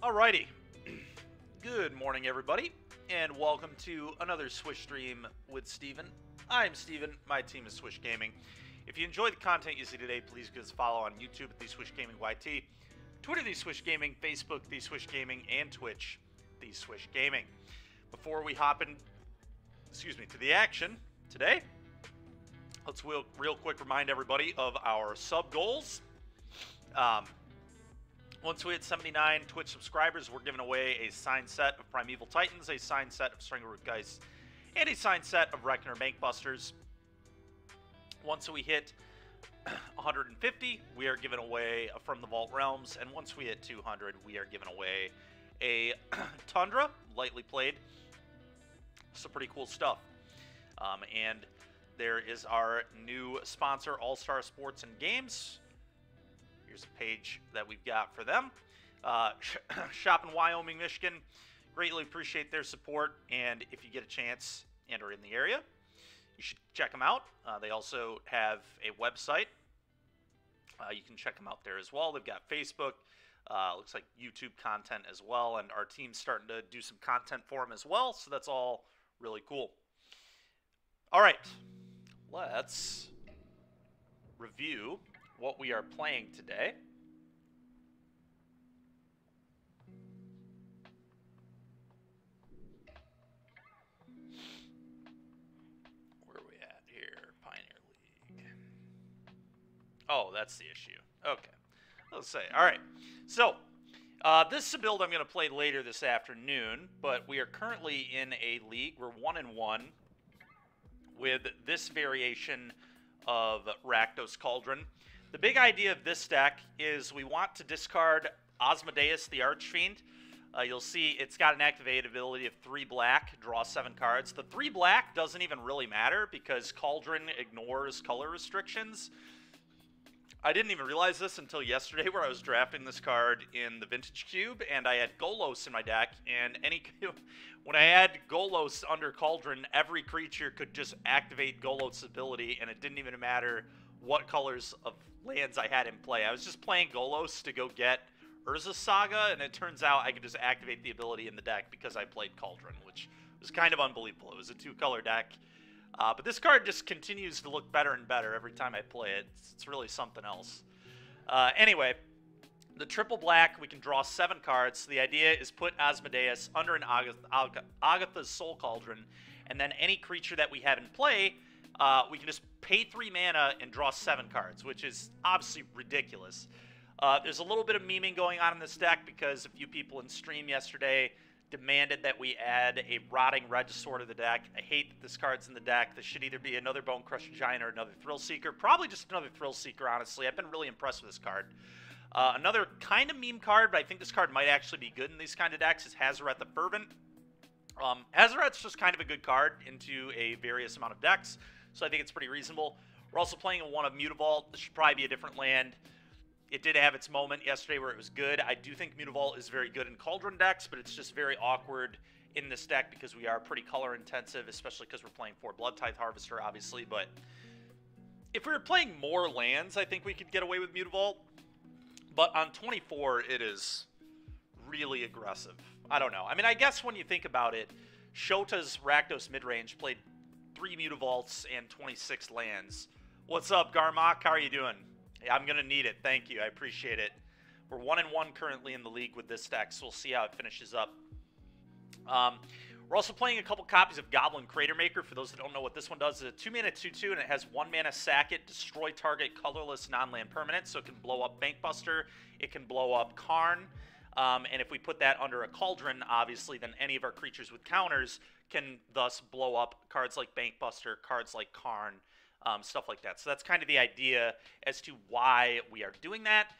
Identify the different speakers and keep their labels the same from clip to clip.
Speaker 1: Alrighty. Good morning, everybody, and welcome to another Swish stream with Steven. I'm Steven. My team is Swish Gaming. If you enjoy the content you see today, please give us a follow on YouTube at The Swish Gaming YT, Twitter The Swish Gaming, Facebook The Swish Gaming, and Twitch The Swish Gaming. Before we hop in, to the action today, let's real quick remind everybody of our sub goals. Once we hit 79 Twitch subscribers, we're giving away a signed set of Primeval Titans, a signed set of Strangleroot Geist, and a signed set of Reckoner Bankbusters. Once we hit 150, we are giving away a From the Vault Realms, and once we hit 200, we are giving away a Tundra, lightly played. So pretty cool stuff. And there is our new sponsor, All Star Sports and Games. Here's a page that we've got for them. Shop in Wyoming, Michigan. Greatly appreciate their support. And if you get a chance and are in the area, you should check them out. They also have a website. You can check them out there as well. They've got Facebook. Looks like YouTube content as well. And our team's starting to do some content for them as well. So that's all really cool. All right. Let's review what we are playing today. Where are we at here? Pioneer League. Oh, that's the issue. Okay. Let's say. All right. So, this is a build I'm going to play later this afternoon, but we are currently in a league. We're 1-1 with this variation of Rakdos Cauldron. The big idea of this deck is we want to discard Asmodeus the Archfiend. You'll see it's got an activated ability of 3 black, draw 7 cards. The 3 black doesn't even really matter because Cauldron ignores color restrictions. I didn't even realize this until yesterday where I was drafting this card in the Vintage Cube, and I had Golos in my deck, and when I had Golos under Cauldron, every creature could just activate Golos' ability, and it didn't even matter what colors of lands I had in play. I was just playing Golos to go get Urza's Saga, and it turns out I could just activate the ability in the deck because I played Cauldron, which was kind of unbelievable. It was a 2-color deck. But this card just continues to look better and better every time I play it. It's really something else. Anyway, the triple black, we can draw 7 cards. So the idea is put Asmodeus under an Agatha's Soul Cauldron, and then any creature that we have in play, we can just pay 3 mana and draw 7 cards, which is obviously ridiculous. There's a little bit of memeing going on in this deck because a few people in stream yesterday demanded that we add a Rotting Regisaur to the deck. I hate that this card's in the deck. This should either be another Bone Crusher Giant or another Thrill Seeker. Probably just another Thrill Seeker, honestly. I've been really impressed with this card. Another kind of meme card, but I think this card might actually be good in these kind of decks, is Hazoret the Fervent. Hazoret's just kind of a good card into a various amount of decks, so I think it's pretty reasonable. We're also playing a 1 of Mutavault. This should probably be a different land. It did have its moment yesterday where it was good. I do think Mutavault is very good in Cauldron decks, but it's just very awkward in this deck because we are pretty color intensive, especially because we're playing 4 Bloodtithe Harvester, obviously. But if we were playing more lands, I think we could get away with Mutavault. But on 24, it is really aggressive. I don't know. I mean, I guess when you think about it, Shota's Rakdos midrange played 3 Mutavaults and 26 lands. What's up, Garmok? How are you doing? I'm going to need it. Thank you. I appreciate it. We're 1-1 currently in the league with this deck, so we'll see how it finishes up. We're also playing a couple copies of Goblin Cratermaker. For those that don't know what this one does, it's a 2-mana 2/2, and it has 1 mana sack it, destroy target colorless non-land permanent, so it can blow up Bankbuster, it can blow up Karn, and if we put that under a Cauldron, obviously, then any of our creatures with counters can thus blow up cards like Bankbuster, cards like Karn, stuff like that. So that's kind of the idea as to why we are doing that.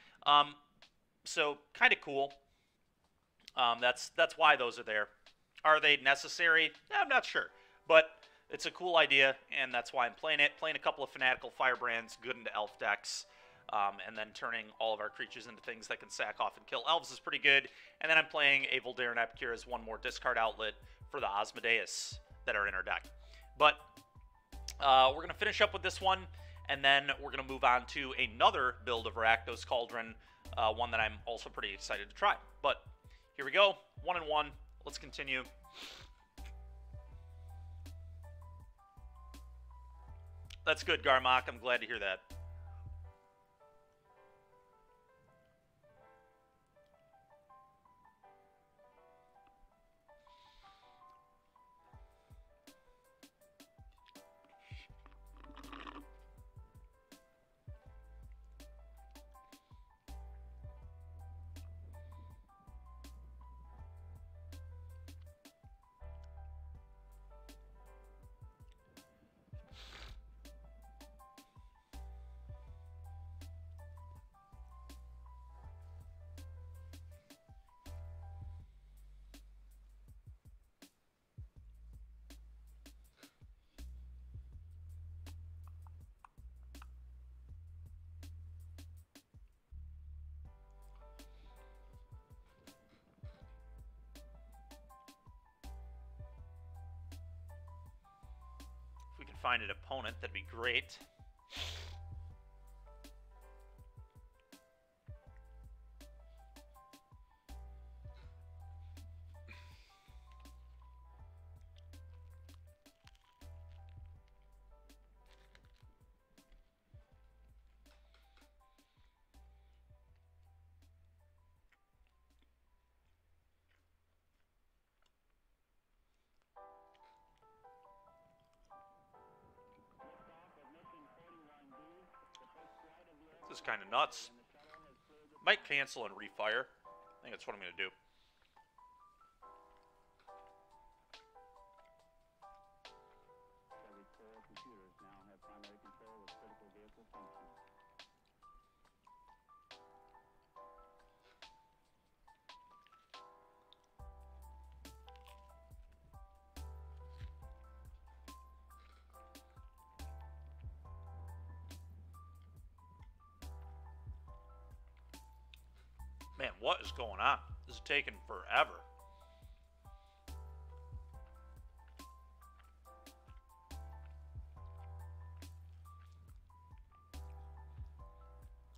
Speaker 1: So kind of cool. That's why those are there. Are they necessary? I'm not sure. But it's a cool idea, and that's why I'm playing it. Playing a couple of Fanatical Firebrands, good into elf decks, and then turning all of our creatures into things that can sack off and kill elves is pretty good. And then I'm playing a Voldaren Epicure as 1 more discard outlet for the Asmodeus that are in our deck. But we're going to finish up with this one, and then we're going to move on to another build of Rakdos Cauldron, one that I'm also pretty excited to try. But Here we go. 1-1. Let's continue. That's good, Garmok. I'm glad to hear that. If we can find an opponent, that'd be great. This is kind of nuts. Might cancel and refire. I think that's what I'm going to do. Man, what is going on? This is taking forever.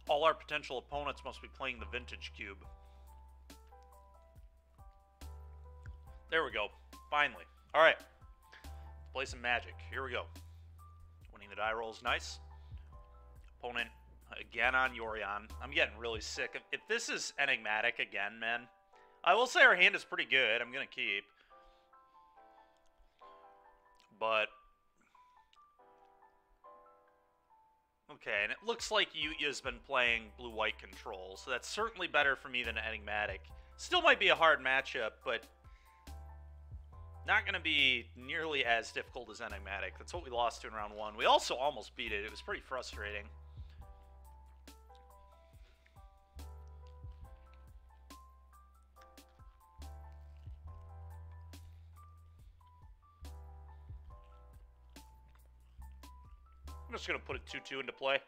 Speaker 1: All our potential opponents must be playing the vintage cube. There we go. Finally. All right. Let's play some Magic. Here we go. Winning the die roll is nice. Opponent again on Yorion. I'm getting really sick. If this is enigmatic again, man, I will say our hand is pretty good. I'm going to keep. But okay, and it looks like Yuya's been playing blue-white control, so that's certainly better for me than enigmatic. Still might be a hard matchup, but not going to be nearly as difficult as enigmatic. That's what we lost to in round one. We also almost beat it. It was pretty frustrating. I'm just going to put a 2-2 into play.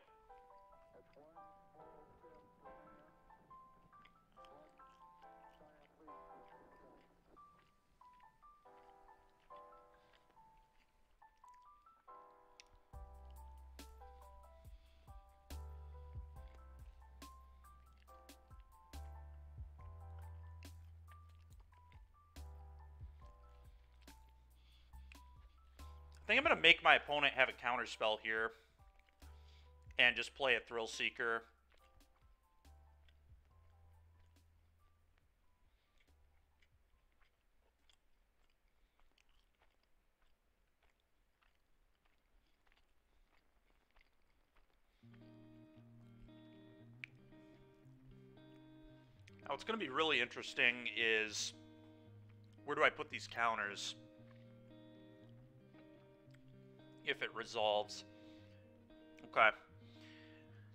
Speaker 1: I think I'm going to make my opponent have a counter spell here and just play a Thrill Seeker. Now, what's going to be really interesting is where do I put these counters if it resolves. Okay.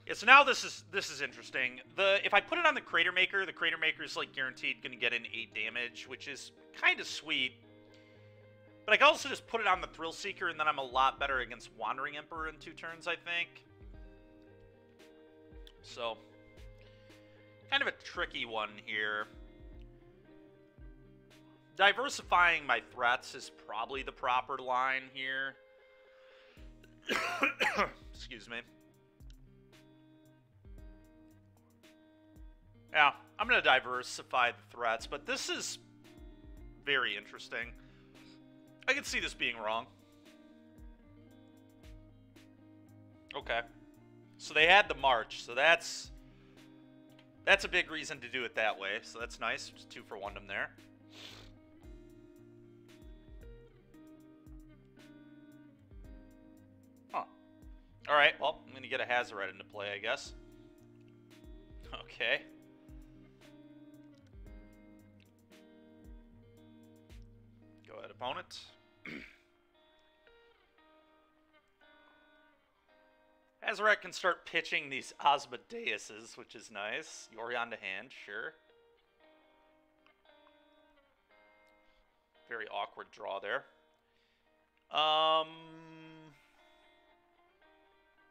Speaker 1: Yeah, so now this is interesting. If I put it on the Crater Maker, the Crater Maker is like guaranteed going to get an 8 damage, which is kind of sweet. But I can also just put it on the Thrill Seeker, and then I'm a lot better against Wandering Emperor in 2 turns, I think. So, kind of a tricky one here. Diversifying my threats is probably the proper line here. Excuse me. Yeah, I'm going to diversify the threats, but this is very interesting. I can see this being wrong. Okay. So they had the march, so that's a big reason to do it that way. So that's nice. Just 2 for 1 them there. Huh. Alright, well, I'm going to get a Hazoret into play, I guess. Okay. Go ahead, opponent. Hazoret can start pitching these Asmodeuses, which is nice. Yorion to hand, sure. Very awkward draw there.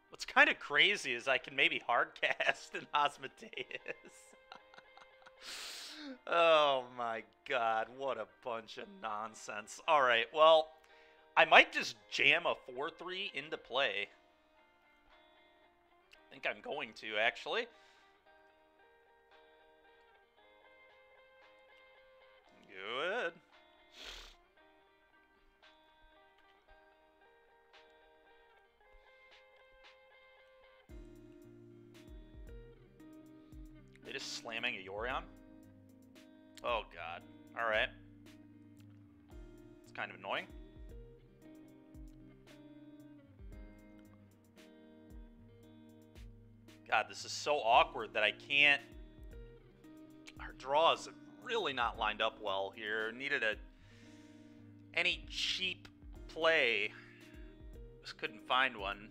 Speaker 1: What's kind of crazy is I can maybe hardcast an Asmodeus. Oh my god, what a bunch of nonsense. Alright, well, I might just jam a 4-3 into play. I think I'm going to, actually. Good. They just slamming a Yorion? Oh, God. Alright. It's kind of annoying. God, this is so awkward that I can't... Our draws have really not lined up well here. Needed any cheap play. Just couldn't find one.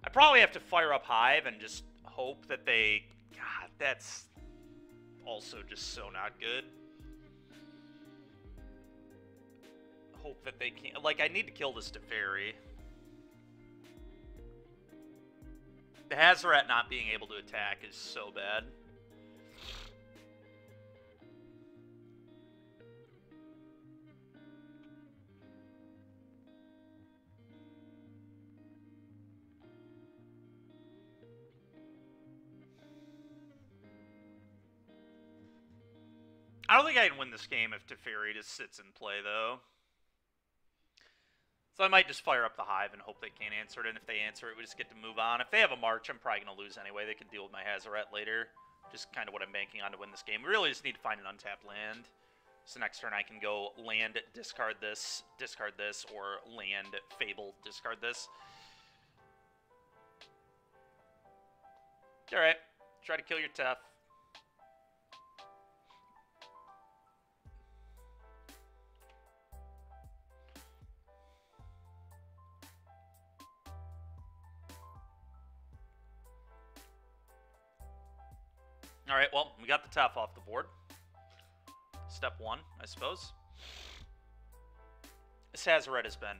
Speaker 1: I probably have to fire up Hive and just hope that they... God, that's also just so not good. Hope that they can't... Like, I need to kill this Teferi. The Hazoret not being able to attack is so bad. I don't think I can win this game if Teferi just sits in play, though. So I might just fire up the Hive and hope they can't answer it, and if they answer it, we just get to move on. If they have a March, I'm probably going to lose anyway. They can deal with my Hazoret later. Just kind of what I'm banking on to win this game. We really just need to find an untapped land. So next turn I can go land, discard this, or land, Fable, discard this. Alright, try to kill your Tef. Alright, well, we got the Tef off the board. Step 1, I suppose. This Hazoret has been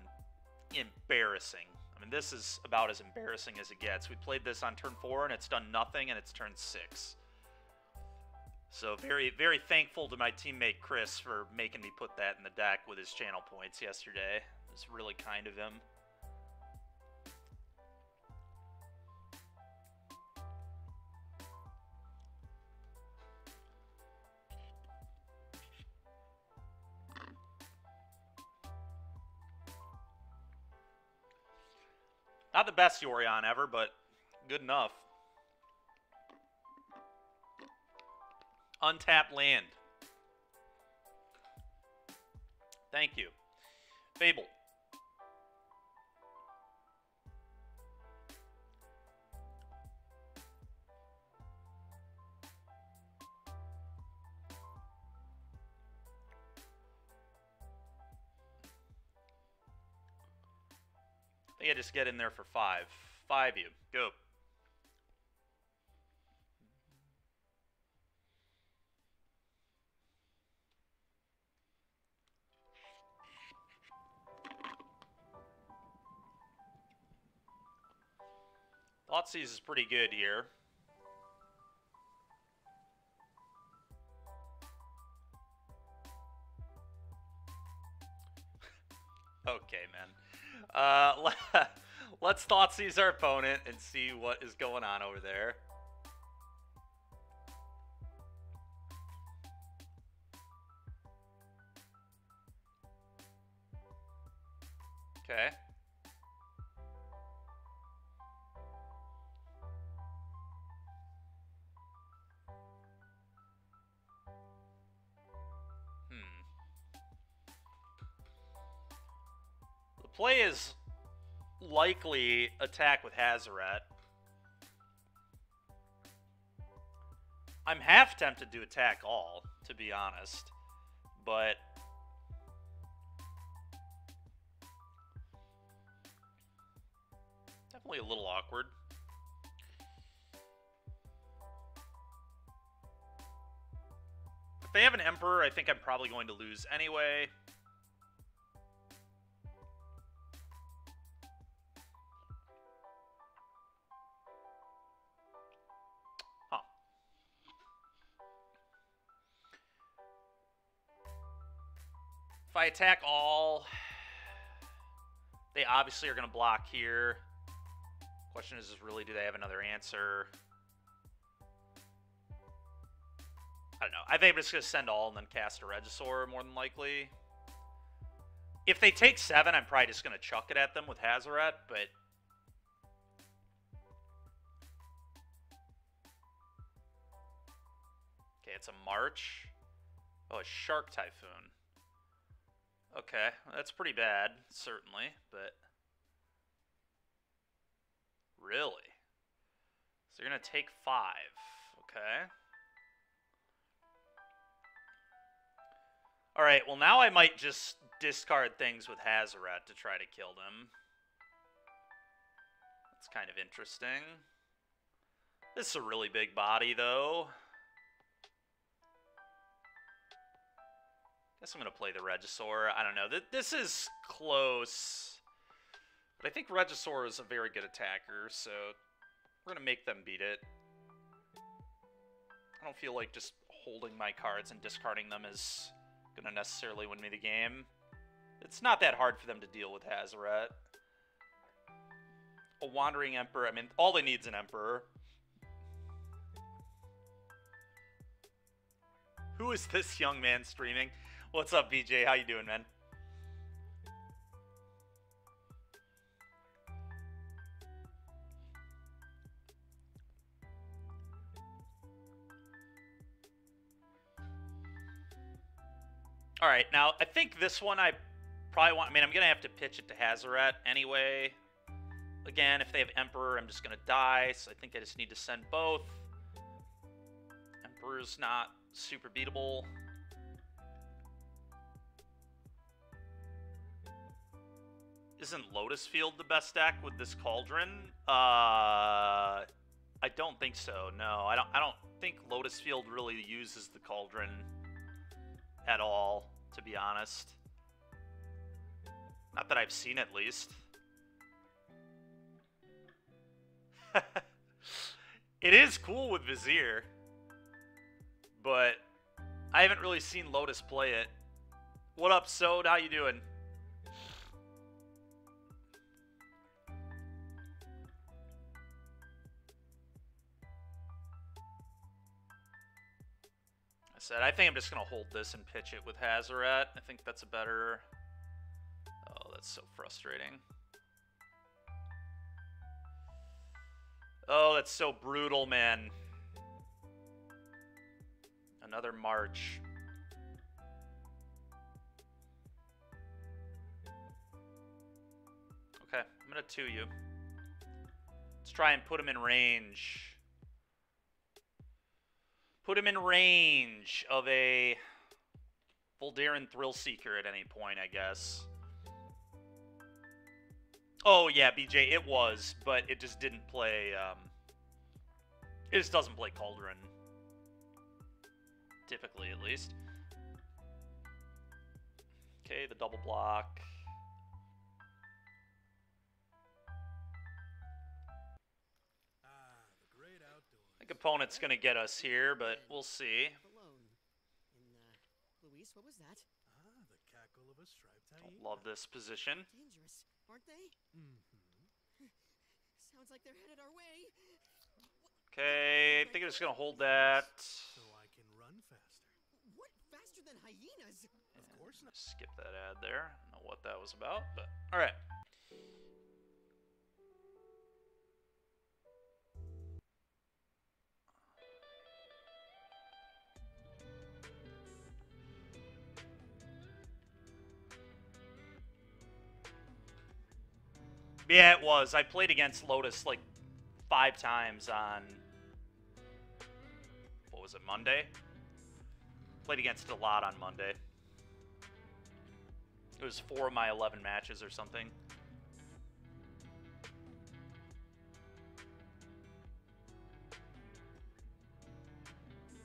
Speaker 1: embarrassing. I mean, this is about as embarrassing as it gets. We played this on turn 4, and it's done nothing, and it's turn 6. So very, very thankful to my teammate Chris for making me put that in the deck with his channel points yesterday. It was really kind of him. Not the best Yorion ever, but good enough. Untapped land. Thank you. Fable. I think I just get in there for 5. 5 you. Go. Thoughtseize is pretty good here. Okay, man. Let's Thoughtseize our opponent and see what is going on over there. Okay. The play is likely attack with Hazoret. I'm half tempted to attack all, to be honest, but definitely a little awkward. If they have an Emperor, I think I'm probably going to lose anyway. Huh. If I attack all, they obviously are going to block here. Question is really, do they have another answer? I don't know. I think I'm just going to send all and then cast a Regisaur, more than likely. If they take 7, I'm probably just going to chuck it at them with Hazoret, but... Okay, it's a March. Oh, a Shark Typhoon. Okay, that's pretty bad, certainly, but... Really? So you're going to take 5. Okay. Alright, well now I might just discard things with Hazoret to try to kill them. That's kind of interesting. This is a really big body, though. Guess I'm going to play the Regisaur. I don't know. This is close. But I think Regisaur is a very good attacker, so we're going to make them beat it. I don't feel like just holding my cards and discarding them is going to necessarily win me the game. It's not that hard for them to deal with Hazoret. A Wandering Emperor. I mean, all they need is an Emperor. Who is this young man streaming? What's up, BJ? How you doing, man? All right, now, I think this one I probably want... I mean, I'm going to have to pitch it to Hazoret anyway. Again, if they have Emperor, I'm just going to die, so I think I just need to send both. Emperor's not super beatable. Isn't Lotus Field the best deck with this Cauldron? I don't think so, no. I don't think Lotus Field really uses the Cauldron at all, to be honest. Not that I've seen, at least. It is cool with Vizier, but I haven't really seen Lotus play it. What up, Sode? How you doing? I think I'm just going to hold this and pitch it with Hazoret. I think that's a better... Oh, that's so frustrating. Oh, that's so brutal, man. Another March. Okay, I'm going to 2 you. Let's try and put him in range. Put him in range of a Voldaren Thrillseeker at any point, I guess. Oh, yeah, BJ, it was, but it just didn't play, it just doesn't play Cauldron. Typically, at least. Okay, the double block. I think opponent's going to get us here, but we'll see.
Speaker 2: Luis, what was that?
Speaker 3: The cackle of a striped hyena.
Speaker 1: Don't love this position.
Speaker 2: Dangerous, aren't they? Sounds like they're headed our way.
Speaker 1: Okay, I think I'm just going to hold that.
Speaker 3: So I can run faster.
Speaker 2: What? Faster than hyenas?
Speaker 3: Of course not.
Speaker 1: Skip that ad there. I don't know what that was about, but... Alright. Yeah, it was. I played against Lotus like 5 times on, what was it, Monday? Played against it a lot on Monday. It was 4 of my 11 matches or something.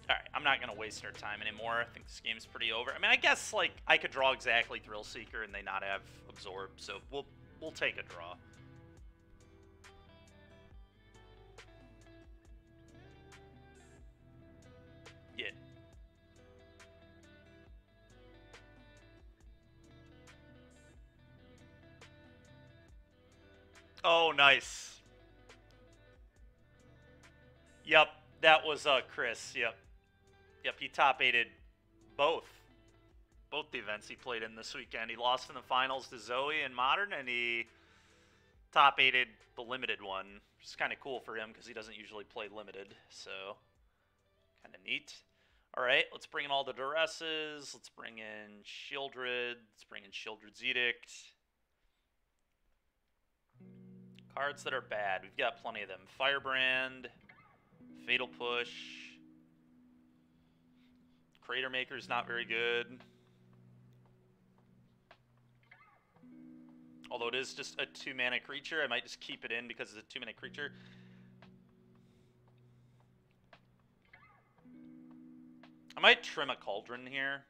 Speaker 1: Alright, I'm not going to waste our time anymore. I think this game's pretty over. I mean, I guess, like, I could draw exactly Thrill Seeker and they not have Absorb, so we'll take a draw. Yeah. Oh, nice. Yep, that was Chris. Yep. Yep, he top 8'd both the events he played in this weekend. He lost in the finals to Zoe in Modern, and he top 8'd the Limited one, which is kind of cool for him because he doesn't usually play Limited, so kind of neat. All right, let's bring in all the Duresses. Let's bring in Shieldred. Let's bring in Shieldred's Edict. Cards that are bad. We've got plenty of them. Firebrand, Fatal Push. Crater Maker's not very good. Although it is just a 2-mana creature, I might just keep it in because it's a 2-mana creature. I might trim a Cauldron here.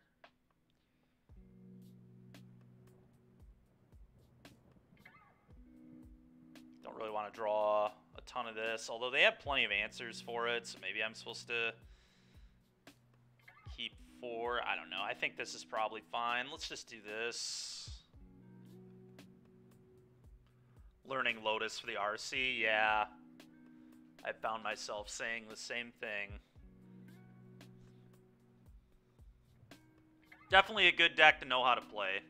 Speaker 1: Don't really want to draw a ton of this, although they have plenty of answers for it, so maybe I'm supposed to keep 4. I don't know. I think this is probably fine. Let's just do this. Learning Lotus for the RC, yeah. I found myself saying the same thing. Definitely a good deck to know how to play.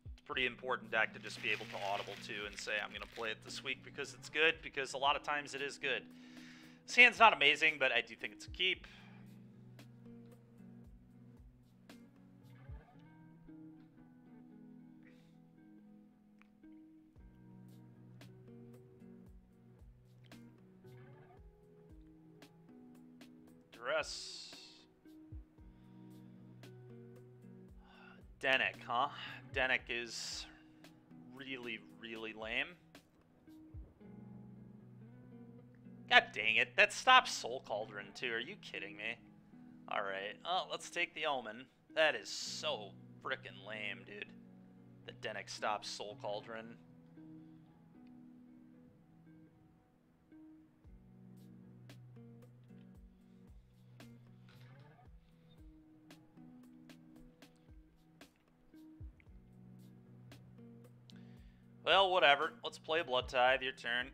Speaker 1: It's a pretty important deck to just be able to audible to and say, I'm going to play it this week because it's good, because a lot of times it is good. This hand's not amazing, but I do think it's a keep. Duress. Dennick, huh? Dennick is really, really lame. God dang it. That stops Soul Cauldron, too. Are you kidding me? Alright. Oh, let's take the Omen. That is so freaking lame, dude. That Dennick stops Soul Cauldron. Well, whatever. Let's play Blood Tithe. Your turn.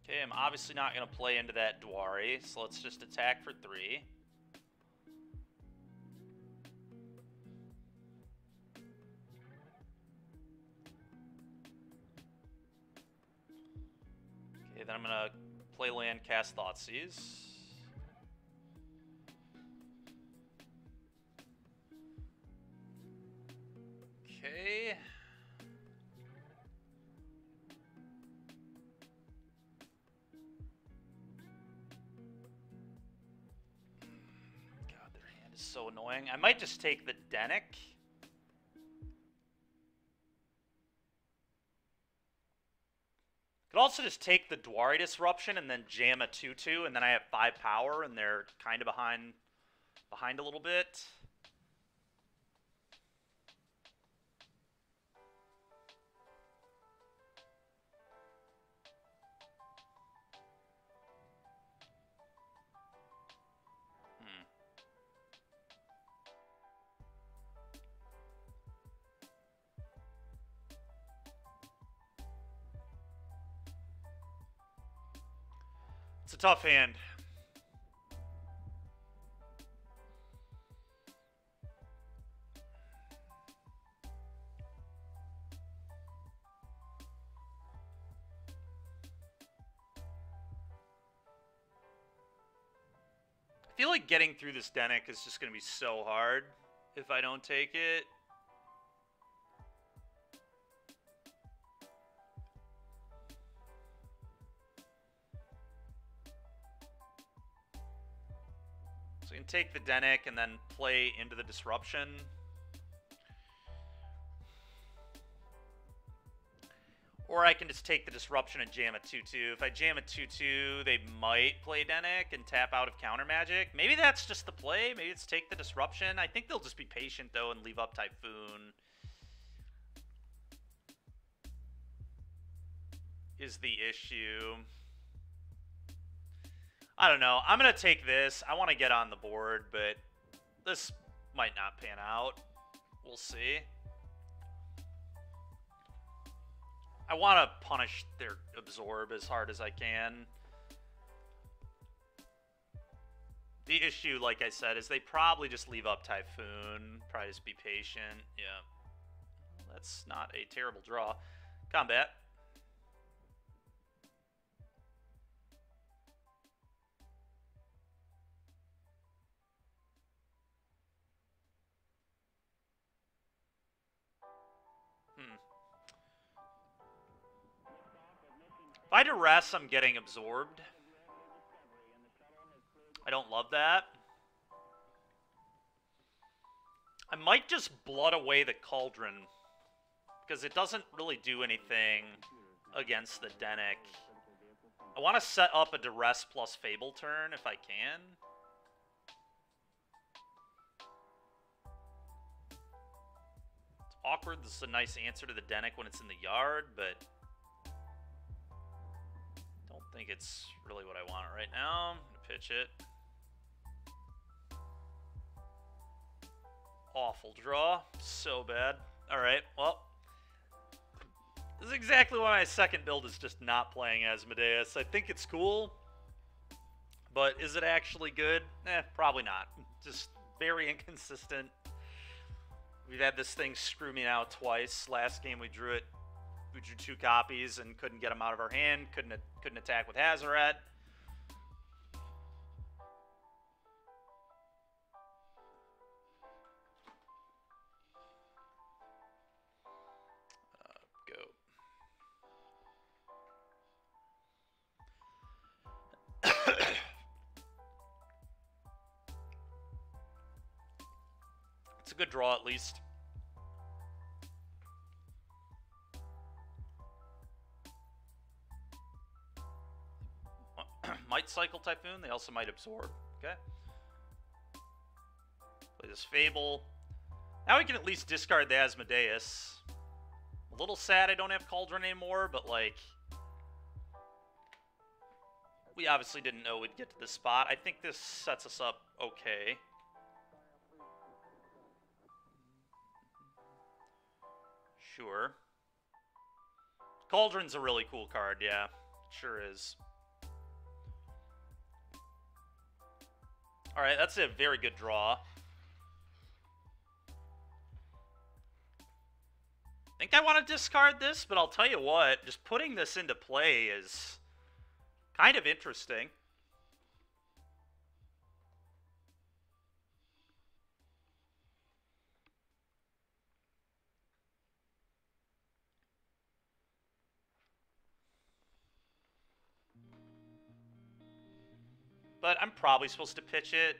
Speaker 1: Okay, I'm obviously not going to play into that Dwari, so let's just attack for 3. Okay, then I'm going to play land, cast Thoughtseize. Okay. God, their hand is so annoying. I might just take the Dennick. Could also just take the Dwari Disruption and then jam a 2/2, and then I have 5 power, and they're kind of behind a little bit. It's a tough hand. I feel like getting through this Denick is just going to be so hard if I don't take it. So I can take the Denick and then play into the disruption. Or I can just take the disruption and jam a 2-2. If I jam a 2-2, they might play Denick and tap out of counter magic. Maybe that's just the play. Maybe it's take the disruption. I think they'll just be patient, though, and leave up Typhoon. Is the issue. I don't know. I'm going to take this. I want to get on the board, but this might not pan out. We'll see. I want to punish their absorb as hard as I can. The issue, like I said, is they probably just leave up Typhoon. Probably just be patient. Yeah. That's not a terrible draw. Combat. If I duress, I'm getting absorbed. I don't love that. I might just blood away the cauldron, because it doesn't really do anything against the Denick. I want to set up a duress plus fable turn if I can. It's awkward. This is a nice answer to the Denick when it's in the yard, but I think it's really what I want right now. I'm gonna pitch it. Awful draw. So bad. Alright, well. This is exactly why my second build is just not playing Asmodeus. I think it's cool. But is it actually good? Probably not. Just very inconsistent. We've had this thing screw me out twice. Last game we drew it. We drew 2 copies and couldn't get them out of our hand. Couldn't attack with Hazaret. Go. It's a good draw at least. Might cycle Typhoon. They also might absorb. Okay. Play this Fable. Now we can at least discard the Asmodeus. A little sad I don't have Cauldron anymore, but like, we obviously didn't know we'd get to this spot. I think this sets us up okay. Sure. Cauldron's a really cool card, yeah. Sure is. Alright, that's a very good draw. I think I want to discard this, but I'll tell you what, just putting this into play is kind of interesting. But I'm probably supposed to pitch it.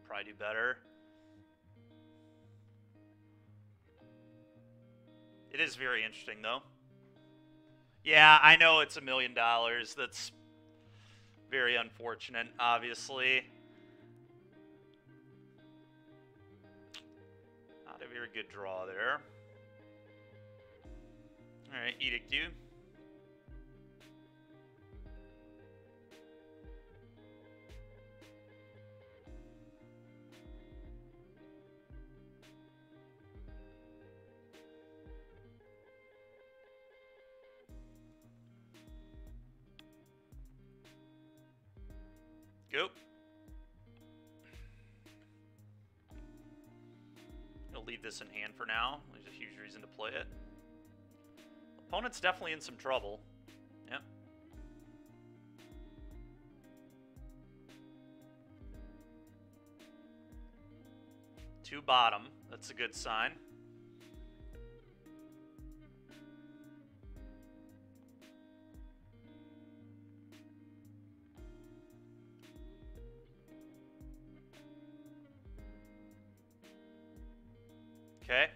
Speaker 1: Probably do better. It is very interesting, though. Yeah, I know it's $1 million. That's very unfortunate, obviously. Not a very good draw there. Alright, Edict you. go. I'll leave this in hand for now. There's a huge reason to play it. Opponent's definitely in some trouble. Yep. Two bottom. That's a good sign. Okay.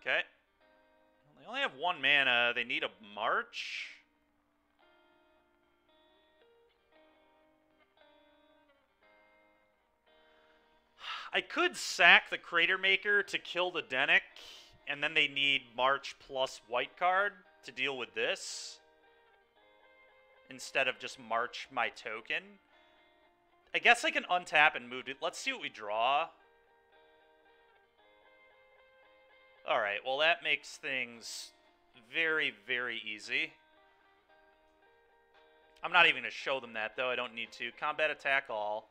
Speaker 1: Okay. Well, they only have one mana. They need a march. I could sack the Crater Maker to kill the Denic, and then they need March plus white card to deal with this, instead of just March my token. I guess I can untap and move it. Let's see what we draw. Alright, well that makes things very, very easy. I'm not even going to show them that, though. I don't need to. Combat attack all.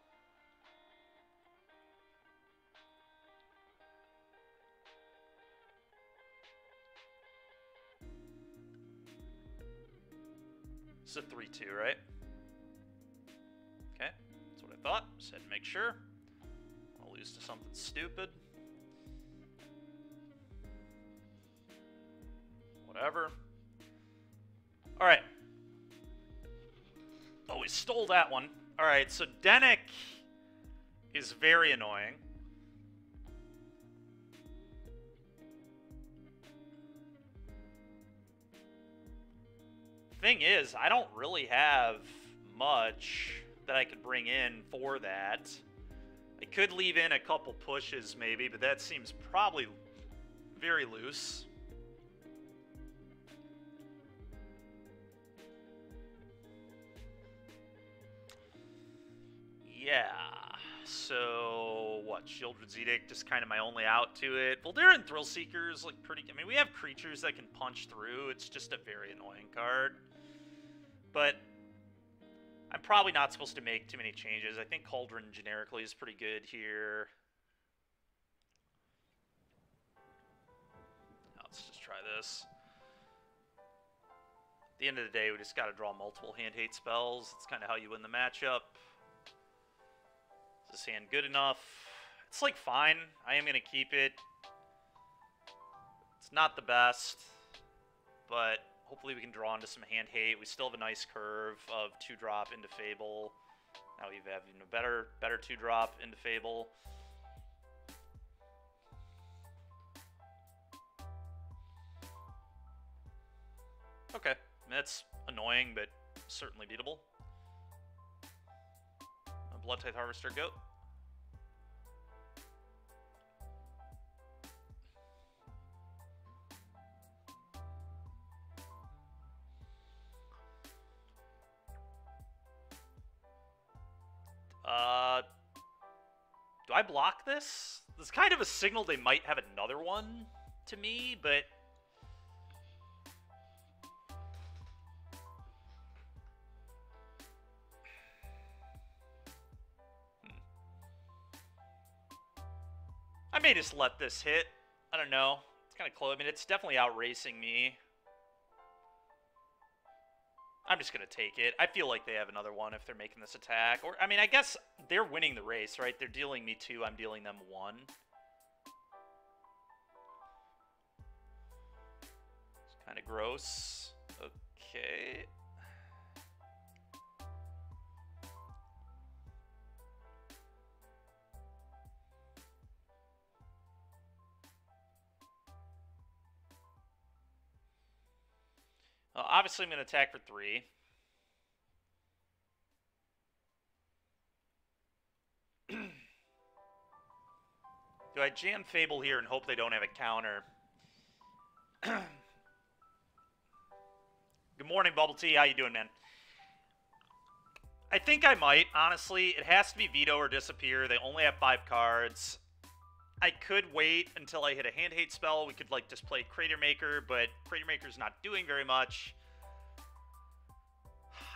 Speaker 1: It's a 3-2, right? Okay, that's what I thought. Just had to make sure. I'll lose to something stupid. Whatever. Alright. Oh, we stole that one. Alright, so Denic is very annoying. Thing is, I don't really have much that I could bring in for that. I could leave in a couple pushes maybe, but that seems probably very loose. Yeah, so what? Shieldred's Edict is kind of my only out to it. Voldaren Thrillseeker's like pretty... I mean, we have creatures that can punch through. It's just a very annoying card. But I'm probably not supposed to make too many changes. I think Cauldron generically is pretty good here. Let's just try this. At the end of the day, we just got to draw multiple hand hate spells. It's kind of how you win the matchup. Is this hand good enough? It's like fine. I am going to keep it. It's not the best, but hopefully we can draw into some hand hate. We still have a nice curve of 2-drop into Fable. Now we have even a better 2-drop into Fable. Okay, that's annoying, but certainly beatable. Blood Tithe Harvester, go. Do I block this? This is kind of a signal they might have another one to me, but... I may just let this hit. I don't know. It's kind of close. I mean, it's definitely outracing me. I'm just going to take it. I feel like they have another one if they're making this attack. Or, I mean, I guess they're winning the race, right? They're dealing me 2. I'm dealing them 1. It's kind of gross. Okay. Well, obviously, I'm going to attack for 3. Do I jam Fable here and hope they don't have a counter? Good morning, Bubble Tea. How you doing, man? I think I might, honestly. It has to be Veto or Disappear. They only have 5 cards. I could wait until I hit a hand hate spell. We could like just play Crater Maker, but Crater Maker's not doing very much.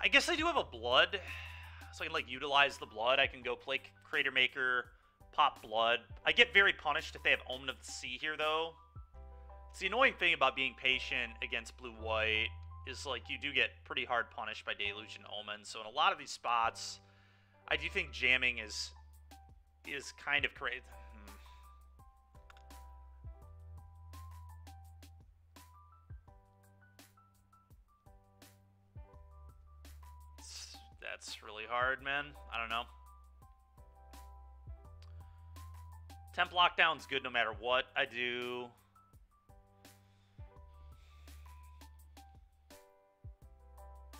Speaker 1: I guess I do have a blood, so I can, like, utilize the blood. I can go play Crater Maker, pop blood. I get very punished if they have Omen of the Sea here, though. It's the annoying thing about being patient against blue-white is, like, you do get pretty hard punished by Deluge and Omen. So in a lot of these spots, I do think jamming is kind of crazy. That's really hard, man. I don't know. Temp lockdown's good no matter what I do.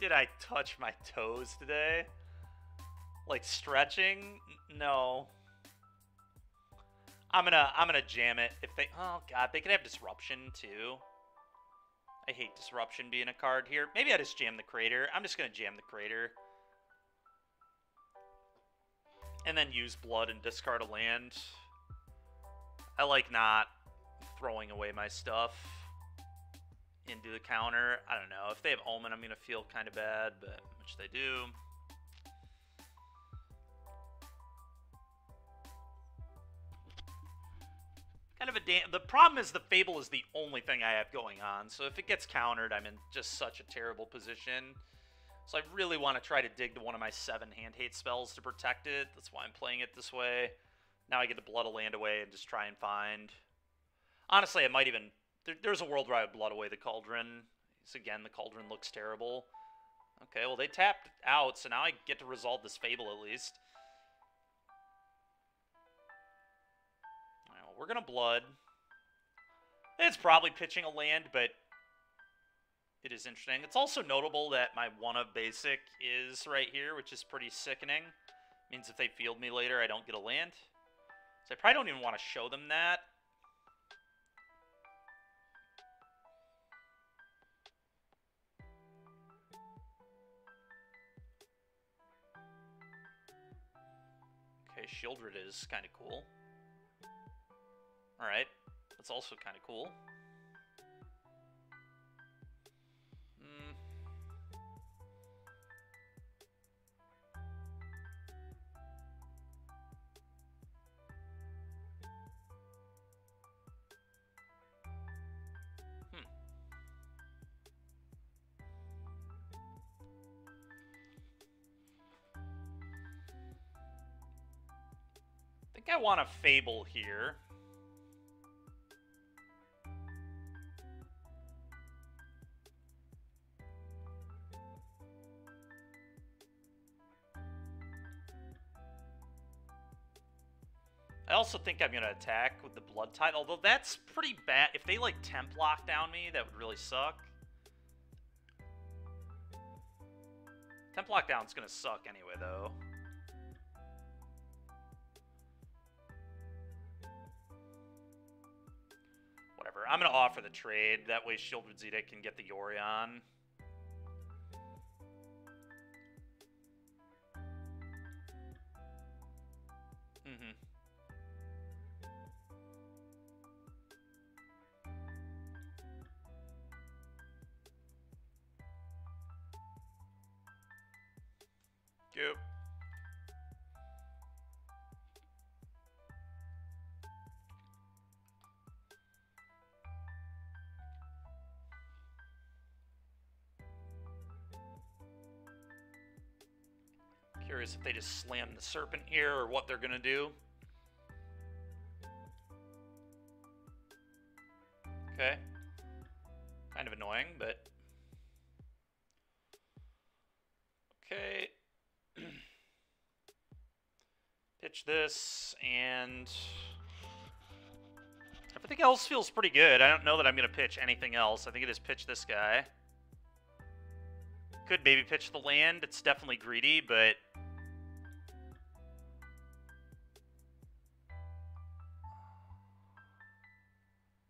Speaker 1: Did I touch my toes today? Like stretching? No. I'm gonna jam it if they. Oh god, they could have disruption too. I hate disruption being a card here. Maybe I just jam the crater. I'm just gonna jam the crater. And then use blood and discard a land. I like not throwing away my stuff into the counter. I don't know. If they have Omen, I'm going to feel kind of bad, but which they do. Kind of a damn. The problem is the Fable is the only thing I have going on. So if it gets countered, I'm in just such a terrible position. So I really want to try to dig to one of my 7 hand hate spells to protect it. That's why I'm playing it this way. Now I get to blood a land away and just try and find. Honestly, I might even. There's a world where I would blood away the cauldron. So again, the cauldron looks terrible. Okay, well they tapped out, so now I get to resolve this Fable at least. All right, well, we're gonna blood. It's probably pitching a land, but it is interesting. It's also notable that my 1 of basic is right here, which is pretty sickening. Means if they field me later, I don't get a land. So I probably don't even want to show them that. Okay, Shieldred is kind of cool. Alright, that's also kind of cool. I think I want a Fable here. I also think I'm going to attack with the Blood Tithe, although that's pretty bad. If they, like, temp lock down me, that would really suck. Temp lockdown's going to suck anyway, though. Whatever. I'm going to offer the trade. That way Shieldred Zeta can get the Yorion. Yep. Curious if they just slam the Serpent here or what they're gonna do. Okay. Kind of annoying, but... Okay. Pitch this, and... everything else feels pretty good. I don't know that I'm going to pitch anything else. I think I just pitch this guy. Could maybe pitch the land. It's definitely greedy, but...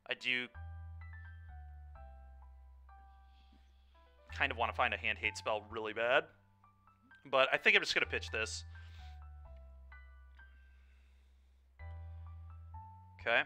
Speaker 1: I do... kind of want to find a hand hate spell really bad. But I think I'm just going to pitch this. Okay.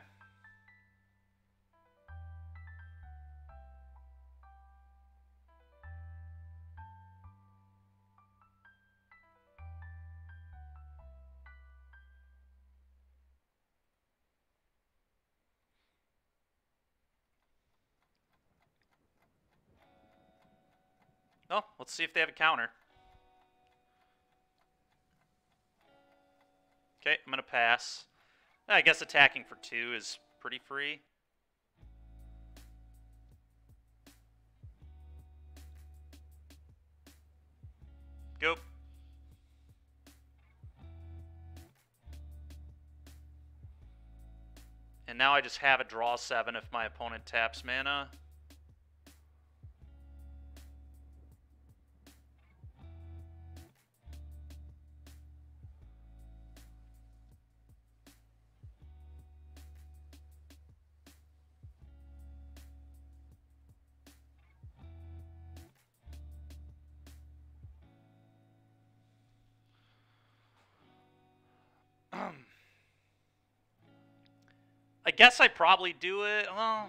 Speaker 1: Oh, let's see if they have a counter. Okay, I'm going to pass. I guess attacking for 2 is pretty free. Go. And now I just have a draw 7 if my opponent taps mana. I guess I probably do it. Well,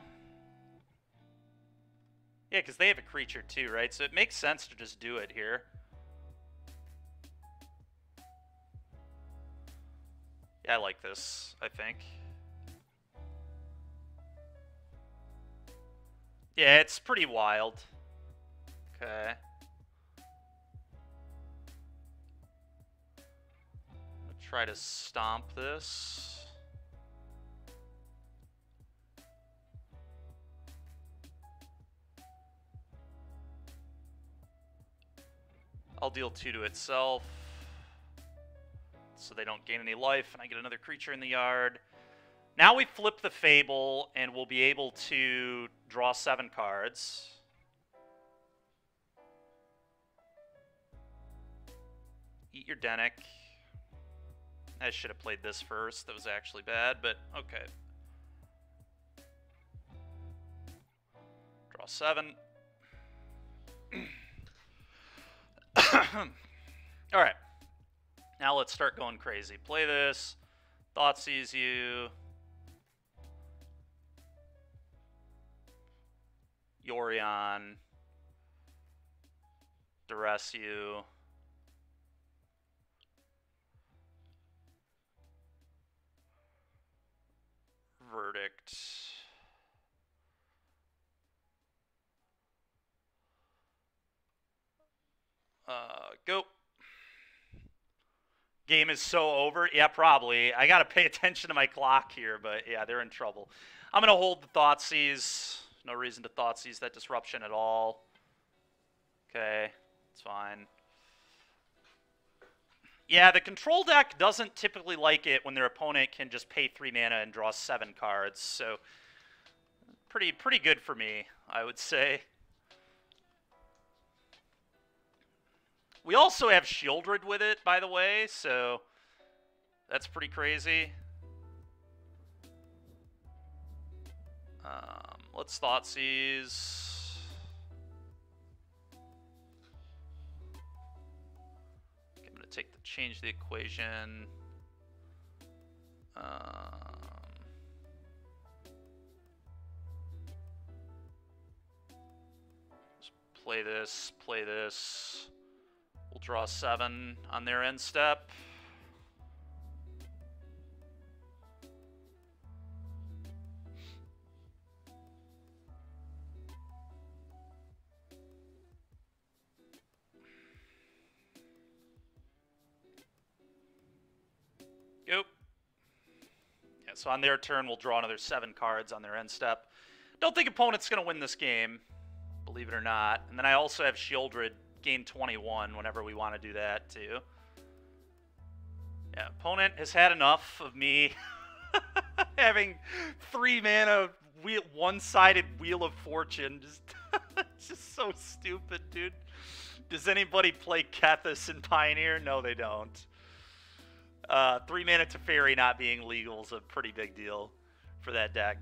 Speaker 1: yeah, because they have a creature too, right? So it makes sense to just do it here. Yeah, I like this, I think. Yeah, it's pretty wild. Okay. I'll try to stomp this. I'll deal 2 to itself, so they don't gain any life, and I get another creature in the yard. Now we flip the Fable, and we'll be able to draw 7 cards. Eat your Denic. I should have played this first. That was actually bad, but okay. Draw 7. Alright. Now let's start going crazy. Play this. Thoughtseize you. Yorion. Duress you. Verdict. Go. Game is so over. Yeah, probably. I gotta pay attention to my clock here, but yeah, they're in trouble. I'm gonna hold the Thoughtseize. No reason to Thoughtseize that disruption at all. Okay, it's fine. Yeah, the control deck doesn't typically like it when their opponent can just pay 3 mana and draw 7 cards, so pretty good for me, I would say. We also have Shieldred with it, by the way, so that's pretty crazy. Let's Thoughtseize. Okay, I'm going to change the equation. Just play this, play this. We'll draw 7 on their end step. Go. Yeah, so on their turn, we'll draw another 7 cards on their end step. Don't think opponent's going to win this game, believe it or not. And then I also have Shieldred gain 21 whenever we want to do that too. Yeah, opponent has had enough of me having 3 mana one-sided Wheel of Fortune. It's just so stupid, dude. Does anybody play Kethis in Pioneer? No, they don't. 3 mana Teferi not being legal is a pretty big deal for that deck.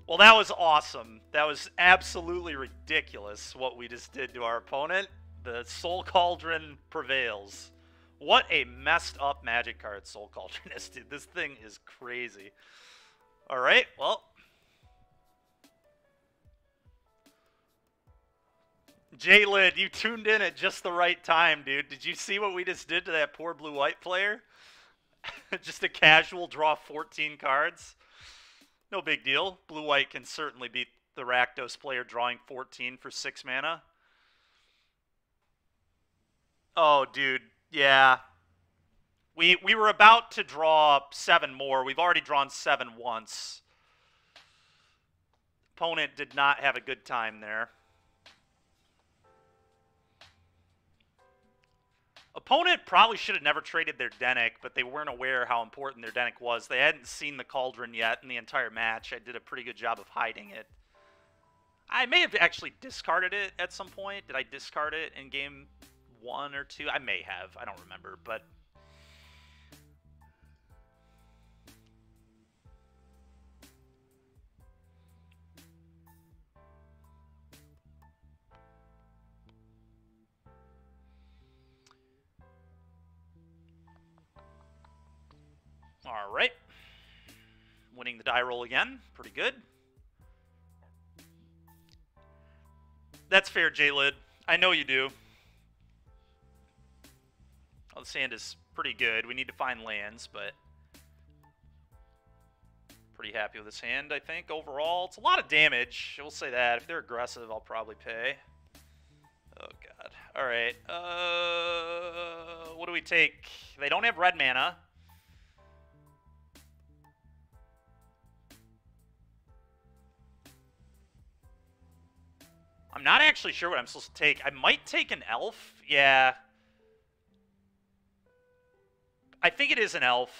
Speaker 1: Well, that was awesome. That was absolutely ridiculous what we just did to our opponent. The Soul Cauldron prevails. What a messed up Magic card Soul Cauldron is, dude. This thing is crazy. Alright, well. J-Lid, you tuned in at just the right time, dude. Did you see what we just did to that poor blue-white player? Just a casual draw 14 cards. No big deal. Blue-white can certainly beat the Rakdos player drawing 14 for 6 mana. Oh, dude. Yeah. We were about to draw 7 more. We've already drawn 7 once. Opponent did not have a good time there. Opponent probably should have never traded their Denic, but they weren't aware how important their Denic was. They hadn't seen the cauldron yet in the entire match. I did a pretty good job of hiding it. I may have actually discarded it at some point. Did I discard it in game 1 or 2? I may have. I don't remember, but... All right. Winning the die roll again. Pretty good. That's fair, J-Lid. I know you do. Well, the sand is pretty good. We need to find lands, but... Pretty happy with this hand, I think, overall. It's a lot of damage. I will say that. If they're aggressive, I'll probably pay. Oh, God. All right. What do we take? They don't have red mana. I'm not actually sure what I'm supposed to take. I might take an elf. Yeah. I think it is an elf.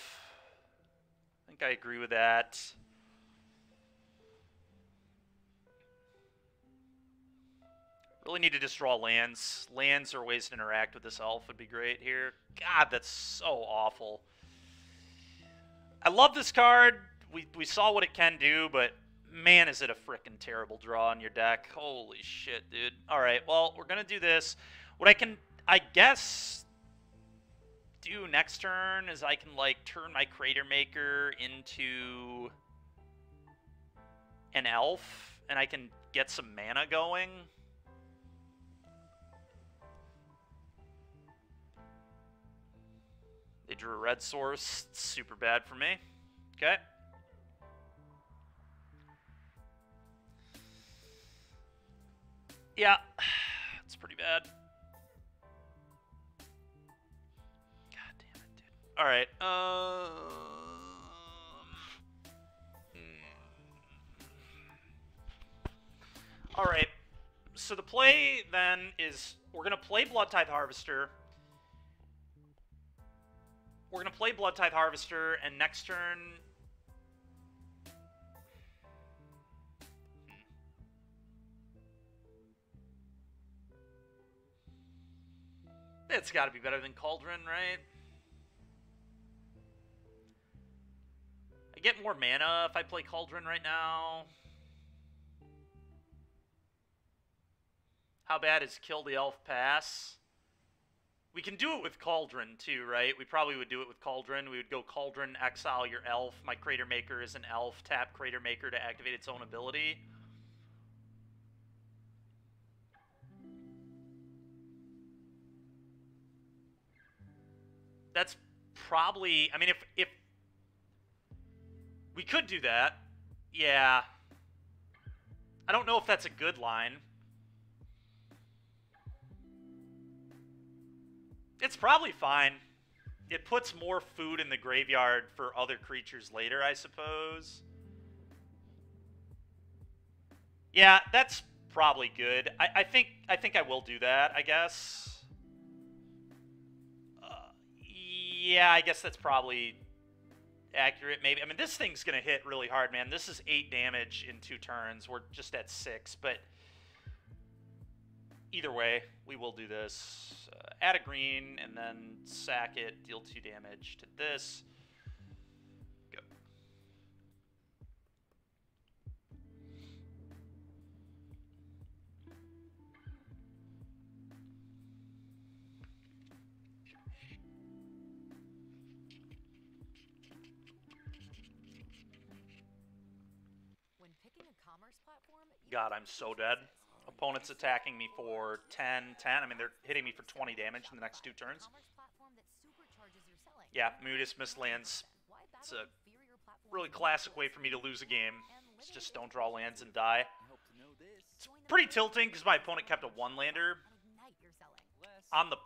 Speaker 1: I think I agree with that. Really need to just draw lands. Lands or ways to interact with this elf would be great here. God, that's so awful. I love this card. We saw what it can do, but man, is it a freaking terrible draw on your deck. Holy shit, dude. All right, well, we're going to do this. What I can, I guess, do next turn is I can, like, turn my Crater Maker into an elf, and I can get some mana going. They drew a red source. It's super bad for me. Okay. Yeah, it's pretty bad. God damn it, dude. All right. All right. So the play then is we're gonna play Blood Tithe Harvester. We're gonna play Blood Tithe Harvester, and next turn. It's got to be better than Cauldron, right? I get more mana if I play Cauldron right now. How bad is Kill the Elf Pass? We can do it with Cauldron too, right? We probably would do it with Cauldron. We would go Cauldron, exile your elf. My Crater Maker is an elf. Tap Crater Maker to activate its own ability. That's probably... I mean, if we could do that. Yeah. I don't know if that's a good line. It's probably fine. It puts more food in the graveyard for other creatures later, I suppose. Yeah, that's probably good. I think I will do that, I guess. Yeah, I guess that's probably accurate, maybe. I mean, this thing's going to hit really hard, man. This is 8 damage in 2 turns. We're just at 6, but either way, we will do this. Add a green, and then sack it, deal 2 damage to this. Go. God, I'm so dead. Opponent's attacking me for 10, 10. I mean, they're hitting me for 20 damage in the next 2 turns. Yeah, Mutus mislands. It's a really classic way for me to lose a game. It's just don't draw lands and die. It's pretty tilting because my opponent kept a 1-lander on the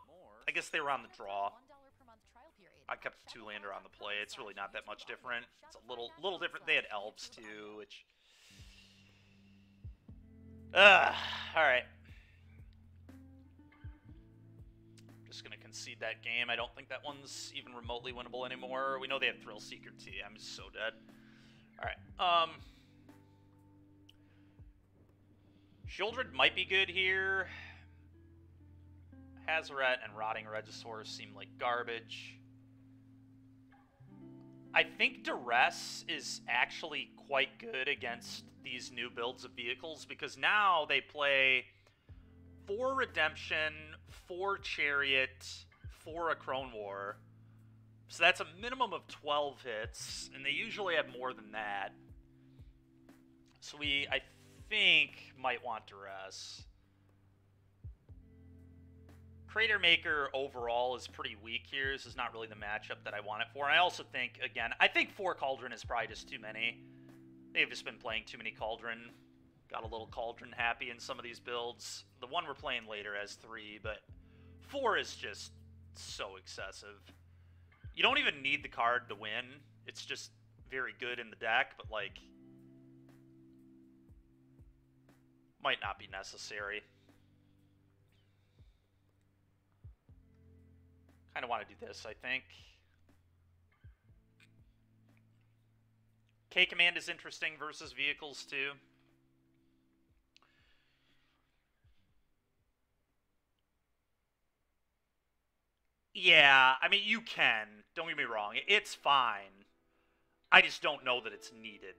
Speaker 1: I guess they were on the draw.
Speaker 4: $1 per month trial period.
Speaker 1: I kept the two-lander on the play. It's really not that much different. It's a little different. They had elves too, which... alright. Just gonna concede that game. I don't think that one's even remotely winnable anymore. We know they have Thrill Seeker T. I'm so dead. Alright, Shieldred might be good here. Hazoret and Rotting Regisaur seem like garbage. I think Duress is actually quite good against these new builds of vehicles, because now they play 4 Redemption, 4 Chariot, 4 a Crone War. So that's a minimum of 12 hits, and they usually have more than that. So we, I think, might want Duress. Crater Maker overall is pretty weak here. This is not really the matchup that I want it for. And I also think, again, I think 4 Cauldron is probably just too many. They've just been playing too many Cauldron. Got a little Cauldron happy in some of these builds. The one we're playing later has 3, but 4 is just so excessive. You don't even need the card to win. It's just very good in the deck, but, like, might not be necessary. Kind of want to do this, I think. K-Command is interesting versus vehicles, too. Yeah, I mean, you can. Don't get me wrong. It's fine. I just don't know that it's needed.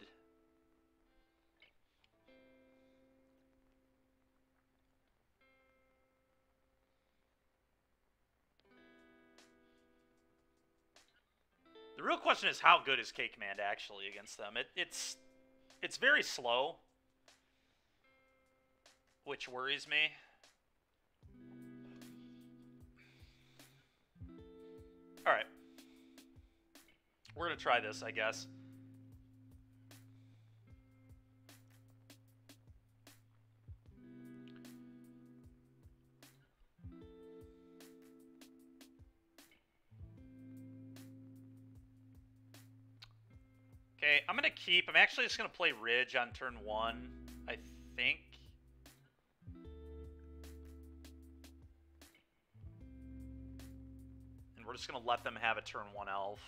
Speaker 1: The real question is, how good is K-Command actually against them? It's very slow, which worries me. Alright. We're going to try this, I guess. Okay, I'm going to keep... I'm actually just going to play Ridge on turn 1, I think. And we're just going to let them have a turn 1 elf.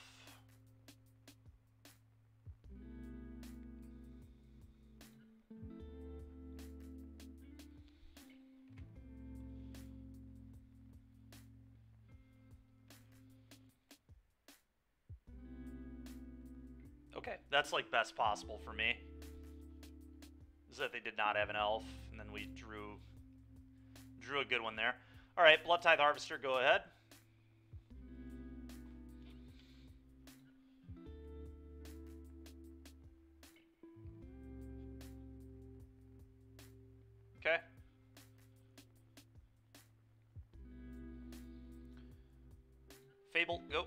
Speaker 1: Okay, that's like best possible for me. Is that they did not have an elf, and then we drew a good one there. All right, Blood Tithe Harvester, go ahead. Okay. Fable, go.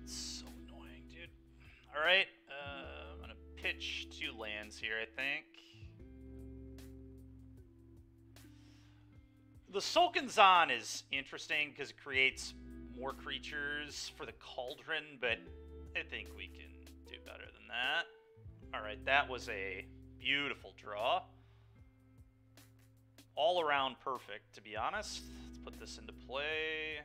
Speaker 1: So annoying, dude. Alright, I'm gonna pitch 2 lands here, I think. The Sulkinzon is interesting because it creates more creatures for the Cauldron, but I think we can do better than that. Alright, that was a beautiful draw. All around perfect, to be honest. Let's put this into play.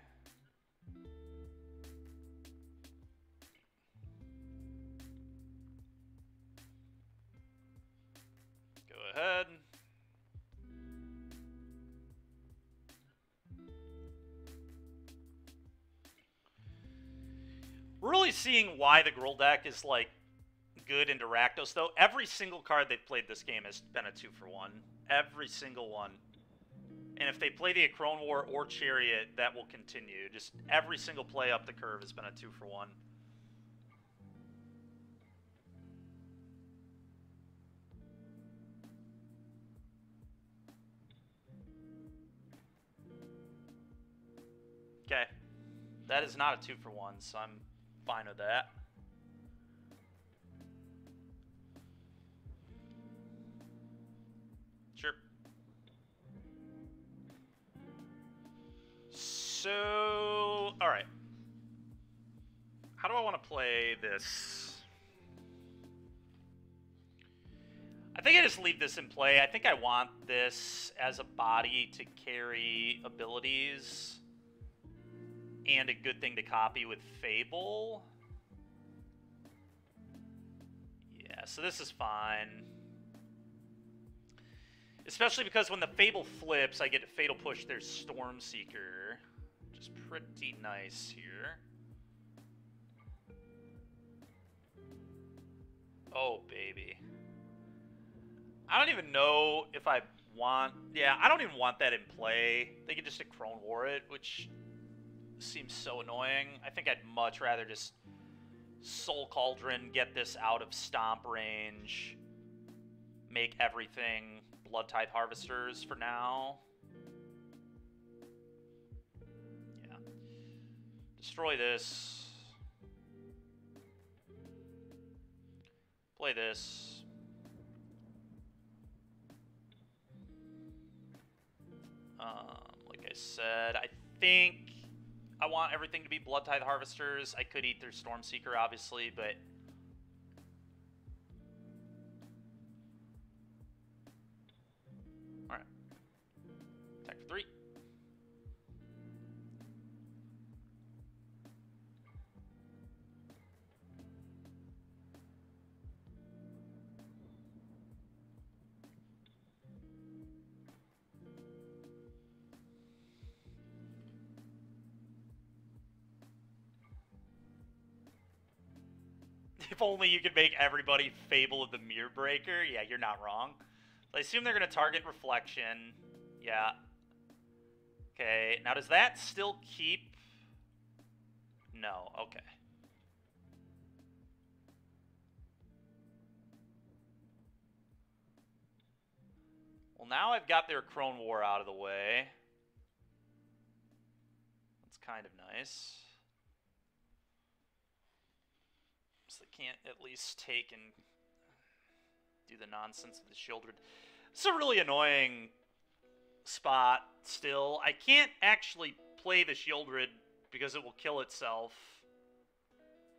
Speaker 1: Go ahead. We're really seeing why the Gruul deck is, like, good into Rakdos, though. Every single card they've played this game has been a 2-for-1. Every single one. And if they play the Crone War or Chariot, that will continue. Just every single play up the curve has been a 2-for-1. that is not a 2-for-1, so I'm fine with that. Sure. So, alright. How do I want to play this? I think I just leave this in play. I think I want this as a body to carry abilities and a good thing to copy with Fable. Yeah, so this is fine. Especially because when the Fable flips, I get to Fatal Push their Stormseeker, which is pretty nice here. Oh, baby. I don't even know if I want... Yeah, I don't even want that in play. They could just Crone War it, which seems so annoying. I think I'd much rather just Soul Cauldron, get this out of Stomp range, make everything Blood Tithe Harvesters for now. Yeah. Destroy this. Play this. Like I said, I think I want everything to be Blood Tithe Harvesters. I could eat their Stormseeker, obviously, but... Alright. Attack for 3. If only you could make everybody Fable of the Mirror Breaker. Yeah, you're not wrong. I assume they're going to target Reflection. Yeah. Okay, now does that still keep... No, okay. Well, now I've got their Crone War out of the way. That's kind of nice. So they can't at least take and do the nonsense of the Shieldred. It's a really annoying spot still. I can't actually play the Shieldred because it will kill itself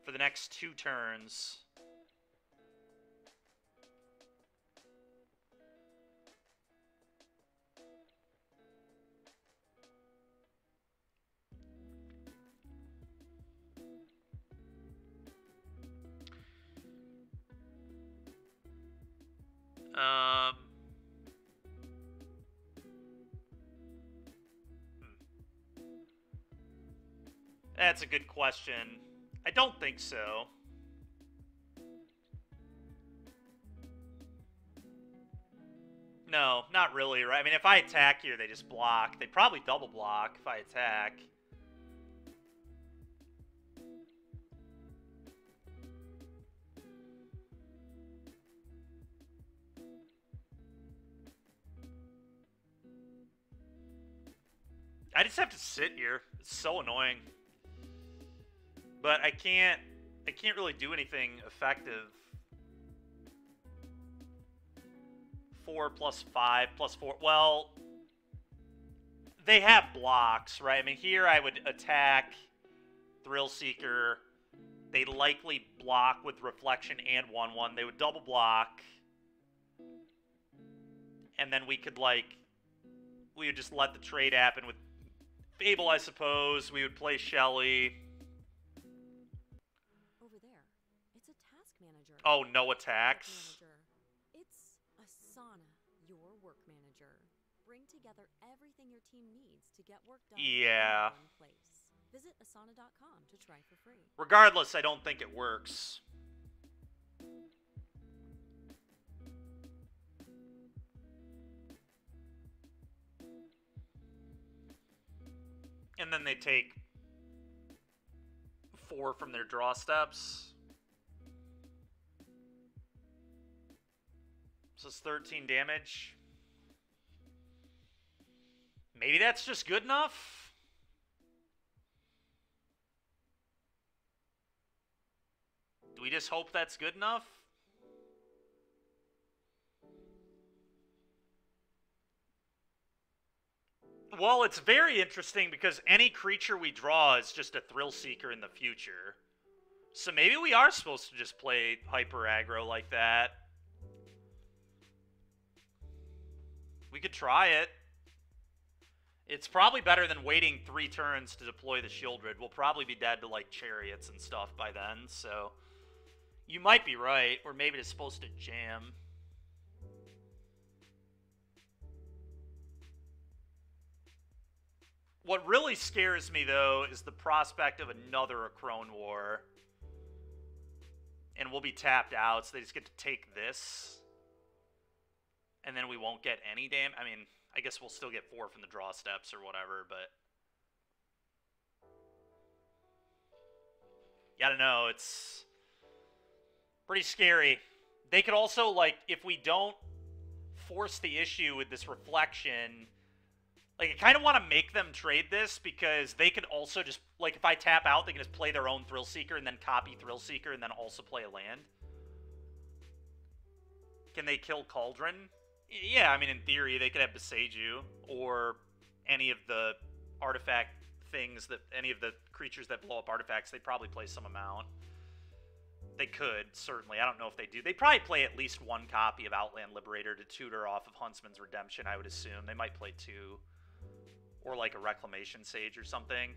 Speaker 1: for the next 2 turns. That's a good question. I don't think so. No, not really, right? I mean, if I attack here, they just block. They probably double block if I attack. I just have to sit here. It's so annoying. But I can't really do anything effective. 4 plus 5 plus 4. Well, they have blocks, right? I mean, here I would attack Thrillseeker. They likely block with Reflection and 1/1. They would double block. And then we could, like, we would just let the trade happen with Fable, I suppose. We would play Shelly.
Speaker 4: Over there, it's a task manager.
Speaker 1: Oh, no attacks.
Speaker 4: It's Asana, your work manager. Bring together everything your team needs to get work done
Speaker 1: Yeah.
Speaker 4: in one place. Visit asana.com to try for free.
Speaker 1: Regardless, I don't think it works. And then they take 4 from their draw steps. So it's 13 damage. Maybe that's just good enough? Do we just hope that's good enough? Well, it's very interesting because any creature we draw is just a Thrill Seeker in the future. So maybe we are supposed to just play hyper aggro like that. We could try it. It's probably better than waiting 3 turns to deploy the Shieldred. We'll probably be dead to, like, chariots and stuff by then, so... You might be right, or maybe it's supposed to jam. What really scares me, though, is the prospect of another Acrone War. And we'll be tapped out, so they just get to take this. And then we won't get any damage. I mean, I guess we'll still get 4 from the draw steps or whatever, but... Yeah, I don't know, it's... pretty scary. They could also, like, if we don't force the issue with this reflection... Like, I kind of want to make them trade this, because they could also just... Like, if I tap out, they can just play their own Thrill Seeker, and then copy Thrill Seeker, and then also play a land. Can they kill Cauldron? Yeah, I mean, in theory, they could have Beseiju, or any of the artifact things that... Any of the creatures that blow up artifacts, they'd probably play some amount. They could, certainly. I don't know if they do. They probably play at least 1 copy of Outland Liberator to tutor off of Huntsman's Redemption, I would assume. They might play 2. Or like a Reclamation Sage or something.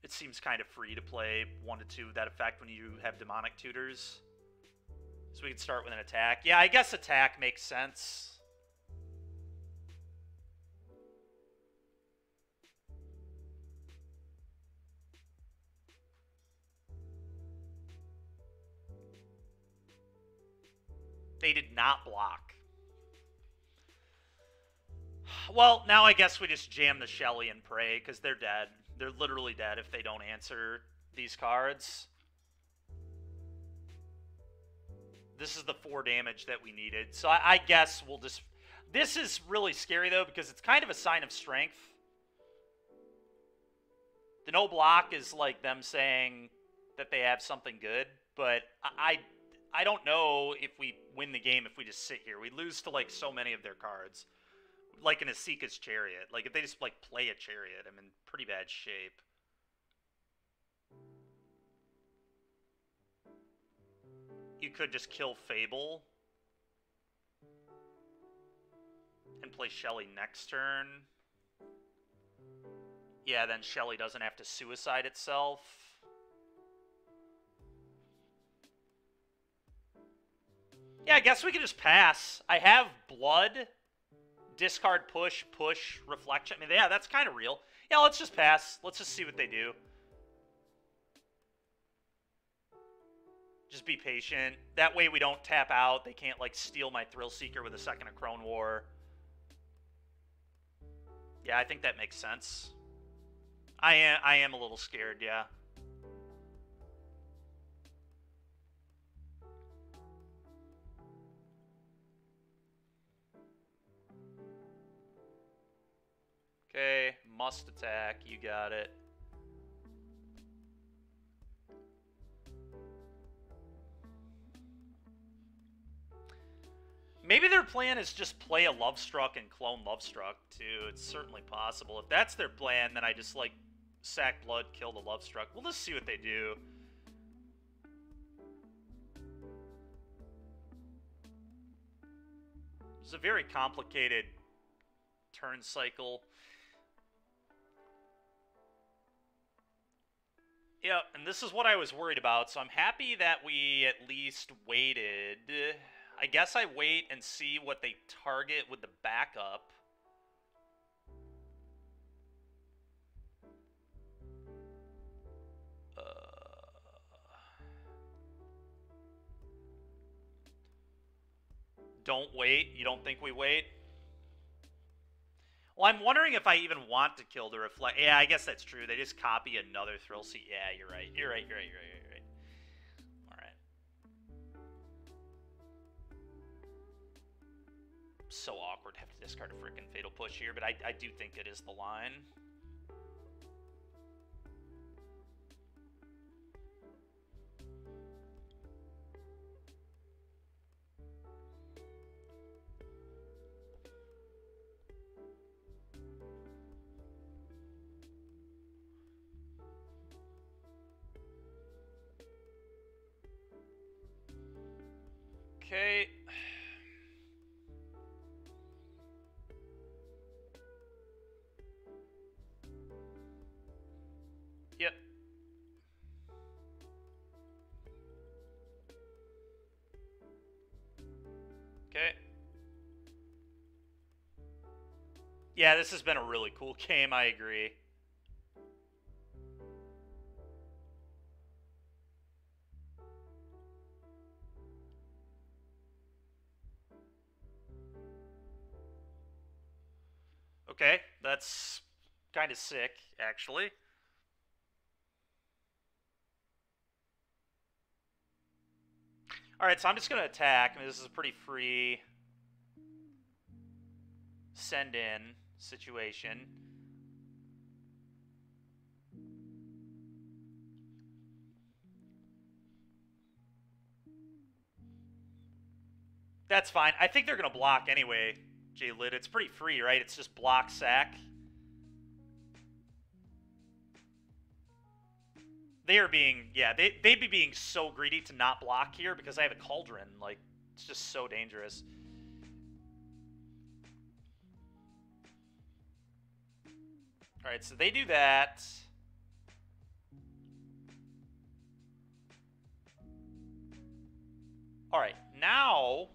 Speaker 1: It seems kind of free to play 1 to 2 that effect when you have Demonic Tutors. So we can start with an attack. Yeah, I guess attack makes sense. They did not block. Well, now I guess we just jam the Shelly and pray, because they're dead. They're literally dead if they don't answer these cards. This is the 4 damage that we needed. So I guess we'll just... This is really scary, though, because it's kind of a sign of strength. The no block is like them saying that they have something good, but I don't know if we win the game if we just sit here. We lose to, like, so many of their cards. Like an Asika's Chariot. Like, if they just, like, play a Chariot, I'm in pretty bad shape. You could just kill Fable. And play Shelly next turn. Yeah, then Shelly doesn't have to suicide itself. Yeah, I guess we can just pass. I have Blood, discard, push, reflection. I mean, yeah, that's kind of real. Yeah, let's just pass. Let's just see what they do. Just be patient. That way we don't tap out. They can't, like, steal my Thrill Seeker with a second Acrone War. Yeah, I think that makes sense. I am a little scared, yeah. Okay, must attack. You got it. Maybe their plan is just play a Lovestruck and clone Lovestruck, too. It's certainly possible. If that's their plan, then I just, like, sack Blood, kill the Lovestruck. We'll just see what they do. It's a very complicated turn cycle. Yeah, and this is what I was worried about, so I'm happy that we at least waited. I guess I wait and see what they target with the backup. Don't wait? You don't think we wait? Well, I'm wondering if I even want to kill the reflect. Yeah, I guess that's true. They just copy another Thrill Seeker. Yeah, you're right. You're right. All right. So awkward to have to discard a freaking Fatal Push here, but I do think it is the line. Okay. Yep. Okay. Yeah, this has been a really cool game, I agree. Okay, that's kind of sick, actually. Alright, so I'm just going to attack. I mean, this is a pretty free send-in situation. That's fine. I think they're going to block anyway, J-Lid. It's pretty free, right? It's just block, sack. They are being, yeah, they'd be being so greedy to not block here because I have a cauldron. Like, it's just so dangerous. Alright, so they do that. Alright, now...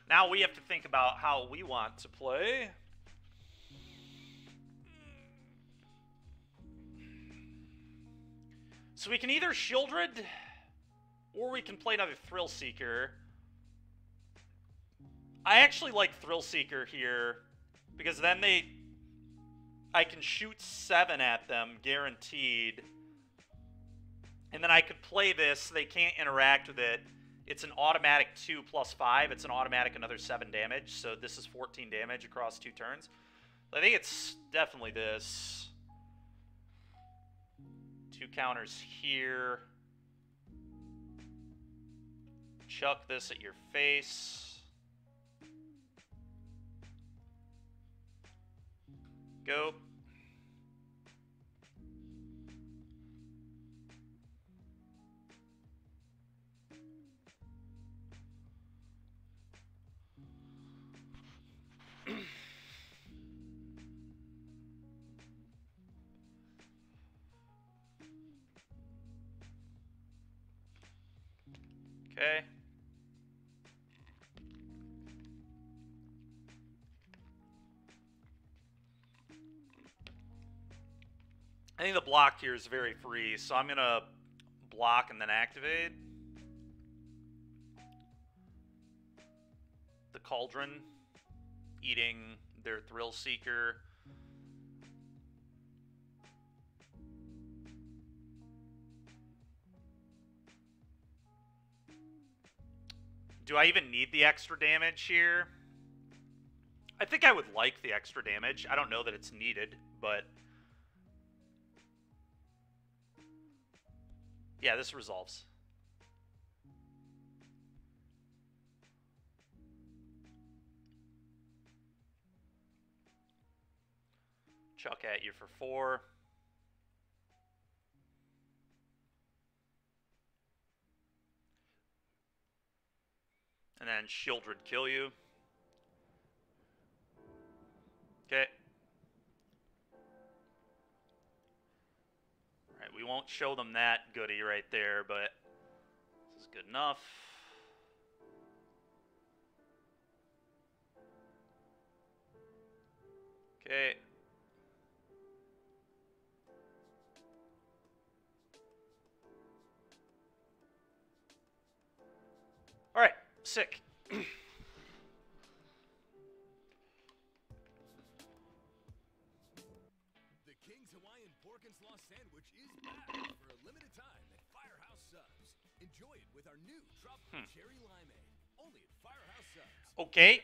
Speaker 1: now we have to think about how we want to play. So we can either Shieldred, or we can play another Thrill Seeker. I actually like Thrill Seeker here, because then I can shoot 7 at them, guaranteed. And then I could play this, they can't interact with it. It's an automatic 2 plus 5. It's an automatic another 7 damage, so this is 14 damage across 2 turns. I think it's definitely this. 2 counters here. Chuck this at your face. Go. Okay. I think the block here is very free, so I'm going to block and then activate. The Cauldron, eating their Thrill Seeker. Do I even need the extra damage here? I think I would like the extra damage. I don't know that it's needed, but... yeah, this resolves. Chuck at you for 4. And then Shieldred kill you. Okay. Alright, we won't show them that goodie right there, but this is good enough. Okay. Alright, sick.
Speaker 5: Sandwich is back for a limited time at Firehouse Subs. Enjoy it with our new tropical cherry limeade, only at Firehouse Subs.
Speaker 1: Okay,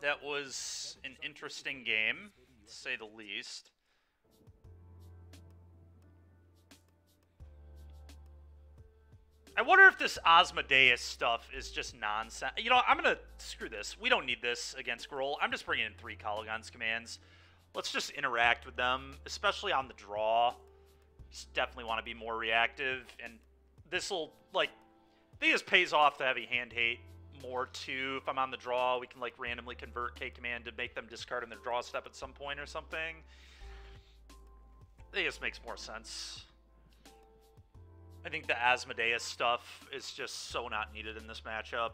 Speaker 1: that was an interesting game, to say the least. I wonder if this Asmodeus stuff is just nonsense. You know, I'm gonna screw this. We don't need this against Grohl. I'm just bringing in 3 Kolaghan's commands. Let's just interact with them, especially on the draw. Just definitely want to be more reactive, and this'll, like, I think this pays off the heavy hand hate more too. If I'm on the draw, we can like randomly convert K-Command to make them discard in their draw step at some point or something. I think this makes more sense. I think the Asmodeus stuff is just so not needed in this matchup.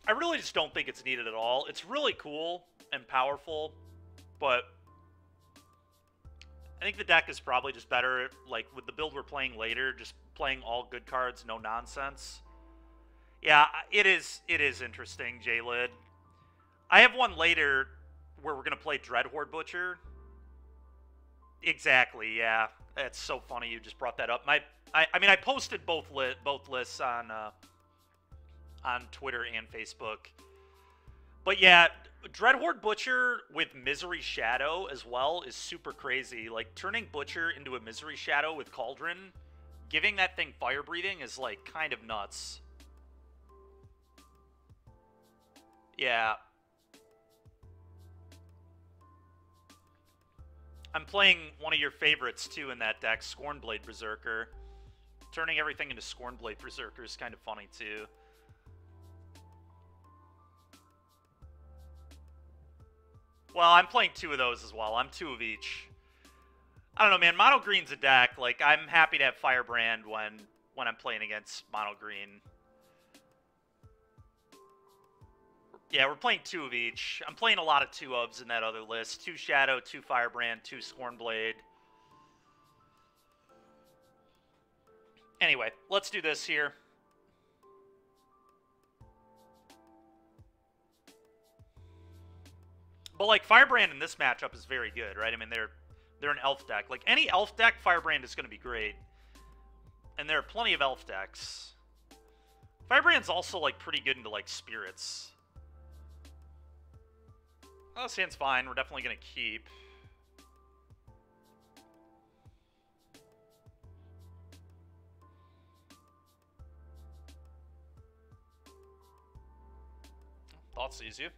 Speaker 1: I really just don't think it's needed at all. It's really cool and powerful, but I think the deck is probably just better, like, with the build we're playing later, just playing all good cards, no nonsense. Yeah, it is interesting, J-Lid. I have one later where we're going to play Dreadhorde Butcher. Exactly, yeah. That's so funny you just brought that up. I mean, I posted both lists on Twitter and Facebook. But yeah, Dreadhorde Butcher with Misery Shadow as well is super crazy. Like, turning Butcher into a Misery Shadow with Cauldron, giving that thing fire breathing is, like, kind of nuts. Yeah. I'm playing one of your favorites, too, in that deck, Scornblade Berserker. Turning everything into Scornblade Berserker is kind of funny, too. Well, I'm playing 2 of those as well. I'm 2 of each. I don't know, man. Mono Green's a deck. Like, I'm happy to have Firebrand when I'm playing against Mono Green. Yeah, we're playing 2 of each. I'm playing a lot of 2-ofs in that other list. 2 Shadow, 2 Firebrand, 2 Scornblade. Anyway, let's do this here. But, like, Firebrand in this matchup is very good, right? I mean, they're an elf deck. Like, any elf deck, Firebrand is going to be great. And there are plenty of elf decks. Firebrand's also, like, pretty good into, like, spirits. Oh, this hand's fine. We're definitely going to keep. Thought sees you.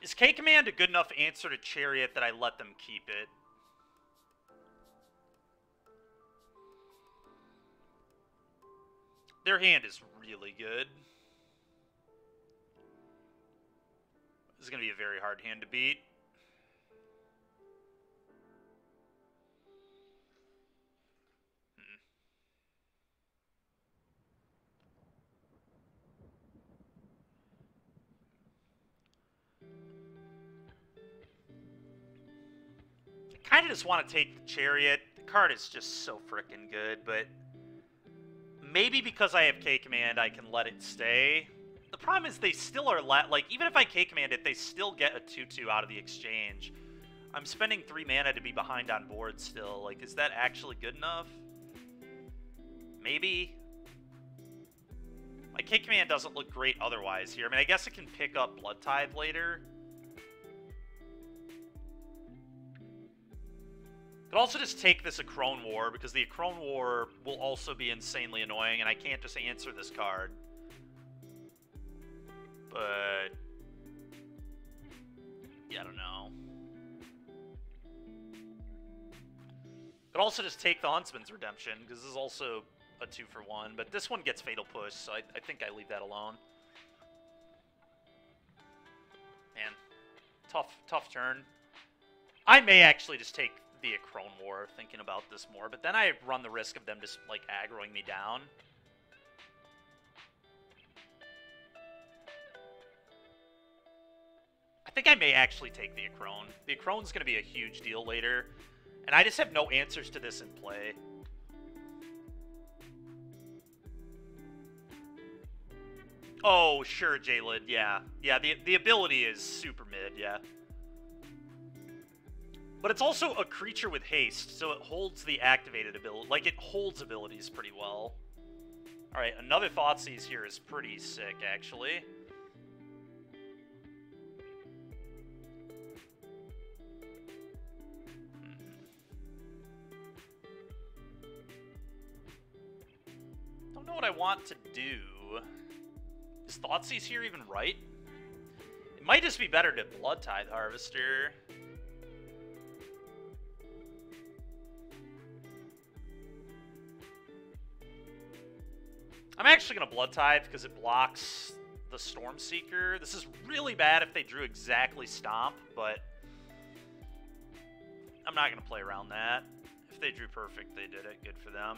Speaker 1: Is K-Command a good enough answer to Chariot that I let them keep it? Their hand is really good. This is going to be a very hard hand to beat. I kind of just want to take the Chariot. The card is just so freaking good, but maybe because I have K-Command, I can let it stay. The problem is they still are, like, even if I K-Command it, they still get a 2-2 out of the exchange. I'm spending 3 mana to be behind on board still. Like, is that actually good enough? Maybe. My K-Command doesn't look great otherwise here. I mean, I guess it can pick up Blood Tithe later. Could also just take this Acrone War, because the Acrone War will also be insanely annoying, and I can't just answer this card. But yeah, I don't know. Could also just take the Huntsman's Redemption, because this is also a 2-for-1, but this one gets Fatal Push, so I think I leave that alone. Man, tough turn. I may actually just take the Acrone War, thinking about this more, but then I run the risk of them just, like, aggroing me down. I think I may actually take the Acrone. The Acrone's going to be a huge deal later, and I just have no answers to this in play. Oh, sure, J-Lid, yeah. Yeah, the ability is super mid, yeah. But it's also a creature with haste, so it holds the activated ability. Like, it holds abilities pretty well. Alright, another Thoughtseize here is pretty sick, actually. Don't know what I want to do. Is Thoughtseize here even right? It might just be better to Blood Tithe Harvester. I'm actually going to Blood Tithe because it blocks the Stormseeker. This is really bad if they drew exactly Stomp, but I'm not going to play around that. If they drew perfect, they did it. Good for them.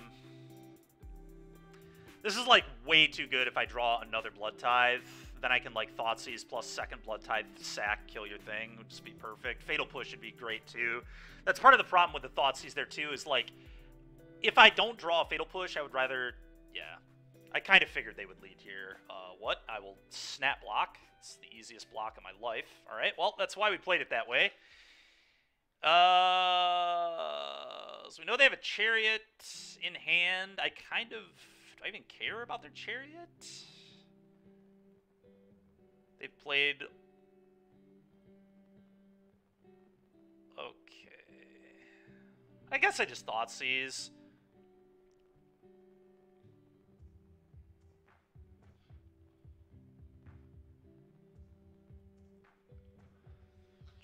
Speaker 1: This is, like, way too good if I draw another Blood Tithe. Then I can, like, Thoughtseize plus second Blood Tithe sack, kill your thing. It would just be perfect. Fatal Push would be great, too. That's part of the problem with the Thoughtseize there, too, is, like, if I don't draw a Fatal Push, I would rather... Yeah. I kind of figured they would lead here. What? I will Snap Block. It's the easiest block of my life. All right, well, that's why we played it that way. So we know they have a Chariot in hand. I kind of... Do I even care about their Chariot? They've played... Okay. I guess I just Thoughtseize.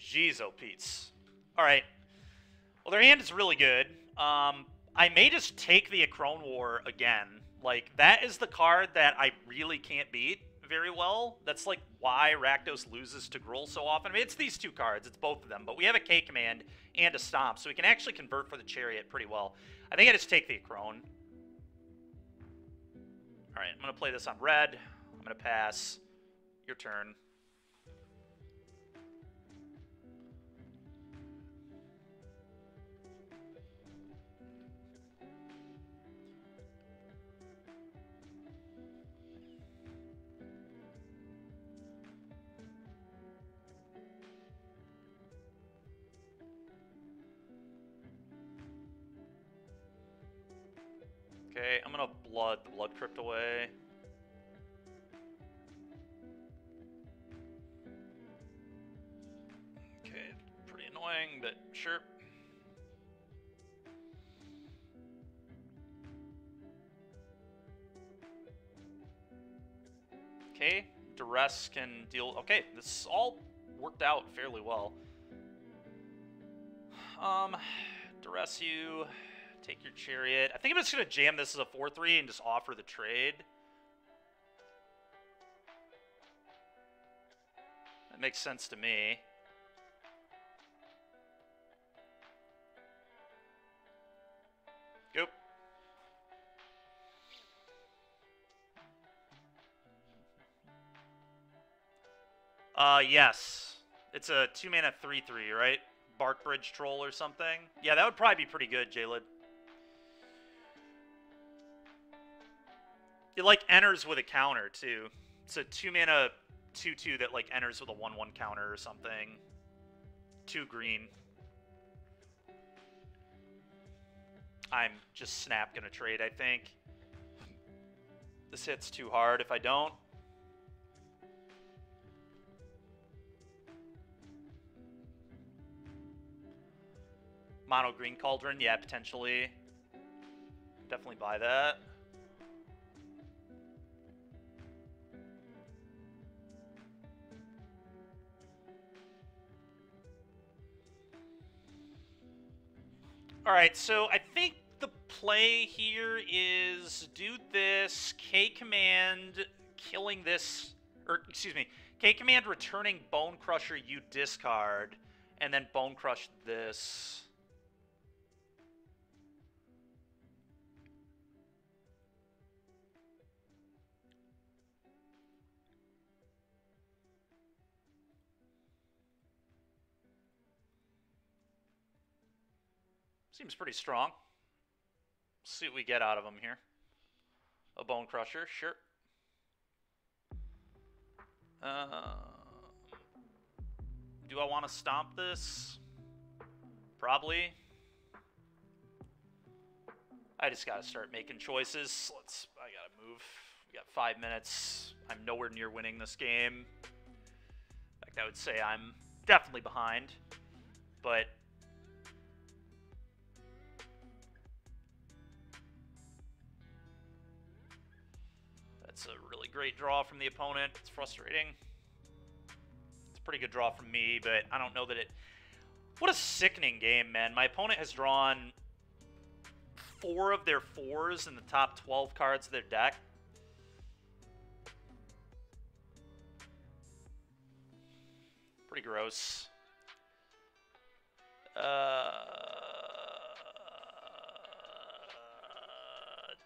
Speaker 1: Jeez, oh Pete's. Alright. Well, their hand is really good. I may just take the Acrone War again. Like, that is the card that I really can't beat very well. That's, like, why Rakdos loses to Gruul so often. I mean, it's these two cards. It's both of them. But we have a K command and a Stomp, so we can actually convert for the Chariot pretty well. I think I just take the Acrone. Alright, I'm going to play this on red. I'm going to pass. Your turn. Okay, I'm gonna Blood the Blood Crypt away. Okay, pretty annoying, but sure. Okay, Duress can deal... Okay, this all worked out fairly well. Duress you... Take your Chariot. I think I'm just going to jam this as a 4-3 and just offer the trade. That makes sense to me. Go. Yes. It's a 2-mana 3-3, right? Bark Bridge Troll or something. Yeah, that would probably be pretty good, Jalid. It, like, enters with a counter, too. It's a 2-mana 2-2 that, like, enters with a 1-1 counter or something. 2 green. I'm just snap gonna trade, I think. This hits too hard if I don't. Mono green Cauldron, yeah, potentially. Definitely buy that. Alright, so I think the play here is do this, K command killing this, or excuse me, K command returning Bone Crusher you discard, and then Bone Crush this. Seems pretty strong. See what we get out of him here. A Bone Crusher, sure. Do I want to stomp this? Probably. I just gotta start making choices. I gotta move. We got 5 minutes. I'm nowhere near winning this game. In fact, I would say I'm definitely behind. But That's a really great draw from the opponent. It's frustrating. It's a pretty good draw from me, but I don't know that it... What a sickening game, man. My opponent has drawn 4 of their 4s in the top 12 cards of their deck. Pretty gross.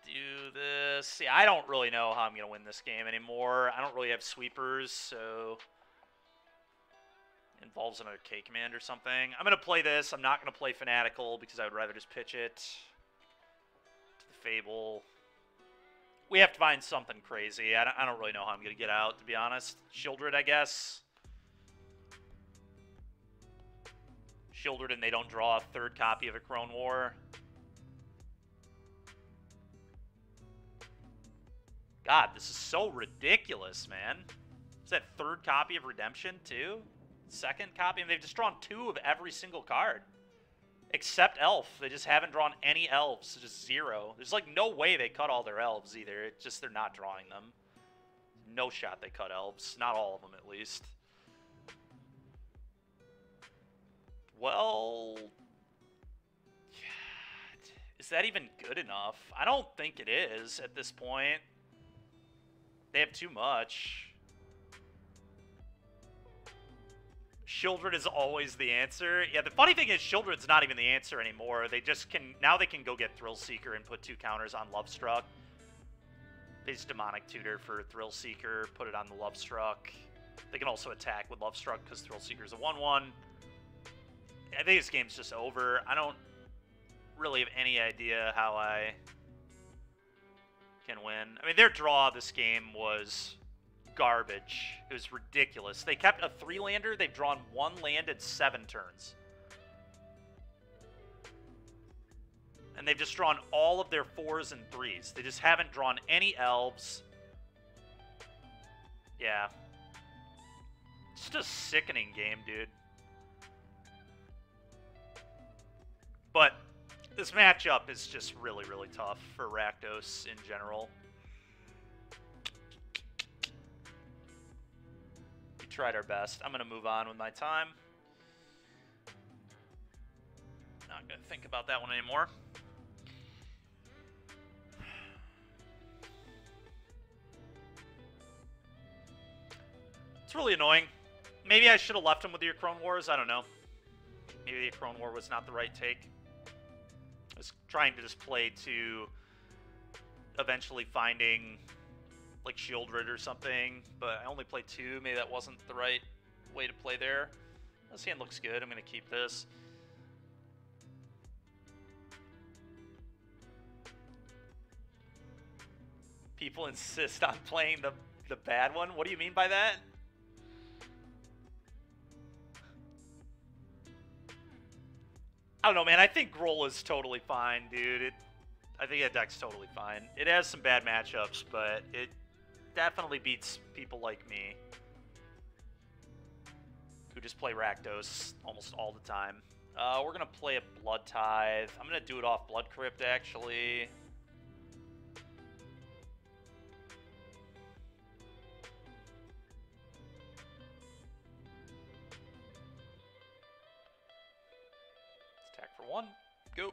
Speaker 1: Do this. See, I don't really know how I'm going to win this game anymore. I don't really have sweepers, so... Involves another K command or something. I'm going to play this. I'm not going to play Fanatical because I would rather just pitch it to the Fable. We have to find something crazy. I don't really know how I'm going to get out, to be honest. Shieldred, I guess. Shieldred and they don't draw a 3rd copy of a Crone War. God, this is so ridiculous, man. Is that 3rd copy of Redemption, too? 2nd copy? And they've just drawn 2 of every single card. Except Elf. They just haven't drawn any Elves. Just 0. There's, like, no way they cut all their Elves, either. It's just they're not drawing them. No shot they cut Elves. Not all of them, at least. Well... God, is that even good enough? I don't think it is at this point. They have too much. Shieldred is always the answer. Yeah, the funny thing is Shieldred's not even the answer anymore. They just can... Now they can go get Thrill Seeker and put 2 counters on Lovestruck. They just Demonic Tutor for Thrill Seeker, put it on the Lovestruck. They can also attack with Lovestruck because Thrill Seeker's a 1/1. I think this game's just over. I don't really have any idea how I can win. I mean, their draw this game was garbage. It was ridiculous. They kept a 3-lander. They've drawn 1 land in 7 turns. And they've just drawn all of their 4s and 3s. They just haven't drawn any elves. Yeah. Just a sickening game, dude. But this matchup is just really, really tough for Rakdos in general. We tried our best. I'm going to move on with my time. Not going to think about that one anymore. It's really annoying. Maybe I should have left him with your Crone Wars. I don't know. Maybe the Crone War was not the right take. I was trying to just play to eventually finding like Shieldred or something, but I only played 2. Maybe that wasn't the right way to play there. This hand looks good. I'm going to keep this. People insist on playing the bad one. What do you mean by that? I don't know, man. I think Groll is totally fine, dude. I think that deck's totally fine. It has some bad matchups, but it definitely beats people like me who just play Rakdos almost all the time. We're going to play a Blood Tithe. I'm going to do it off Blood Crypt, actually. Attack for 1. Go.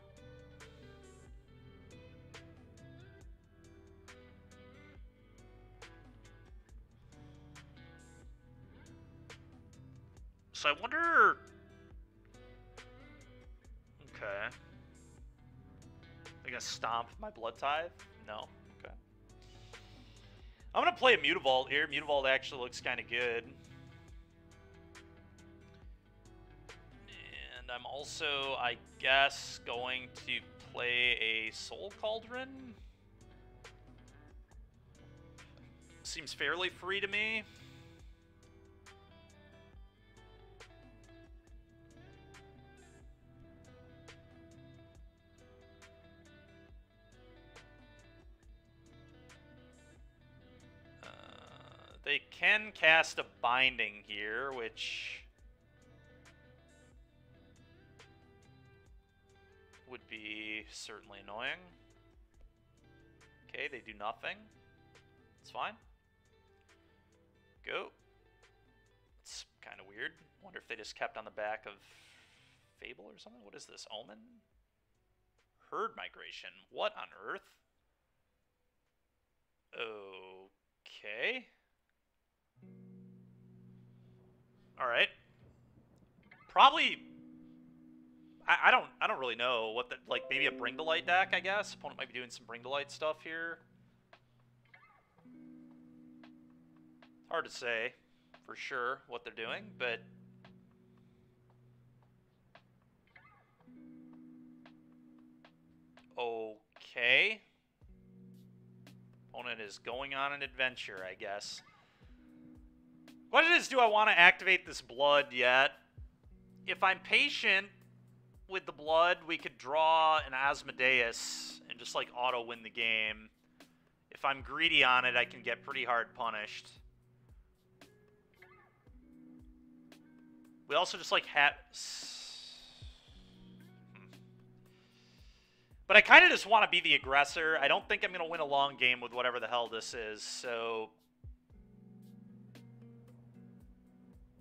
Speaker 1: So I wonder... Okay. Are you gonna stomp my Blood Tithe? No? Okay. I'm gonna play a Mutavault here. Mutavault actually looks kind of good. And I'm also, I guess, going to play a Soul Cauldron. Seems fairly free to me. They can cast a Binding here, which would be certainly annoying. Okay, they do nothing. It's fine. Go. It's kind of weird. Wonder if they just kept on the back of Fable or something. What is this? Omen? Herd migration. What on earth? Okay. Alright. Probably... I don't really know what the... Like, maybe a Bring to Light deck, I guess? Opponent might be doing some Bring to Light stuff here. Hard to say for sure what they're doing, but... Okay. Opponent is going on an adventure, I guess. What it is, do I want to activate this blood yet? If I'm patient with the blood, we could draw an Asmodeus and just, like, auto-win the game. If I'm greedy on it, I can get pretty hard punished. We also just, like, have... But I kind of just want to be the aggressor. I don't think I'm going to win a long game with whatever the hell this is, so...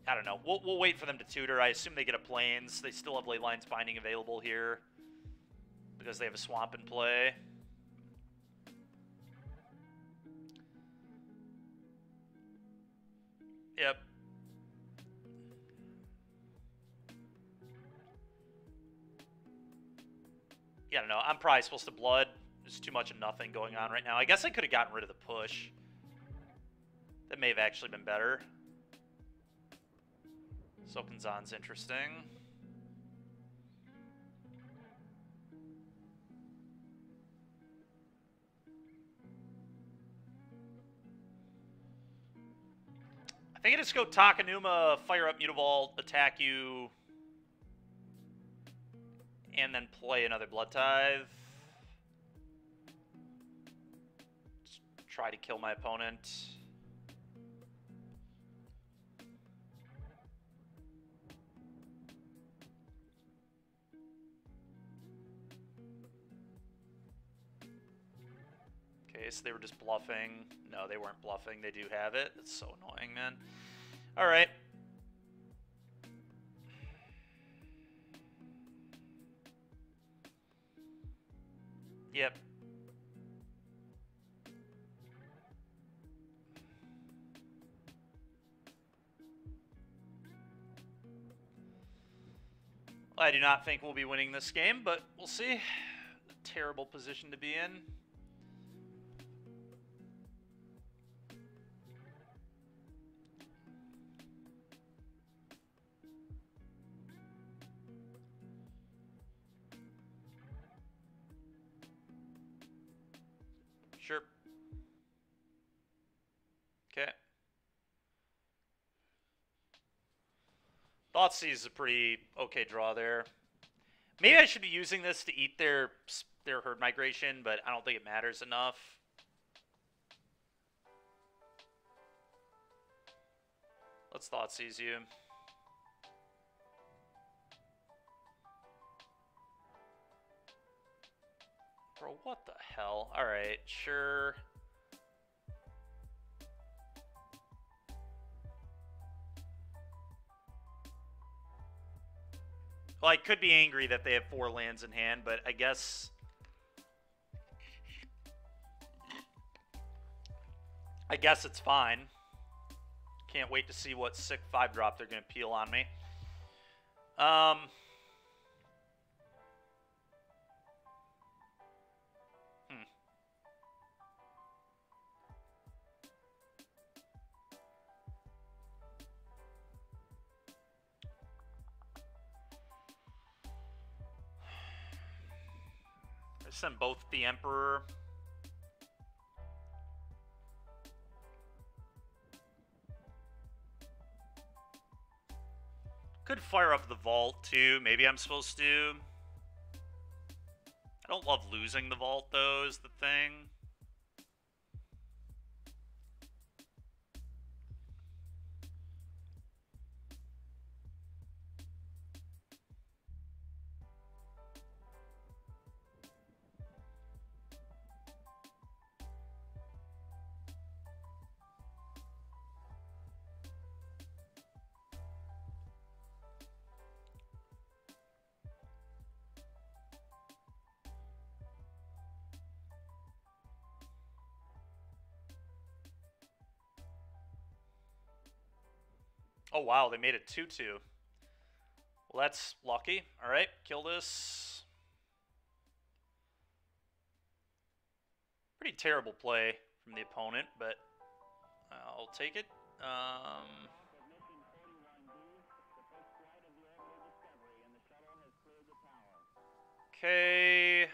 Speaker 1: I don't know. We'll wait for them to tutor. I assume they get a Plains. They still have Leyline's Binding available here because they have a Swamp in play. Yep. Yeah, I don't know. I'm probably supposed to blood. There's too much of nothing going on right now. I guess I could have gotten rid of the push. That may have actually been better. Sokenzan's interesting. I think I just go Takenuma, fire up Mutavault, attack you, and then play another Blood Tithe. Just try to kill my opponent. Okay, so they were just bluffing. No, they weren't bluffing. They do have it. It's so annoying, man. All right. Yep. I do not think we'll be winning this game, but we'll see. A terrible position to be in. Sure. Okay. Thoughtseize is a pretty okay draw there. Maybe I should be using this to eat their herd migration, but I don't think it matters enough. Let's Thoughtseize you. Bro, what the hell? Alright, sure. Well, I could be angry that they have 4 lands in hand, but I guess... it's fine. Can't wait to see what sick 5-drop they're going to peel on me. I send both the Emperor. Could fire up the vault too. Maybe I'm supposed to. I don't love losing the vault though, is the thing. Oh, wow, they made it 2-2. Well, that's lucky. All right, kill this. Pretty terrible play from the opponent, but I'll take it. Okay.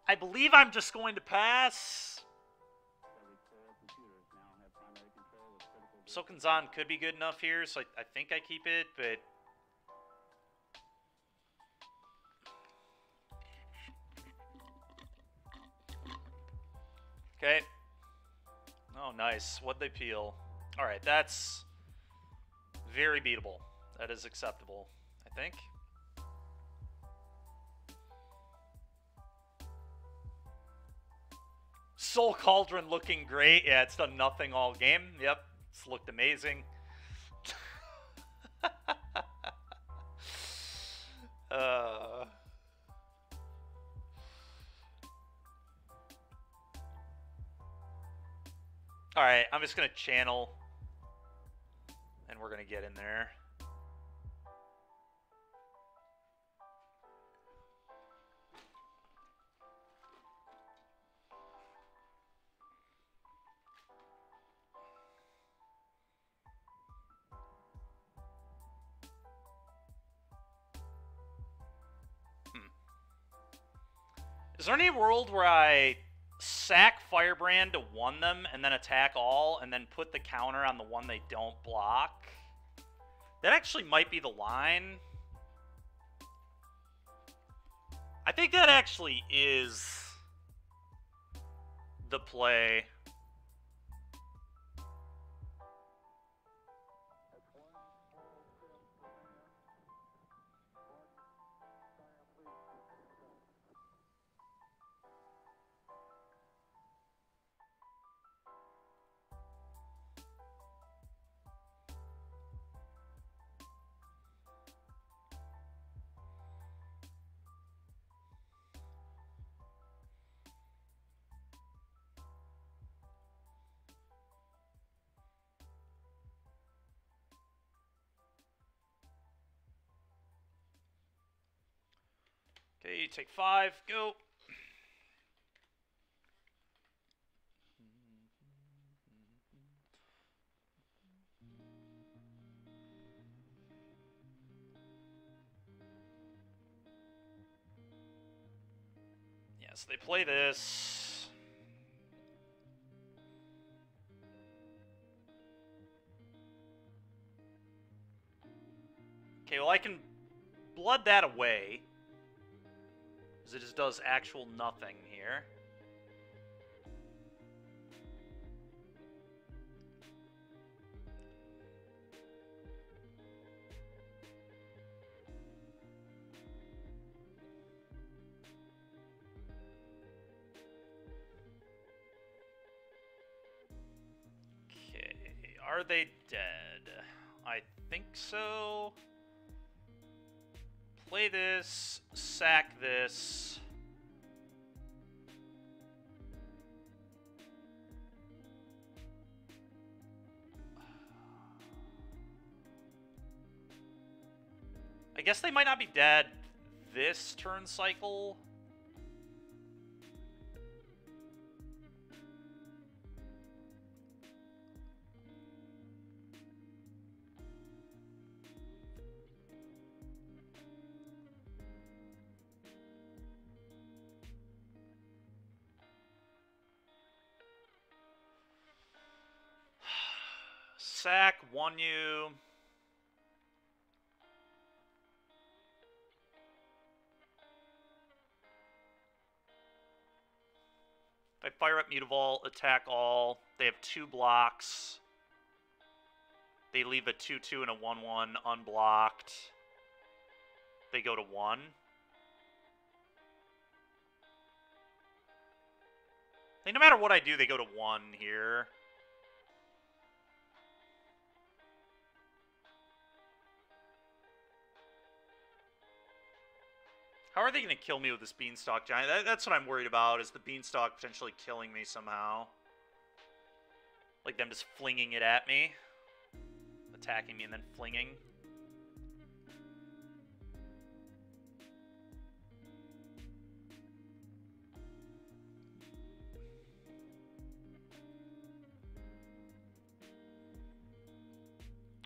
Speaker 1: I believe I'm just going to pass. Sokunzan could be good enough here, so I think I keep it, but... Okay. Oh, nice. What'd they peel? Alright, that's very beatable. That is acceptable, I think. Soul Cauldron looking great. Yeah, it's done nothing all game. Yep, it's looked amazing. Alright, I'm just going to channel. And we're going to get in there. Is there any world where I sack Firebrand to one them and then attack all and then put the counter on the one they don't block? That actually might be the line. I think that actually is the play. Okay, you take 5, go. Yes, they play this. Okay, well I can blood that away. Because it just does actual nothing here. Okay, are they dead? I think so. Play this, sack this. I guess they might not be dead this turn cycle. Sack, one you. If I fire up Mutavault, attack all. They have 2 blocks. They leave a 2-2 and a 1-1 unblocked. They go to 1. Like, no matter what I do, they go to 1 here. How are they going to kill me with this Beanstalk Giant? That's what I'm worried about, is the Beanstalk potentially killing me somehow. Like them just flinging it at me. Attacking me and then flinging.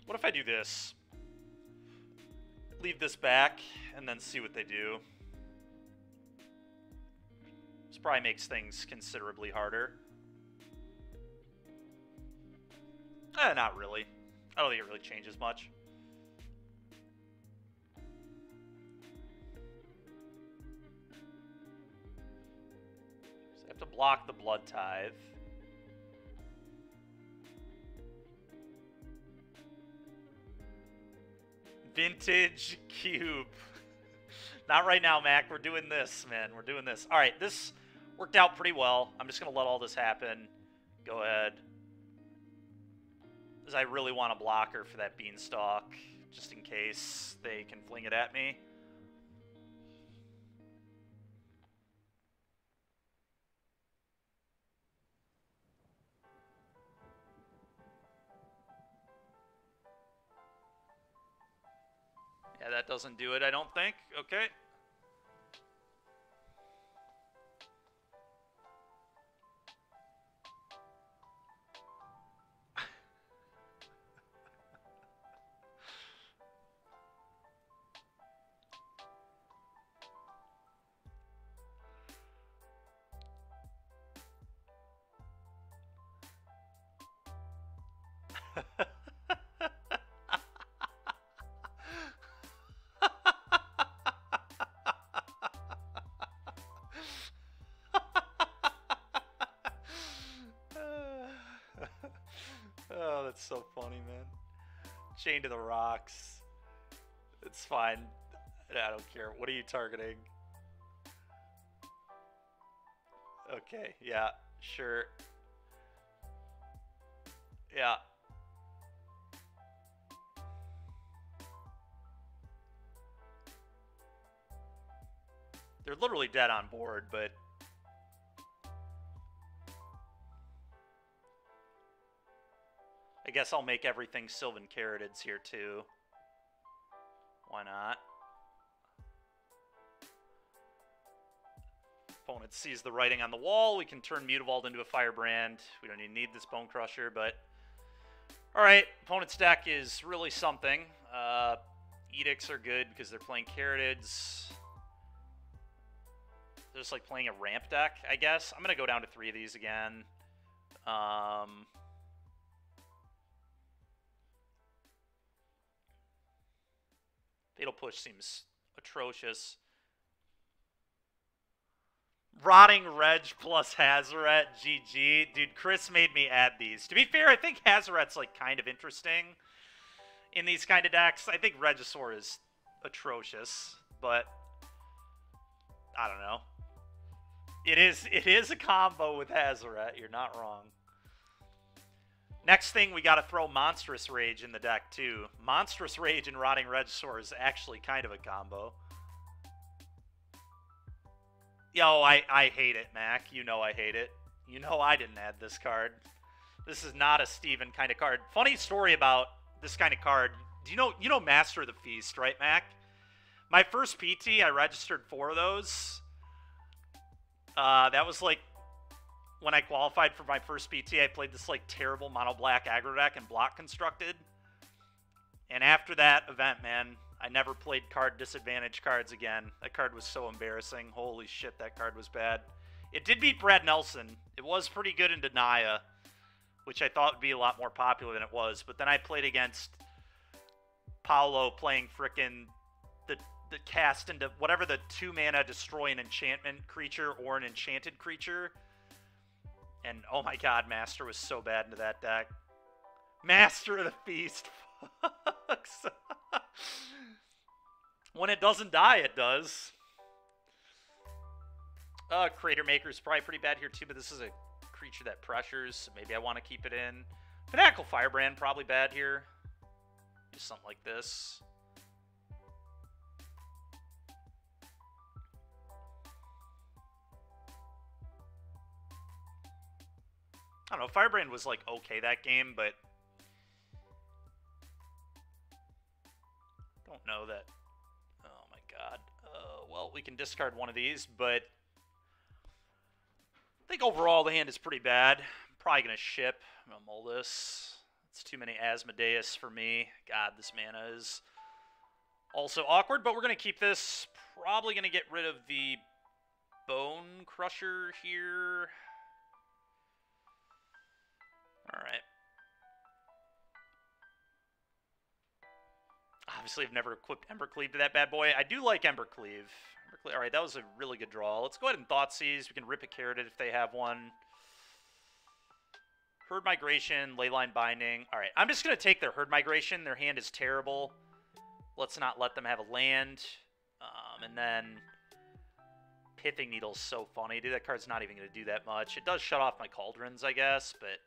Speaker 1: What if I do this? Leave this back and then see what they do. This probably makes things considerably harder. Not really. I don't think it really changes much. So I have to block the Blood Tithe. Vintage cube. Not right now, Mac. We're doing this, man. We're doing this. All right, this worked out pretty well. I'm just going to let all this happen. Go ahead. Because I really want a blocker for that beanstalk, just in case they can fling it at me. Yeah, that doesn't do it, I don't think. Okay. Oh, that's so funny, man. Chained to the rocks. It's fine. I don't care. What are you targeting? Okay, yeah, sure. Yeah. They're literally dead on board, but... I guess I'll make everything Sylvan Carotids here, too. Why not? Opponent sees the writing on the wall. We can turn Mutavault into a Firebrand. We don't even need this Bone Crusher, but... Alright, opponent's deck is really something. Edicts are good because they're playing Carotids. They're just like playing a ramp deck, I guess. I'm going to go down to 3 of these again. Fatal Push seems atrocious. Rotting Reg plus Hazoret, GG. Dude, Chris made me add these. To be fair, I think Hazoret's like kind of interesting in these kind of decks. I think Regisaur is atrocious, but I don't know. It is a combo with Hazoret. You're not wrong. Next thing, we got to throw Monstrous Rage in the deck, too. Monstrous Rage and Rotting Regisaur is actually kind of a combo. Yo, I hate it, Mac. You know I hate it. You know I didn't add this card. This is not a Steven kind of card. Funny story about this kind of card. Do you know Master of the Feast, right, Mac? My first PT, I registered 4 of those. That was like when I qualified for my first PT, I played this like terrible mono black aggro deck and block constructed. And after that event, man, I never played card disadvantage cards again. That card was so embarrassing. Holy shit, that card was bad. It did beat Brad Nelson. It was pretty good in Denia, which I thought would be a lot more popular than it was. But then I played against Paolo playing frickin' the cast into whatever the 2-mana destroy an enchantment creature or an enchanted creature. And oh my god, Master was so bad into that deck. Master of the Feast. Fucks. When it doesn't die, it does. Crater Maker's probably pretty bad here too, but this is a creature that pressures, so maybe I want to keep it in. Fanatical Firebrand probably bad here. Do something like this. I don't know, Firebrand was, like, okay that game, but... Don't know that... Oh, my God. Well, we can discard one of these, but... I think overall the hand is pretty bad. I'm probably going to ship. I'm going to mull this. It's too many Asmodeus for me. God, this mana is also awkward, but we're going to keep this. Probably going to get rid of the Bone Crusher here. Alright. Obviously, I've never equipped Embercleave to that bad boy. I do like Embercleave. Alright, that was a really good draw. Let's go ahead and Thoughtseize. We can rip a Carrot if they have one. Herd Migration, Leyline Binding. Alright, I'm just going to take their Herd Migration. Their hand is terrible. Let's not let them have a land. And then... Pithing Needle's so funny. Dude, that card's not even going to do that much. It does shut off my Cauldrons, I guess, but...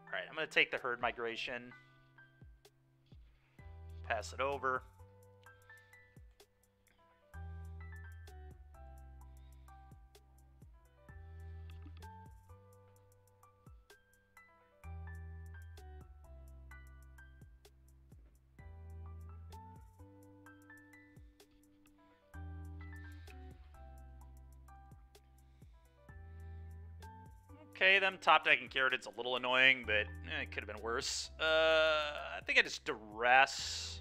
Speaker 1: Alright, I'm going to take the Herd Migration. Pass it over. Okay, them top decking Carrot's a little annoying, but it could have been worse. I think I just Duress.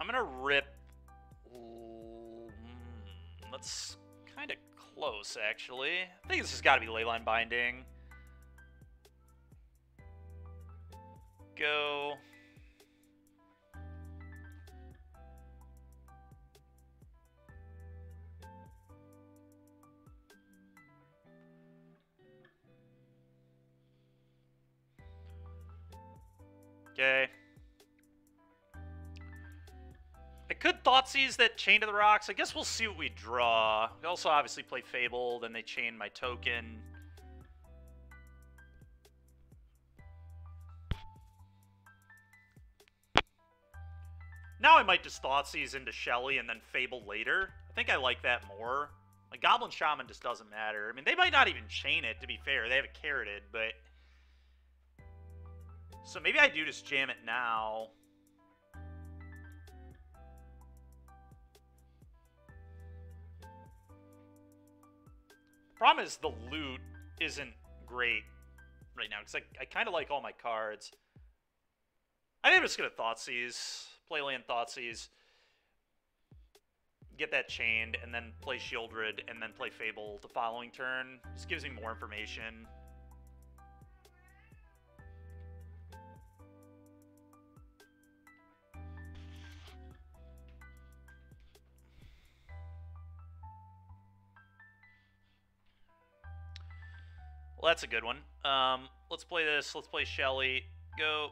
Speaker 1: I'm gonna rip. That's kind of close, actually. I think this has got to be Leyline Binding. Go. Okay. I could Thoughtseize that Chain to the Rocks. I guess we'll see what we draw. We also obviously play Fable, then they chain my token. Now I might just Thoughtseize into Shelly and then Fable later. I think I like that more. Like, Goblin Shaman just doesn't matter. I mean, they might not even chain it, to be fair. They have it carroted, but... So maybe I do just jam it now. Problem is the loot isn't great right now, because I kind of like all my cards. I think I'm just going to Thoughtseize, play land Thoughtseize, get that chained, and then play Shieldred, and then play Fable the following turn. Just gives me more information. Well, that's a good one. Let's play this. Let's play Shelly. Go.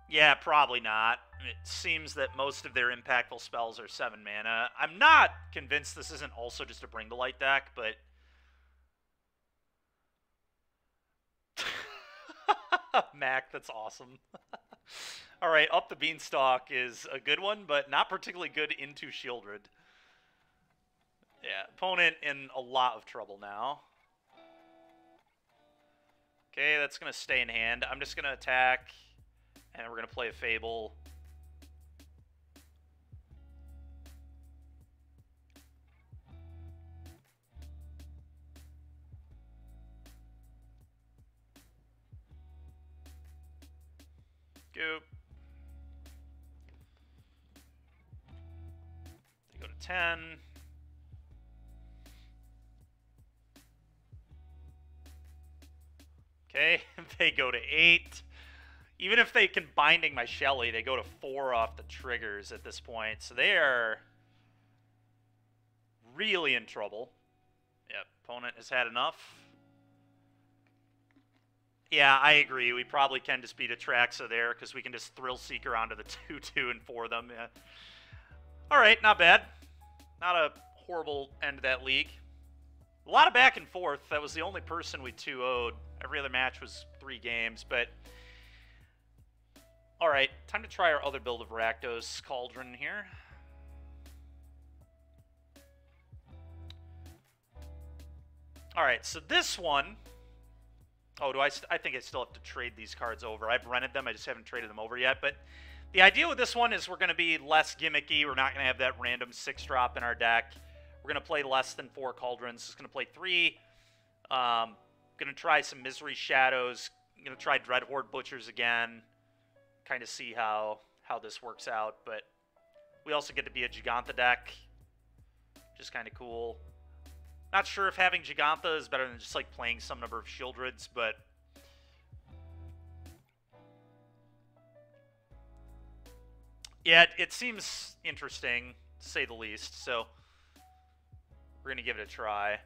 Speaker 1: Yeah, probably not. It seems that most of their impactful spells are 7 mana. I'm not convinced this isn't also just a Bring to Light deck, but... Mac, that's awesome. Alright, Up the Beanstalk is a good one, but not particularly good into Shieldred. Yeah, opponent in a lot of trouble now. Okay, that's going to stay in hand. I'm just going to attack, and we're going to play a Fable. Go. They go to 10. Okay, they go to 8. Even if they can Binding my Shelly, they go to 4 off the triggers at this point. So they are really in trouble. Yep, opponent has had enough. Yeah, I agree. We probably can just beat Atraxa there because we can just Thrill Seeker onto the 2/2 and for them. Yeah. All right, not bad. Not a horrible end to that league. A lot of back and forth. That was the only person we 2-0'd. Every other match was 3 games, but... Alright, time to try our other build of Rakdos Cauldron here. Alright, so this one... Oh, I think I still have to trade these cards over. I've rented them, I just haven't traded them over yet, but... The idea with this one is we're going to be less gimmicky. We're not going to have that random 6-drop in our deck. We're going to play less than 4 Cauldrons. Just going to play 3. Going to try some Misery Shadows. Going to try Dread Horde Butchers again. Kind of see how this works out. But we also get to be a Giganta deck, which is kind of cool. Not sure if having Giganta is better than just like playing some number of Shieldreds, but... Yeah, it seems interesting, to say the least, so we're going to give it a try.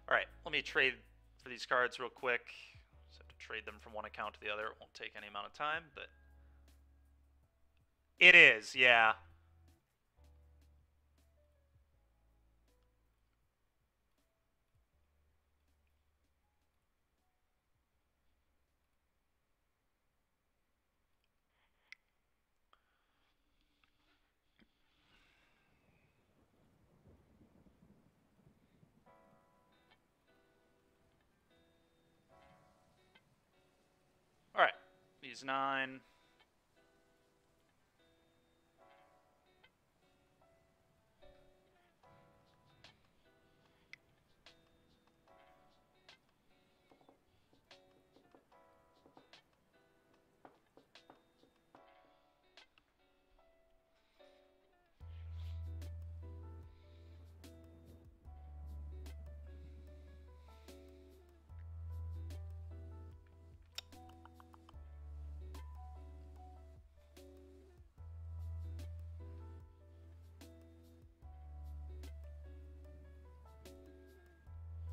Speaker 1: Alright, let me trade for these cards real quick. Just have to trade them from one account to the other. It won't take any amount of time, but... It is, yeah. Alright, these 9.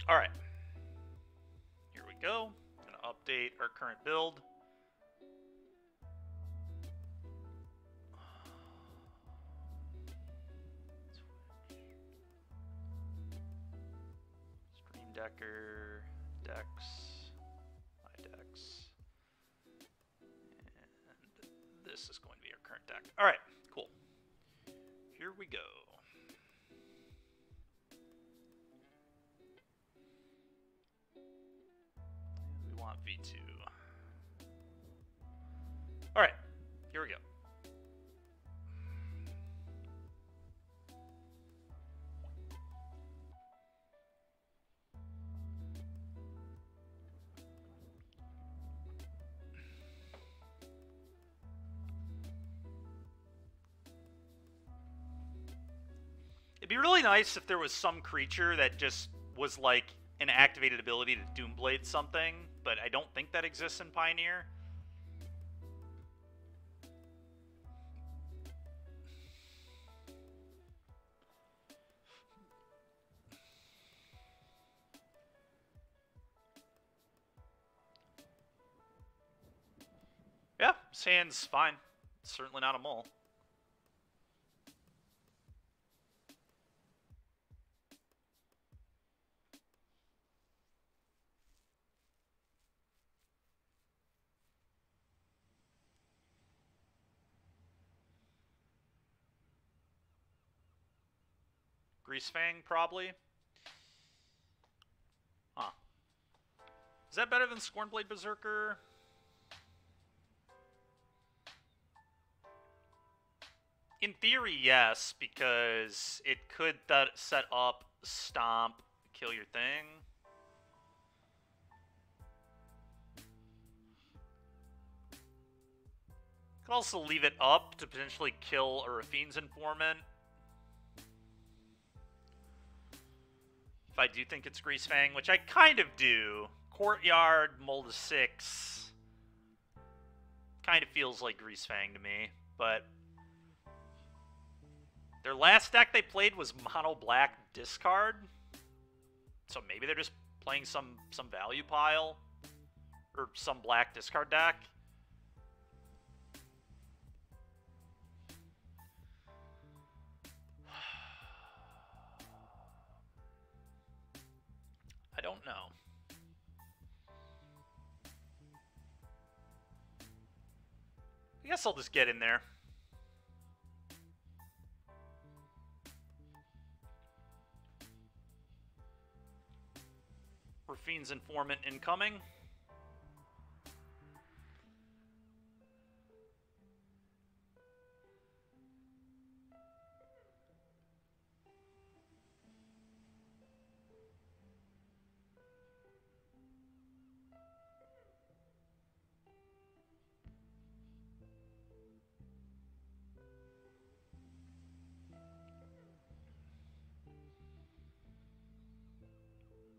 Speaker 1: Alright. Here we go. I'm going to update our current build. Stream Decker, Dex, my Dex. And this is going to be our current deck. Alright, cool. Here we go. Want V2. Alright, here we go. It'd be really nice if there was some creature that just was like an activated ability to Doomblade something, but I don't think that exists in Pioneer. Yeah, Sand's fine. It's certainly not a mole. Greasefang, probably. Huh. Is that better than Scornblade Berserker? In theory, yes, because it could set up, stomp, kill your thing. Could also leave it up to potentially kill a Rafine's Informant. If I do think it's Greasefang, which I kind of do. Courtyard, Mold of 6. Kind of feels like Greasefang to me, but... Their last deck they played was Mono Black Discard. So maybe they're just playing some value pile. Or some black discard deck. know. I guess I'll just get in there. Rafine's informant incoming.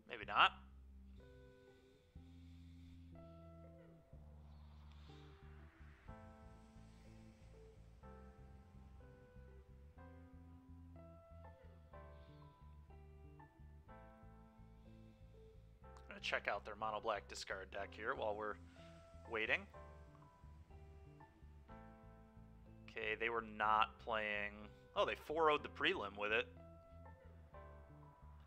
Speaker 1: Maybe not. I'm gonna check out their mono black discard deck here while we're waiting. Okay, they were not playing... Oh, they 4-0'd the prelim with it.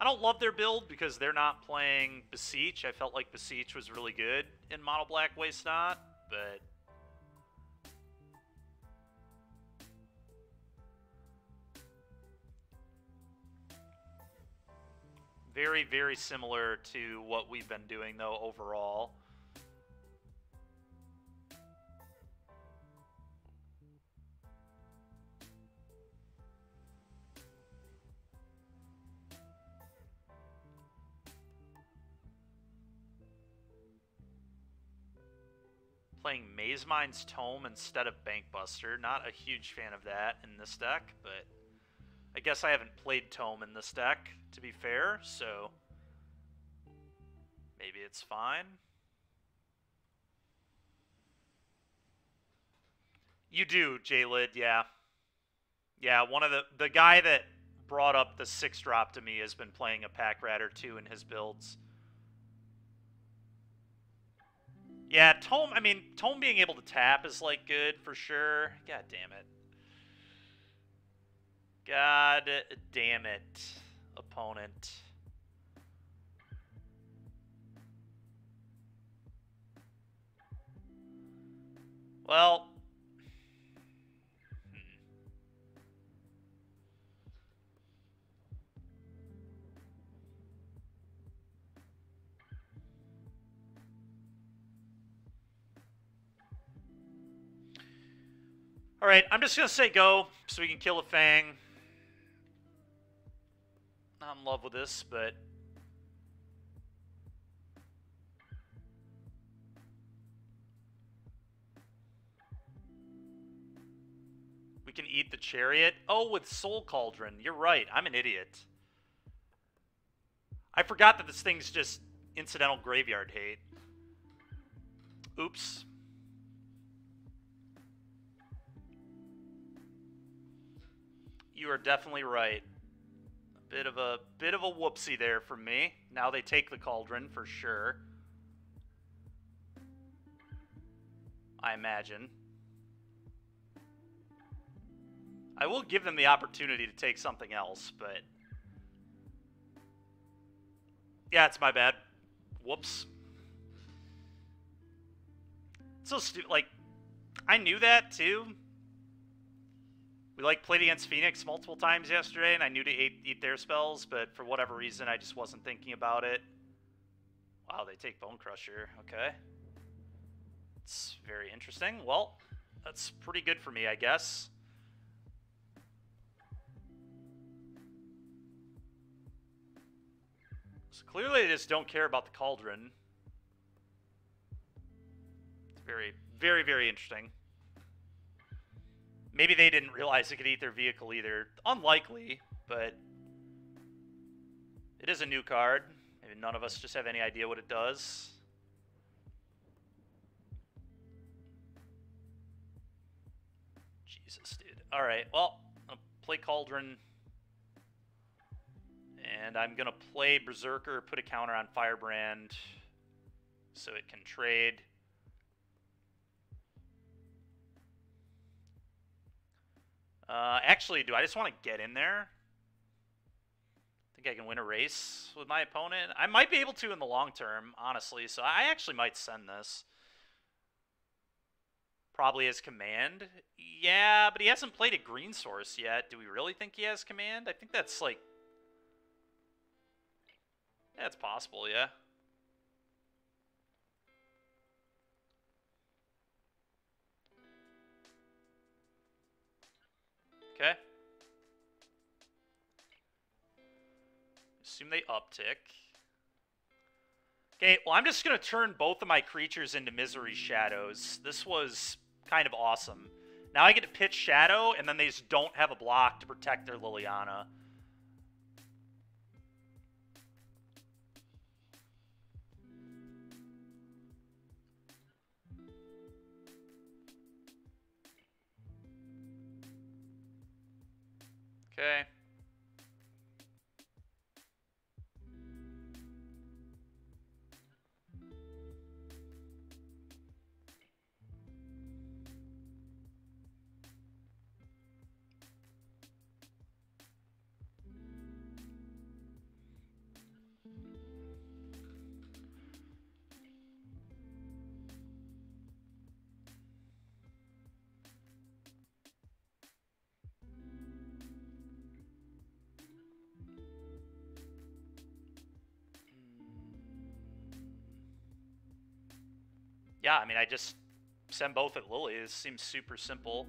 Speaker 1: I don't love their build because they're not playing Beseech. I felt like Beseech was really good in mono black Waste Not, but... Very, very similar to what we've been doing, though, overall. Playing Maze Mine's Tome instead of Bankbuster. Not a huge fan of that in this deck, but I guess I haven't played Tome in this deck, to be fair, so maybe it's fine. You do, J-Lid, yeah. Yeah, one of the guy that brought up the 6-drop to me has been playing a Pack Rat or 2 in his builds. Yeah, Tome, I mean, Tome being able to tap is, like, good for sure. God damn it. God damn it, opponent. Well... Alright, I'm just going to say go, so we can kill a Fang. Not in love with this, but... We can eat the Chariot. Oh, with Soul Cauldron. You're right, I'm an idiot. I forgot that this thing's just incidental graveyard hate. Oops. You are definitely right. Bit of a whoopsie there from me. Now they take the Cauldron for sure. I imagine. I will give them the opportunity to take something else, but... Yeah, it's my bad. Whoops. So stupid. Like, I knew that too. We like played against Phoenix multiple times yesterday, and I knew to eat their spells, but for whatever reason, I just wasn't thinking about it. Wow, they take Bone Crusher. Okay. It's very interesting. Well, that's pretty good for me, I guess. So clearly they just don't care about the Cauldron. It's very, very, very interesting. Maybe they didn't realize it could eat their vehicle either. Unlikely, but it is a new card. Maybe none of us just have any idea what it does. Jesus, dude. Alright, well, I'm going to play Cauldron. And I'm going to play Berserker, put a counter on Firebrand so it can trade. Actually, do I just want to get in there? I Think I can win a race with my opponent? I might be able to in the long term, honestly, so I actually might send this. Probably as command. Yeah, but he hasn't played a green source yet. Do we really think he has command? I think that's like... Yeah, it's possible, yeah. Okay. Assume they uptick. Okay, well, I'm just going to turn both of my creatures into Misery Shadows. This was kind of awesome. Now I get to pitch Shadow, and then they just don't have a block to protect their Liliana. Okay. Yeah, I mean, I just send both at Lily. This seems super simple.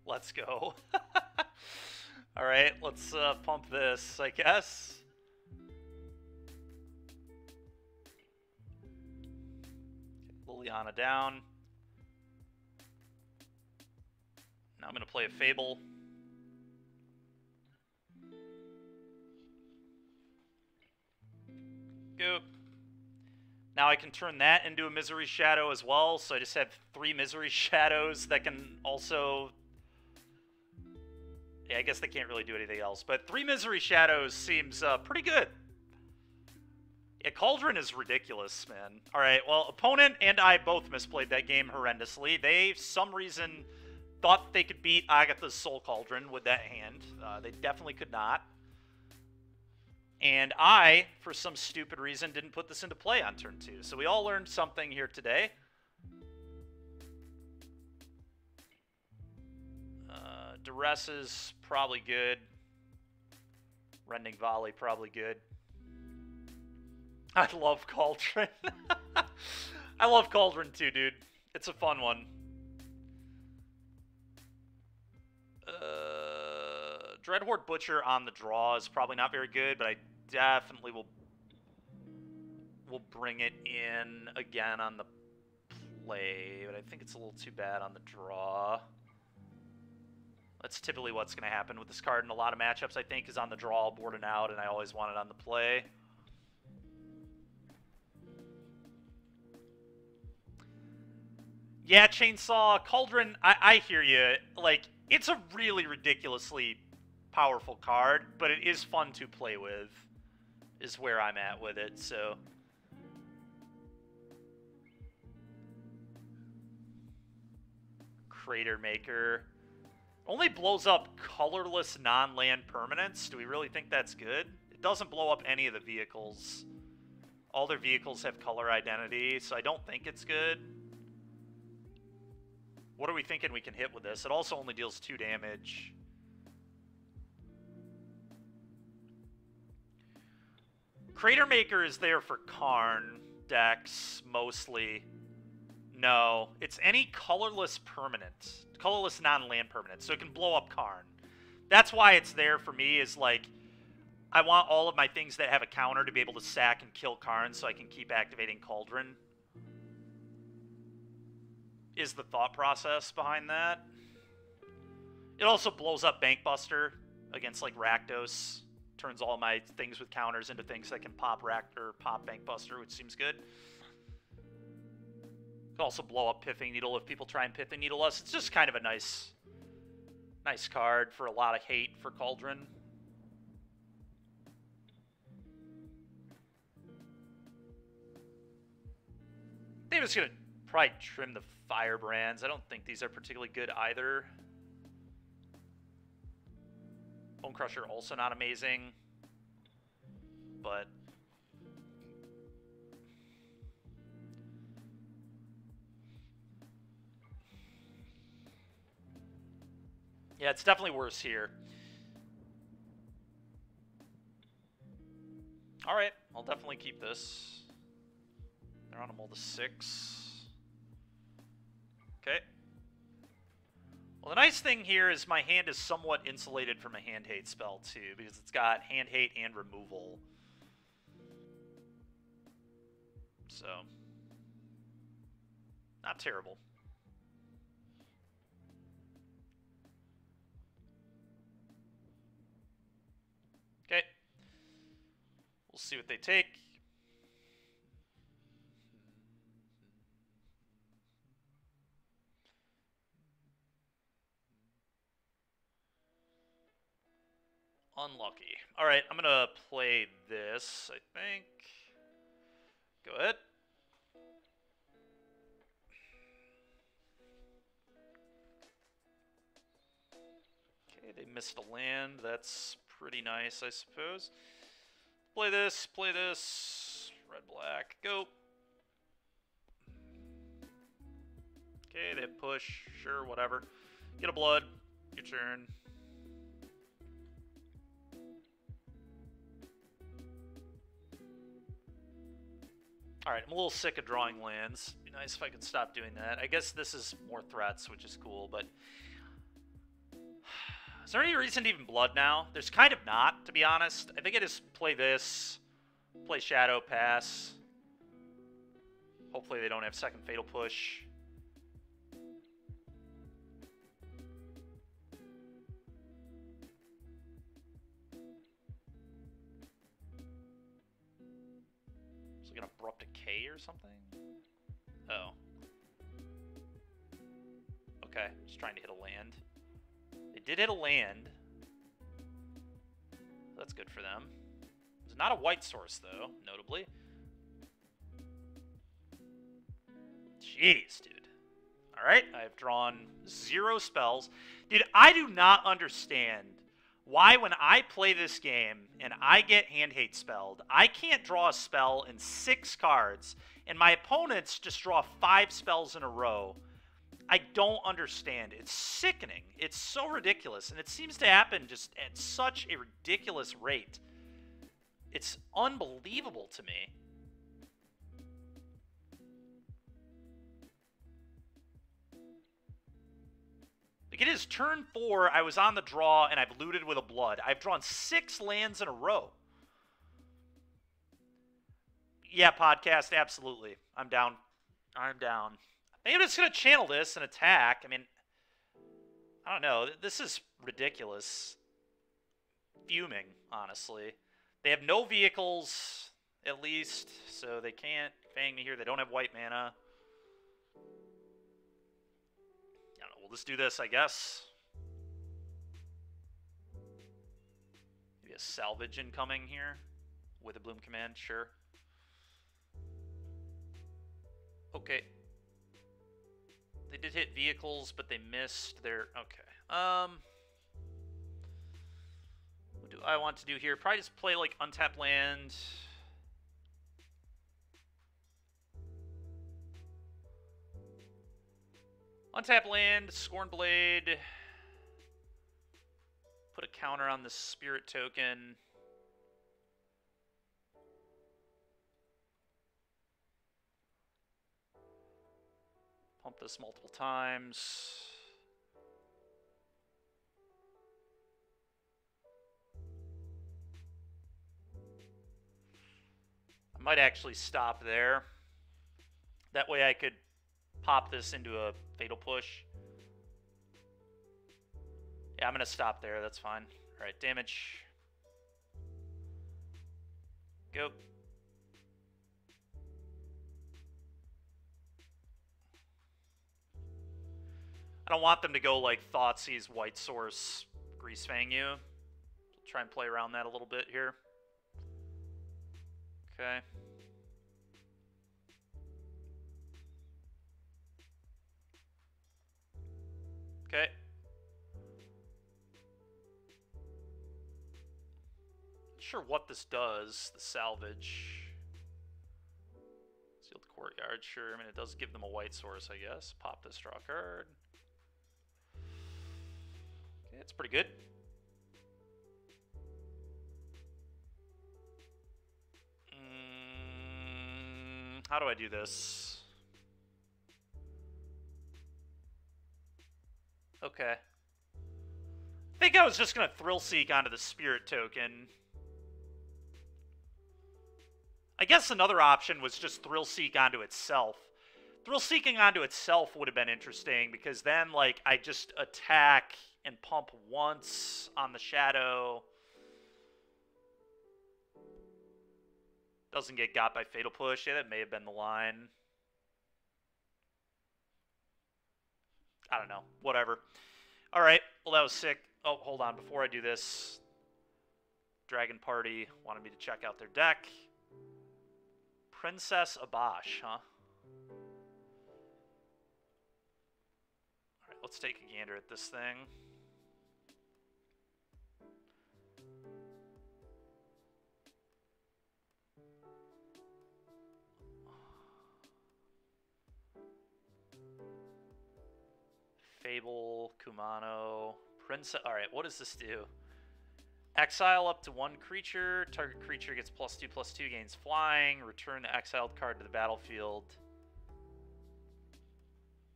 Speaker 1: Let's go. Alright, let's pump this, I guess. Liliana down. Now I'm going to play a Fable. Go. Now I can turn that into a Misery Shadow as well, so I just have 3 Misery Shadows that can also... Yeah, I guess they can't really do anything else, but 3 Misery Shadows seems pretty good. Yeah, Cauldron is ridiculous, man. Alright, well, opponent and I both misplayed that game horrendously. They, for some reason, thought they could beat Agatha's Soul Cauldron with that hand. They definitely could not. And I, for some stupid reason, didn't put this into play on turn 2. So we all learned something here today. Duress is probably good. Rending Volley, probably good. I love Cauldron. I love Cauldron too, dude. It's a fun one. Dreadhorde Butcher on the draw is probably not very good, but I definitely will bring it in again on the play, but I think it's a little too bad on the draw. That's typically what's going to happen with this card in a lot of matchups, I think, is on the draw, board and out, and I always want it on the play. Yeah, Chainsaw, Cauldron, I hear you. Like, it's a really ridiculously powerful card, but it is fun to play with, is where I'm at with it, so... Crater Maker. Only blows up colorless non-land permanents. Do we really think that's good? It doesn't blow up any of the vehicles. All their vehicles have color identity, so I don't think it's good. What are we thinking we can hit with this? It also only deals 2 damage. Crater Maker is there for Karn decks, mostly. No, it's any colorless permanent. Colorless non-land permanent, so it can blow up Karn. That's why it's there for me, is like, I want all of my things that have a counter to be able to sack and kill Karn so I can keep activating Cauldron. Is the thought process behind that. It also blows up Bankbuster against, like, Rakdos. Turns all my things with counters into things that can pop pop Bankbuster, which seems good. Could also blow up Pithing Needle if people try and Pithing Needle us. It's just kind of a nice card for a lot of hate for Cauldron. They're just gonna Probably trim the firebrands. I don't think these are particularly good either. Bone Crusher also not amazing. But yeah, it's definitely worse here. Alright, I'll definitely keep this. They're on a mold of 6. Okay. Well, the nice thing here is my hand is somewhat insulated from a hand hate spell, too, because it's got hand hate and removal. So, not terrible. Okay. We'll see what they take. Unlucky. Alright, I'm gonna play this, I think. Go ahead. Okay, they missed a land. That's pretty nice, I suppose. Play this, red, black, go. Okay, they push, sure, whatever. Get a blood, your turn. Alright, I'm a little sick of drawing lands. Be nice if I could stop doing that. I guess this is more threats, which is cool, but... Is there any reason to even blood now? There's kind of not, to be honest. I think I just play this, play Shadow, pass. Hopefully they don't have second Fatal Push. Is it gonna Abrupt Decay or something? Oh. Okay, just trying to hit a land. They did hit a land. That's good for them. It's not a white source, though, notably. Jeez, dude. Alright, I've drawn 0 spells. Dude, I do not understand why when I play this game and I get hand hate spelled, I can't draw a spell in 6 cards, and my opponents just draw 5 spells in a row. I don't understand. It's sickening. It's so ridiculous, and it seems to happen just at such a ridiculous rate. It's unbelievable to me. Like, it is turn 4, I was on the draw, and I've looted with a blood. I've drawn 6 lands in a row. Yeah, podcast, absolutely. I'm down. I'm down. I think I'm just going to channel this and attack. I mean, I don't know. This is ridiculous. Fuming, honestly. They have no vehicles, at least, so they can't fang me here. They don't have white mana. I don't know. We'll just do this, I guess. Maybe a salvage incoming here with a Bloom Command, sure. Okay. They did hit vehicles, but they missed their... Okay. What do I want to do here? Probably just play, like, untapped land. Untapped land, Scorn Blade. Put a counter on the Spirit token. Pump this multiple times. I might actually stop there. That way I could pop this into a Fatal Push. Yeah, I'm going to stop there. That's fine. All right, damage. Go. I don't want them to go like Thoughtseize, White Source, Greasefang you. Try and play around that a little bit here. Okay. Okay. Not sure what this does, the salvage. Sealed courtyard, sure. I mean, it does give them a white source, I guess. Pop this, draw a card. Okay, it's pretty good. How do I do this? Okay. I think I was just going to Thrill Seek onto the Spirit token. I guess another option was just Thrill Seek onto itself. Thrill Seeking onto itself would have been interesting, because then, like, I just attack and pump once on the Shadow. Doesn't get got by Fatal Push. Yeah, that may have been the line. I don't know. Whatever. Alright. Well, that was sick. Oh, hold on. Before I do this, Dragon Party wanted me to check out their deck. Princess Abash, huh? Alright, let's take a gander at this thing. Fable, Kumano, Princess. Alright, what does this do? Exile up to one creature. Target creature gets +2/+2, gains flying. Return the exiled card to the battlefield.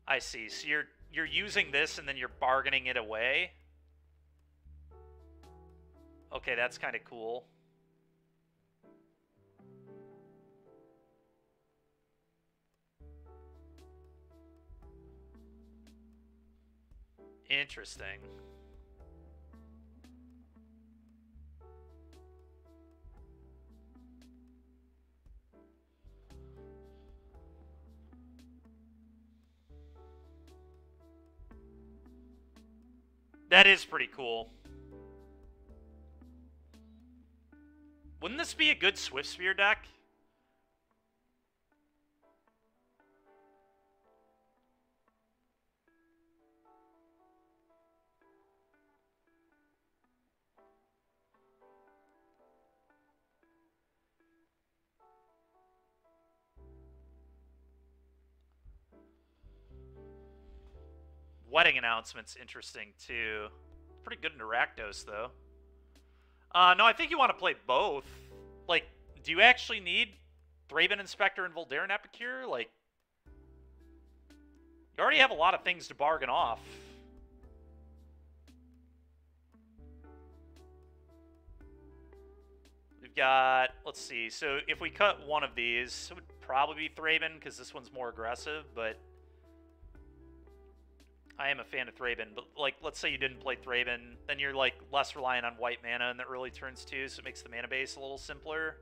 Speaker 1: I see. So you're using this and then you're bargaining it away? Okay, that's kind of cool. Interesting. That is pretty cool. Wouldn't this be a good Swift Spear deck? Wedding Announcement's interesting, too. Pretty good in Rakdos, though. No, I think you want to play both. Like, do you actually need Thraben Inspector and Voldaren Epicure? Like, you already have a lot of things to bargain off. We've got, let's see, so if we cut one of these, it would probably be Thraben, because this one's more aggressive, but I am a fan of Thraben. But, like, let's say you didn't play Thraben, then you're, like, less reliant on white mana in the early turns, too, so it makes the mana base a little simpler.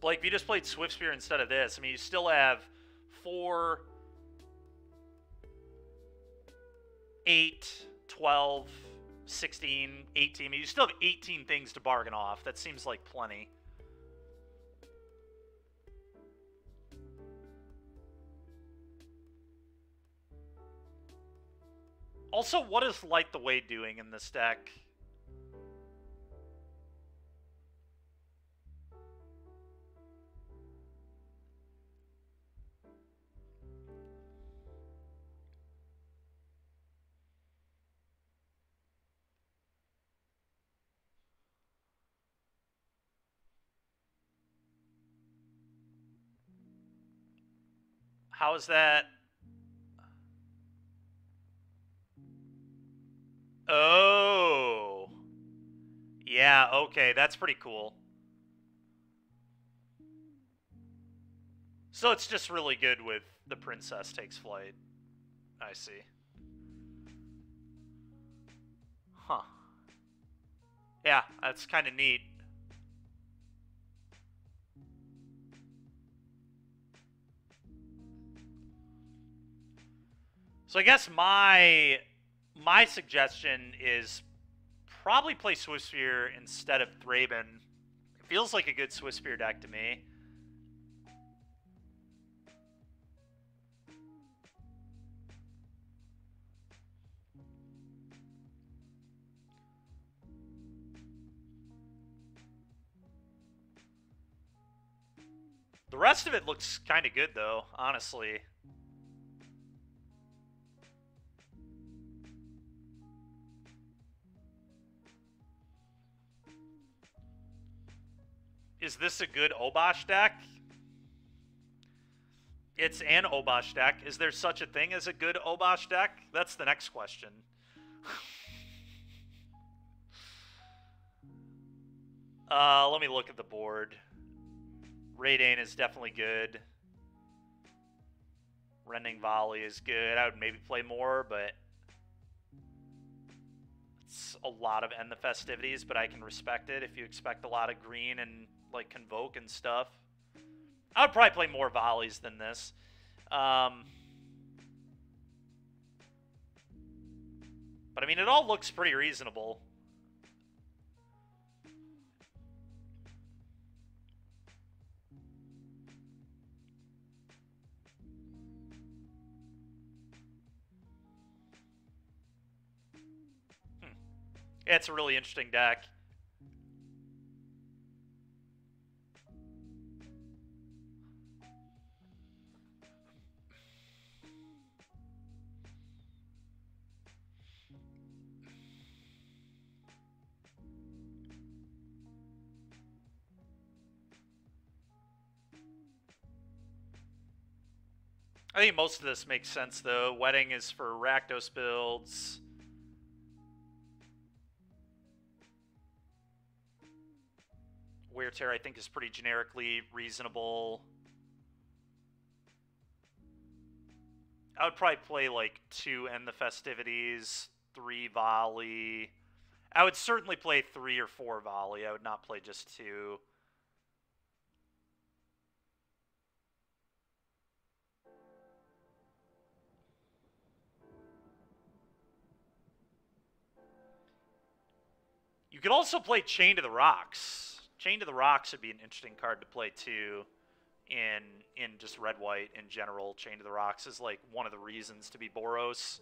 Speaker 1: Like, if you just played Swift Spear instead of this, I mean, you still have 4, 8, 12, 16, 18. I mean, you still have 18 things to bargain off. That seems like plenty. Also, what is Light the Way doing in this deck? How is that? Oh. Yeah, okay, that's pretty cool. So it's just really good with the Princess Takes Flight. I see. Huh. Yeah, that's kind of neat. So I guess my suggestion is probably play Swiftspear instead of Thraben. It feels like a good Swiftspear deck to me. The rest of it looks kind of good, though, honestly. Is this a good Obosh deck? It's an Obosh deck. Is there such a thing as a good Obosh deck? That's the next question. Let me look at the board. Raidane is definitely good. Rending Volley is good. I would maybe play more, but it's a lot of End the Festivities, but I can respect it if you expect a lot of green and like Convoke and stuff. I would probably play more Volleys than this. But I mean, it all looks pretty reasonable. Yeah, it's a really interesting deck. I think most of this makes sense, though. Wedding is for Rakdos builds. Wear Tear, I think, is pretty generically reasonable. I would probably play, like, 2 End the Festivities, 3 Volley. I would certainly play 3 or 4 Volley. I would not play just 2. You could also play Chain to the Rocks. Chain to the Rocks would be an interesting card to play too in just red-white in general. Chain to the Rocks is like one of the reasons to be Boros.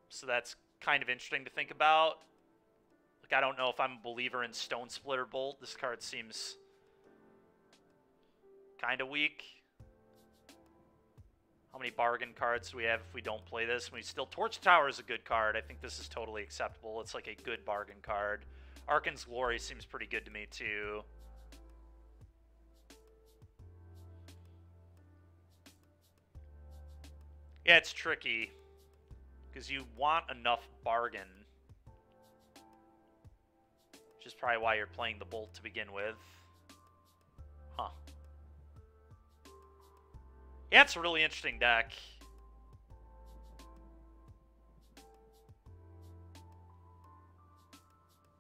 Speaker 1: So that's kind of interesting to think about. Like, I don't know if I'm a believer in Stone Splitter Bolt. This card seems kind of weak. How many bargain cards do we have if we don't play this? We still... Torch Tower is a good card. I think this is totally acceptable. It's like a good bargain card. Arkan's Glory seems pretty good to me, too. Yeah, it's tricky. Because you want enough bargain. Which is probably why you're playing the Bolt to begin with. Huh. Yeah, it's a really interesting deck.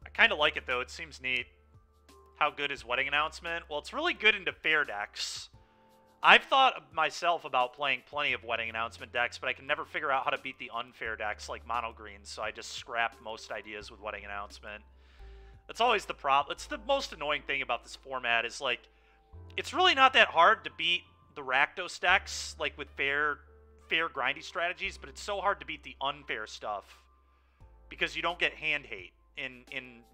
Speaker 1: I kind of like it, though. It seems neat. How good is Wedding Announcement? Well, it's really good into fair decks. I've thought myself about playing plenty of Wedding Announcement decks, but I can never figure out how to beat the unfair decks like Mono Green, so I just scrapped most ideas with Wedding Announcement. That's always the problem. It's the most annoying thing about this format is, like, it's really not that hard to beat the Rakdos decks, like with fair grindy strategies, but it's so hard to beat the unfair stuff because you don't get hand hate in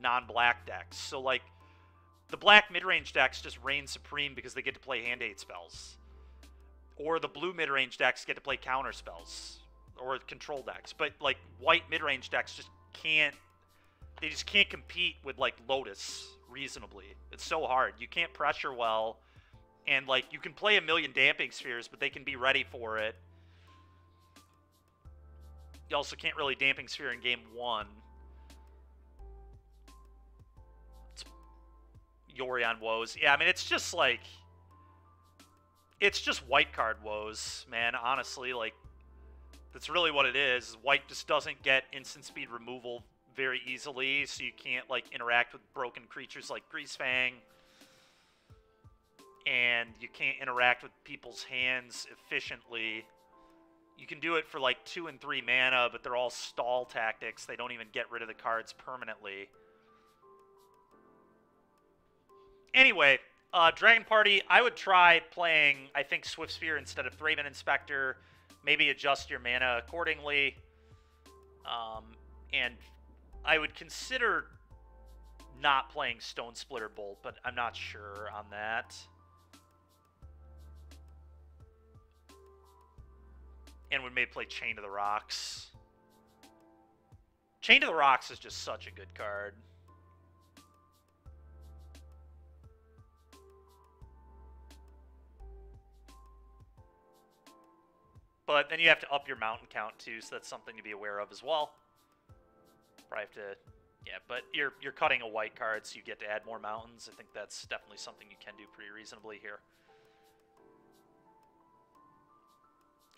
Speaker 1: non-black decks. So, like, the black mid-range decks just reign supreme because they get to play hand hate spells. Or the blue mid-range decks get to play counter spells. Or control decks. But, like, white mid-range decks just can't... They just can't compete with, like, Lotus reasonably. It's so hard. You can't pressure well. And, like, you can play a million Damping Spheres, but they can be ready for it. You also can't really Damping Sphere in game 1. It's Yorion Woes. Yeah, I mean, it's just, like... It's just white card woes, man, honestly. Like, that's really what it is. White just doesn't get instant speed removal very easily, so you can't, like, interact with broken creatures like Greasefang. And you can't interact with people's hands efficiently. You can do it for like 2 and 3 mana, but they're all stall tactics. They don't even get rid of the cards permanently. Anyway, Dragon Party, I would try playing, I think, Swift Spear instead of Thraben Inspector. Maybe adjust your mana accordingly. And I would consider not playing Stone Splitter Bolt, but I'm not sure on that. And we may play Chain to the Rocks. Chain to the Rocks is just such a good card. But then you have to up your mountain count too, so that's something to be aware of as well. Probably have to, yeah, but you're cutting a white card, so you get to add more mountains. I think that's definitely something you can do pretty reasonably here.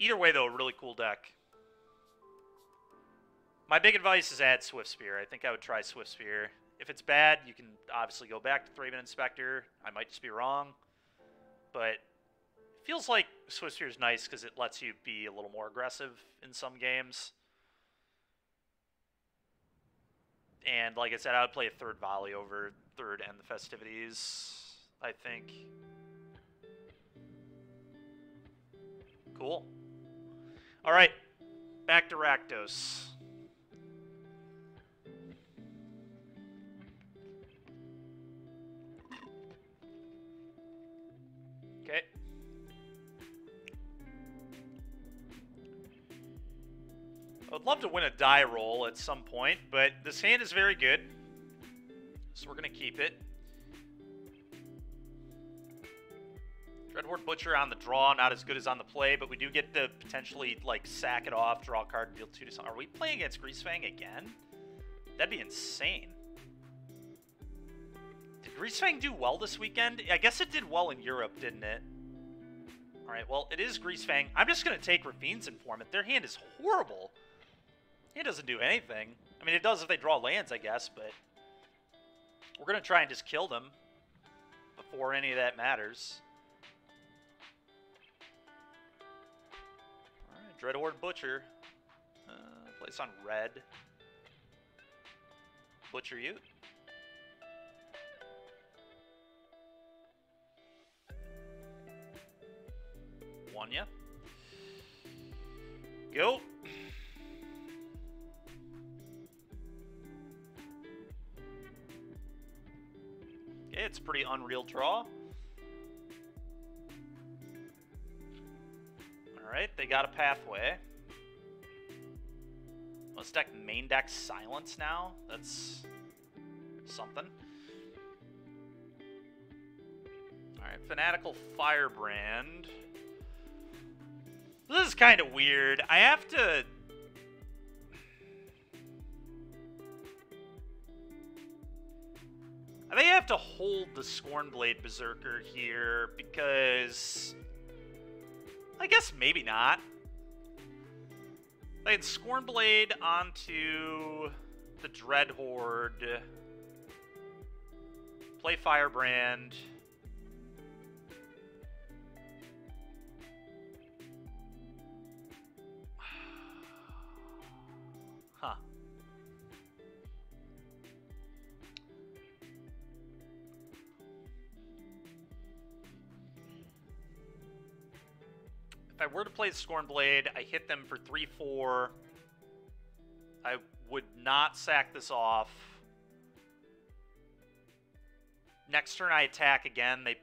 Speaker 1: Either way, though, a really cool deck. My big advice is add Swift Spear. I think I would try Swift Spear. If it's bad, you can obviously go back to Thraben Inspector. I might just be wrong. But it feels like Swift Spear is nice because it lets you be a little more aggressive in some games. And like I said, I would play a third volley over third and the festivities, I think. Cool. All right, back to Rakdos. Okay. I would love to win a die roll at some point, but this hand is very good, so we're going to keep it. Dreadhorde Butcher on the draw, not as good as on the play, but we do get to potentially, like, sack it off, draw a card, and deal 2 to something. Are we playing against Greasefang again? That'd be insane. Did Greasefang do well this weekend? I guess it did well in Europe, didn't it? Alright, well, it is Greasefang. I'm just going to take Rafine's Informant. Their hand is horrible. It doesn't do anything. I mean, it does if they draw lands, I guess, but we're going to try and just kill them before any of that matters. Dreadhorde Butcher. Place on red. Butcher you. One ya. Go. Okay, it's a pretty unreal draw. Alright, they got a pathway. Let's deck main deck Silence now. That's something. Alright, Fanatical Firebrand. This is kind of weird. I have to... I think I have to hold the Scornblade Berserker here because... I guess maybe not. I had Scornblade onto the Dreadhorde. Play Firebrand. Huh. If I were to play the Scornblade, I hit them for 3-4. I would not sack this off. Next turn I attack again. They...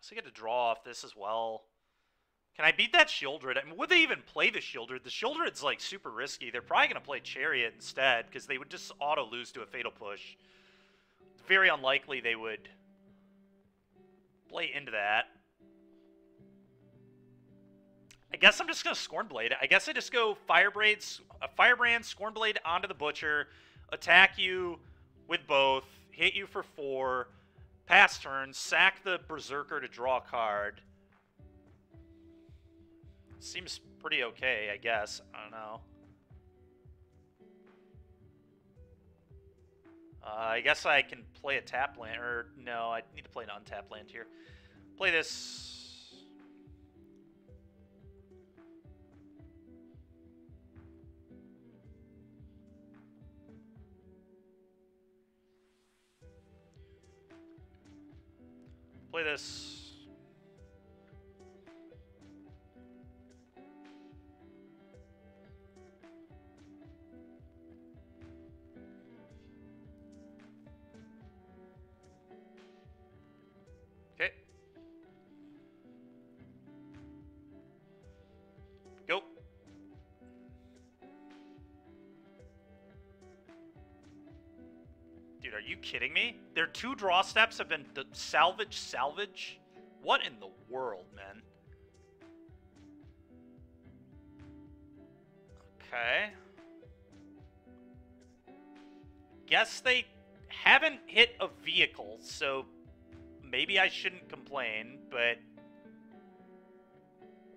Speaker 1: So I get to draw off this as well. Can I beat that Shieldred? I mean, would they even play the Shieldred? The Shieldred's like super risky. They're probably going to play Chariot instead because they would just auto lose to a Fatal Push. It's very unlikely they would play into that. I guess I'm just going to Scornblade. I guess I just go Firebrand, Scornblade onto the Butcher, attack you with both, hit you for 4, pass turn, sack the Berserker to draw a card. Seems pretty okay, I guess. I don't know. I guess I can play a tap land, or no, I need to play an untapped land here. Play this. Play this. Okay. Go. Dude, are you kidding me? Their 2 draw steps have been salvage? What in the world, man? Okay. Guess they haven't hit a vehicle, so maybe I shouldn't complain, but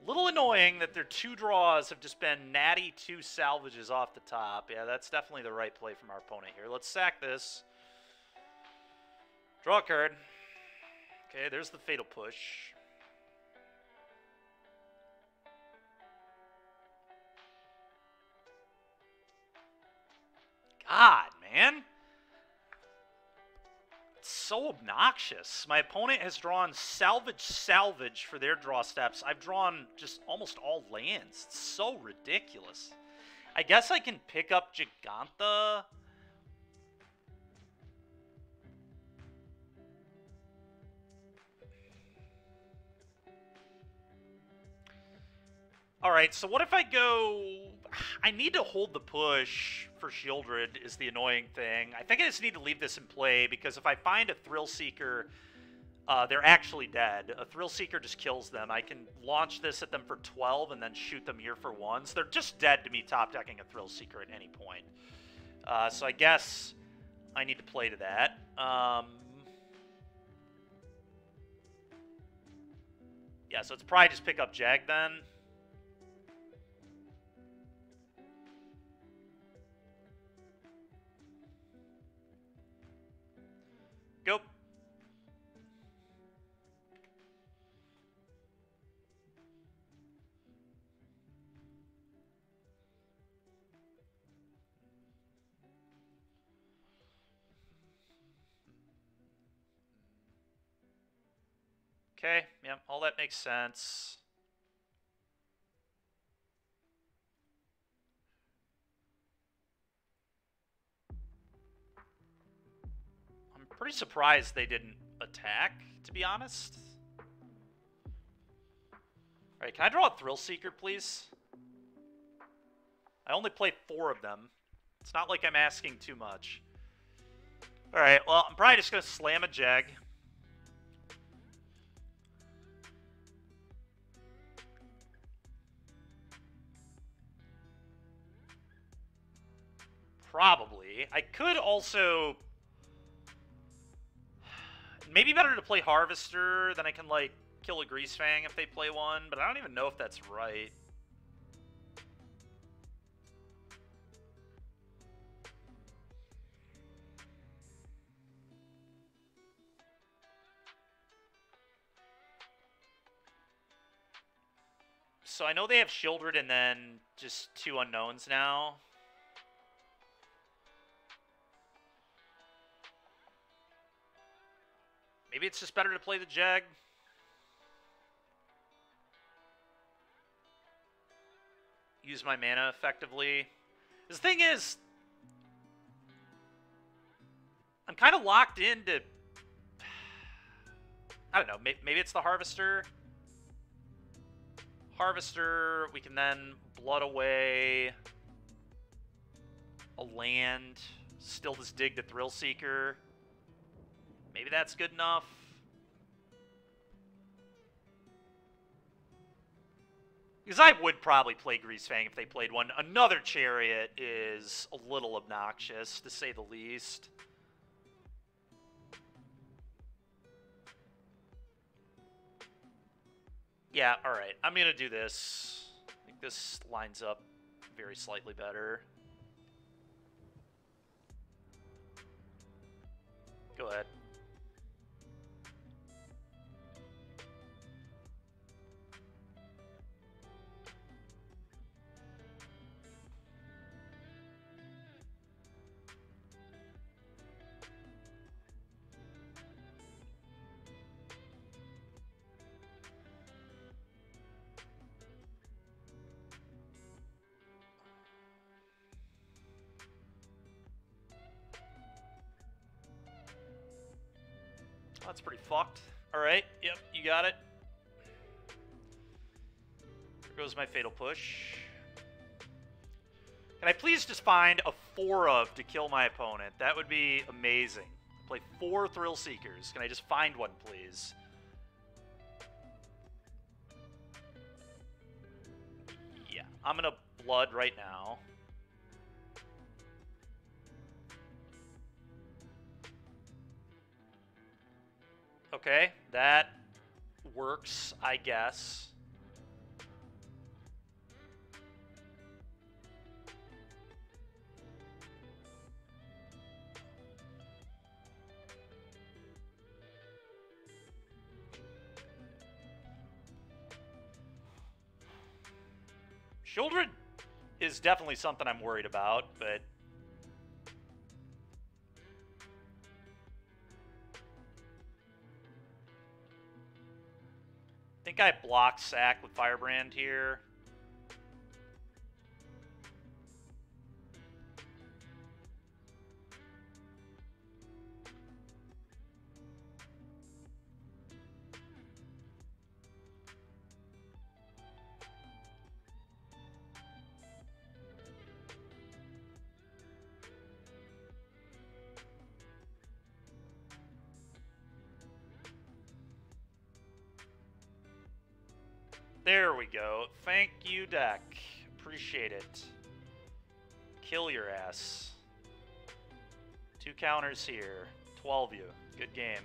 Speaker 1: a little annoying that their 2 draws have just been natty 2 salvages off the top. Yeah, that's definitely the right play from our opponent here. Let's sack this. Draw a card. Okay, there's the fatal push. God, man. It's so obnoxious. My opponent has drawn salvage for their draw steps. I've drawn just almost all lands. It's so ridiculous. I guess I can pick up Giganta. Alright, so what if I go... I need to hold the push for Shieldred is the annoying thing. I think I just need to leave this in play, because if I find a Thrill Seeker, they're actually dead. A Thrill Seeker just kills them. I can launch this at them for 12 and then shoot them here for 1s. They're just dead to me top-decking a Thrill Seeker at any point. So I guess I need to play to that. Yeah, so it's probably just pick up Jag then. Go. Okay, yeah, all that makes sense. I'm pretty surprised they didn't attack, to be honest. Alright, can I draw a Thrill Seeker, please? I only play 4 of them. It's not like I'm asking too much. Alright, well, I'm probably just going to slam a Jag. Probably. I could also... Maybe better to play Harvester, then I can, like, kill a Greasefang if they play one, but I don't even know if that's right. So I know they have Shieldred and then just 2 unknowns now. Maybe it's just better to play the Jag. Use my mana effectively. The thing is, I'm kind of locked into... I don't know, maybe it's the Harvester. Harvester, we can then blood away a land. Still just dig the Thrill Seeker. Maybe that's good enough. Because I would probably play Greasefang if they played one. Another Chariot is a little obnoxious, to say the least. Yeah, alright. I'm going to do this. I think this lines up very slightly better. Go ahead. That's pretty fucked. Alright, yep, you got it. There goes my fatal push. Can I please just find a 4 of to kill my opponent? That would be amazing. Play 4 Thrill Seekers. Can I just find one, please? Yeah, I'm gonna blood right now. Okay, that works, I guess. Children is definitely something I'm worried about, but I think I block sack with Firebrand here. There we go. Thank you, deck. Appreciate it. Kill your ass. 2 counters here. 12 you. Good game.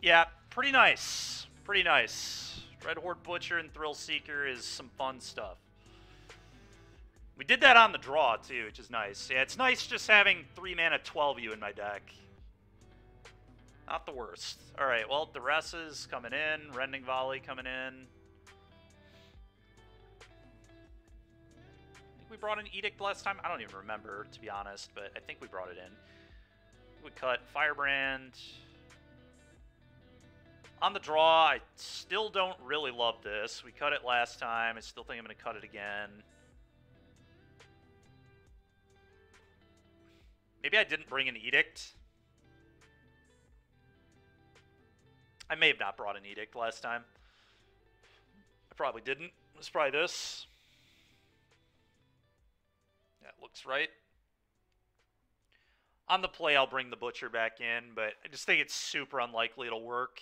Speaker 1: Yeah, pretty nice. Pretty nice. Dread Horde Butcher and Thrill Seeker is some fun stuff. We did that on the draw, too, which is nice. Yeah, it's nice just having 3 mana 12U in my deck. Not the worst. Alright, well, Duresses coming in. Rending Volley coming in. I think we brought an Edict last time. I don't even remember, to be honest, but I think we brought it in. We cut Firebrand. On the draw, I still don't really love this. We cut it last time. I still think I'm going to cut it again. Maybe I didn't bring an Edict. I may have not brought an Edict last time. I probably didn't. Let's try this. That looks right. On the play, I'll bring the Butcher back in, but I just think it's super unlikely it'll work.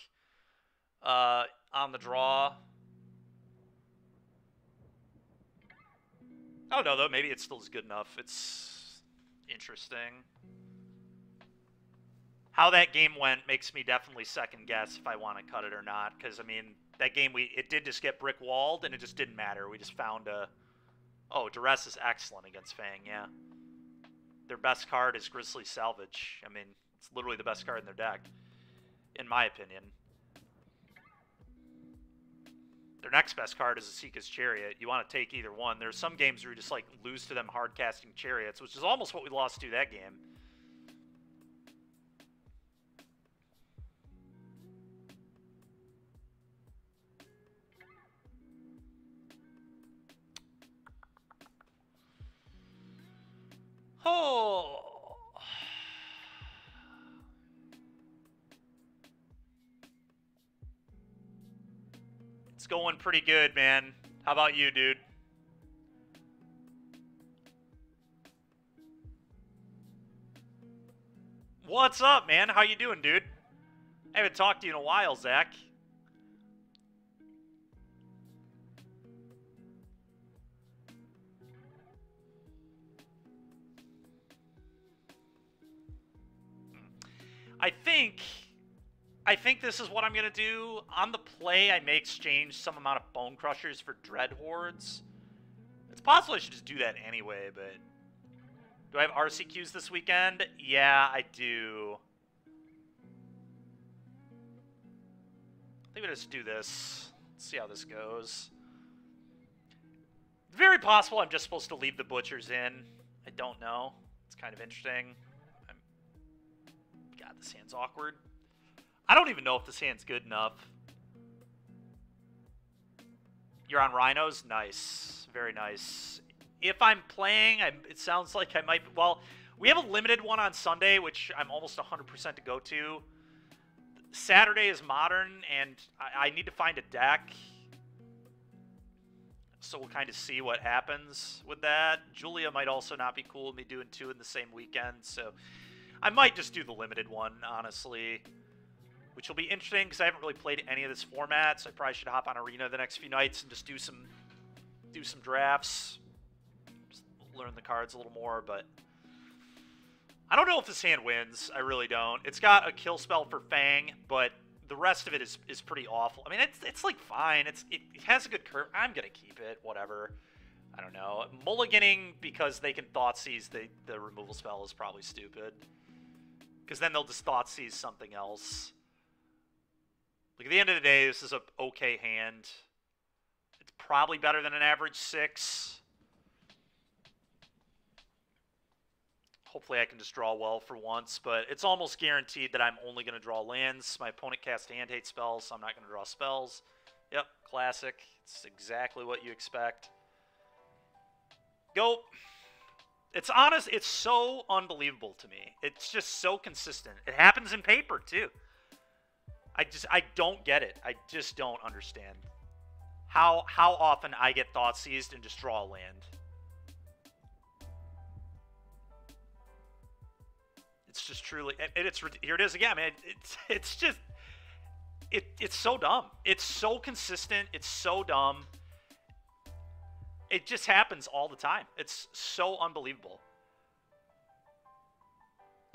Speaker 1: On the draw. Oh no, though, maybe it still is good enough. It's interesting. How that game went makes me definitely second guess if I want to cut it or not, because I mean, that game it did just get brick walled and it just didn't matter. We just found a... Oh, Duress is excellent against Fang, yeah. Their best card is Grizzly Salvage. I mean, it's literally the best card in their deck, in my opinion. Their next best card is Asika's Chariot. You want to take either one. There's some games where you just like lose to them hard casting Chariots, which is almost what we lost to that game. Oh. It's going pretty good, man. How about you, dude? What's up, man? How you doing, dude? I haven't talked to you in a while, Zach. I think this is what I'm going to do. On the play, I may exchange some amount of Bone Crushers for Dread Hordes. It's possible I should just do that anyway, but... Do I have RCQs this weekend? Yeah, I do. I think we'll just do this. Let's see how this goes. Very possible I'm just supposed to leave the butchers in. I don't know. It's kind of interesting. God, this hand's awkward. I don't even know if this hand's good enough. You're on rhinos? Nice. Very nice. If I'm playing, it sounds like I might... Well, we have a limited one on Sunday, which I'm almost 100% to go to. Saturday is modern, and I need to find a deck. So we'll kind of see what happens with that. Julia might also not be cool with me doing 2 in the same weekend, so I might just do the limited one, honestly, which will be interesting because I haven't really played any of this format, so I probably should hop on Arena the next few nights and just do some drafts, just learn the cards a little more. But I don't know if this hand wins. I really don't. It's got a kill spell for Fang, but the rest of it is pretty awful. I mean, it's like fine. It has a good curve. I'm gonna keep it. Whatever. I don't know. Mulliganing because they can Thought Seize the removal spell is probably stupid. Because then they'll just Thought Seize something else. Like, at the end of the day, this is a okay hand. It's probably better than an average 6. Hopefully I can just draw well for once, but it's almost guaranteed that I'm only going to draw lands. My opponent casts hand hate spells, so I'm not going to draw spells. Yep, classic. It's exactly what you expect. Go. It's honest. It's so unbelievable to me. It's just so consistent. It happens in paper, too. I don't get it. I just don't understand how often I get Thought Seized and just draw a land. It's just truly, and it's here it is again, man. It's just it's so dumb. It's so consistent. It's so dumb. It just happens all the time. It's so unbelievable.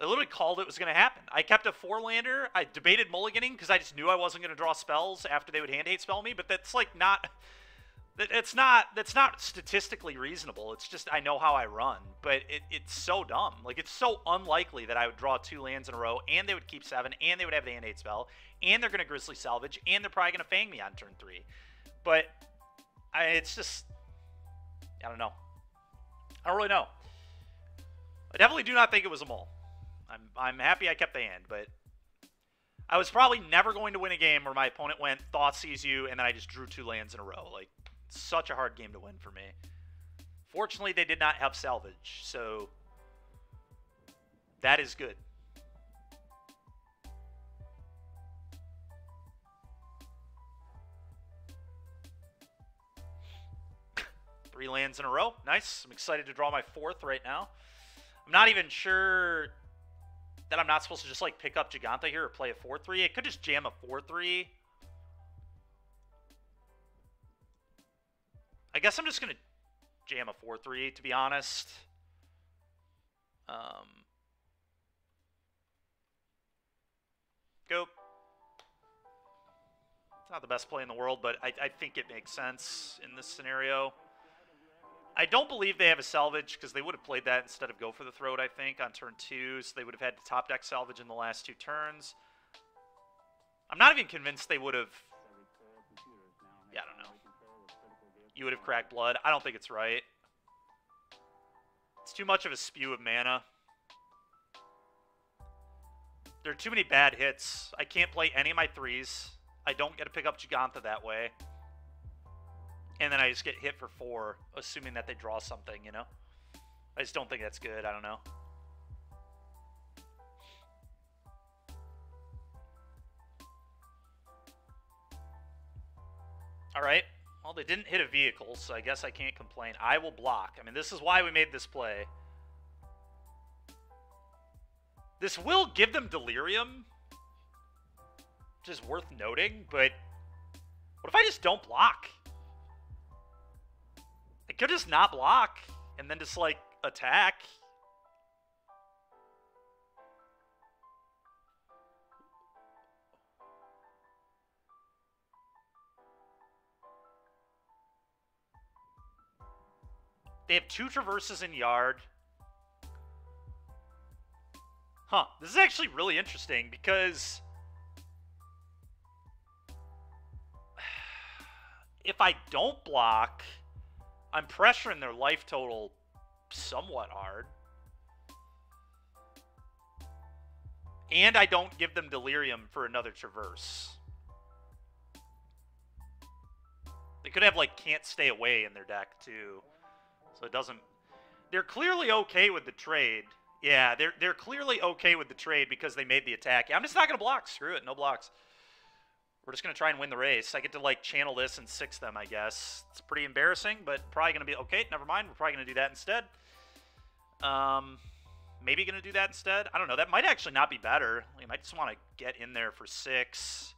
Speaker 1: I literally called it was going to happen. I kept a 4-lander. I debated mulliganing because I just knew I wasn't going to draw spells after they would hand hate spell me. But that's like not. That's not statistically reasonable. It's just I know how I run, but it's so dumb. Like, it's so unlikely that I would draw 2 lands in a row, and they would keep 7, and they would have the hand 8 spell, and they're going to Grizzly Salvage, and they're probably going to Fang me on turn 3. But it's just, I don't know. I don't really know. I definitely do not think it was a mull. I'm happy I kept the hand, but I was probably never going to win a game where my opponent went Thought Seize you, and then I just drew 2 lands in a row. Like, such a hard game to win for me. Fortunately, they did not have salvage, so that is good. Three lands in a row. Nice. I'm excited to draw my 4th right now. I'm not even sure that I'm not supposed to just, like, pick up Giganta here or play a 4-3. It could just jam a 4-3. I guess I'm just going to jam a 4-3, to be honest. Go. It's not the best play in the world, but I think it makes sense in this scenario. I don't believe they have a salvage because they would have played that instead of go for the throat, I think, on turn 2. So they would have had to top deck salvage in the last 2 turns. I'm not even convinced they would have... Yeah, I don't know. You would have cracked blood. I don't think it's right. It's too much of a spew of mana. There are too many bad hits. I can't play any of my 3s. I don't get to pick up Giganta that way. And then I just get hit for 4, assuming that they draw something, you know? I just don't think that's good. I don't know. All right. Well, they didn't hit a vehicle, so I guess I can't complain. I will block. I mean, this is why we made this play. This will give them Delirium, which is worth noting, but what if I just don't block? I could just not block and then just, like, attack. They have 2 traverses in yard. Huh. This is actually really interesting because if I don't block, I'm pressuring their life total somewhat hard. And I don't give them Delirium for another Traverse. They could have, like, Can't Stay Away in their deck, too. So it doesn't... They're clearly okay with the trade. Yeah, they're clearly okay with the trade because they made the attack. I'm just not going to block. Screw it. No blocks. We're just going to try and win the race. I get to, like, channel this and 6 them, I guess. It's pretty embarrassing, but probably going to be... Okay, never mind. We're probably going to do that instead. Maybe going to do that instead. I don't know. That might actually not be better. We might just want to get in there for 6.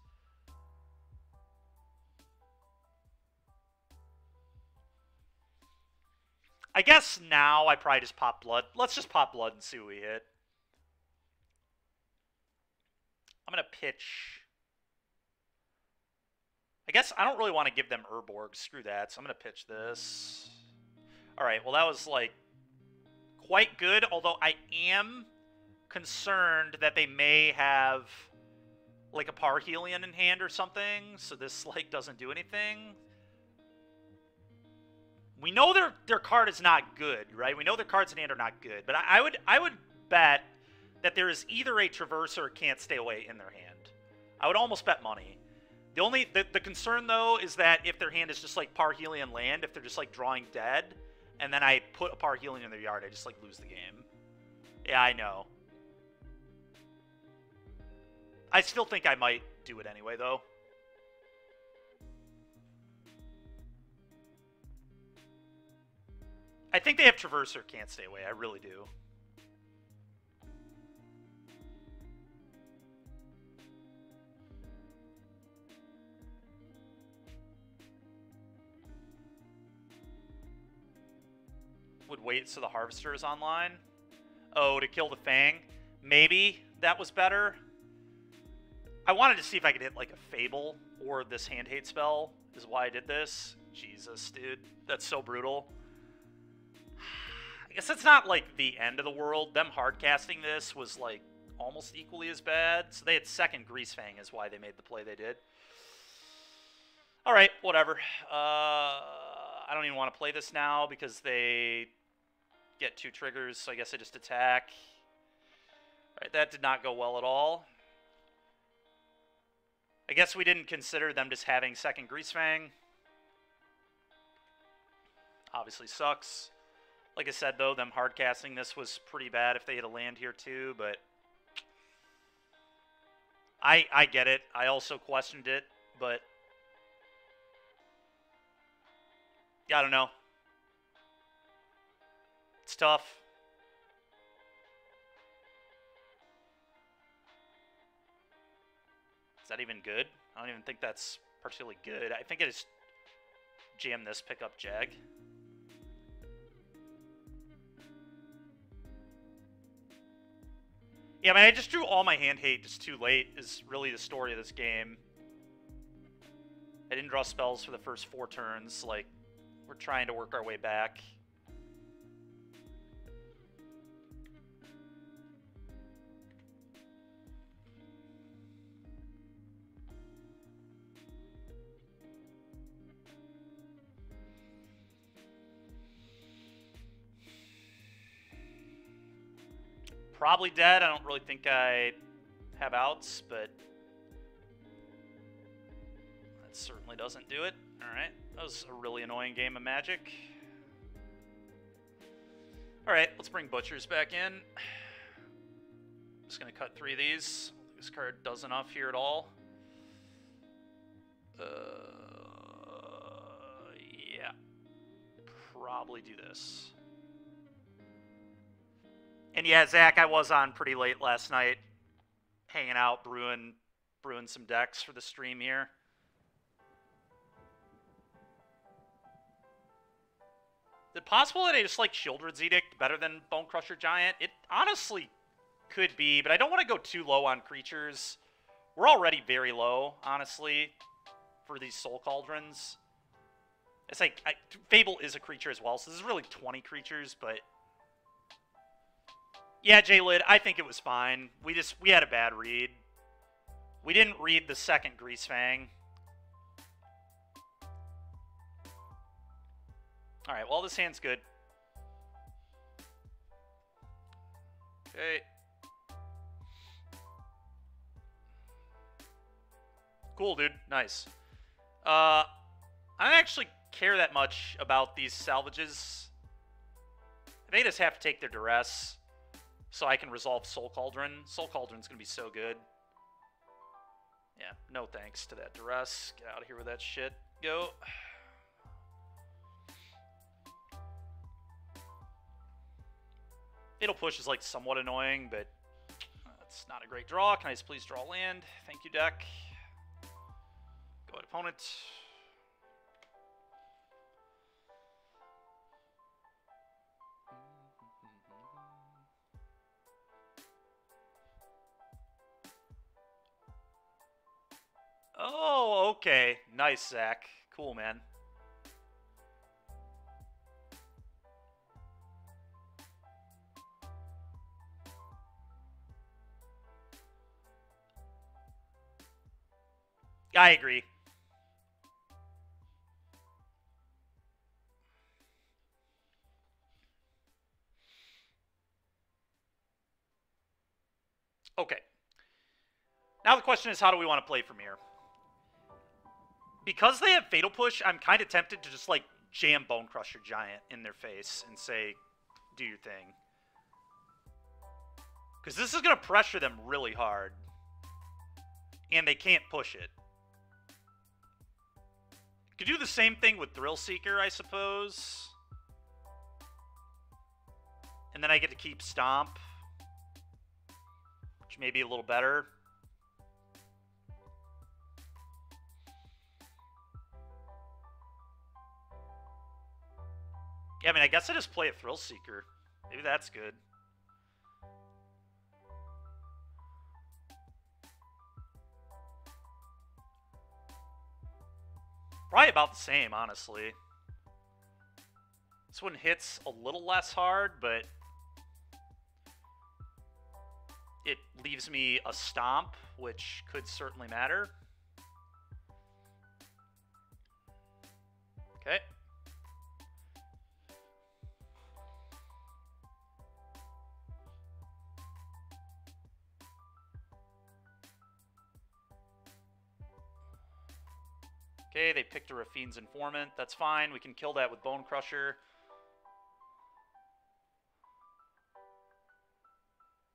Speaker 1: I guess now I probably just pop Blood. Let's just pop Blood and see what we hit. I'm going to pitch... I guess I don't really want to give them Urborg. Screw that. So I'm going to pitch this. All right. Well, that was, like, quite good. Although I am concerned that they may have, like, a Parhelion in hand or something. So this, like, doesn't do anything. We know their card is not good, right? We know their cards in hand are not good. But I would bet that there is either a Traverse or a Can't Stay Away in their hand. I would almost bet money. The concern, though, is that if their hand is just, like, Parhelion land, if they're just, like, drawing dead, and then I put a Parhelion in their yard, I just, like, lose the game. Yeah, I know. I still think I might do it anyway, though. I think they have Traverse or Can't Stay Away. I really do. Would wait so the Harvester is online. Oh, to kill the Fang? Maybe that was better. I wanted to see if I could hit, like, a Fable or this Hand Hate spell is why I did this. Jesus, dude. That's so brutal. I guess it's not, like, the end of the world. Them hardcasting this was, like, almost equally as bad. So they had second Grease Fang is why they made the play they did. Alright, whatever. I don't even want to play this now because they get 2 triggers, so I guess I just attack. Alright, that did not go well at all. I guess we didn't consider them just having second Grease Fang. Obviously sucks. Like I said, though, them hardcasting this was pretty bad if they had a land here too, but I get it. I also questioned it, but I don't know. It's tough. Is that even good? I don't even think that's particularly good. I think I just jam this, pick up Jag. Yeah, I mean, I just drew all my hand hate just too late is really the story of this game. I didn't draw spells for the first 4 turns. Like, we're trying to work our way back. Probably dead. I don't really think I have outs, but that certainly doesn't do it. Alright, that was a really annoying game of Magic. Alright, let's bring Butchers back in. Just going to cut 3 of these. This card does enough here at all. Yeah. Probably do this. And yeah, Zach, I was on pretty late last night, hanging out, brewing some decks for the stream here. Is it possible that I just like Shieldred's Edict better than Bone Crusher Giant? It honestly could be, but I don't want to go too low on creatures. We're already very low, honestly, for these Soul Cauldrons. It's like, Fable is a creature as well, so this is really 20 creatures, but yeah, J-Lid, I think it was fine. We had a bad read. We didn't read the second Grease Fang. Alright, well, this hand's good. Okay. Cool, dude. Nice. I don't actually care that much about these salvages. They just have to take their duress so I can resolve Soul Cauldron. Soul Cauldron's going to be so good. Yeah, no thanks to that duress. Get out of here with that shit. Go. Fatal Push is like somewhat annoying, but it's not a great draw. Can I just please draw land? Thank you, deck. Go ahead, opponent. Oh, okay. Nice, Zach. Cool, man. I agree. Okay. Now the question is, how do we want to play from here? Because they have Fatal Push, I'm kind of tempted to just, like, jam Bone Crusher Giant in their face and say, do your thing. Because this is going to pressure them really hard. And they can't push it. Could do the same thing with Thrill Seeker, I suppose. And then I get to keep Stomp, which may be a little better. Yeah, I mean, I guess I just play a Thrill Seeker. Maybe that's good. Probably about the same, honestly. This one hits a little less hard, but it leaves me a Stomp, which could certainly matter. Okay. Okay, they picked a Rafine's Informant. That's fine. We can kill that with Bone Crusher.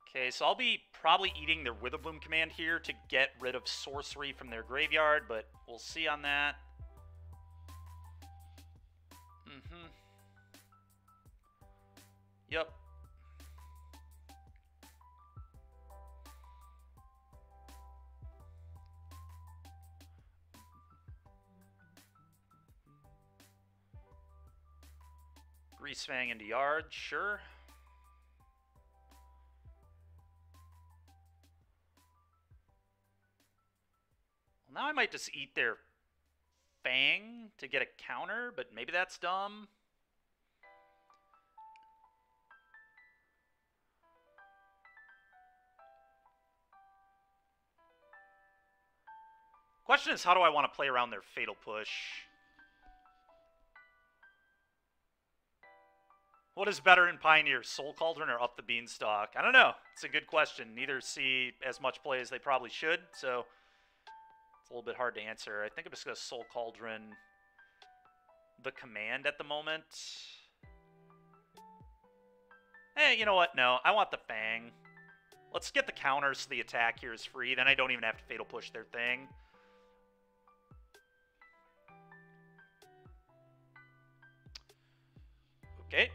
Speaker 1: Okay, so I'll be probably eating their Witherbloom command here to get rid of sorcery from their graveyard, but we'll see on that. Yep. Greasefang into yard, sure. Well, now I might just eat their Fang to get a counter, but maybe that's dumb. Question is, how do I want to play around their Fatal Push? What is better in Pioneer, Soul Cauldron or Up the Beanstalk? I don't know. It's a good question. Neither see as much play as they probably should, so it's a little bit hard to answer. I think I'm just going to Soul Cauldron the command at the moment. Hey, you know what? No, I want the Fang. Let's get the counter so the attack here is free. Then I don't even have to Fatal Push their thing. Okay.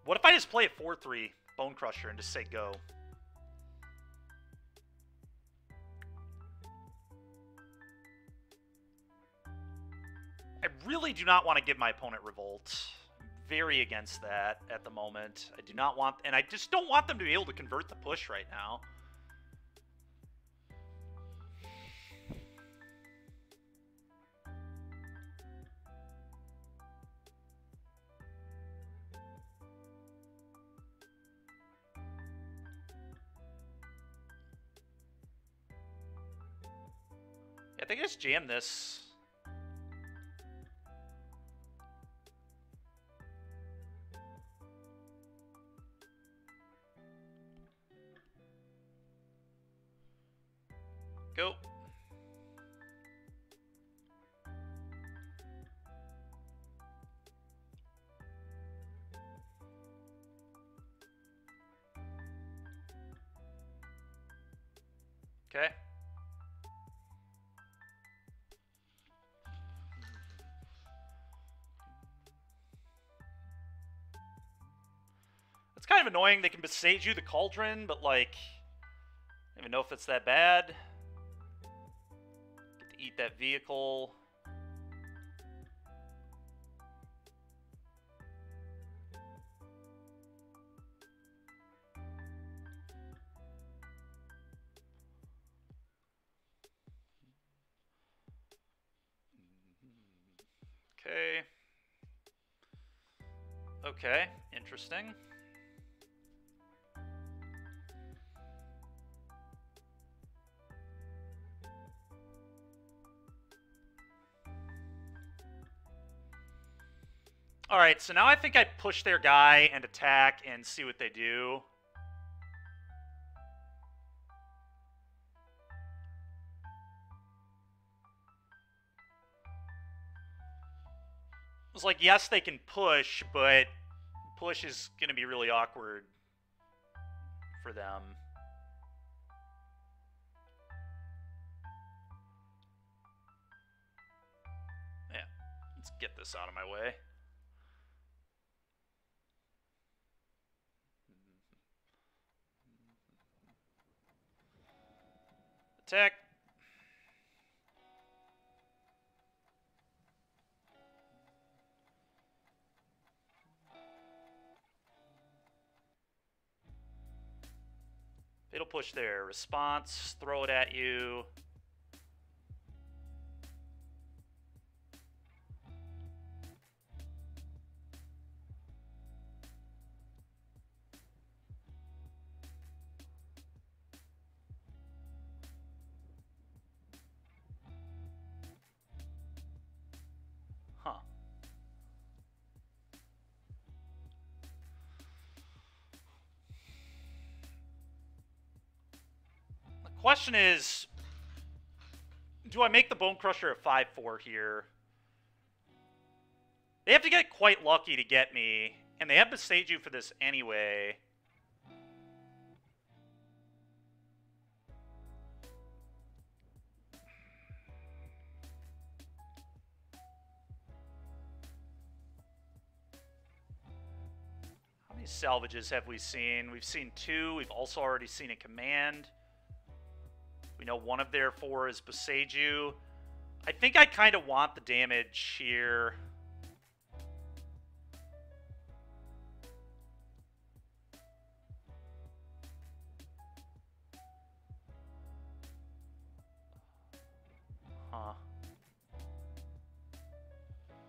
Speaker 1: What if I just play a 4-3 Bone Crusher and just say go? I really do not want to give my opponent Revolt. I'm very against that at the moment. I do not want, and I just don't want them to be able to convert the push right now. think I just jam this. Go. Okay. It's kind of annoying. They can besiege you, the cauldron, but like, I don't even know if it's that bad. Get to eat that vehicle. Okay. Okay, interesting. Alright, so now I think I push their guy and attack and see what they do. It's like, yes, they can push, but push is going to be really awkward for them. Yeah, let's get this out of my way. Attack. It'll push their response, throw it at you. Huh. The question is, do I make the Bone Crusher a 5-4 here? They have to get quite lucky to get me, and they have besieged you for this anyway. How many salvages have we seen? We've seen 2. We've also already seen a command. We know one of their 4 is besiege you. I think I kind of want the damage here. Huh.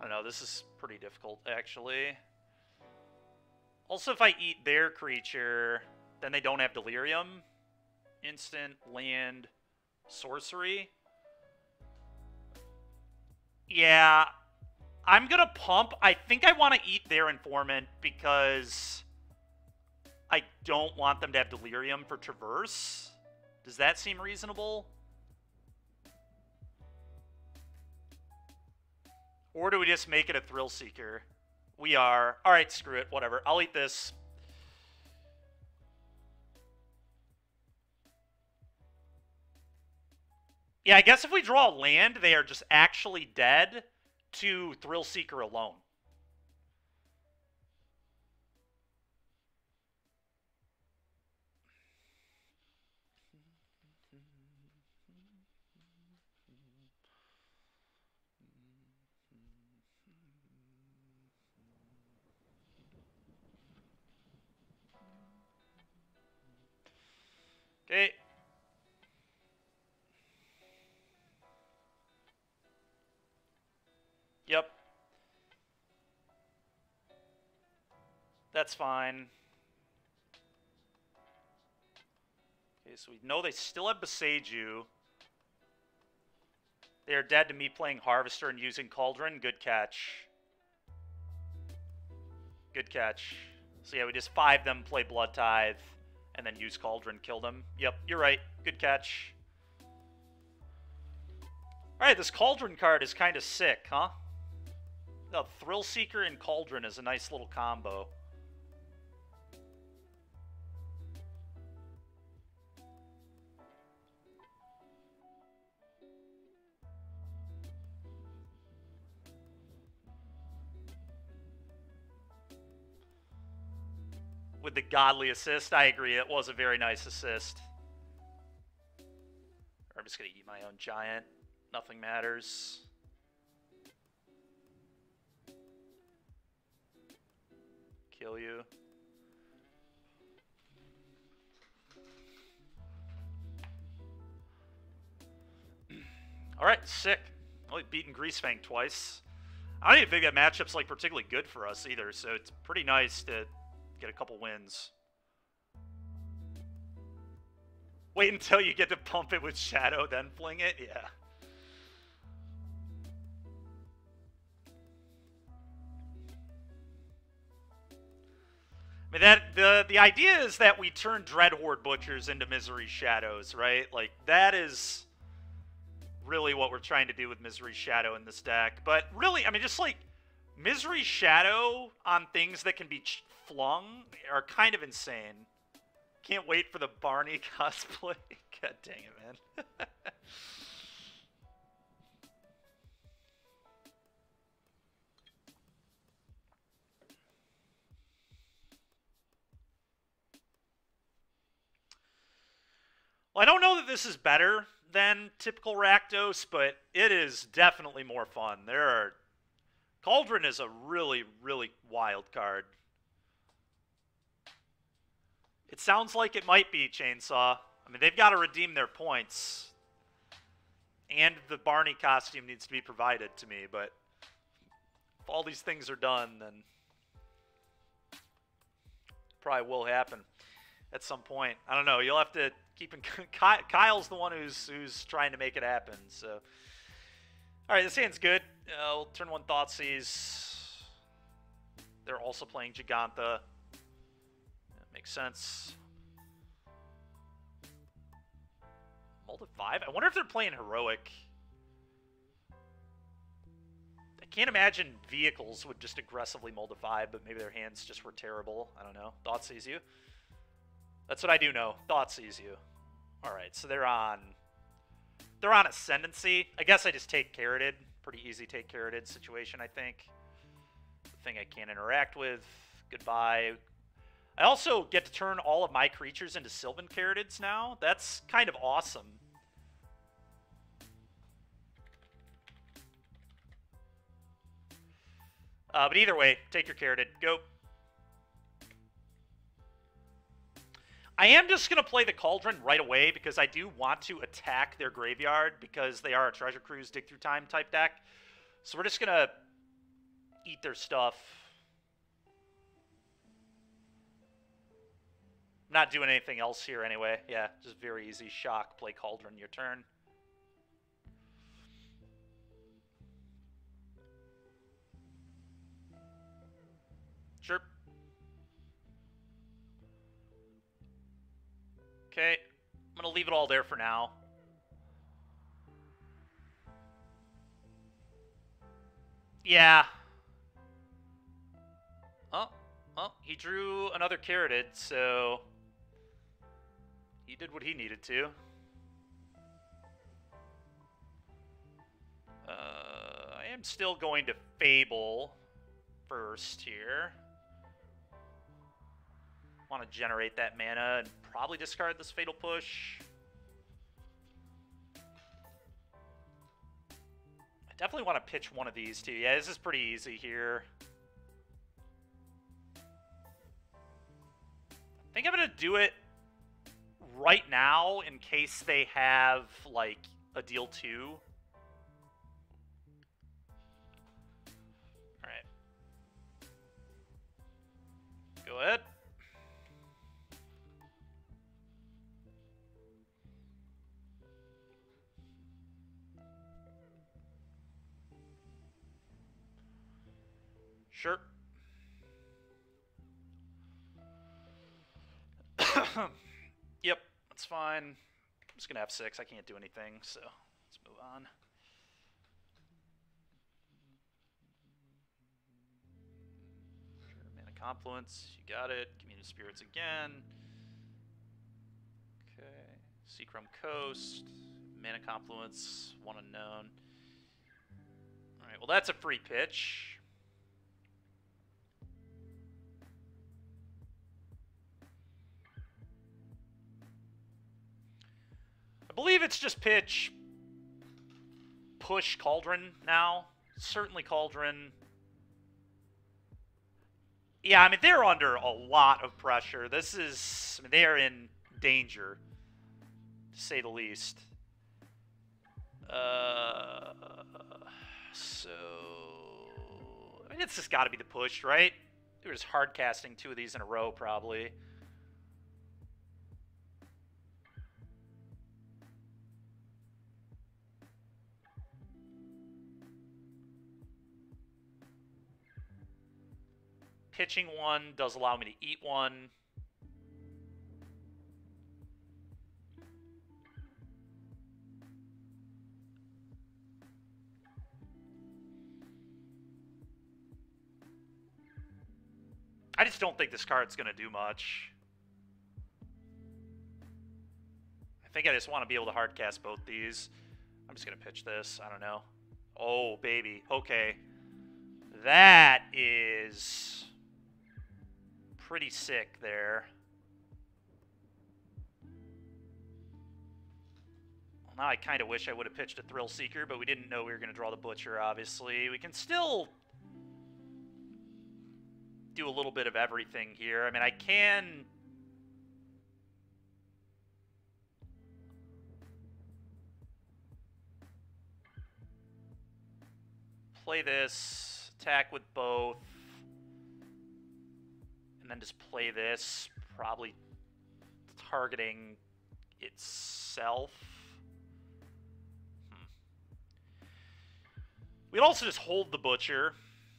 Speaker 1: I don't know, this is pretty difficult, actually. Also, if I eat their creature, then they don't have delirium. Instant, land, sorcery. Yeah, I'm gonna pump. I think I want to eat their informant because I don't want them to have delirium for traverse. Does that seem reasonable? Or do we just make it a thrill seeker? We are. Alright, screw it. Whatever. I'll eat this. Yeah, I guess if we draw land, they are just actually dead to Thrill Seeker alone. Okay. Yep. That's fine. Okay, so we know they still have Besiege You. They are dead to me playing Harvester and using Cauldron. Good catch. Good catch. So yeah, we just 5 them, play Blood Tithe, and then use Cauldron, kill them. Yep, you're right. Good catch. Alright, this Cauldron card is kind of sick, huh? The Thrill Seeker and Cauldron is a nice little combo. With the godly assist, I agree. It was a very nice assist. I'm just going to eat my own giant. Nothing matters. Kill you. Alright, sick. Only beaten Greasefang twice. I don't even think that matchup's like particularly good for us either, so it's pretty nice to get a couple wins. Wait until you get to pump it with Shadow, then fling it? Yeah. I mean, the idea is that we turn Dreadhorde Butchers into Misery Shadows, right? Like, that is really what we're trying to do with Misery Shadow in this deck. But really, I mean, just like Misery Shadow on things that can be flung are kind of insane. Can't wait for the Barney cosplay. God dang it, man. Well, I don't know that this is better than typical Rakdos, but it is definitely more fun. Cauldron is a really, really wild card. It sounds like it might be Chainsaw. I mean, they've got to redeem their points. And the Barney costume needs to be provided to me, but if all these things are done, then probably will happen at some point. I don't know. You'll have to keep in... Kyle's the one who's trying to make it happen, so... Alright, this hand's good. We'll turn 1 Thoughtseize. They're also playing Giganta. Makes sense. Molded 5? I wonder if they're playing Heroic. I can't imagine Vehicles would just aggressively Molded 5, but maybe their hands just were terrible. I don't know. Thoughtseize you. That's what I do know. Thoughtseize you. Alright, so they're on Ascendancy. I guess I just take Carroted. Pretty easy take Carroted situation, I think. The thing I can't interact with. Goodbye. I also get to turn all of my creatures into Sylvan Carroteds now. That's kind of awesome. But either way, take your Carroted. Go. I am just going to play the Cauldron right away because I do want to attack their graveyard because they are a Treasure Cruise, Dig Through Time type deck. So we're just going to eat their stuff. Not doing anything else here anyway. Yeah, just very easy. Shock, play Cauldron, your turn. Sure. Okay, I'm going to leave it all there for now. Yeah. Oh, well, he drew another Carroted, so he did what he needed to. I am still going to Fable first here. Want to generate that mana and probably discard this Fatal Push. I definitely want to pitch one of these two. Yeah, this is pretty easy here. I think I'm going to do it right now in case they have, like, a deal 2. Alright. Go ahead. Sure. Yep, that's fine. I'm just gonna have 6. I can't do anything, so let's move on. Sure, Mana Confluence, you got it. Community Spirits again. Okay. Seacrum Coast. Mana Confluence, 1 unknown. Alright, well that's a free pitch. I believe it's just pitch, push Cauldron now. Certainly Cauldron. Yeah, I mean, they're under a lot of pressure. This is, I mean, they're in danger, to say the least. So, I mean, it's just got to be the push, right? They were just hard casting 2 of these in a row, probably. Pitching 1 does allow me to eat 1. I just don't think this card's going to do much. I think I just want to be able to hardcast both these. I'm just going to pitch this. I don't know. Oh, baby. Okay. That is pretty sick there. Well, now I kind of wish I would have pitched a Thrill Seeker, but we didn't know we were going to draw the Butcher, obviously. We can still do a little bit of everything here. I mean, I can play this, attack with both, and then just play this, probably targeting itself. We'd also just hold the Butcher.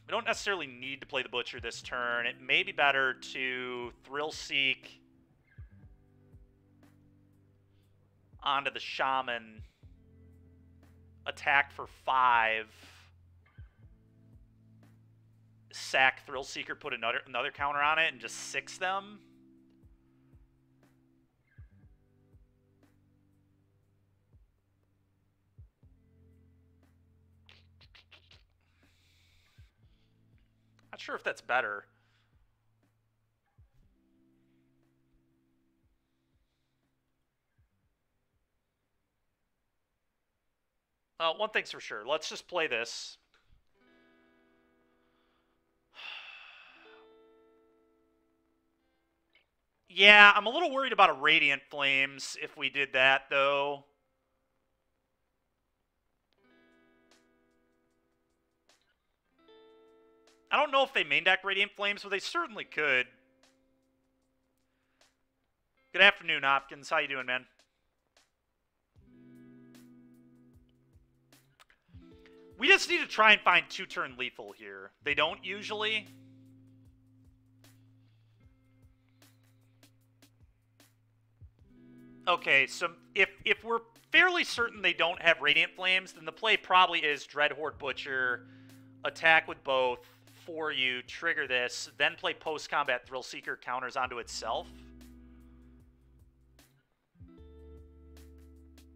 Speaker 1: We don't necessarily need to play the Butcher this turn. It may be better to Thrill Seek onto the Shaman, attack for 5, sack Thrill Seeker, put another counter on it, and just 6 them. Not sure if that's better. One thing's for sure. Let's just play this. Yeah, I'm a little worried about a Radiant Flames if we did that, though. I don't know if they main deck Radiant Flames, but they certainly could. Good afternoon, Hopkins. How you doing, man? We just need to try and find 2-turn lethal here. They don't usually. Okay, so if we're fairly certain they don't have Radiant Flames, then the play probably is Dreadhorde Butcher, attack with both, for you, trigger this, then play post-combat Thrill Seeker counters onto itself.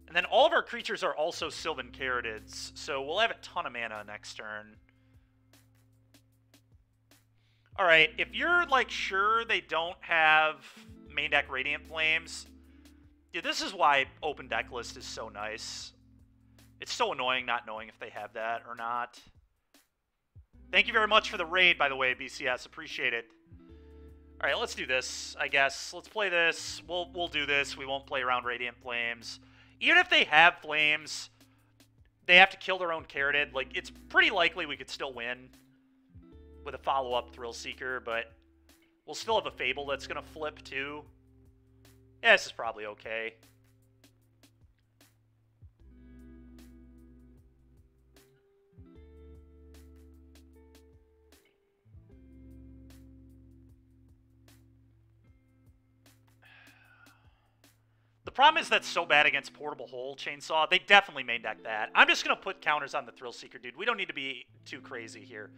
Speaker 1: And then all of our creatures are also Sylvan Carrotids, so we'll have a ton of mana next turn. Alright, if you're, like, sure they don't have main deck Radiant Flames, yeah, this is why open deck list is so nice. It's so annoying not knowing if they have that or not. Thank you very much for the raid, by the way, BCS. Appreciate it. All right, let's do this, I guess. Let's play this. We'll do this. We won't play around Radiant Flames. Even if they have Flames, they have to kill their own Carrotid. Like, it's pretty likely we could still win with a follow-up Thrill Seeker, but we'll still have a Fable that's going to flip, too. Yeah, this is probably okay. problem is that's so bad against portable hole chainsaw. They definitely main deck that. I'm just going to put counters on the Thrill Seeker, dude. We don't need to be too crazy here.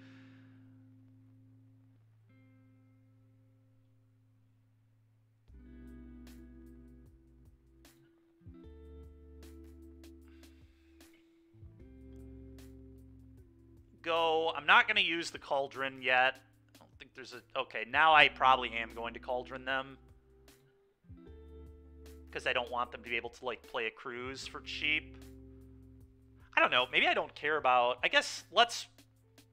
Speaker 1: Go. I'm not going to use the cauldron yet. I don't think there's a... Okay, now I probably am going to cauldron them. Because I don't want them to be able to, like, play a cruise for cheap. I don't know. Maybe I don't care about... I guess let's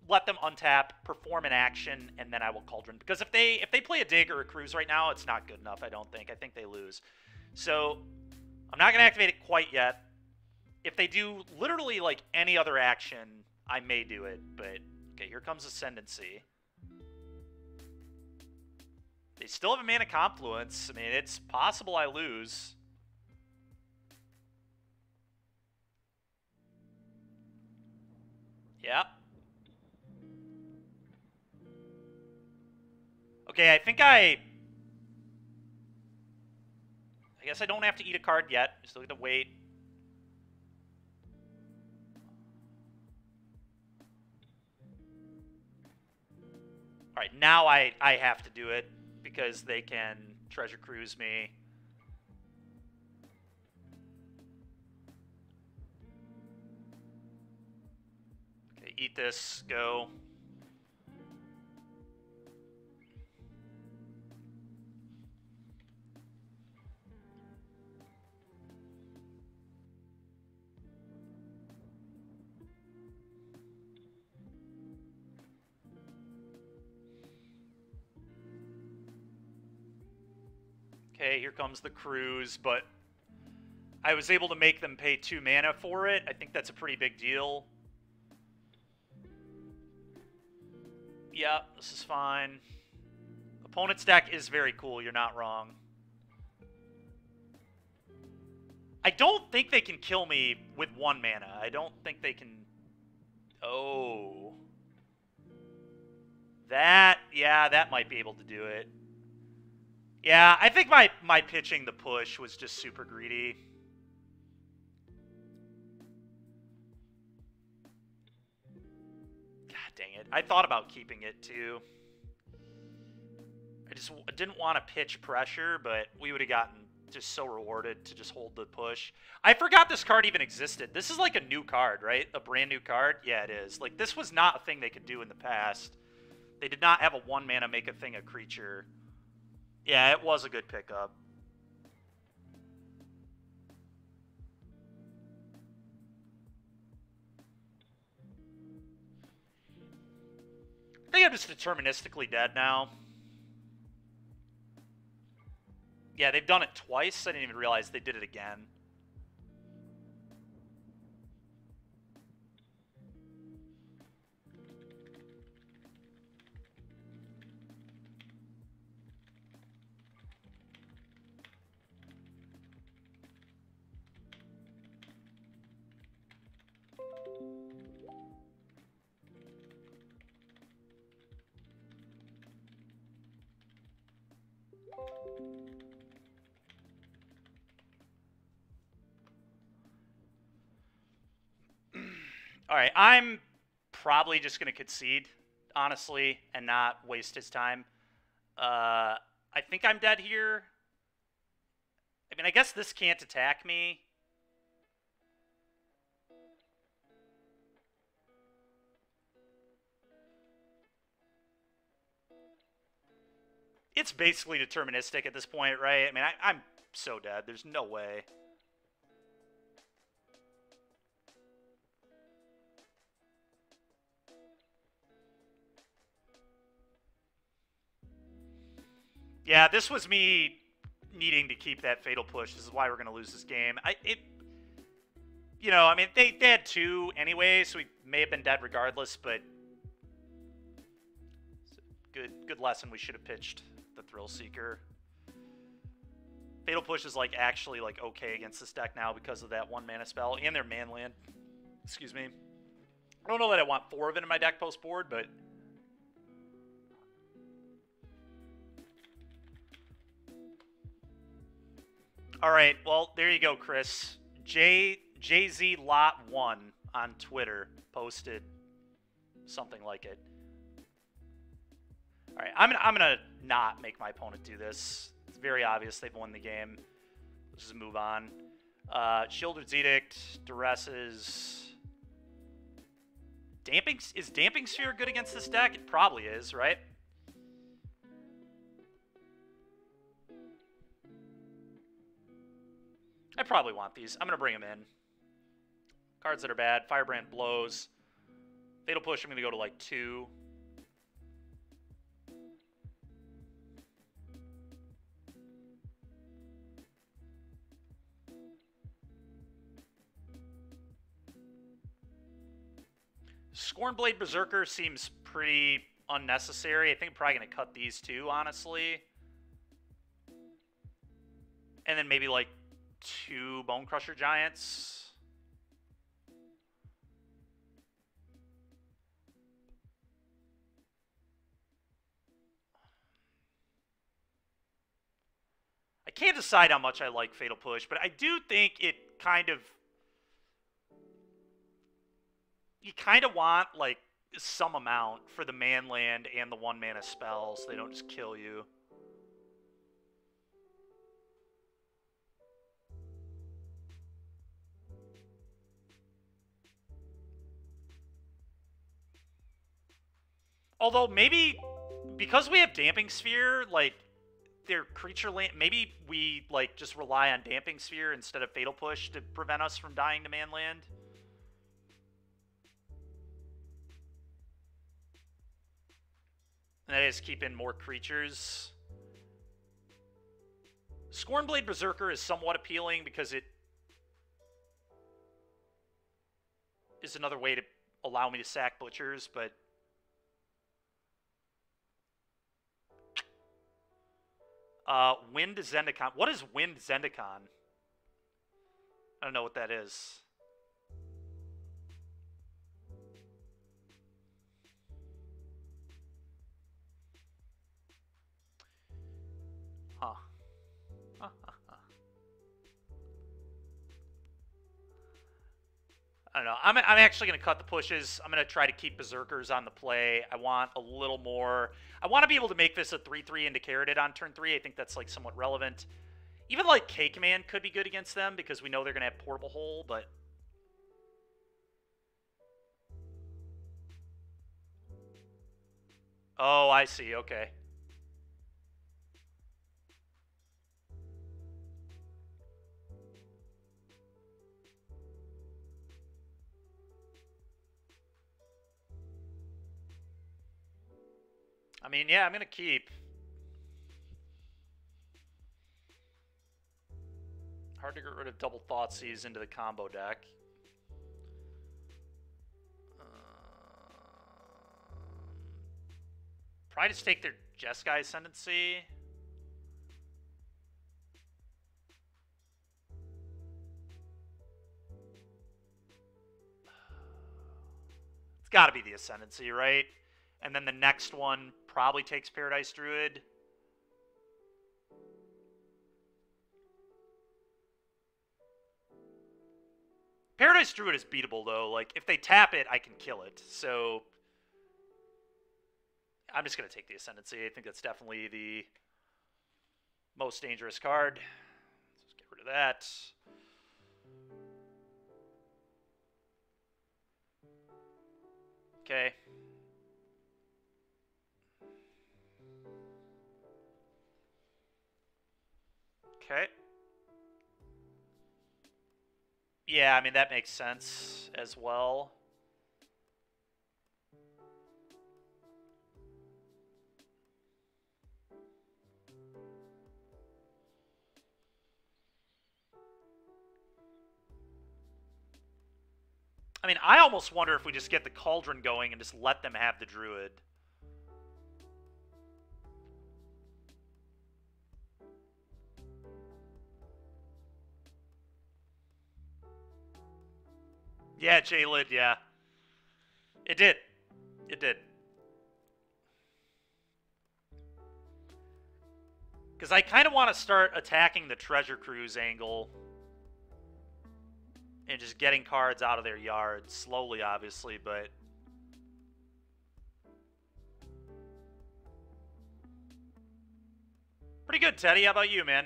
Speaker 1: let them untap, perform an action, and then I will cauldron. Because if they play a dig or a cruise right now, it's not good enough, I don't think. I think they lose. So, I'm not going to activate it quite yet. If they do literally, like, any other action, I may do it. But, okay, here comes Ascendancy. They still have a Mana Confluence. I mean, it's possible I lose. Yep. Okay, I think I guess I don't have to eat a card yet. I still have to wait. Alright, now I have to do it. Because they can treasure cruise me. Okay, eat this, go. Okay, here comes the cruise, but I was able to make them pay 2 mana for it. I think that's a pretty big deal. Yeah, this is fine. Opponent's deck is very cool, you're not wrong. I don't think they can kill me with 1 mana. I don't think they can... Oh. That, yeah, that might be able to do it. Yeah, I think my pitching the push was just super greedy. God dang it. I thought about keeping it too. I just didn't want to pitch pressure, but we would have gotten just so rewarded to just hold the push. I forgot this card even existed. This is like a new card, right? A brand new card? Yeah, it is. Like, this was not a thing they could do in the past. They did not have a 1 mana make a thing a creature. Yeah, it was a good pickup. I think I'm just deterministically dead now. Yeah, they've done it twice. I didn't even realize they did it again. All right, I'm probably just going to concede, honestly, and not waste his time. I think I'm dead here. I mean, I guess this can't attack me. It's basically deterministic at this point, right? I mean, I'm so dead. There's no way. Yeah, this was me needing to keep that fatal push. This is why we're going to lose this game. You know, I mean, they had 2 anyway, so we may have been dead regardless, but it's a good lesson. We should have pitched the Thrill Seeker. Fatal push is, like, actually, like, okay against this deck now because of that 1 mana spell and their manland. Excuse me. I don't know that I want 4 of it in my deck post-board, but... All right, well, there you go, Chris. JZ Lot 1 on Twitter posted something like it. All right, I'm gonna not make my opponent do this. It's very obvious they've won the game. Let's just move on. Shieldred's Edict, Duresses. Is Damping Sphere good against this deck? It probably is, right? I probably want these. I'm going to bring them in. Cards that are bad. Firebrand blows. Fatal Push, I'm going to go to like 2. Scornblade Berserker seems pretty unnecessary. I think I'm probably going to cut these two, honestly. And then maybe like 2 Bone Crusher Giants. I can't decide how much I like Fatal Push, but I do think it kind of... You kind of want, like, some amount for the man land and the 1-mana spells. So they don't just kill you. Although, maybe, because we have Damping Sphere, like, their creature land... Maybe we, like, just rely on Damping Sphere instead of Fatal Push to prevent us from dying to man land. And that is keep in more creatures. Scornblade Berserker is somewhat appealing because it is another way to allow me to sack Butchers, but... Wind Zendikon. What is Wind Zendikon? I don't know what that is. Huh. I don't know. I'm actually going to cut the pushes. I'm going to try to keep Berserkers on the play. I want a little more... I want to be able to make this a 3-3 into Carroted on turn 3. I think that's like somewhat relevant. Even like Cake Man could be good against them because we know they're going to have Portable Hole, but... Oh, I see. Okay. I mean, yeah, I'm going to keep. Hard to get rid of double Thoughtseize into the combo deck. Probably just take their Jeskai Ascendancy. It's got to be the Ascendancy, right? And then the next one probably takes Paradise Druid. Paradise Druid is beatable, though. Like, if they tap it, I can kill it. So, I'm just going to take the Ascendancy. I think that's definitely the most dangerous card. Let's get rid of that. Okay. Okay. Yeah, I mean, that makes sense as well. I mean, I almost wonder if we just get the Cauldron going and just let them have the Druid. Yeah, J-Lid, yeah. It did. It did. Because I kind of want to start attacking the treasure cruise angle. And just getting cards out of their yards. Slowly, obviously, but... Pretty good, Teddy. How about you, man?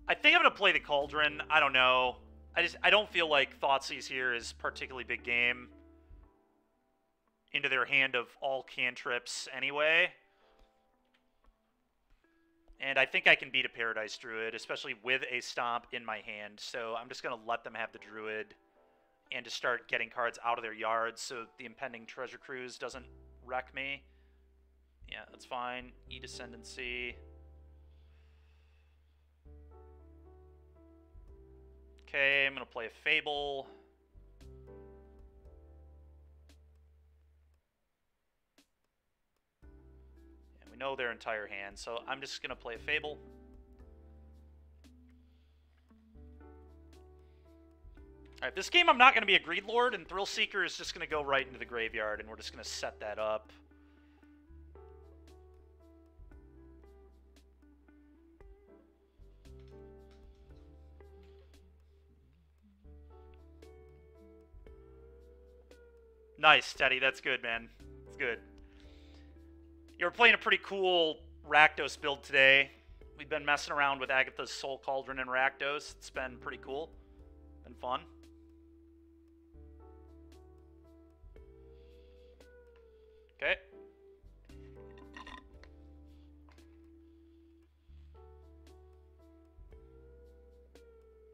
Speaker 1: I think I'm going to play the Cauldron. I don't know. I don't feel like Thoughtseize here is particularly big game into their hand of all cantrips anyway. And I think I can beat a Paradise Druid, especially with a Stomp in my hand. So I'm just going to let them have the Druid and to start getting cards out of their yards so the impending Treasure Cruise doesn't wreck me. Yeah, that's fine. E-Descendancy. Okay, I'm going to play a Fable. And we know their entire hand, so I'm just going to play a Fable. Alright, this game I'm not going to be a Greed Lord, and Thrill Seeker is just going to go right into the graveyard, and we're just going to set that up. Nice, Teddy. That's good, man. It's good. You were playing a pretty cool Rakdos build today. We've been messing around with Agatha's Soul Cauldron and Rakdos. It's been pretty cool. Been fun. Okay.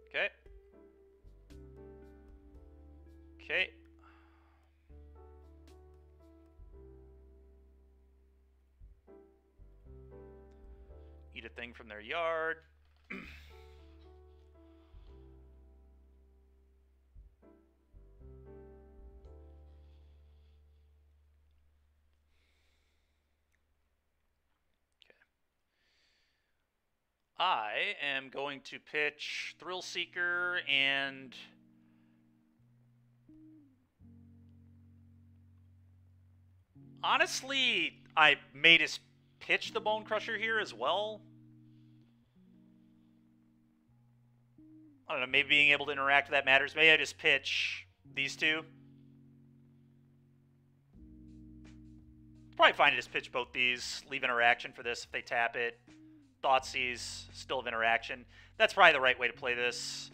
Speaker 1: Okay. Okay. Eat a thing from their yard. I am going to pitch Thrill Seeker and honestly, I made his pitch the Bone Crusher here as well. I don't know, maybe being able to interact with that matters. Maybe I just pitch these two. Probably fine to just pitch both these, leave interaction for this if they tap it. Thoughtseize, still have interaction. That's probably the right way to play this.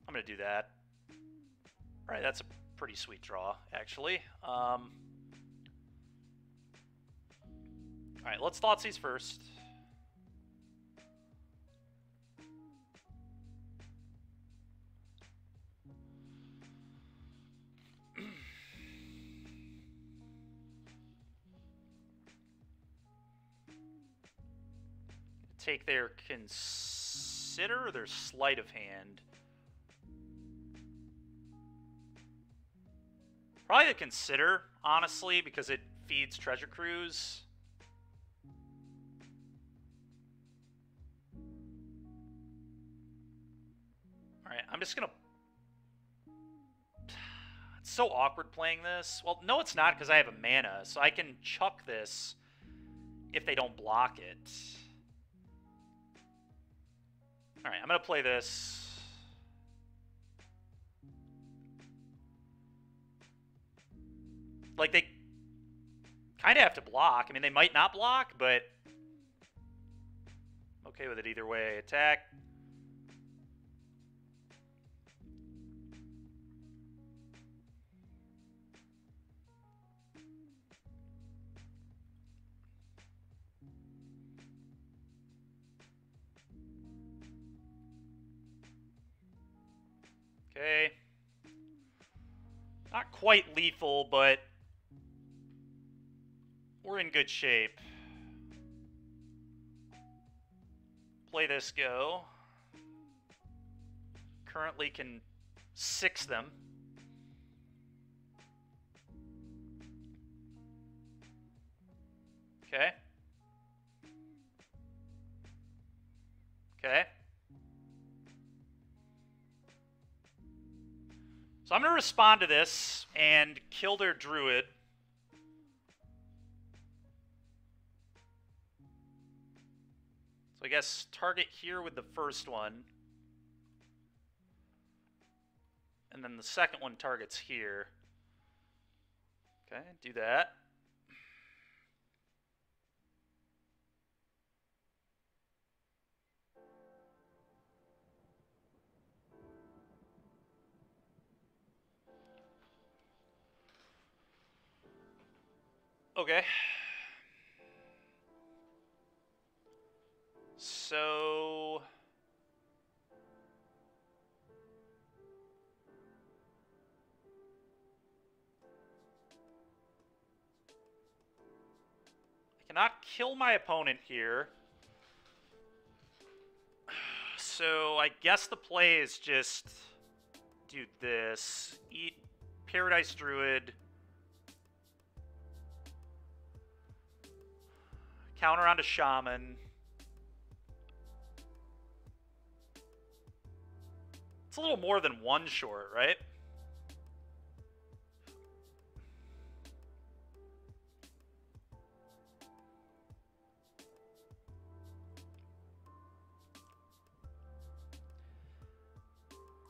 Speaker 1: I'm going to do that. All right, that's a pretty sweet draw, actually. All right, let's Thoughtseize first. Take their Consider or their Sleight of Hand. Probably the Consider, honestly, because it feeds Treasure Cruise. Alright, I'm just gonna... It's so awkward playing this. Well, no it's not, because I have a mana, so I can chuck this if they don't block it. Alright, I'm gonna play this. Like, they kind of have to block. I mean, they might not block, but I'm okay with it either way. Attack. Okay. Not quite lethal, but we're in good shape. Play this go. Currently can 6 them. Okay. Okay. So I'm going to respond to this and kill their druid. So I guess target here with the first one. And then the second one targets here. Okay, do that. Okay. So... I cannot kill my opponent here. So I guess the play is just do this. Eat Paradise Druid. Counter onto Shaman. It's a little more than one short, right?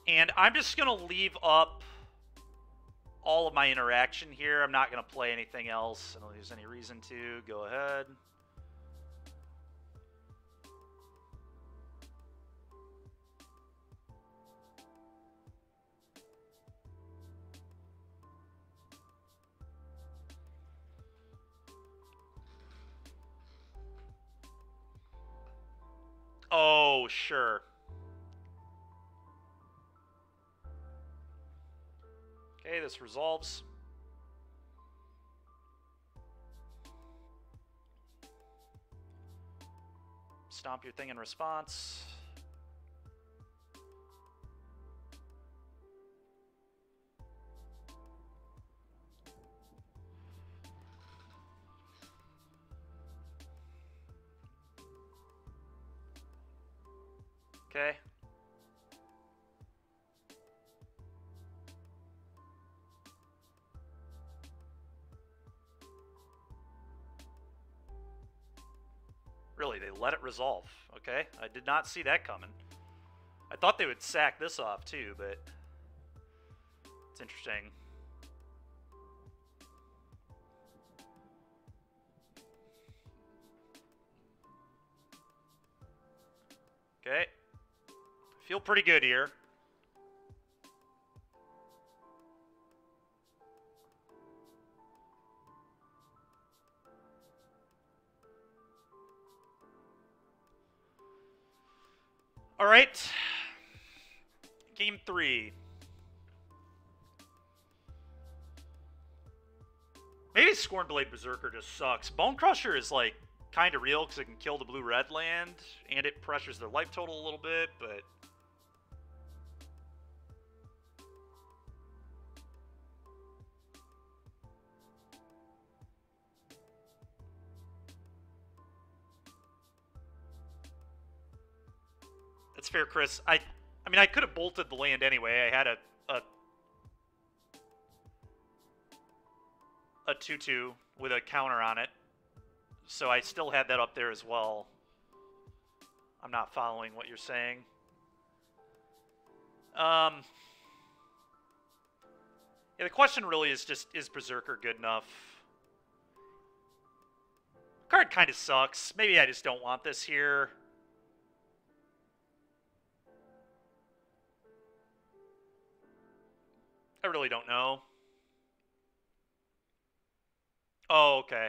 Speaker 1: And I'm just going to leave up all of my interaction here. I'm not going to play anything else. I don't think there's any reason to. Go ahead. Oh, sure. Okay, this resolves. Stomp your thing in response. Okay. Really, they let it resolve. Okay, I did not see that coming. I thought they would sack this off too, but it's interesting. Okay. Feel pretty good here. All right. Game 3. Maybe Scornblade Berserker just sucks. Bone Crusher is like kind of real because it can kill the blue-red land, and it pressures their life total a little bit, but... That's fair, Chris. I mean, I could have bolted the land anyway. I had a 2/2 with a counter on it. So I still had that up there as well. I'm not following what you're saying. Yeah, the question really is just, is Berserker good enough? Card kind of sucks. Maybe I just don't want this here. I really don't know. Oh, okay.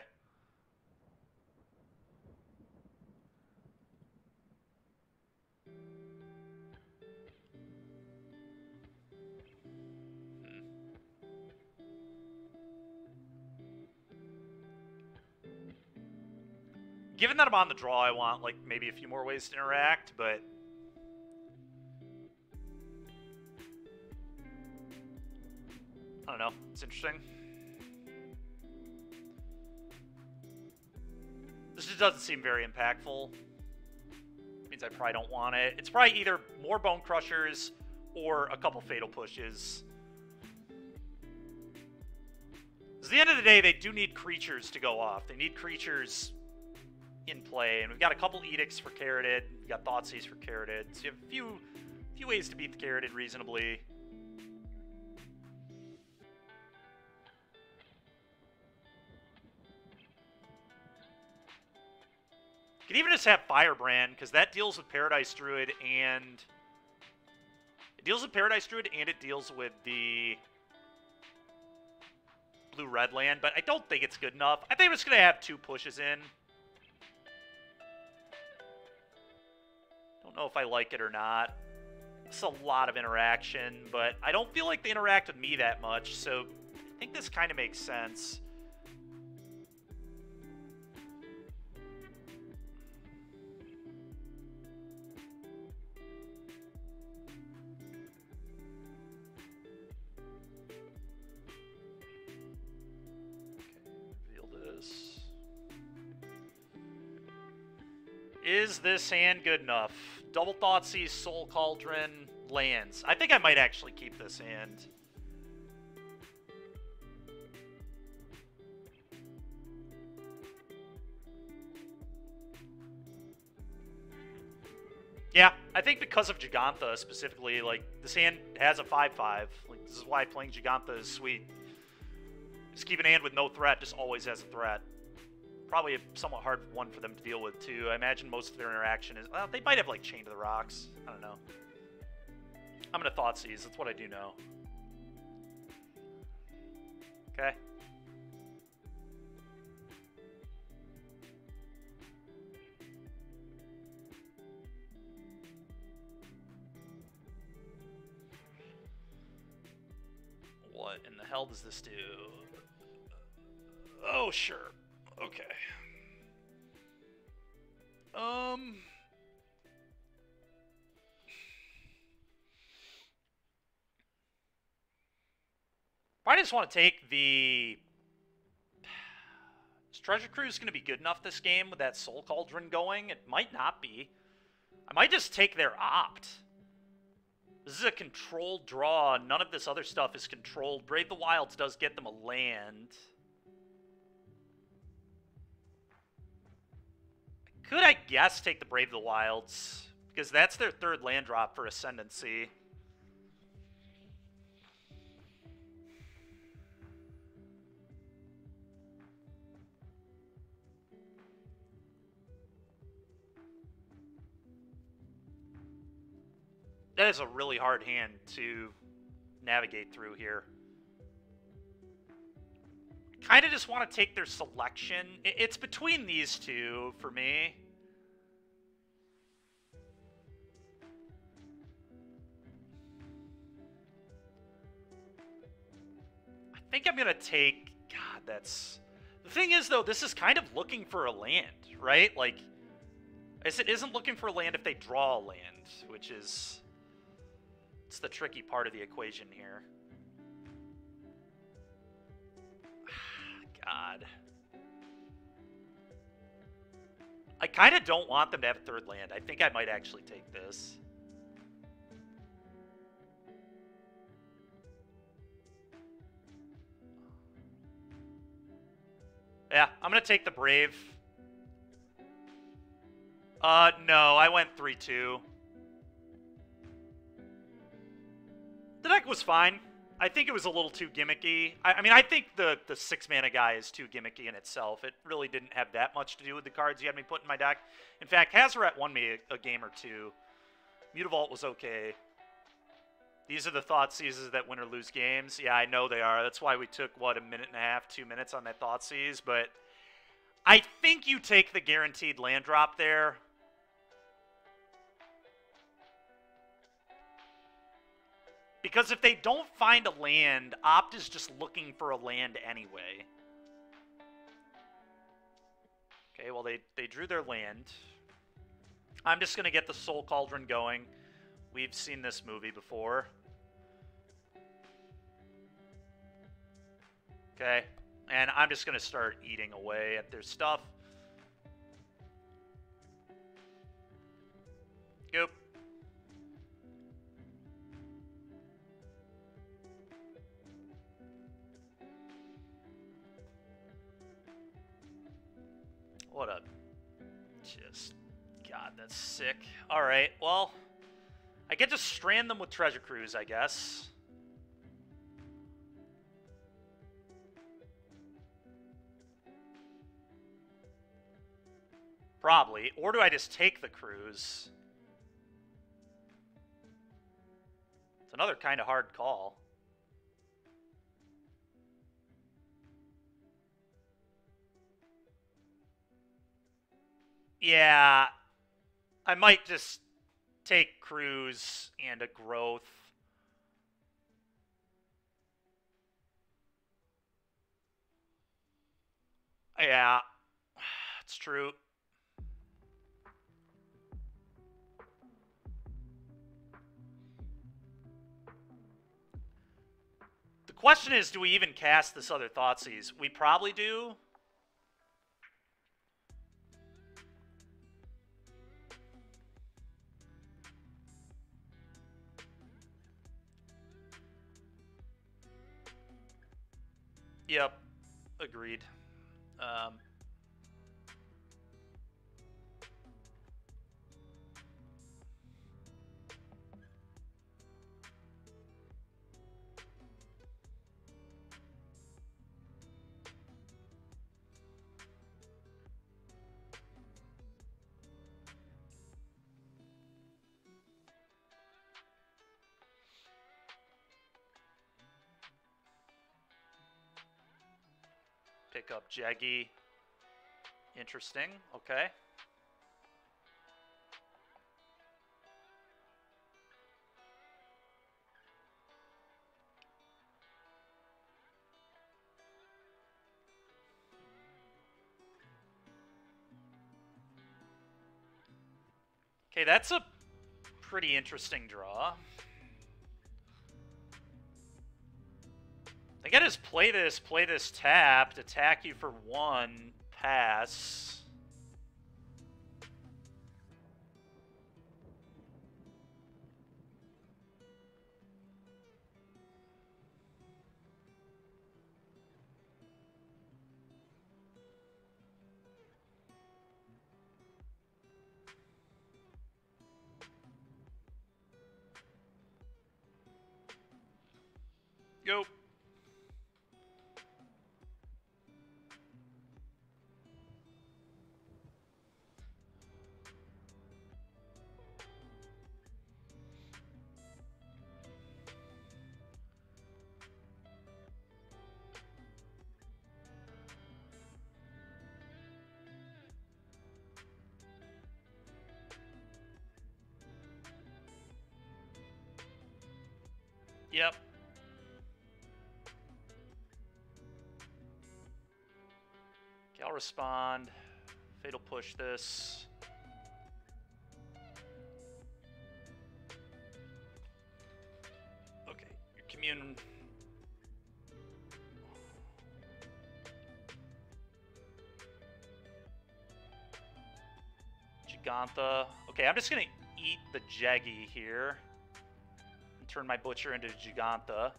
Speaker 1: Given that I'm on the draw, I want, like, maybe a few more ways to interact, but... I don't know. It's interesting. This just doesn't seem very impactful. Means I probably don't want it. It's probably either more Bone Crushers or a couple Fatal Pushes. Because at the end of the day, they do need creatures to go off. They need creatures in play. And we've got a couple edicts for Carroted. We've got Thoughtseize for Carroted. So you have a few ways to beat the Carroted reasonably. You could even just have Firebrand, because that deals with Paradise Druid and... It deals with Paradise Druid and it deals with the blue-red land, but I don't think it's good enough. I think I'm just going to have 2 pushes in. Don't know if I like it or not. It's a lot of interaction, but I don't feel like they interact with me that much, so I think this kind of makes sense. Is this hand good enough? Double Thoughtseize, Soul Cauldron, lands. I think I might actually keep this hand. Yeah, I think because of Gigantha specifically, like, this hand has a 5/5. Like, this is why playing Gigantha is sweet. Just keep an hand with no threat, just always has a threat. Probably a somewhat hard one for them to deal with, too. I imagine most of their interaction is... Well, they might have, like, Chain to the Rocks. I don't know. I'm going to Thoughtseize. That's what I do know. Okay. What in the hell does this do? Oh, sure. Okay. I just want to take the... Is Treasure Cruise going to be good enough this game with that Soul Cauldron going? It might not be. I might just take their Opt. This is a controlled draw. None of this other stuff is controlled. Brave the Wilds does get them a land. Could, I guess, take the Brave the Wilds, because that's their 3rd land drop for Ascendancy. That is a really hard hand to navigate through here. Kind of just want to take their selection. It's between these two for me. I think I'm going to take... God, that's... The thing is, though, this is kind of looking for a land, right? Like, I said, it isn't looking for a land if they draw a land, which is... It's the tricky part of the equation here. God. I kind of don't want them to have a 3rd land. I think I might actually take this. Yeah, I'm going to take the Brave. No, I went 3-2. The deck was fine. I think it was a little too gimmicky. I mean, I think the 6-mana guy is too gimmicky in itself. It really didn't have that much to do with the cards you had me put in my deck. In fact, Hazoret won me a game or two. Mutavault was okay. These are the Thoughtseizes that win or lose games. Yeah, I know they are. That's why we took, what, a minute and a half, 2 minutes on that Thoughtseize. But I think you take the guaranteed land drop there. Because if they don't find a land, Opt is just looking for a land anyway. Okay, well, they drew their land. I'm just going to get the Soul Cauldron going. We've seen this movie before. Okay, and I'm just going to start eating away at their stuff. Goop. What a... Just... God, that's sick. Alright, well... I get to strand them with treasure cruise, I guess. Probably. Or do I just take the cruise? It's another kind of hard call. Yeah, I might just take cruise and a growth. Yeah, it's true. The question is, do we even cast this other Thoughtseize? We probably do. Yep, agreed. Pick up Jaggy. Interesting. Okay. Okay, that's a pretty interesting draw. I gotta just play this tapped, attack you for 1, pass. Go. Yep. Okay, I'll respond. Fatal push this. Okay, your commune. Gigantha. Okay, I'm just gonna eat the Jaggy here. And turn my Butcher into Gigantha.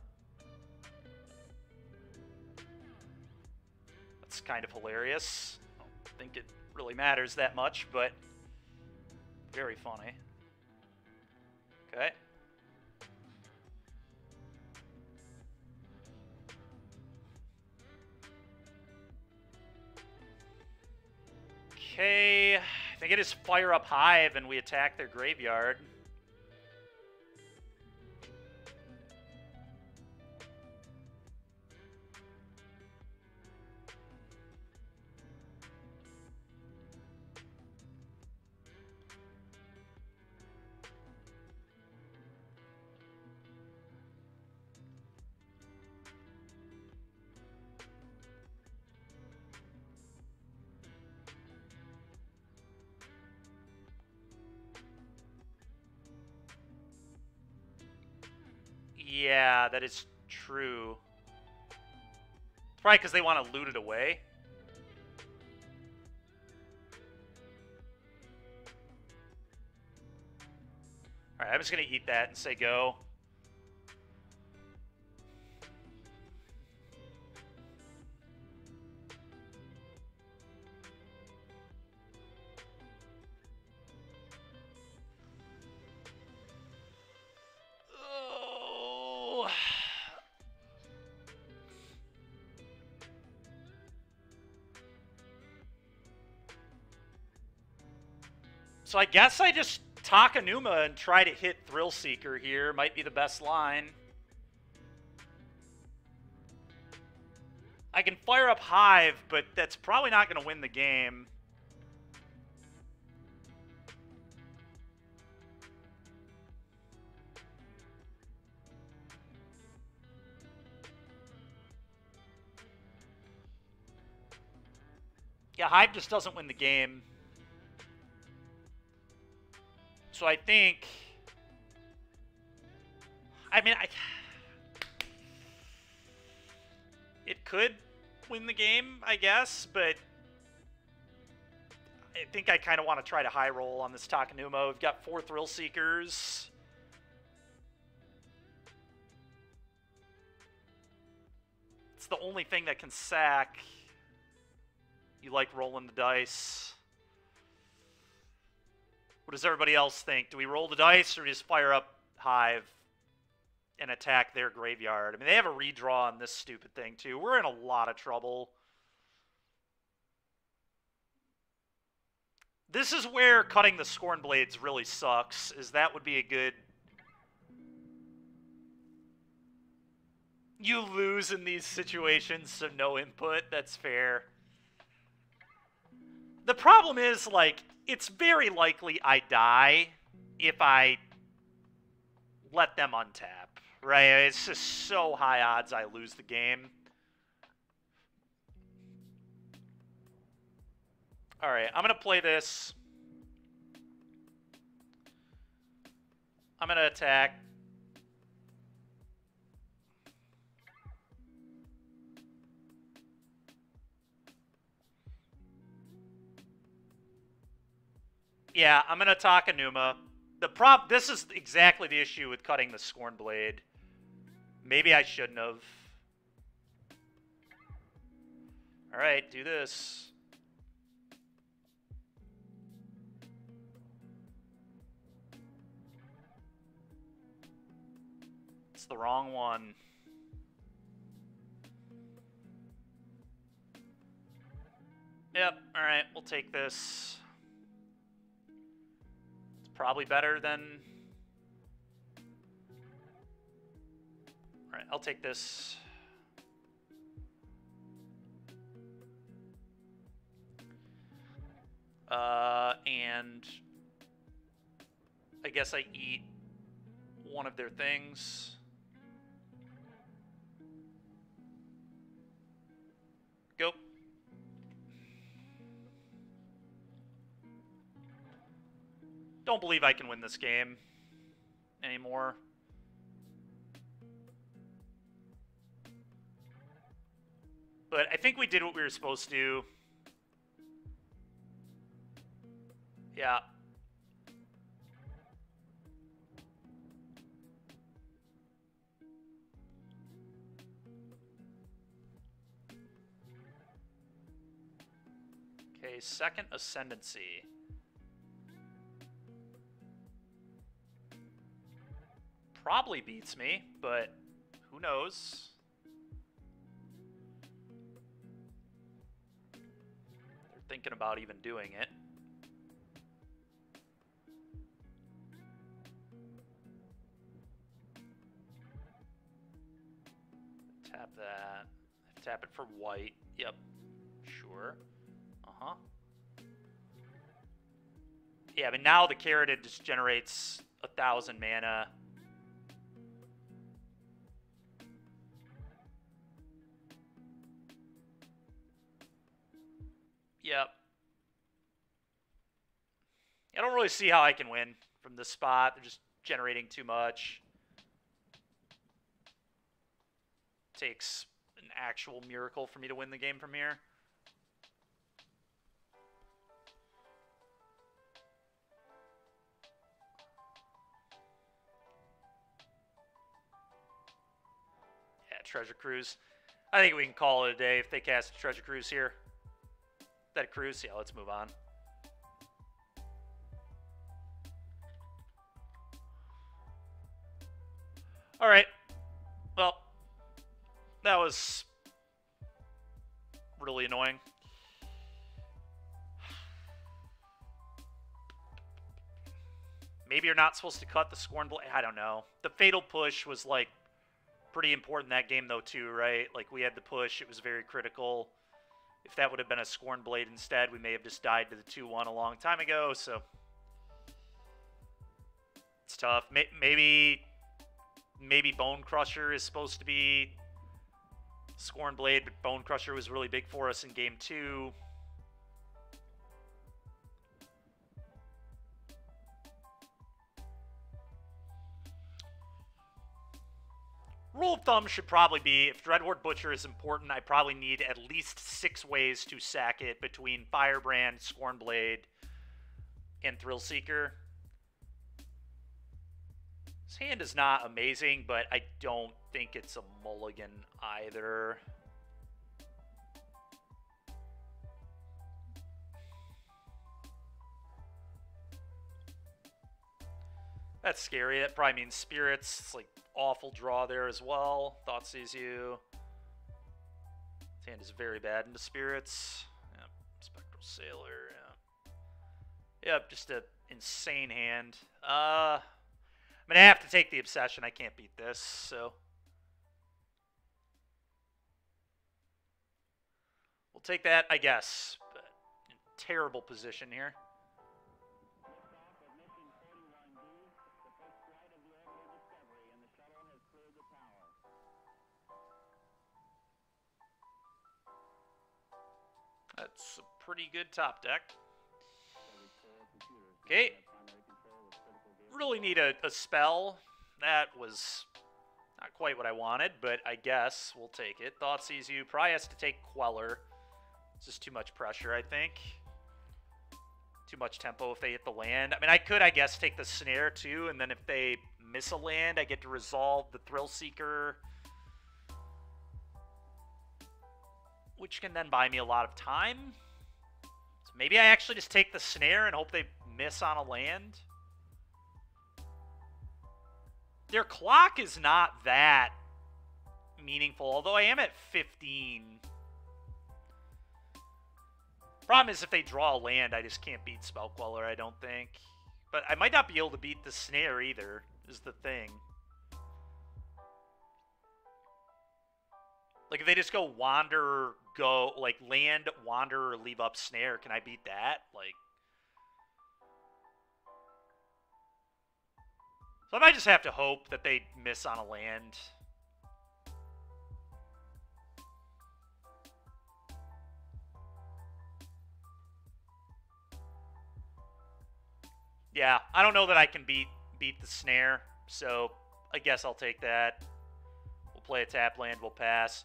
Speaker 1: That's kind of hilarious. I don't think it really matters that much, but very funny. Okay. Okay, I think I just fire up Hive and we attack their graveyard. Yeah, that is true. It's probably because they want to loot it away. Alright, I'm just going to eat that and say go. So I guess I just Takanuma and try to hit Thrill Seeker here. Might be the best line. I can fire up Hive, but that's probably not going to win the game. Yeah, Hive just doesn't win the game. So I think... I mean, it could win the game, I guess, but I think I kind of want to try to high roll on this Takanuma. We've got 4 Thrill Seekers. It's the only thing that can sack. You like rolling the dice. What does everybody else think? Do we roll the dice or just fire up Hive and attack their graveyard? I mean, they have a redraw on this stupid thing, too. We're in a lot of trouble. This is where cutting the Scorn Blades really sucks, is that would be a good... You lose in these situations, so no input. That's fair. The problem is, like, it's very likely I die if I let them untap, right? It's just so high odds I lose the game. All right, I'm going to play this. I'm going to attack. Yeah, I'm going to Takanuma. This is exactly the issue with cutting the Scorn Blade. Maybe I shouldn't have. All right, do this. It's the wrong one. Yep, all right, we'll take this. Probably better than... Alright, I'll take this. And... I guess I eat one of their things. Go. Don't believe I can win this game anymore. But I think we did what we were supposed to do. Yeah. Okay, second Ascendancy. Probably beats me, but who knows? They're thinking about even doing it. Tap that. Tap it for white. Yep. Sure. Uh-huh. Yeah, but now the Carotid just generates 1,000 mana. Yep. I don't really see how I can win from this spot. They're just generating too much. Takes an actual miracle for me to win the game from here. Yeah, Treasure Cruise. I think we can call it a day if they cast a Treasure Cruise here. That cruise? Yeah, let's move on. All right. Well, that was really annoying. Maybe you're not supposed to cut the Scorn Blade. I don't know. The Fatal Push was, like, pretty important in that game, though, too, right? Like, we had the push. It was very critical. If that would have been a Scorn Blade instead, we may have just died to the 2-1 a long time ago, so... It's tough. Maybe Bone Crusher is supposed to be Scorn Blade, but Bone Crusher was really big for us in Game 2. Rule of thumb should probably be, if Dreadhorde Butcher is important, I probably need at least 6 ways to sack it between Firebrand, Scornblade, and Thrillseeker. His hand is not amazing, but I don't think it's a mulligan either. That's scary. That probably means Spirits. It's like awful draw there as well. Thought sees you. His hand is very bad into Spirits. Yep. Spectral Sailor. Yeah. Yep, just an insane hand. I'm going to have to take the Obsession. I can't beat this, so. We'll take that, I guess. But in terrible position here. That's a pretty good top deck. Okay. Really need a spell. That was not quite what I wanted, but I guess we'll take it. Thoughtseizes you. Probably has to take Queller. It's just too much pressure, I think. Too much tempo if they hit the land. I mean, I could, I guess, take the Snare, too, and then if they miss a land, I get to resolve the Thrillseeker, which can then buy me a lot of time. So maybe I actually just take the Snare and hope they miss on a land. Their clock is not that meaningful, although I am at 15. Problem is, if they draw a land, I just can't beat Spell Queller, I don't think. But I might not be able to beat the Snare either, is the thing. Like, if they just go wander, go, like, land, wander, or leave up Snare, can I beat that? Like... So I might just have to hope that they miss on a land. Yeah, I don't know that I can beat the Snare, so I guess I'll take that. We'll play a tap land, we'll pass.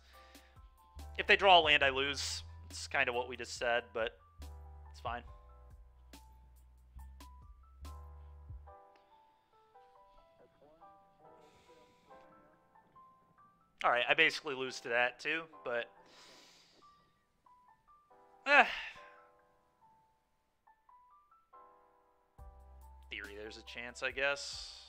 Speaker 1: If they draw a land, I lose. It's kind of what we just said, but it's fine. Alright, I basically lose to that too, but... Theory, there's a chance, I guess.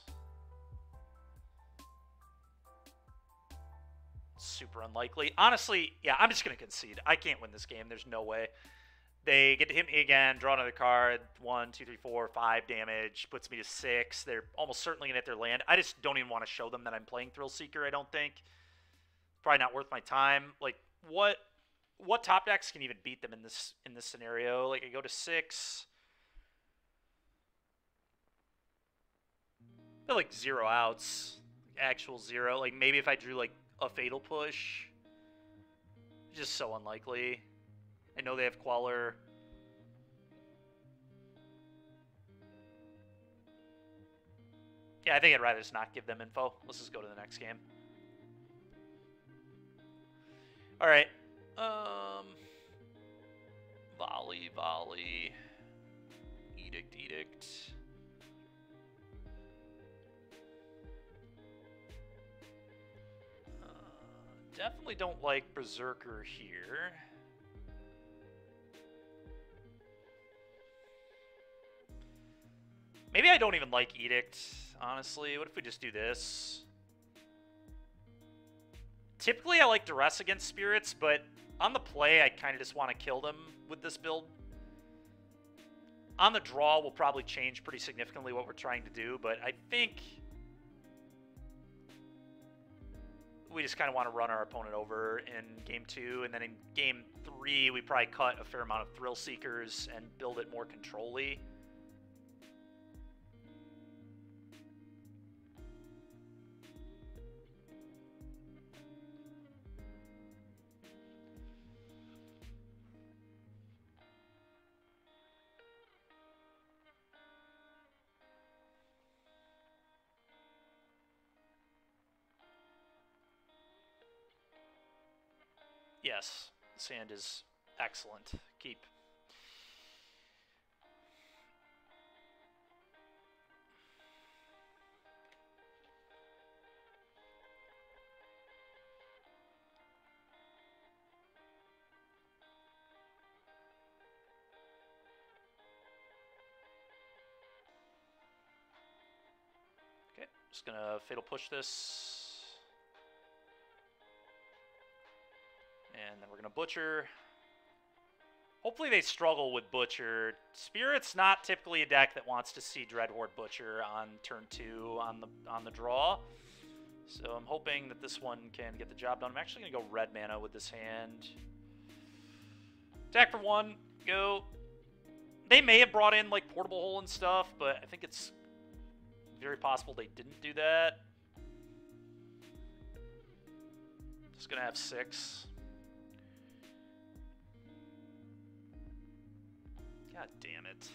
Speaker 1: Super unlikely. Honestly, yeah, I'm just going to concede. I can't win this game. There's no way. They get to hit me again, draw another card. 1, 2, 3, 4, 5 damage. Puts me to 6. They're almost certainly going to hit their land. I just don't even want to show them that I'm playing Thrillseeker, I don't think. Probably not worth my time. Like, what top decks can even beat them in this scenario? Like, I go to 6. They're like 0 outs. Actual 0. Like, maybe if I drew, like, a Fatal Push. Just so unlikely. I know they have Queller. Yeah, I think I'd rather just not give them info. Let's just go to the next game. Alright. Volley. Edict. Definitely don't like Berserker here. Maybe I don't even like Edict, honestly. What if we just do this? Typically, I like Duress against Spirits, but on the play, I kind of just want to kill them with this build. On the draw, we'll probably change pretty significantly what we're trying to do, but I think we just kind of want to run our opponent over in Game 2, and then in Game 3, we probably cut a fair amount of Thrill Seekers and build it more control-y. Yes, sand is excellent. Keep. Okay, just gonna fatal push this. And then we're going to Butcher. Hopefully they struggle with Butcher. Spirit's not typically a deck that wants to see Dreadhorde Butcher on turn 2 on the draw. So I'm hoping that this one can get the job done. I'm actually going to go red mana with this hand. Attack for 1. Go. They may have brought in like Portable Hole and stuff, but I think it's very possible they didn't do that. Just going to have 6. God damn it.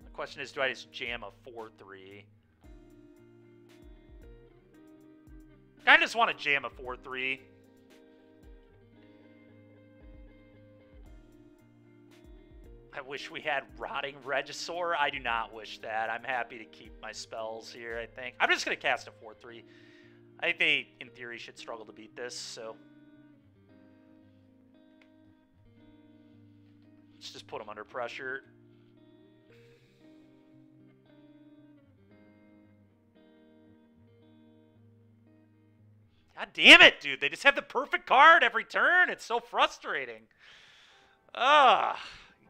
Speaker 1: The question is, do I just jam a 4-3? I just want to jam a 4-3. I wish we had Rotting Regisaur. I do not wish that. I'm happy to keep my spells here, I think. I'm just going to cast a 4-3. I think they, in theory, should struggle to beat this, so... let's just put them under pressure. God damn it, dude. They just have the perfect card every turn. It's so frustrating. Ah,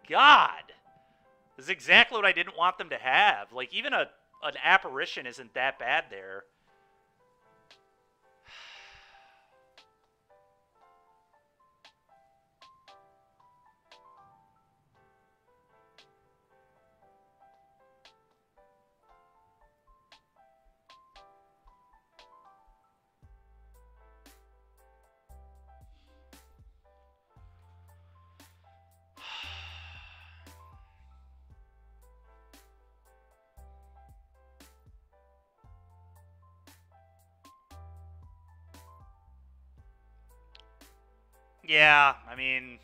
Speaker 1: God. This is exactly what I didn't want them to have. Like, even an apparition isn't that bad there. Yeah, I mean,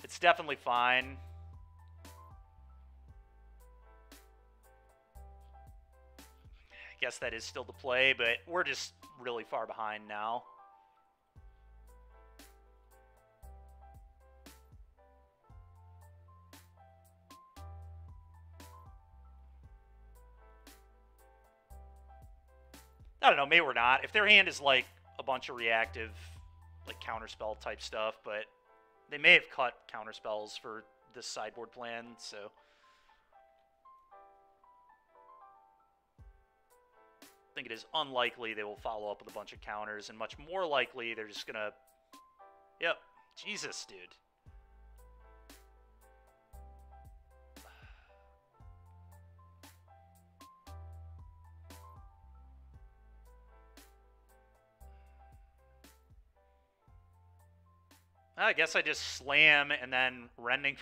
Speaker 1: it's definitely fine. I guess that is still the play, but we're just really far behind now. I don't know, maybe we're not. If their hand is like a bunch of reactive, like counterspell type stuff, but they may have cut counterspells for this sideboard plan, so. I think it is unlikely they will follow up with a bunch of counters, and much more likely they're just gonna, yep, Jesus, dude. I guess I just slam and then rending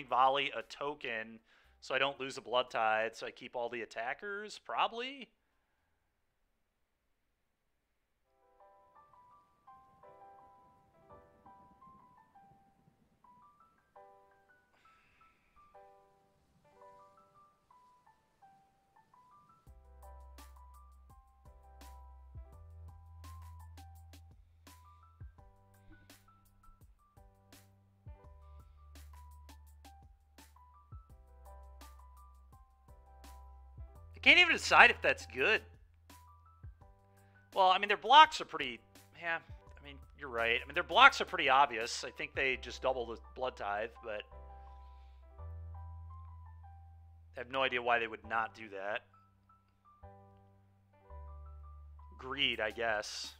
Speaker 1: volley a token so I don't lose a blood tide, so I keep all the attackers, probably. I can't even decide if that's good. Well, I mean, their blocks are pretty... Yeah, I mean, you're right. I mean, their blocks are pretty obvious. I think they just double the Blood Tithe, but I have no idea why they would not do that. Greed, I guess.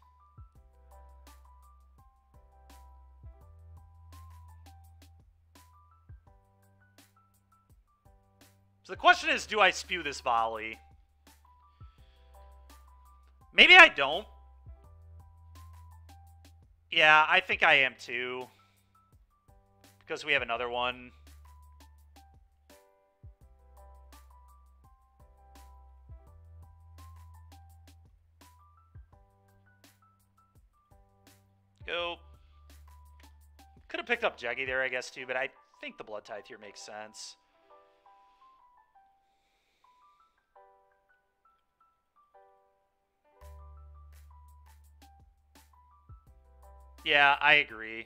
Speaker 1: So the question is, do I spew this volley? Maybe I don't. Yeah, I think I am too. Because we have another one. Go. Could have picked up Jeggy there, I guess, too, but I think the Blood Tithe here makes sense. Yeah, I agree.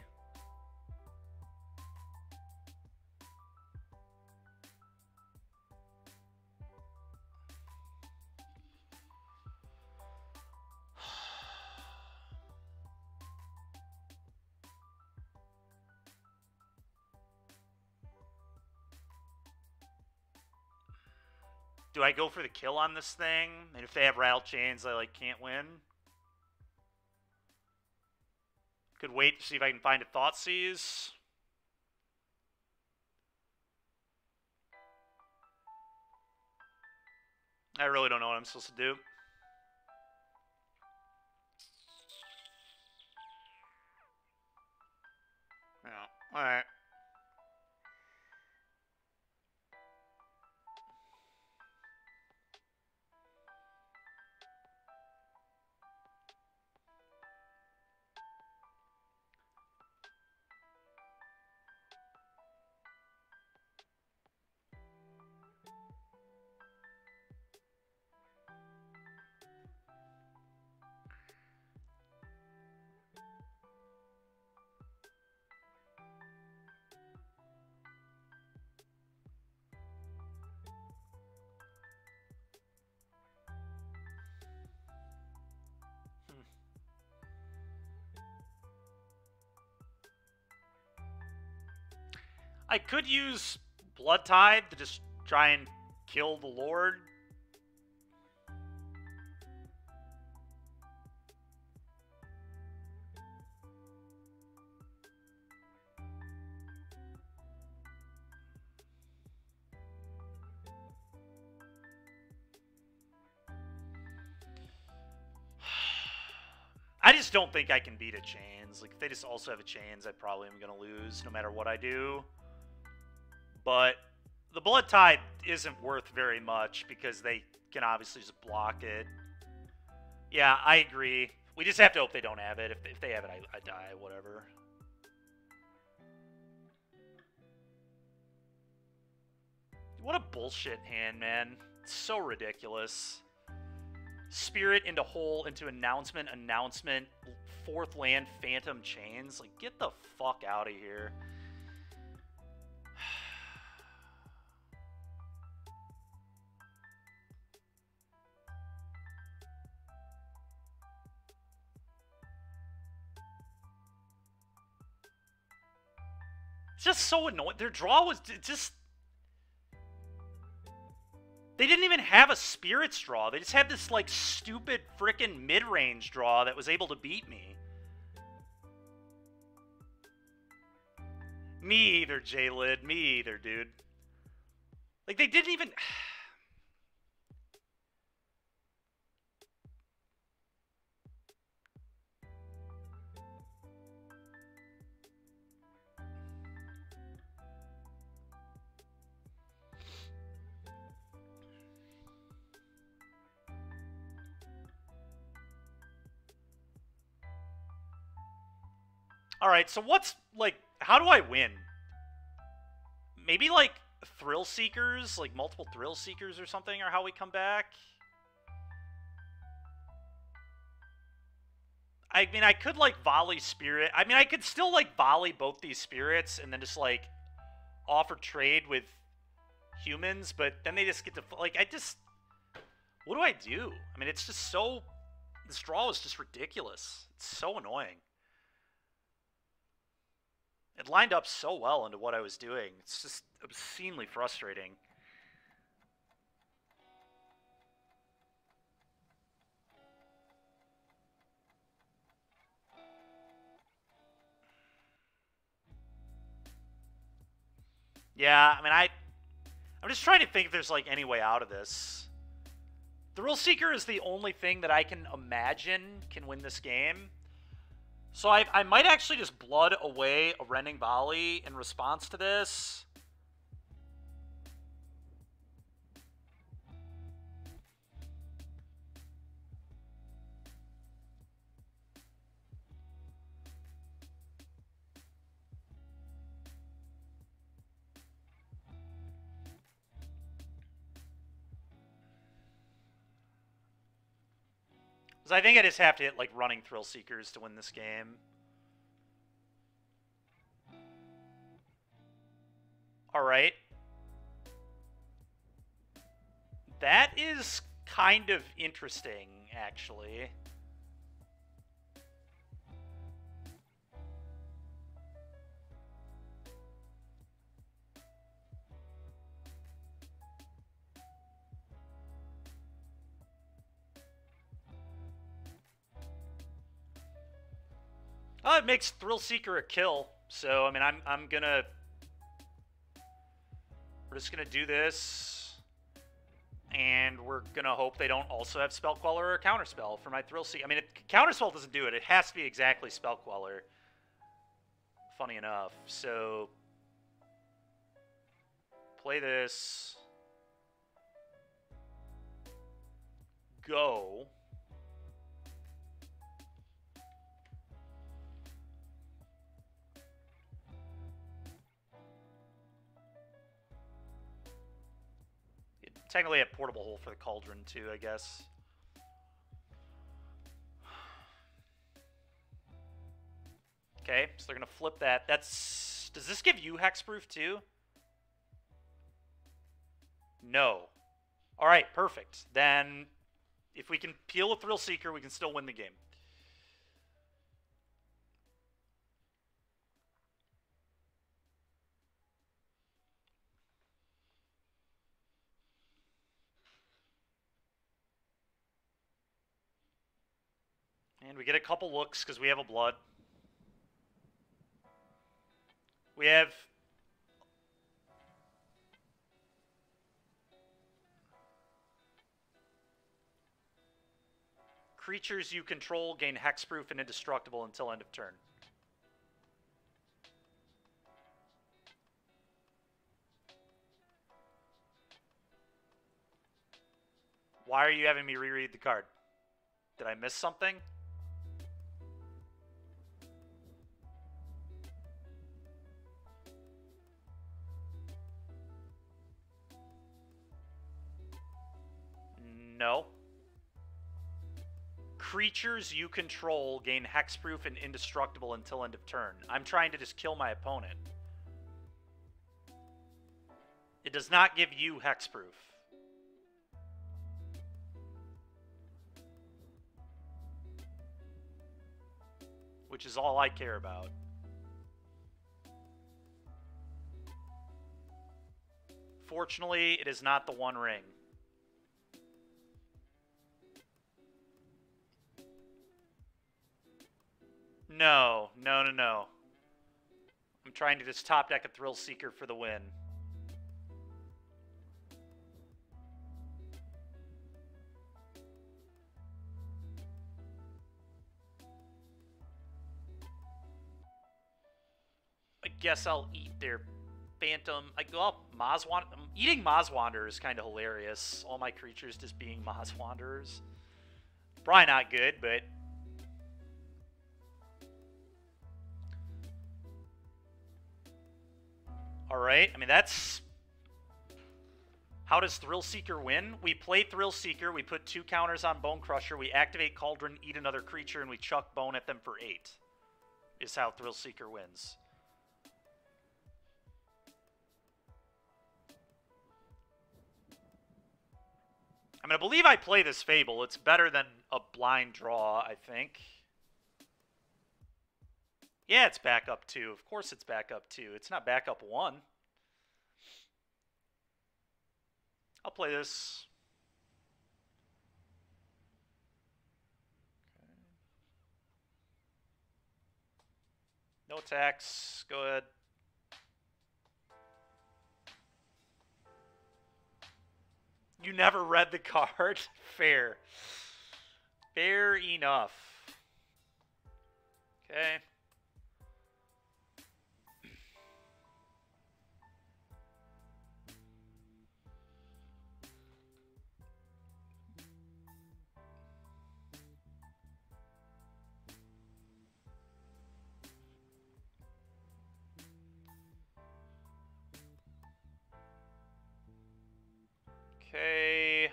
Speaker 1: Do I go for the kill on this thing? And if they have rattle chains, I like can't win. Could wait to see if I can find a Thoughtseize. I really don't know what I'm supposed to do. Yeah, alright. I could use Blood Tithe to just try and kill the Lord. I just don't think I can beat a Chains. Like, if they just also have a Chains, I probably am going to lose no matter what I do. But the Blood Tithe isn't worth very much because they can obviously just block it. Yeah, I agree. We just have to hope they don't have it. If they have it, I die, whatever. What a bullshit hand, man. It's so ridiculous. Spirit into hole, into announcement, fourth land, Phantom Chains. Like, get the fuck out of here. It's just so annoying. Their draw was just... They didn't even have a Spirits draw. They just had this, like, stupid frickin' mid-range draw that was able to beat me. Me either, J-Lid. Me either, dude. Like, they didn't even... Alright, so what's, like, how do I win? Maybe, like, Thrill Seekers? Like, multiple Thrill Seekers or something are how we come back? I mean, I could, like, volley Spirit. I mean, I could still, like, volley both these Spirits and then just, like, offer trade with humans, but then they just get to, like, I just... What do I do? I mean, it's just so... This draw is just ridiculous. It's so annoying. It lined up so well into what I was doing. It's just obscenely frustrating. Yeah, I mean, I'm just trying to think if there's, like, any way out of this. Thrill Seeker is the only thing that I can imagine can win this game. So I might actually just blood away a Rending Volley in response to this. Because I think I just have to hit, like, running Thrill Seekers to win this game. Alright. That is kind of interesting, actually. Oh, it makes Thrill Seeker a kill. So, I mean, I'm gonna... We're just gonna do this. And we're gonna hope they don't also have Spell Queller or Counterspell for my Thrill Seeker. I mean, Counterspell doesn't do it. It has to be exactly Spell Queller. Funny enough. So... Play this. Go. Technically a portable hole for the cauldron too, I guess. Okay, so they're gonna flip that. That's... Does this give you hexproof too? No. Alright, perfect. Then, if we can peel a Thrill Seeker, we can still win the game. And we get a couple looks because we have a blood. We have... Creatures you control gain hexproof and indestructible until end of turn. Why are you having me reread the card? Did I miss something? No. Creatures you control gain hexproof and indestructible until end of turn. I'm trying to just kill my opponent. It does not give you hexproof. Which is all I care about. Fortunately, it is not the One Ring. No. I'm trying to just top deck a Thrill Seeker for the win. I guess I'll eat their Phantom. Eating Mazwander is kind of hilarious. All my creatures just being Mazwanderers. Probably not good, but... Alright, I mean, that's... How does Thrill Seeker win? We play Thrill Seeker, we put 2 counters on Bone Crusher, we activate Cauldron, eat another creature, and we chuck Bone at them for 8. Is how Thrill Seeker wins. I mean, I believe I play this Fable. It's better than a blind draw, I think. Yeah, it's back up 2. Of course it's back up 2. It's not back up 1. I'll play this. No attacks. Go ahead. You never read the card? Fair. Fair enough. Okay. Okay.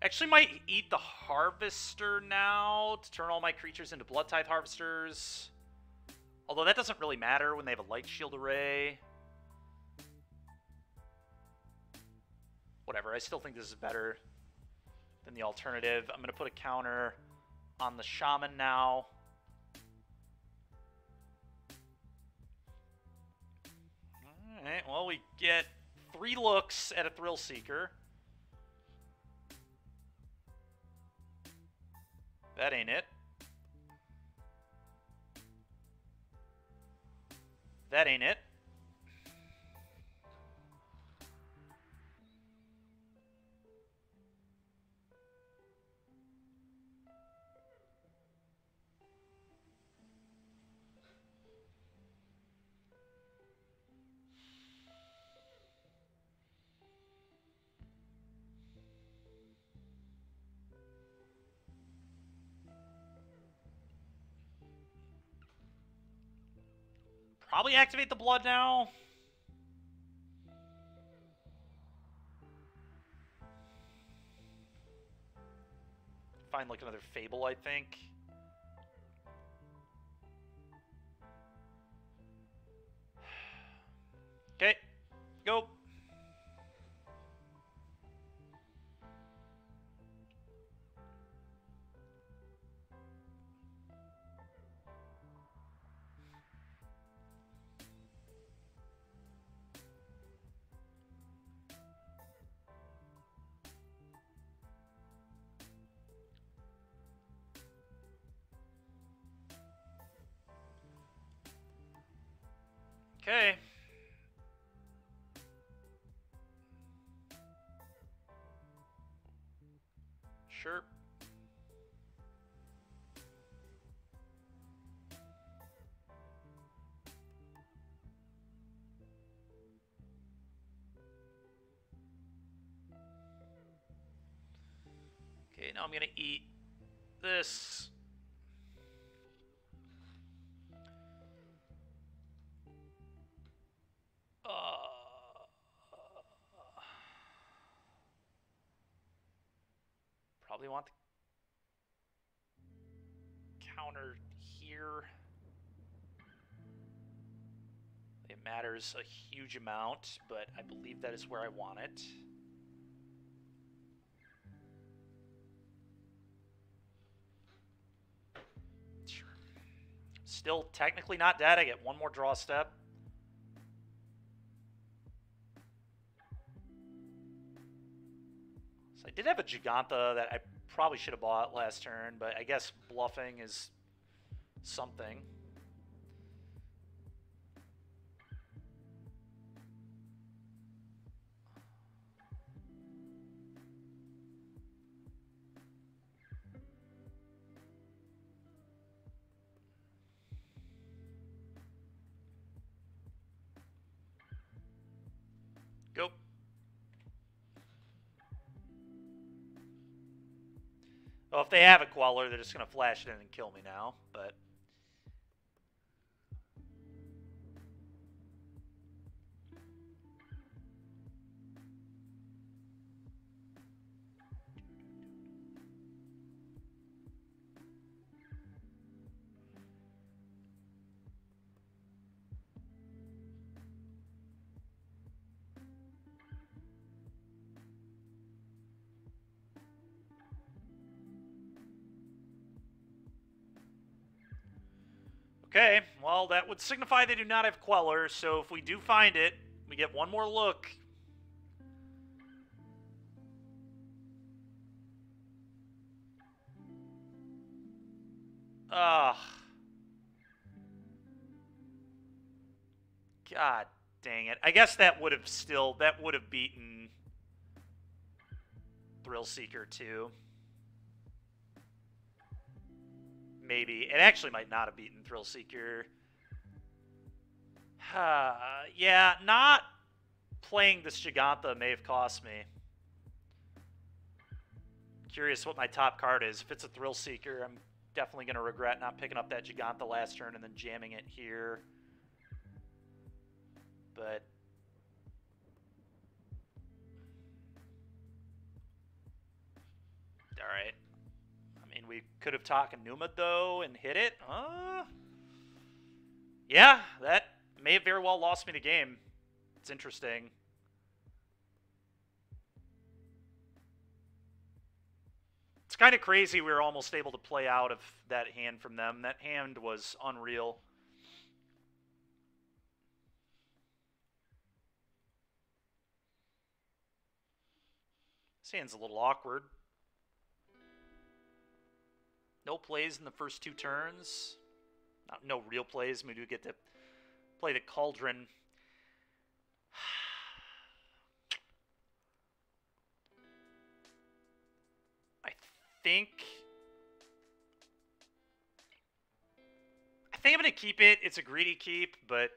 Speaker 1: Actually might eat the Harvester now to turn all my creatures into Blood Tithe Harvesters. Although that doesn't really matter when they have a Light Shield Array. Whatever, I still think this is better than the alternative. I'm going to put a counter on the Shaman now. Alright, well, we get 3 looks at a Thrill Seeker. That ain't it. That ain't it. Probably activate the blood now. Find like another Fable, I think. Okay, go. Okay. Sure. Okay, now I'm gonna eat this. Probably want the counter here. It matters a huge amount, but I believe that is where I want it. Sure. Still technically not dead. I get one more draw step. So I did have a Giganta that I probably should have bought last turn, but I guess bluffing is something. Go. Well, if they have a Queller, they're just going to flash it in and kill me now, but... Okay, well, that would signify they do not have Queller, so if we do find it, we get one more look. Ugh. God dang it. I guess that would have beaten Thrill Seeker too. Maybe. It actually might not have beaten Thrill Seeker. Yeah, not playing this Giganta may have cost me. Curious what my top card is. If it's a Thrill Seeker, I'm definitely going to regret not picking up that Giganta last turn and then jamming it here. But all right. I mean, we could have Takenuma though and hit it. Yeah, that may have very well lost me the game. It's interesting. It's kind of crazy we were almost able to play out of that hand from them. That hand was unreal. This hand's a little awkward. No plays in the first 2 turns. No real plays. We do get to play the Cauldron. I think I'm going to keep it. It's a greedy keep, but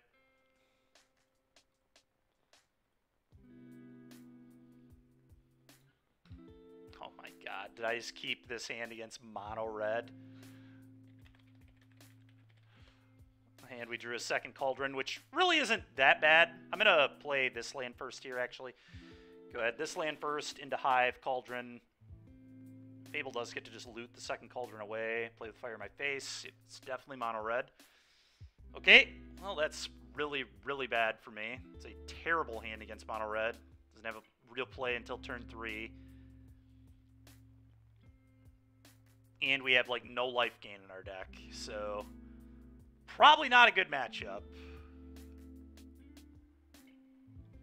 Speaker 1: oh my god, did I just keep this hand against mono red? And we drew a second Cauldron, which really isn't that bad. I'm going to play this land first here, actually. Go ahead. This land first into Hive, Cauldron. Fable does get to just loot the second Cauldron away. Play with fire in my face. It's definitely mono red. Okay. Well, that's really, really bad for me. It's a terrible hand against mono red. Doesn't have a real play until turn 3. And we have, like, no life gain in our deck. So probably not a good matchup.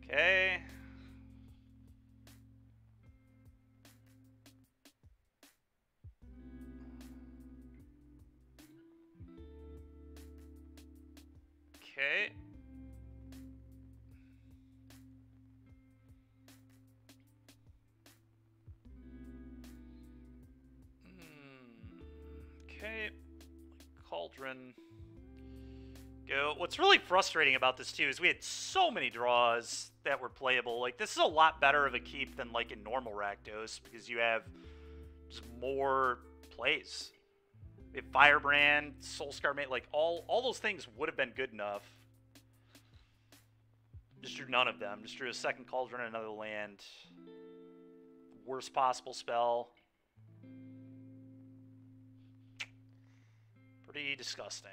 Speaker 1: Okay. Okay. Okay. Cauldron. Go. What's really frustrating about this, too, is we had so many draws that were playable. Like, this is a lot better of a keep than, like, in normal Rakdos, because you have just more plays. We have Firebrand, Soulscar Mate, like, all those things would have been good enough. Just drew none of them. Just drew a second Cauldron and another land. Worst possible spell. Pretty disgusting.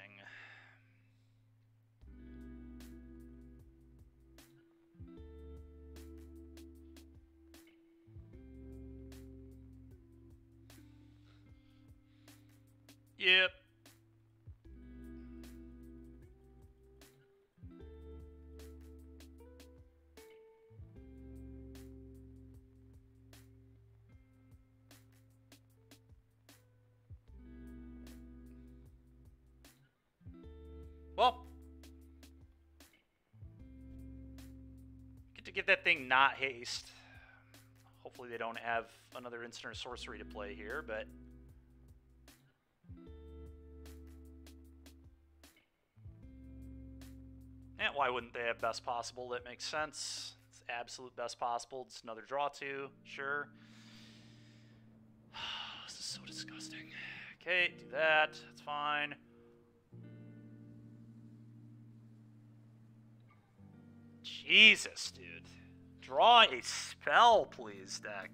Speaker 1: Yep. Well, get to give that thing not haste. Hopefully they don't have another instant or sorcery to play here, but yeah, why wouldn't they have best possible? That makes sense. It's absolute best possible. It's another draw two, sure. This is so disgusting. Okay, do that. That's fine. Jesus, dude. Draw a spell, please, deck.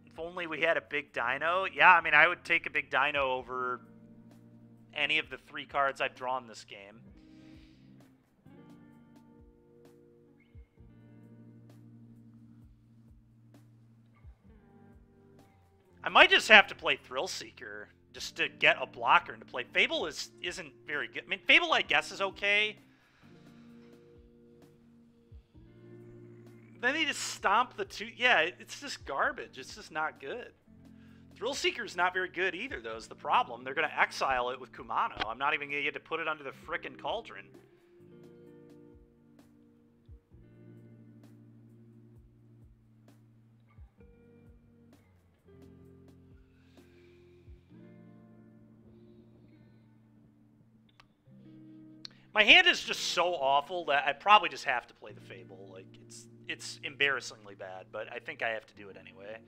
Speaker 1: If only we had a big dino. Yeah, I mean, I would take a big dino over any of the 3 cards I've drawn this game. might just have to play Thrill Seeker just to get a blocker into play. Fable isn't very good. I mean, Fable, I guess, is okay. Then he just stomped the two. Yeah, it's just garbage. It's just not good. Thrill Seeker's not very good either, though, is the problem. They're going to exile it with Kumano. I'm not even going to get to put it under the frickin' cauldron. My hand is just so awful that I probably just have to play the Fable. Like, it's embarrassingly bad, but I think I have to do it anyway.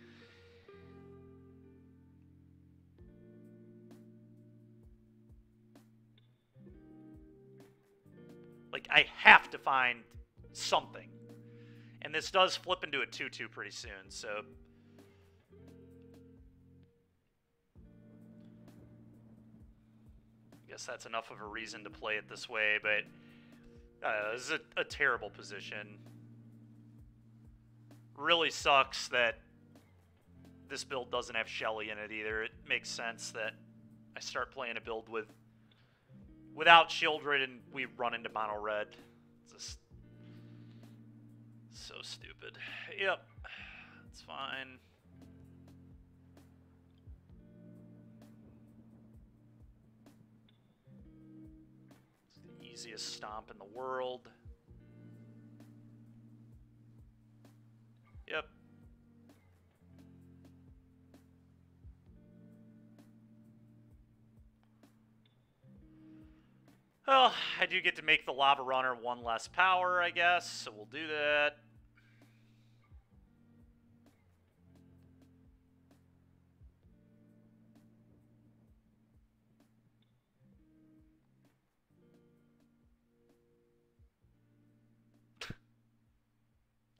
Speaker 1: Like, I have to find something. And this does flip into a 2-2 pretty soon, so... I guess that's enough of a reason to play it this way, but... this is a terrible position. Really sucks that this build doesn't have Shelly in it either. It makes sense that I start playing a build without Children and we run into mono red. It's just so stupid. Yep, it's fine. It's the easiest stomp in the world. Yep. Well, I do get to make the Lava Runner one less power, I guess, so we'll do that.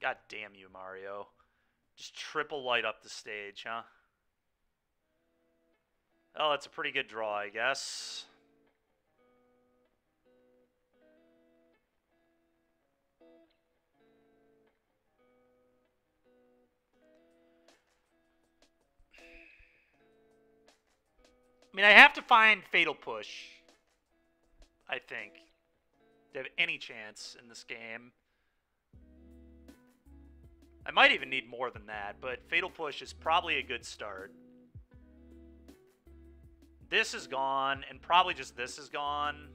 Speaker 1: God damn you, Mario. Just triple light up the stage, huh? Oh, that's a pretty good draw, I guess. I mean, I have to find Fatal Push, I think, to have any chance in this game. I might even need more than that, but Fatal Push is probably a good start. This is gone, and probably just this is gone.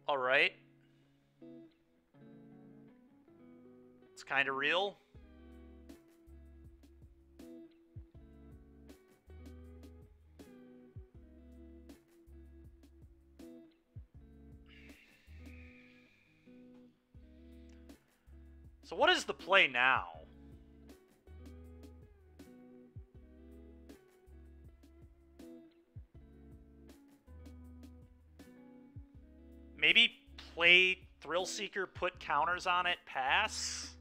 Speaker 1: All right. It's kind of real. So what is the play now? Maybe play Thrill Seeker, put counters on it, pass?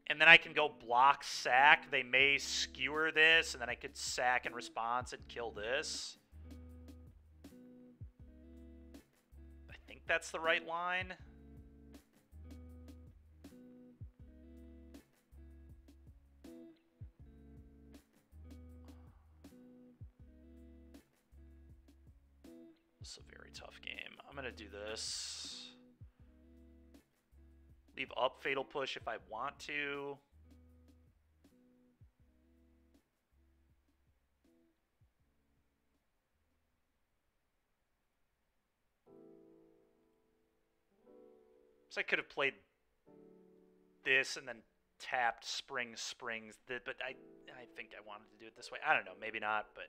Speaker 1: And then I can go block, sack. They may skewer this, and then I could sack in response and kill this. I think that's the right line. This is a very tough game. I'm going to do this. Leave up Fatal Push if I want to. So I could have played this and then tapped Springs, but I think I wanted to do it this way. I don't know, maybe not, but...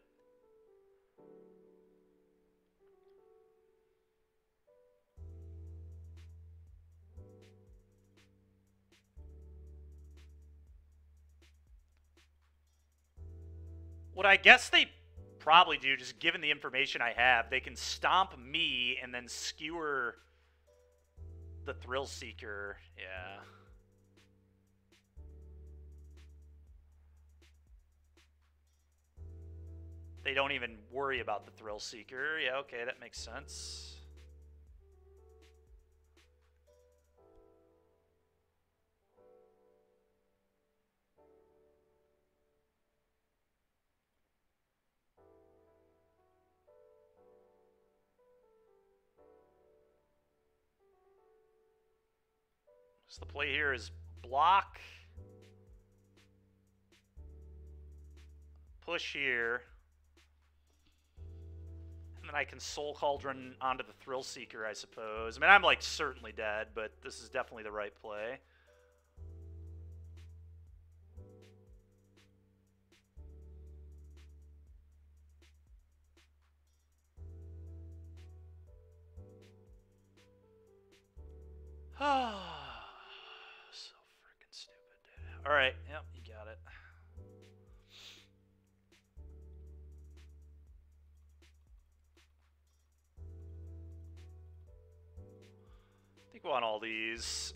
Speaker 1: What I guess they probably do, just given the information I have, they can stomp me and then skewer the Thrill Seeker, yeah. They don't even worry about the Thrill Seeker. Yeah, okay, that makes sense. So the play here is block, push here, and then I can Soul Cauldron onto the Thrill Seeker, I suppose. I mean, I'm like certainly dead, but this is definitely the right play. So freaking stupid, dude. Alright, yep, you got it. I think we want all these.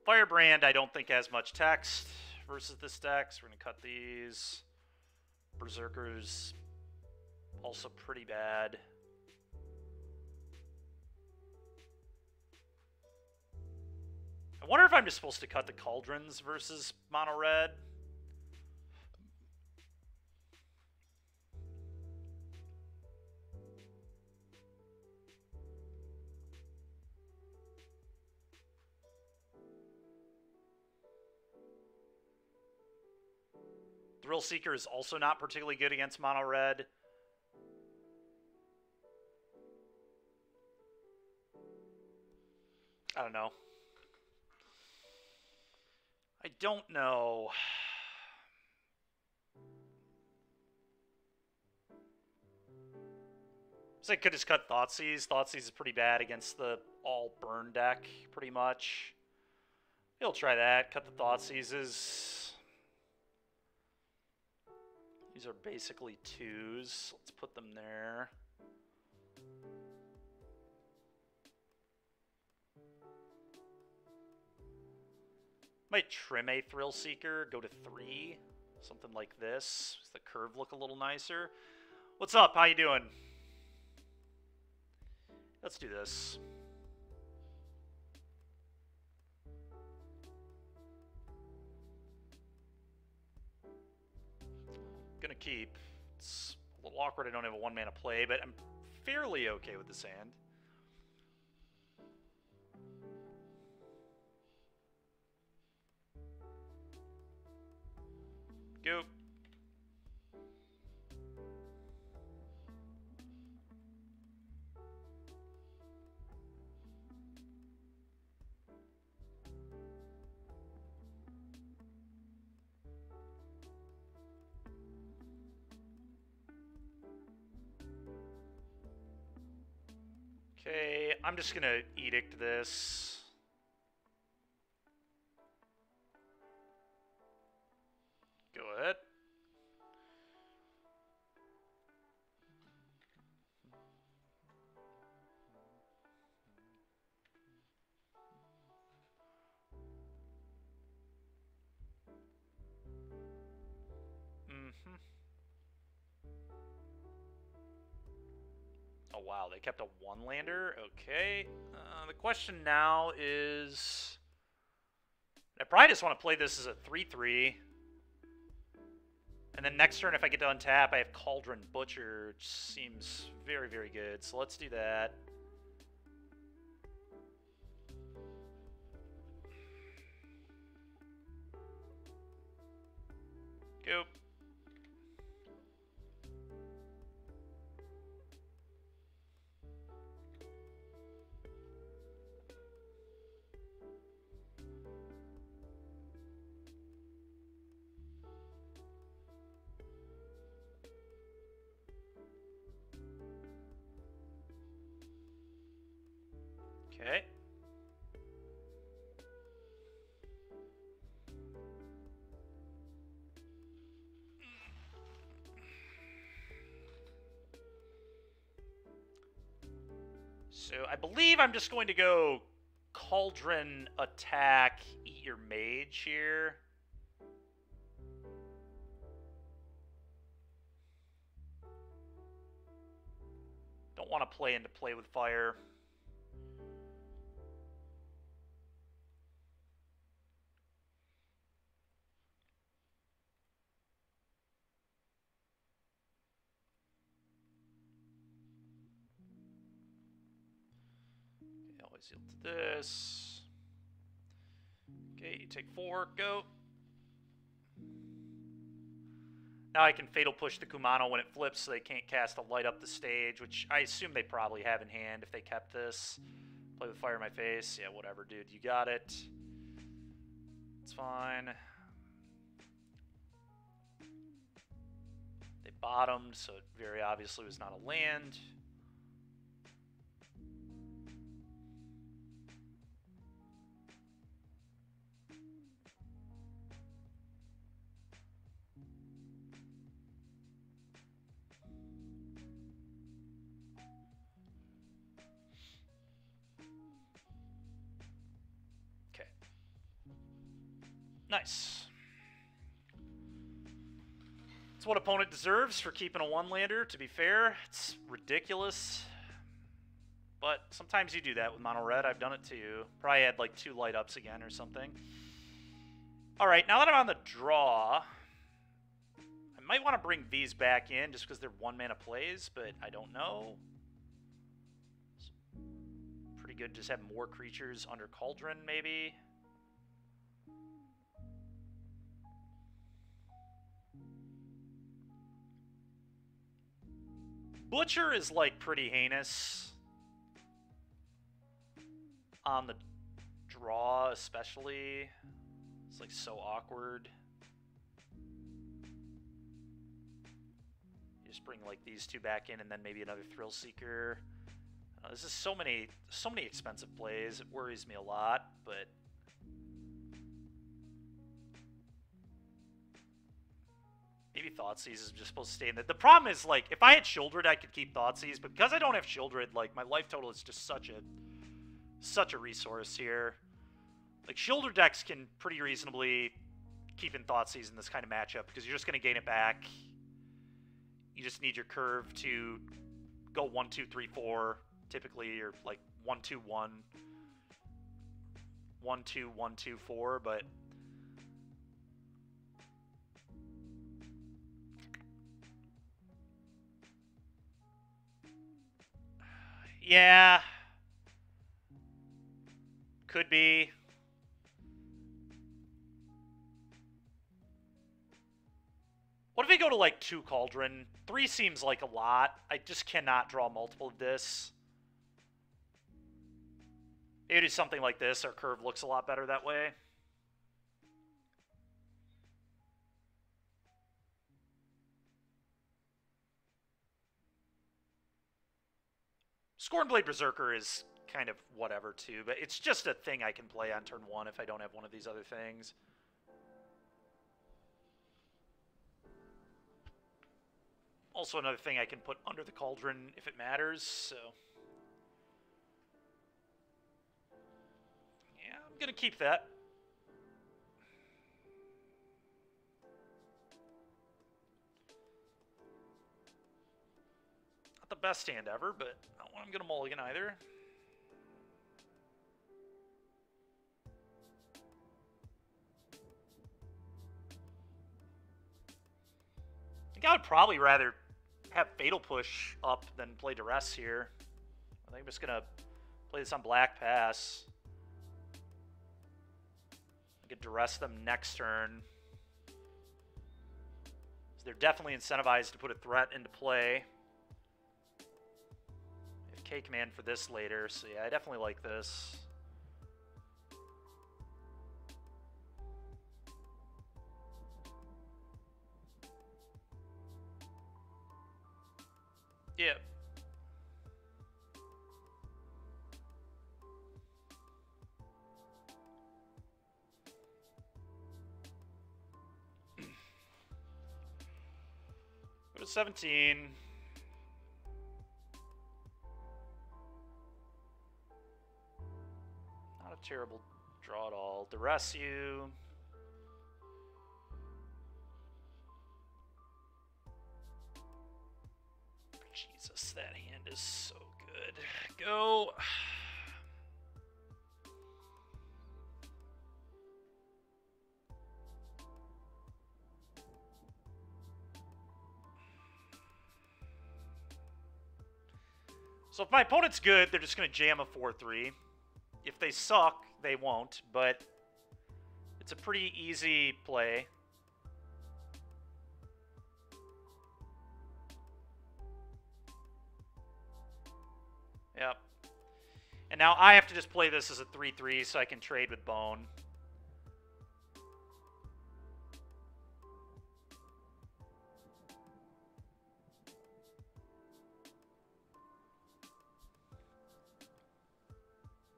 Speaker 1: Firebrand, I don't think has much text versus this deck, so we're going to cut these. Berserker's also pretty bad. I wonder if I'm just supposed to cut the Cauldrons versus Mono Red. Thrill Seeker is also not particularly good against Mono Red. I don't know. I don't know. So I could just cut Thoughtseize. Thoughtseize is pretty bad against the all burn deck, pretty much. You'll try that. Cut the Thoughtseizes. These are basically 2s. Let's put them there. Might trim a Thrill Seeker, go to 3. Something like this. Does the curve look a little nicer? What's up? How you doing? Let's do this. Gonna keep. It's a little awkward I don't have a 1-mana play, but I'm fairly okay with this hand. Go. Okay, I'm just gonna edict this. Go ahead. Oh wow, they kept a 1-lander? Okay. The question now is... I probably just want to play this as a 3-3. And then next turn, if I get to untap, I have Cauldron Butcher, which seems very, very good. So let's do that. Go. Okay. So I believe I'm just going to go cauldron attack, eat your mage here. Don't want to play into play with fire. Okay, always yield to this. Okay, you take 4, go. Now I can Fatal Push the Kumano when it flips so they can't cast a light up the stage, which I assume they probably have in hand if they kept this. Play with fire in my face. Yeah, whatever, dude. You got it. It's fine. They bottomed, so it very obviously was not a land. Nice. It's what opponent deserves for keeping a one-lander, to be fair. It's ridiculous. But sometimes you do that with mono red. I've done it too. Probably had like 2 light ups again or something. Alright, now that I'm on the draw, I might want to bring these back in just because they're 1-mana plays, but I don't know. It's pretty good to just have more creatures under Cauldron, maybe. Butcher is, like, pretty heinous on the draw, especially. It's, like, so awkward. You just bring, like, these 2 back in and then maybe another Thrill Seeker. This is so many expensive plays. It worries me a lot, but... maybe Thoughtseize is just supposed to stay in there. The problem is, like, if I had Shieldred, I could keep Thoughtseize, but because I don't have Shieldred, like, my life total is just such a resource here. Like, Shieldred decks can pretty reasonably keep in Thoughtseize in this kind of matchup, because you're just going to gain it back. You just need your curve to go 1, 2, 3, 4, typically, or, like, 1, 2, 1. 1, 2, 1, 2, 4, but... yeah. Could be. What if we go to, like, 2 Cauldron? 3 seems like a lot. I just cannot draw multiple of this. Maybe do something like this. Our curve looks a lot better that way. Scornblade Berserker is kind of whatever, too, but it's just a thing I can play on turn 1 if I don't have one of these other things. Also another thing I can put under the Cauldron if it matters, so... yeah, I'm gonna keep that. Not the best hand ever, but I don't want him gonna mulligan either. I think I would probably rather have Fatal Push up than play Duress here. I think I'm just gonna play this on Black Pass. I could Duress them next turn. So they're definitely incentivized to put a threat into play. I have K-Command for this later, so yeah, I definitely like this. Yeah. Go to 17. terrible draw at all. Duress you. Jesus, that hand is so good. Go. So if my opponent's good, they're just going to jam a 4-3. If they suck, they won't, but it's a pretty easy play. Yep. And now I have to just play this as a 3-3 so I can trade with Bone.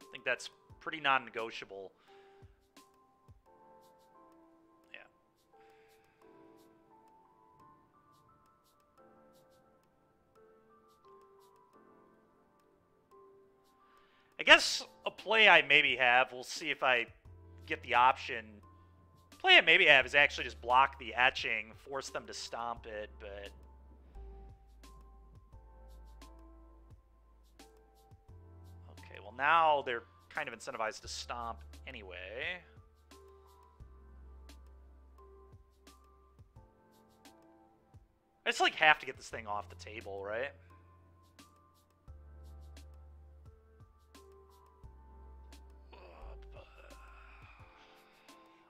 Speaker 1: I think that's pretty non-negotiable. Yeah. I guess a play I maybe have, we'll see if I get the option. Play I maybe have is actually just block the etching, force them to stomp it, but... Okay, well now they're kind of incentivized to stomp anyway. I just like have to get this thing off the table, right?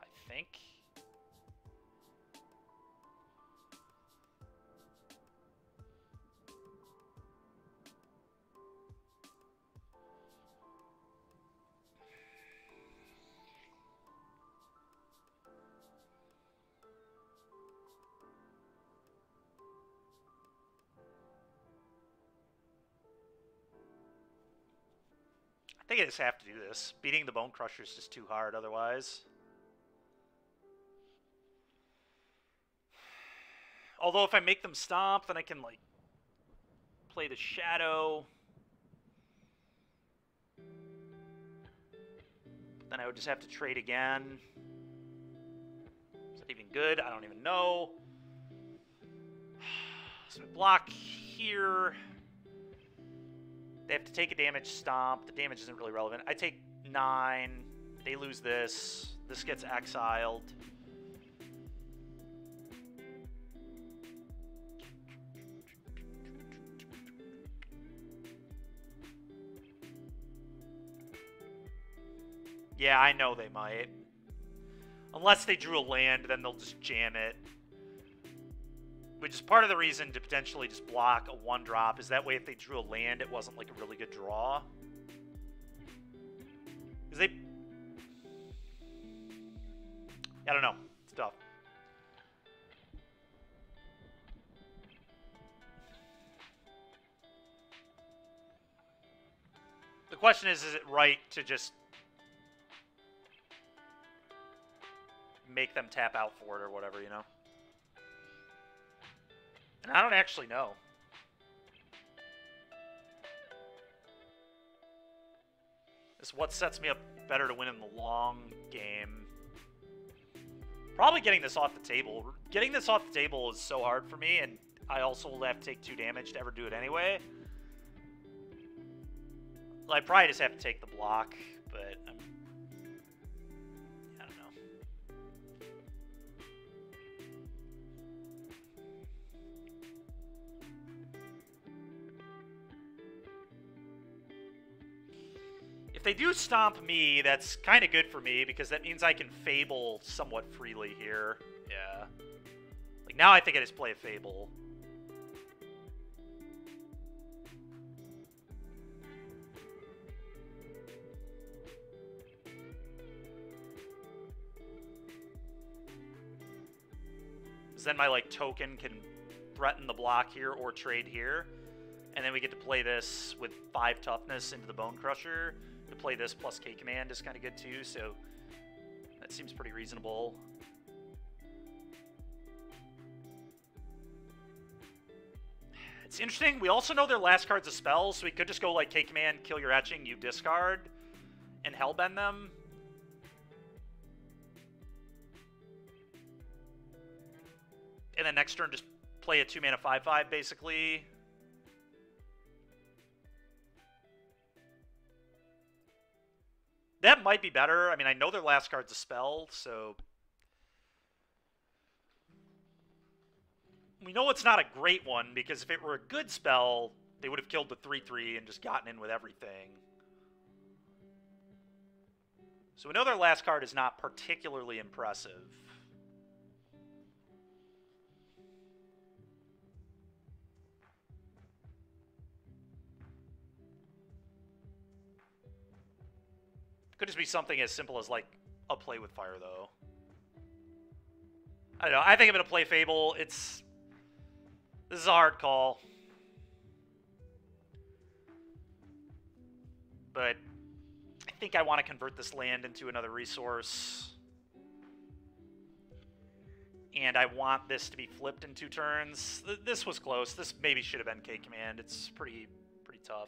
Speaker 1: I think. I think I just have to do this. Beating the Bone Crusher is just too hard otherwise. Although if I make them stomp, then I can, like, play the Shadow. But then I would just have to trade again. Is that even good? I don't even know. So we block here. They have to take a damage stomp. The damage isn't really relevant. I take 9. They lose this. This gets exiled. Yeah, I know they might. Unless they drew a land, then they'll just jam it. Which is part of the reason to potentially just block a 1-drop, is that way if they drew a land, it wasn't like a really good draw. Because they... I don't know. It's tough. The question is it right to just make them tap out for it or whatever, you know? And I don't actually know. This is what sets me up better to win in the long game. Probably getting this off the table. Getting this off the table is so hard for me, and I also will have to take 2 damage to ever do it anyway. I probably just have to take the block, but I don't know. If they do stomp me, that's kind of good for me, because that means I can Fable somewhat freely here. Yeah. Like, now I think I just play a Fable. Then my, like, token can threaten the block here or trade here. And then we get to play this with 5 toughness into the Bone Crusher. To play this plus K Command is kind of good too, so that seems pretty reasonable. It's interesting, we also know their last card's a spell, so we could just go like K Command, kill your etching, you discard. and hellbend them. And then next turn just play a 2-mana 5/5 basically. That might be better. I mean, I know their last card's a spell, so we know it's not a great one, because if it were a good spell, they would have killed the 3/3 and just gotten in with everything. So we know their last card is not particularly impressive. Could just be something as simple as, like, a play with fire, though. I don't know. I think I'm going to play Fable. This is a hard call. But I think I want to convert this land into another resource. And I want this to be flipped in 2 turns. This was close. This maybe should have been K-Command. It's pretty tough.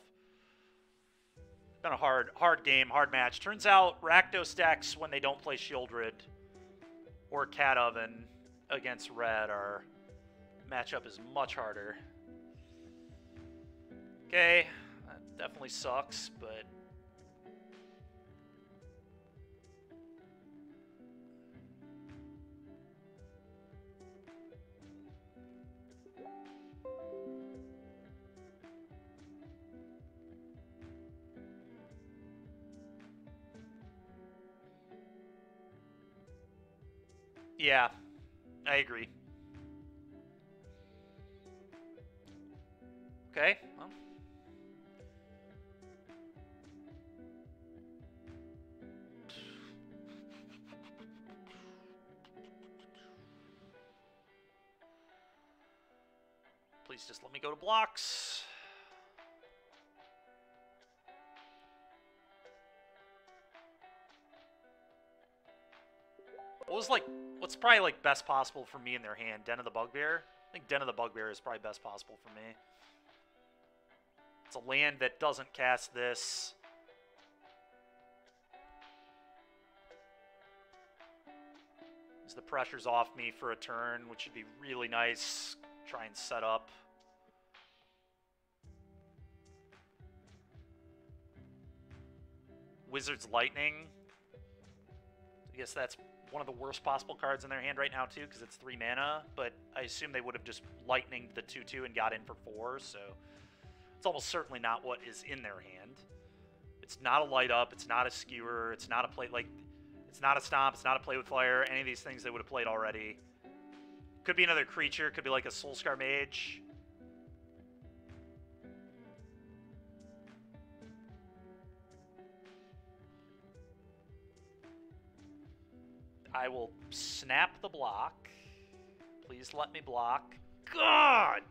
Speaker 1: Been a hard game, hard match. Turns out Rakdos decks, when they don't play Shieldred or Cat Oven against red, our matchup is much harder. Okay, that definitely sucks, but yeah, I agree. Okay, well. Please just let me go to blocks. What's probably like best possible for me in their hand? Den of the Bugbear? I think Den of the Bugbear is probably best possible for me. It's a land that doesn't cast this. As the pressure's off me for a turn, which would be really nice. Try and set up. Wizard's Lightning. I guess that's one of the worst possible cards in their hand right now, too, because it's 3 mana. But I assume they would have just lightninged the 2/2 and got in for 4, so it's almost certainly not what is in their hand. It's not a light up. It's not a skewer. It's not a play, like, it's not a stomp. It's not a play with fire. Any of these things they would have played already. Could be another creature. Could be like a Soulscar Mage. I will snap the block. Please let me block. God!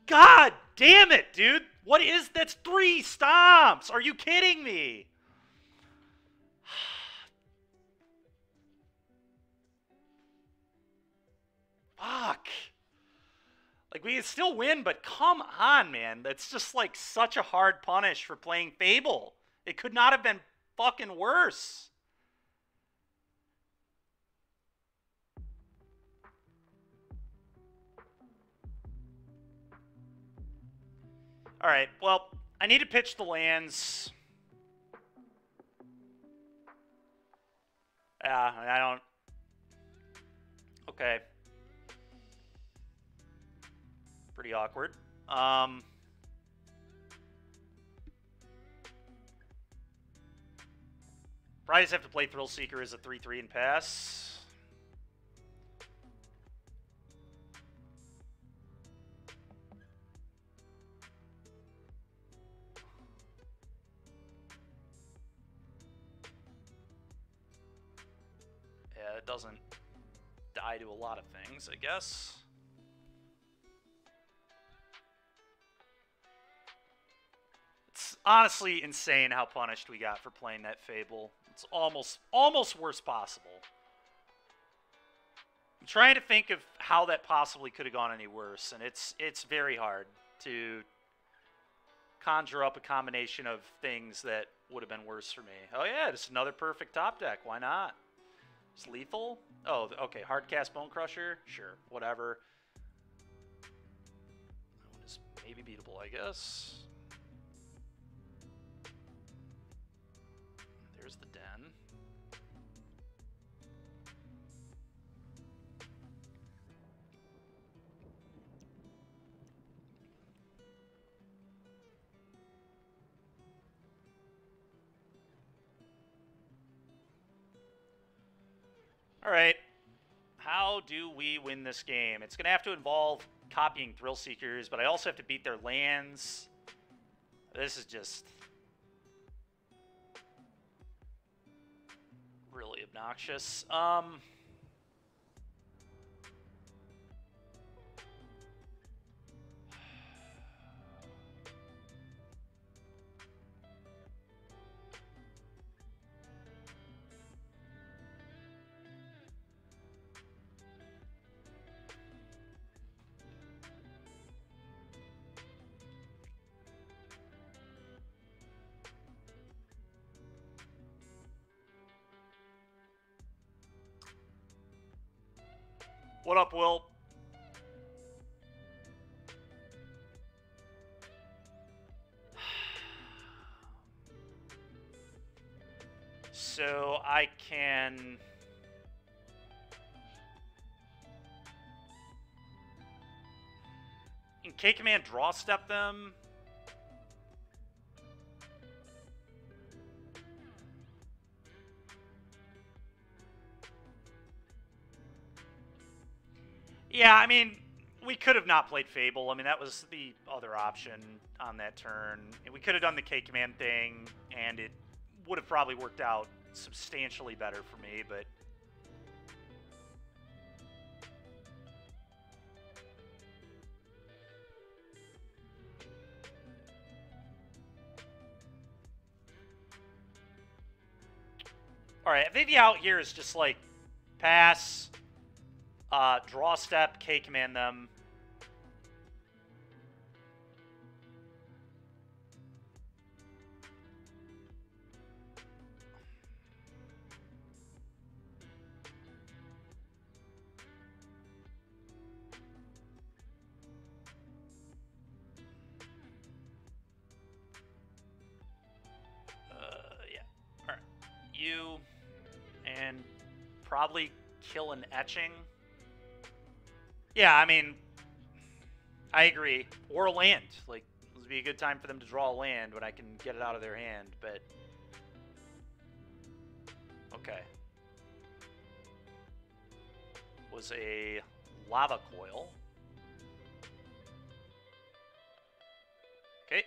Speaker 1: God damn it, dude! What is... That's 3 stomps! Are you kidding me? Fuck. Like, we can still win, but come on, man. That's just, like, such a hard punish for playing Fable. It could not have been fucking worse. Alright, well, I need to pitch the lands. Yeah, I don't... Okay. Pretty awkward. Probably just have to play Thrill Seeker as a 3/3 and pass. Yeah, it doesn't die to a lot of things, I guess. Honestly insane how punished we got for playing that Fable. It's almost worst possible. I'm trying to think of how that possibly could have gone any worse, and it's very hard to conjure up a combination of things that would have been worse for me. Oh yeah, just another perfect top deck. Why not? It's lethal? Oh, okay. Hardcast Bone Crusher? Sure. Whatever. That one is maybe beatable, I guess. There's the den. All right. How do we win this game? It's going to have to involve copying Thrill Seekers, but I also have to beat their lands. This is just really obnoxious. What up, Will? So I can... In K-Command draw step them. Yeah, I mean, we could have not played Fable. I mean, that was the other option on that turn. And we could have done the K-Command thing, and it would have probably worked out substantially better for me, but... Alright, I think the out here is just like pass, draw step, K-Command them. Yeah. Alright. You... and probably kill an etching. Yeah, I mean, I agree. Or a land. Like, this would be a good time for them to draw a land when I can get it out of their hand, but... Okay. Was a lava coil. Okay.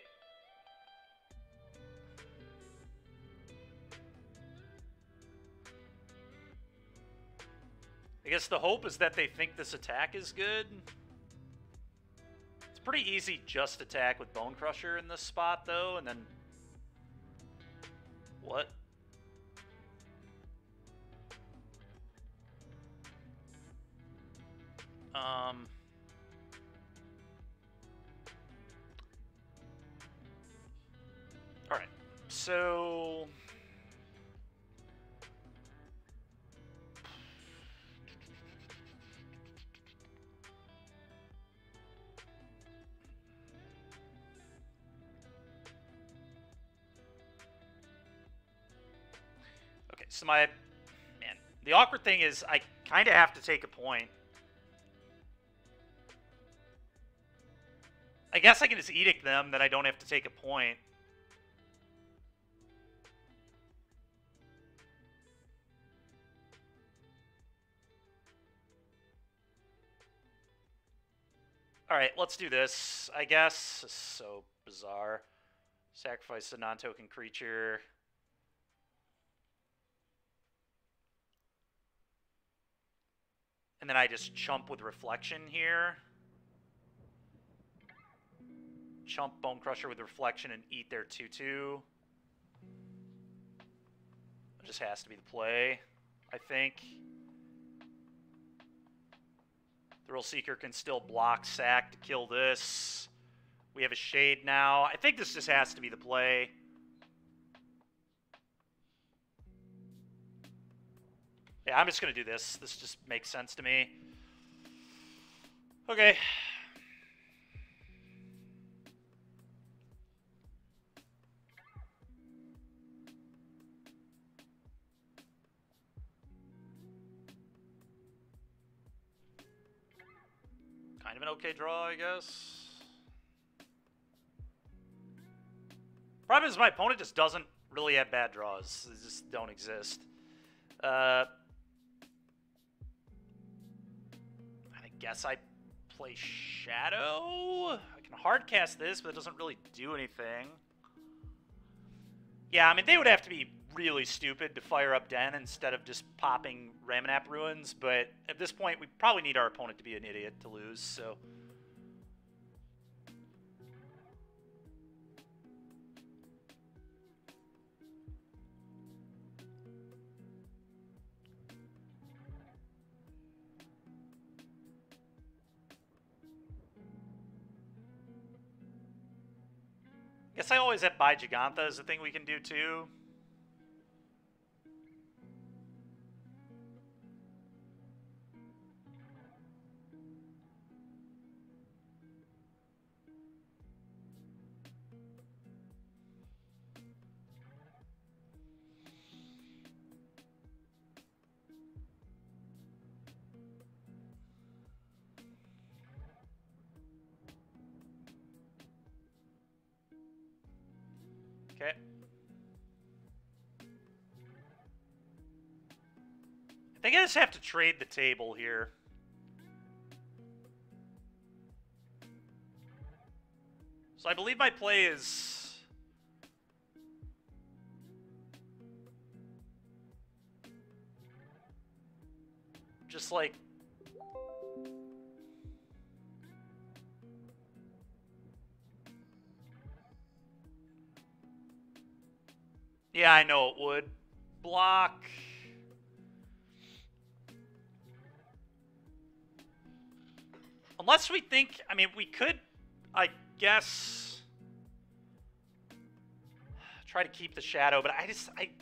Speaker 1: I guess the hope is that they think this attack is good. It's pretty easy just attack with Bone Crusher in this spot, though, and then... What? Alright, so... Okay, so my... Man, the awkward thing is I kind of have to take a point. I guess I can just edict them, that I don't have to take a point. Alright, let's do this, I guess. This is so bizarre. Sacrifice a non-token creature. And then I just chump with Reflection here. Chump Bone Crusher with Reflection and eat their 2/2. It just has to be the play, I think. Thrill Seeker can still block sack to kill this. We have a Shade now. I think this just has to be the play. Yeah, I'm just going to do this. This just makes sense to me. Okay. Kind of an okay draw, I guess. Problem is my opponent just doesn't really have bad draws. They just don't exist. I guess I play Shadow. I can hard cast this, but it doesn't really do anything. Yeah, I mean, they would have to be really stupid to fire up Den instead of just popping Ramanap Ruins, but at this point, we probably need our opponent to be an idiot to lose, so... Guess I always have Buy Gigantha as a thing we can do too. Okay. I think I just have to trade the table here. So I believe my play is... just like... Yeah, I know it would. Block. Unless we think, I mean, we could, I guess, try to keep the Shadow, but I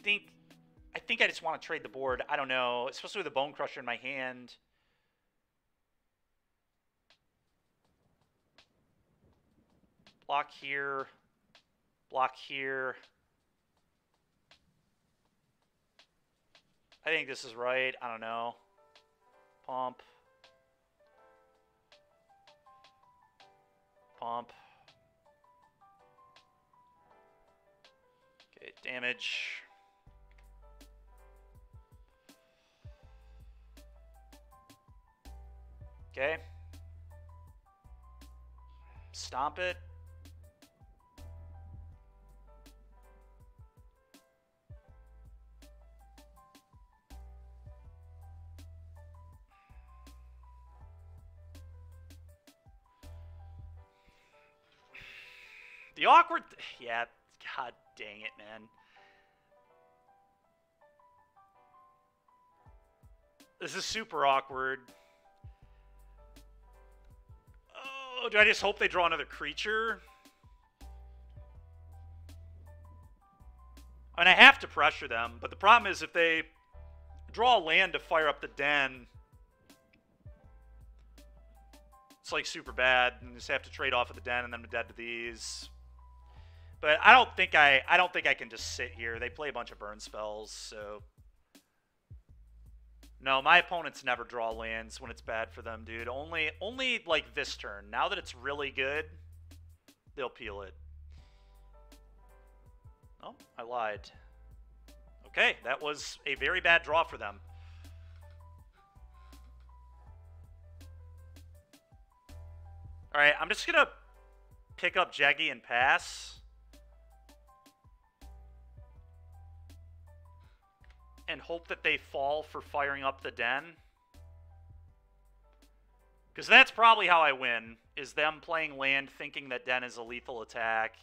Speaker 1: think I just want to trade the board. I don't know, especially with the Bone Crusher in my hand. Block here. Block here. I think this is right. I don't know. Pump. Pump. Okay, damage. Okay. Stomp it. The awkward... yeah, god dang it, man. This is super awkward. Oh, do I just hope they draw another creature? I mean, I have to pressure them, but the problem is if they draw a land to fire up the Den, it's like super bad, and just have to trade off of the Den and then I'm dead to these. But I don't think I can just sit here. They play a bunch of burn spells, so no, my opponents never draw lands when it's bad for them, dude. Only like this turn. Now that it's really good, they'll peel it. Oh, I lied. Okay, that was a very bad draw for them. All right, I'm just gonna pick up Jeggy and pass. And hope that they fall for firing up the Den. Because that's probably how I win, is them playing land thinking that Den is a lethal attack,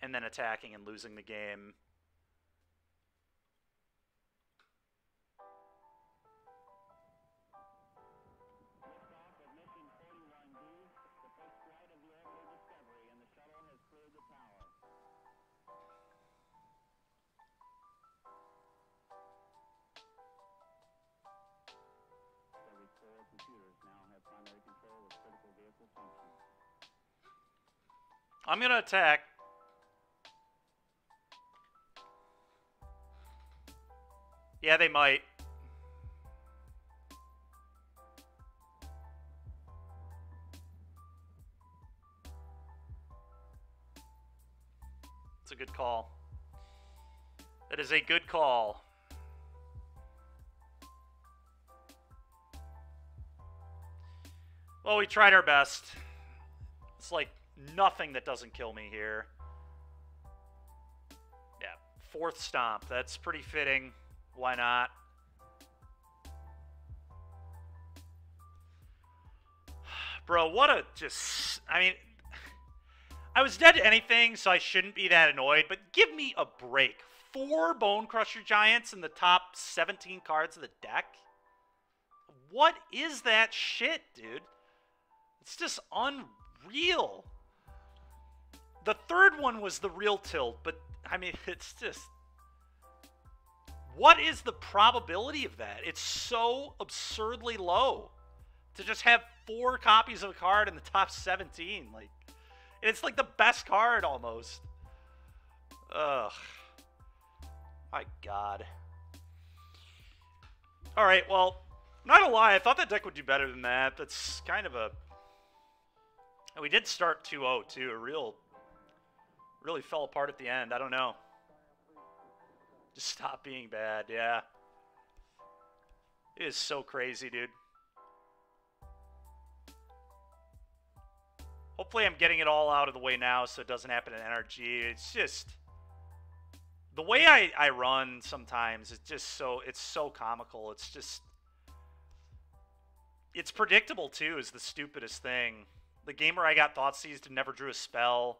Speaker 1: and then attacking and losing the game. I'm going to attack. Yeah, they might. It's a good call. That is a good call. Well, we tried our best. It's like nothing that doesn't kill me here. Yeah, 4th stomp. That's pretty fitting. Why not? Bro, what a just... I mean, I was dead to anything, so I shouldn't be that annoyed, but give me a break. 4 Bone Crusher Giants in the top 17 cards of the deck? What is that shit, dude? It's just unreal. The 3rd one was the real tilt, but, I mean, it's just... What is the probability of that? It's so absurdly low to just have 4 copies of a card in the top 17. Like, it's like the best card almost. Ugh. My God. All right, well, not gonna lie, I thought that deck would do better than that. That's kind of a... And we did start 2-0 too. Really fell apart at the end. I don't know. Just stop being bad, yeah. It is so crazy, dude. Hopefully I'm getting it all out of the way now so it doesn't happen in NRG. It's just... The way I run sometimes is just so... It's so comical. It's just... It's predictable, too, is the stupidest thing. The game where I got Thoughtseized and never drew a spell.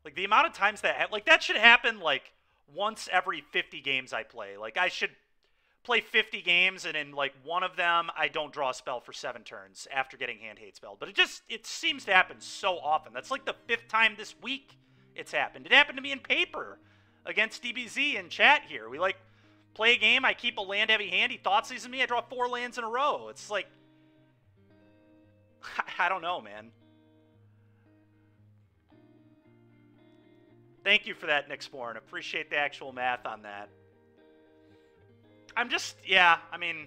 Speaker 1: Like, the amount of times that... Like, that should happen, like... once every 50 games I play. Like, I should play 50 games, and in, like, one of them, I don't draw a spell for 7 turns after getting Hand Hate spelled. But it seems to happen so often. That's like the 5th time this week it's happened. It happened to me in paper against DBZ in chat here. We, like, play a game, I keep a land-heavy hand, he Thoughtseizes me, I draw 4 lands in a row. It's like... I don't know, man. Thank you for that, Nick Sporn. Appreciate the actual math on that. I'm just, yeah, I mean,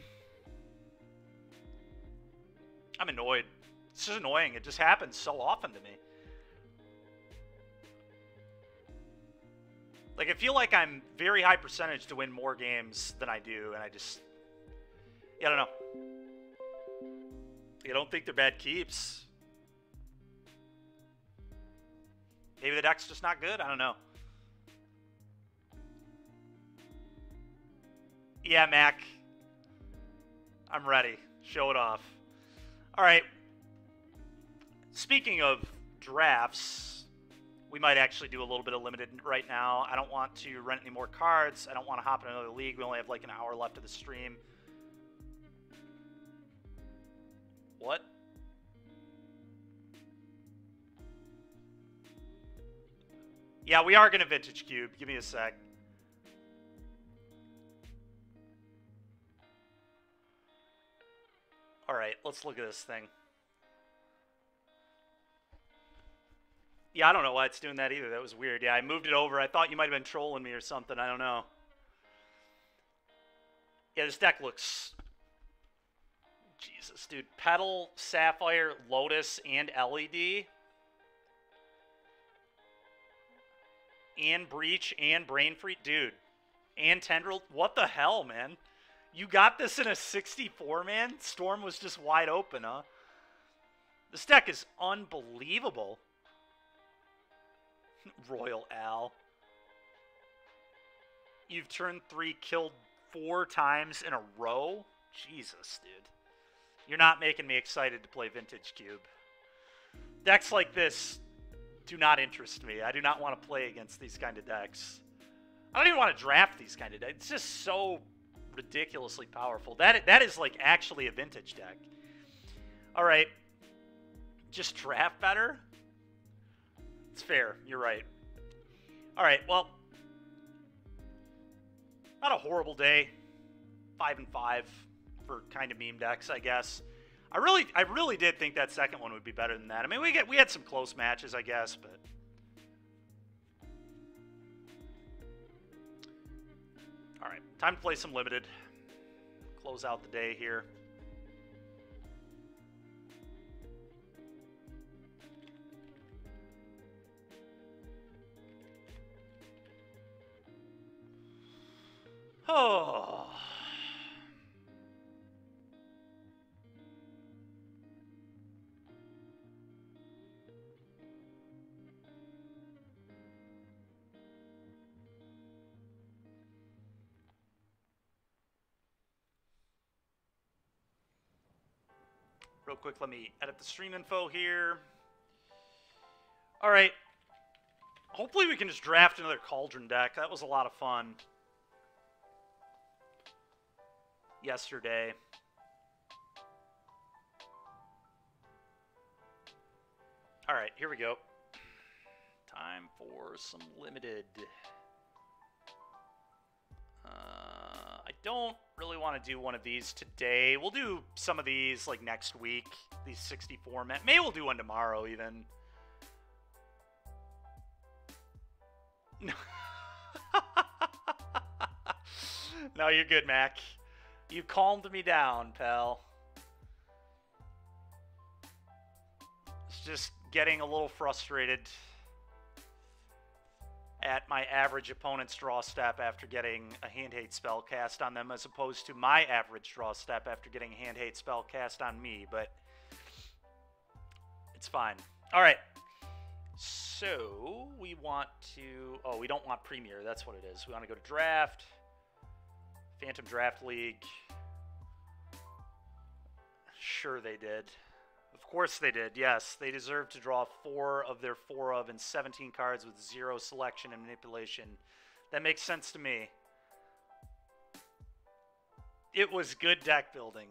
Speaker 1: I'm annoyed. It's just annoying. It just happens so often to me. Like, I feel like I'm very high percentage to win more games than I do, and I just, yeah, I don't know. I don't think they're bad keeps. Maybe the deck's just not good. I don't know. Yeah, Mac. I'm ready. Show it off. All right. Speaking of drafts, we might actually do a little bit of limited right now. I don't want to rent any more cards. I don't want to hop in another league. We only have like an hour left of the stream. What? Yeah, we are going to Vintage Cube. Give me a sec. All right, let's look at this thing. Yeah, I don't know why it's doing that either. That was weird. Yeah, I moved it over. I thought you might have been trolling me or something. I don't know. Yeah, this deck looks... Jesus, dude. Petal, Sapphire, Lotus, and LED. And Breach, and Brain Freak. Dude. And Tendril. What the hell, man? You got this in a 64, man? Storm was just wide open, huh? This deck is unbelievable. Royal Al. You've turned 3, killed 4 times in a row? Jesus, dude. You're not making me excited to play Vintage Cube. Decks like this do not interest me. I do not want to play against these kind of decks. I don't even want to draft these kind of decks. It's just so ridiculously powerful. That is like actually a vintage deck. All right. Just draft better? It's fair. You're right. All right. Well, not a horrible day. 5-5 for kind of meme decks, I guess. I really did think that second one would be better than that. I mean, we had some close matches, I guess, but Alright, time to play some limited. Close out the day here. Oh. Real quick, let me edit the stream info here. All right. Hopefully we can just draft another cauldron deck. That was a lot of fun yesterday. All right, here we go. Time for some limited. I don't really want to do one of these today. We'll do some of these like next week. These 64 men. Maybe we'll do one tomorrow even. No. No, you're good, Mac. You calmed me down, pal. It's just getting a little frustrated at my average opponent's draw step after getting a hand hate spell cast on them, as opposed to my average draw step after getting a hand hate spell cast on me, but it's fine. All right. So we want to, oh, we don't want Premier. That's what it is. We want to go to Draft, Phantom Draft League. Sure they did. Of course they did, yes. They deserve to draw 4 of their 4 of and 17 cards with 0 selection and manipulation. That makes sense to me. It was good deck building.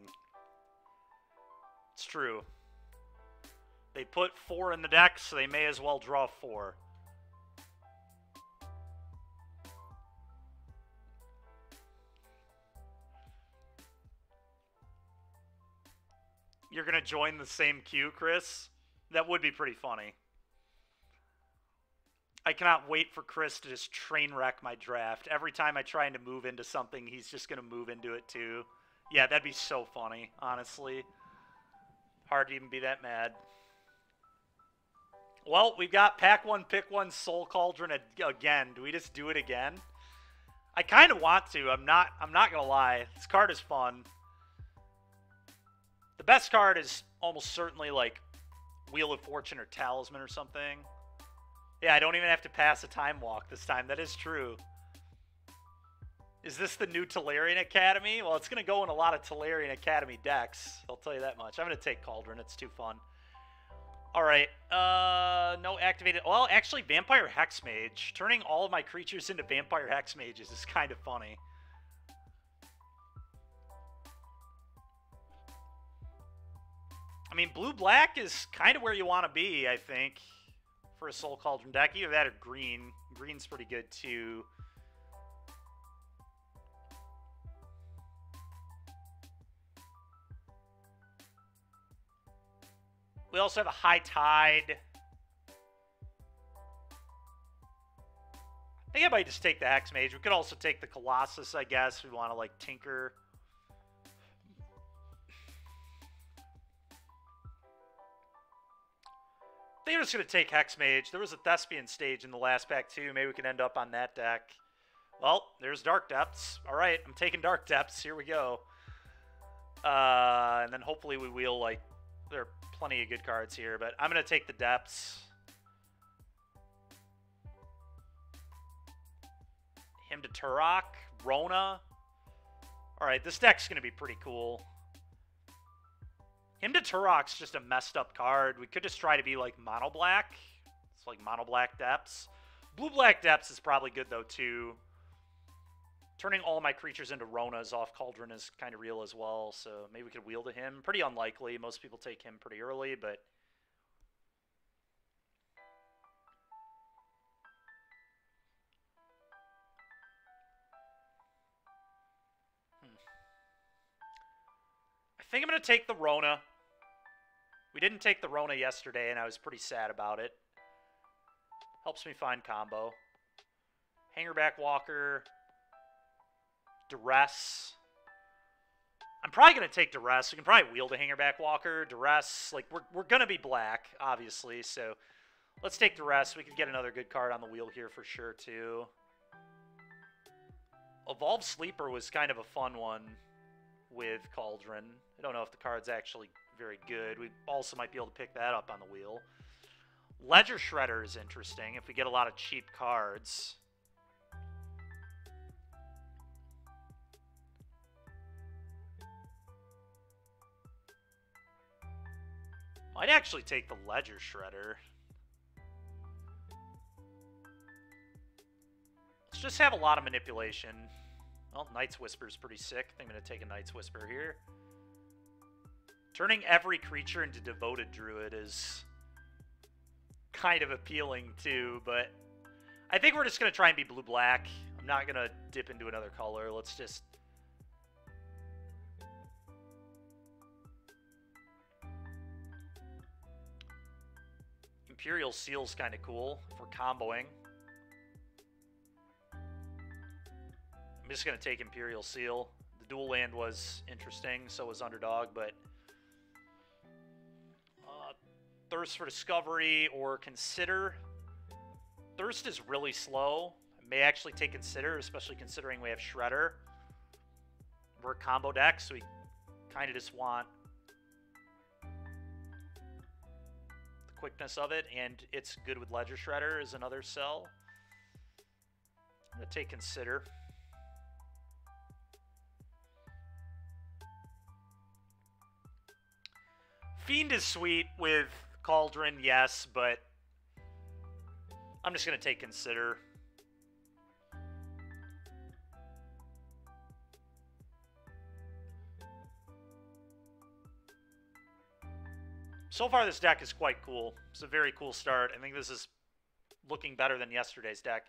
Speaker 1: It's true. They put 4 in the deck, so they may as well draw 4. You're going to join the same queue, Chris? That would be pretty funny. I cannot wait for Chris to just train wreck my draft. Every time I try to move into something, he's just going to move into it too. Yeah, that'd be so funny, honestly. Hard to even be that mad. Well, we've got Pack 1, Pick 1, Soul Cauldron again. Do we just do it again? I kind of want to. I'm not going to lie. This card is fun. The best card is almost certainly like Wheel of Fortune or Talisman or something. Yeah, I don't even have to pass a time walk this time. That is true. Is this the new Tolarian Academy? Well, it's going to go in a lot of Tolarian Academy decks. I'll tell you that much. I'm going to take Cauldron. It's too fun. All right. No activated. Well, actually, Vampire Hexmage. Turning all of my creatures into Vampire Hexmages is kind of funny. I mean, blue-black is kind of where you want to be, I think, for a Soul Cauldron deck. Either that or green. Green's pretty good, too. We also have a High Tide. I think I might just take the Hexmage. We could also take the Colossus, I guess. We want to, like, tinker. I think I'm just going to take Hexmage. There was a Thespian stage in the last pack, too. Maybe we can end up on that deck. Well, there's Dark Depths. All right, I'm taking Dark Depths. Here we go. And then hopefully we wheel, like, there are plenty of good cards here, but I'm going to take the Depths. Him to Turok. Rona. All right, this deck's going to be pretty cool. Him to Turok's just a messed up card. We could just try to be like mono black. It's like mono black Depths. Blue black Depths is probably good though too. Turning all my creatures into Ronas off Cauldron is kind of real as well, so maybe we could wheel to him. Pretty unlikely. Most people take him pretty early, but I think I'm going to take the Rona. We didn't take the Rona yesterday, and I was pretty sad about it. Helps me find combo. Hangerback Walker. Duress. I'm probably going to take Duress. We can probably wield a Hangerback Walker. Duress, like, we're going to be black, obviously, so let's take Duress. We could get another good card on the wheel here for sure, too. Evolved Sleeper was kind of a fun one with Cauldron. I don't know if the card's actually very good. We also might be able to pick that up on the wheel. Ledger Shredder is interesting if we get a lot of cheap cards. Might actually take the Ledger Shredder. Let's just have a lot of manipulation. Well, Knight's Whisper is pretty sick. I think I'm going to take a Knight's Whisper here. Turning every creature into Devoted Druid is kind of appealing too, but I think we're just going to try and be blue-black. I'm not going to dip into another color. Let's just... Imperial Seal's kind of cool if we're comboing. I'm just going to take Imperial Seal. The dual land was interesting, so was Underdog, but... Thirst for Discovery or Consider. Thirst is really slow. I may actually take Consider, especially considering we have Shredder. We're a combo deck, so we kind of just want the quickness of it, and it's good with Ledger Shredder is another sell. I'm going to take Consider. Fiend is sweet with Cauldron, yes, but I'm just going to take Consider. So far, this deck is quite cool. It's a very cool start. I think this is looking better than yesterday's deck.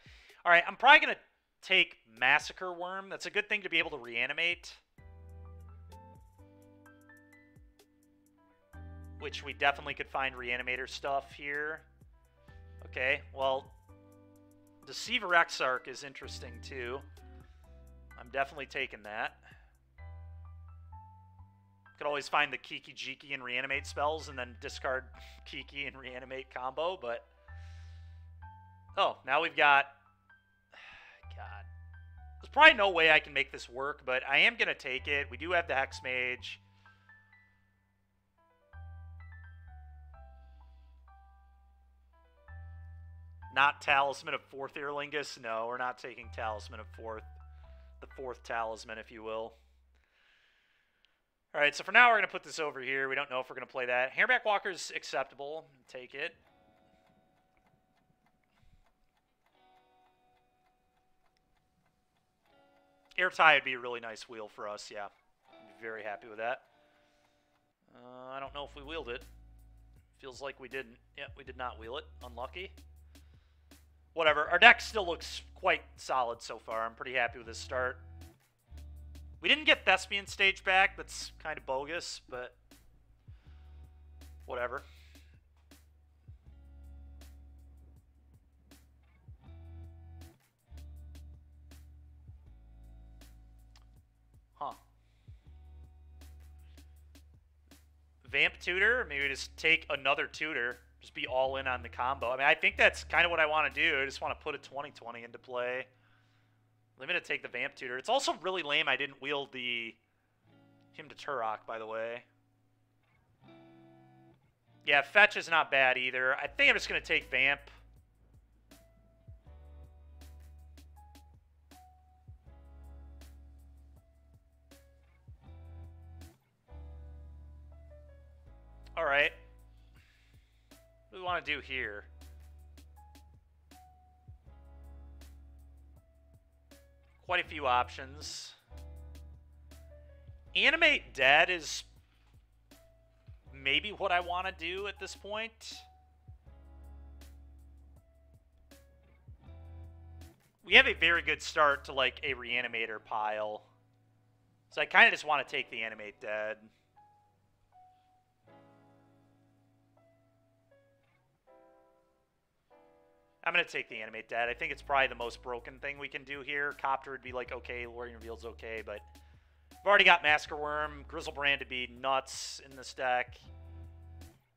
Speaker 1: All right, I'm probably going to take Massacre Worm. That's a good thing to be able to reanimate, which we definitely could find Reanimator stuff here. Okay, well, Deceiver Exarch is interesting too. I'm definitely taking that. Could always find the Kiki Jiki and Reanimate spells and then discard Kiki and Reanimate combo, but... Oh, now we've got... God. There's probably no way I can make this work, but I am going to take it. We do have the Hex Mage. Not Talisman of Fourth Earlingus. No, we're not taking Talisman of Fourth. The fourth Talisman, if you will. All right, so for now, we're going to put this over here. We don't know if we're going to play that. Hairback Walker's acceptable. Take it. Airtie would be a really nice wheel for us, yeah. I'd be very happy with that. I don't know if we wheeled it. Feels like we didn't. Yep, we did not wheel it. Unlucky. Whatever. Our deck still looks quite solid so far. I'm pretty happy with this start. We didn't get Thespian Stage back. That's kind of bogus, but whatever. Huh. Vamp Tutor? Maybe just take another Tutor. Just be all in on the combo. I mean, I think that's kind of what I want to do. I just want to put a 20/20 into play. I'm going to take the Vamp Tutor. It's also really lame I didn't wield the him to Turok, by the way. Yeah, Fetch is not bad either. I think I'm just going to take Vamp. All right. What do we want to do here? Quite a few options. Animate Dead is maybe what I want to do at this point. We have a very good start to like a Reanimator pile. So I kind of just want to take the Animate Dead. I'm going to take the animate dead. I think it's probably the most broken thing we can do here. Copter would be like, okay, Lorien Revealed's okay, but we've already got Masker Worm, Grizzlebrand to be nuts in this deck.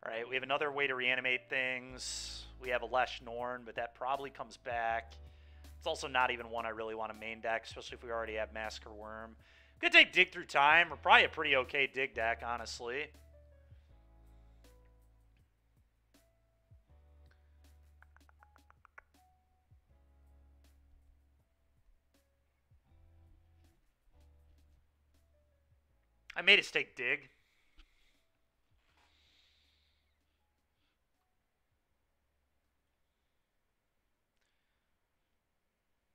Speaker 1: Alright, we have another way to reanimate things. We have a Lesh Norn, but that probably comes back. It's also not even one I really want to main deck, especially if we already have Masker Worm. Could take Dig Through Time. We're probably a pretty okay dig deck, honestly. I made us take Dig.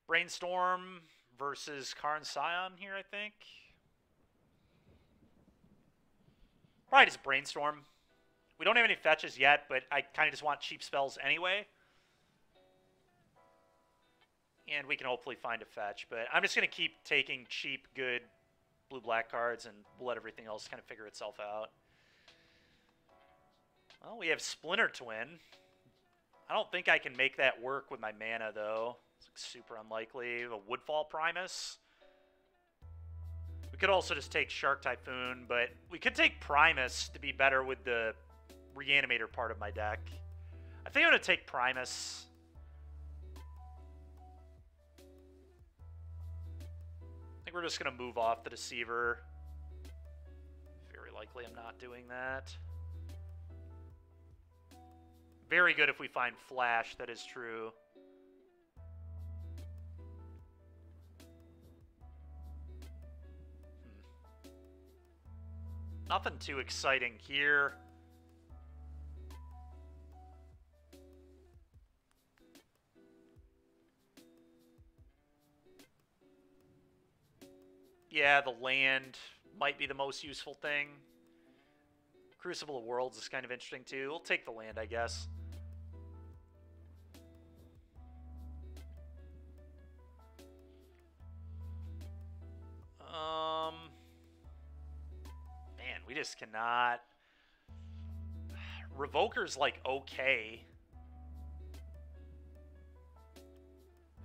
Speaker 1: Brainstorm versus Karn Scion here, I think. Probably just Brainstorm. We don't have any fetches yet, but I kind of just want cheap spells anyway. And we can hopefully find a fetch. But I'm just going to keep taking cheap, good blue-black cards, and we'll let everything else kind of figure itself out. Well, we have Splinter Twin. I don't think I can make that work with my mana, though. It's super unlikely. A Woodfall Primus. We could also just take Shark Typhoon, but we could take Primus to be better with the Reanimator part of my deck. I think I'm going to take Primus. I think we're just going to move off the Deceiver. Very likely I'm not doing that. Very good if we find Flash, that is true. Nothing too exciting here. Yeah, the land might be the most useful thing. Crucible of Worlds is kind of interesting too. We'll take the land, I guess. Man, we just cannot. Revoker's like okay.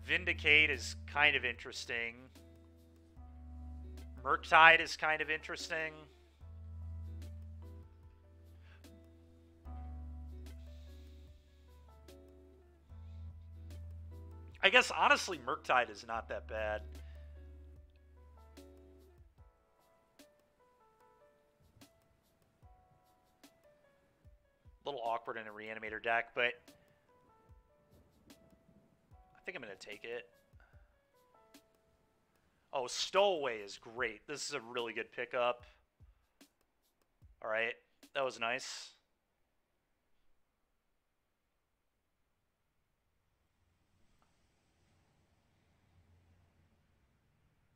Speaker 1: Vindicate is kind of interesting. Murktide is kind of interesting. I guess, honestly, Murktide is not that bad. A little awkward in a Reanimator deck, but I think I'm going to take it. Oh, Stowaway is great. This is a really good pickup. All right, that was nice.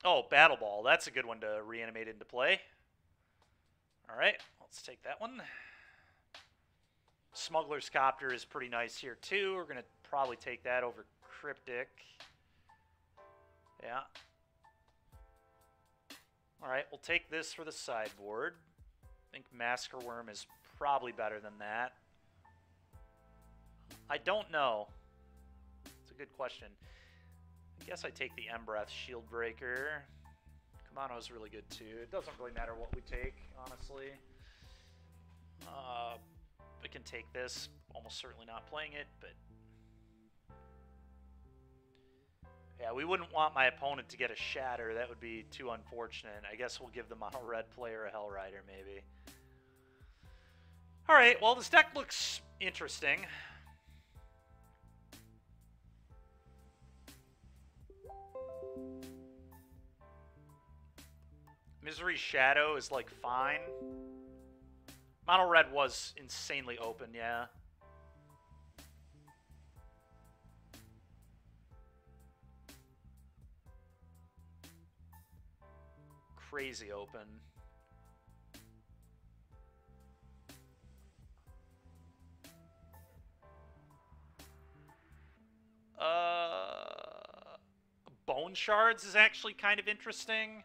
Speaker 1: Oh, Battle Ball. That's a good one to reanimate into play. All right, let's take that one. Smuggler's Copter is pretty nice here, too. We're going to probably take that over Cryptic. Yeah. All right, we'll take this for the sideboard. I think Masker Worm is probably better than that. I don't know. It's a good question. I guess I take the Embereth Shield Breaker. Kamano's really good too. It doesn't really matter what we take, honestly. We can take this. Almost certainly not playing it, but... yeah, we wouldn't want my opponent to get a Shatter. That would be too unfortunate. I guess we'll give the mono red player a Hellrider, maybe. Alright, well, this deck looks interesting. Misery Shadow is, like, fine. Mono red was insanely open, yeah. Crazy open. Bone Shards is actually kind of interesting.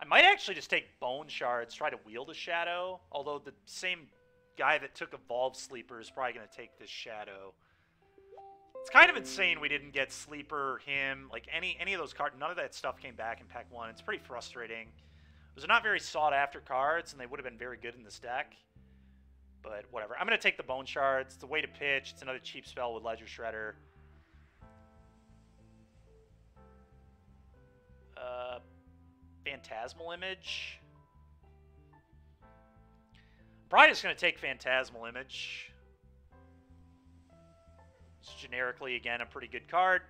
Speaker 1: I might actually just take Bone Shards, try to wield a Shadow. Although the same guy that took Evolved Sleeper is probably going to take this Shadow. It's kind of insane we didn't get Sleeper, him, like any of those cards. None of that stuff came back in Pack 1. It's pretty frustrating. Those are not very sought-after cards, and they would have been very good in this deck. But whatever. I'm going to take the Bone Shards. It's a way to pitch. It's another cheap spell with Ledger Shredder. Phantasmal Image. Probably just going to take Phantasmal Image. It's generically, again, a pretty good card.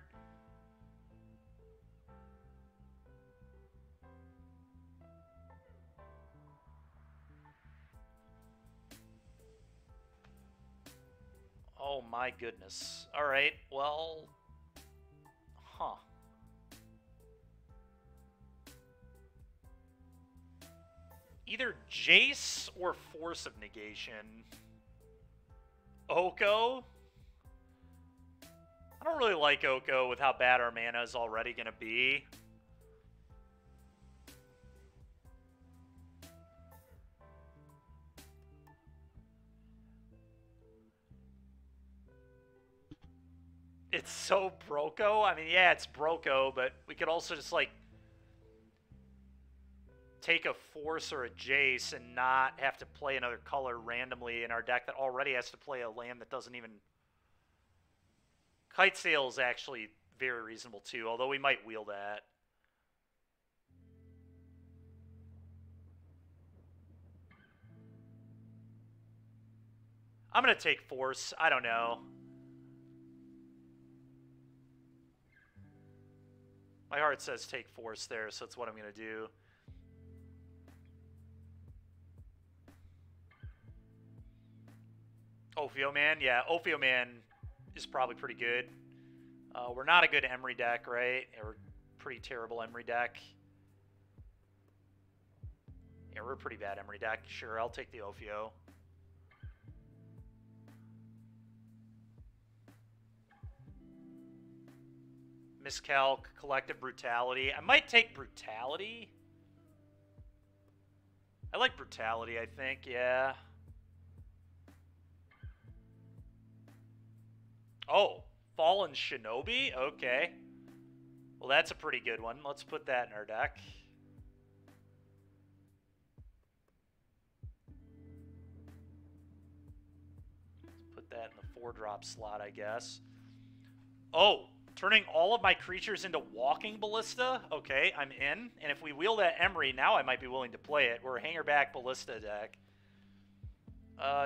Speaker 1: Oh my goodness. Alright, well... Huh. Either Jace or Force of Negation. Oko? I don't really like Oko with how bad our mana is already going to be. It's so Broco. I mean, yeah, it's Broco, but we could also just, like, take a Force or a Jace and not have to play another color randomly in our deck that already has to play a land that doesn't even... Kite Sail is actually very reasonable, too, although we might wheel that. I'm going to take Force. I don't know. My heart says take Force there, so that's what I'm going to do. Ophioman? Yeah, Ophioman is probably pretty good. We're not a good Emery deck, right? We're a pretty terrible Emery deck. Yeah, we're a pretty bad Emery deck. Sure, I'll take the Ophio. Miscalc, Collective Brutality. I might take Brutality. I like Brutality, I think, yeah. Oh, Fallen Shinobi? Okay. Well, that's a pretty good one. Let's put that in our deck. Let's put that in the 4-drop slot, I guess. Oh, turning all of my creatures into Walking Ballista? Okay, I'm in. And if we wheel that Emery, now I might be willing to play it. We're a Hangerback Ballista deck.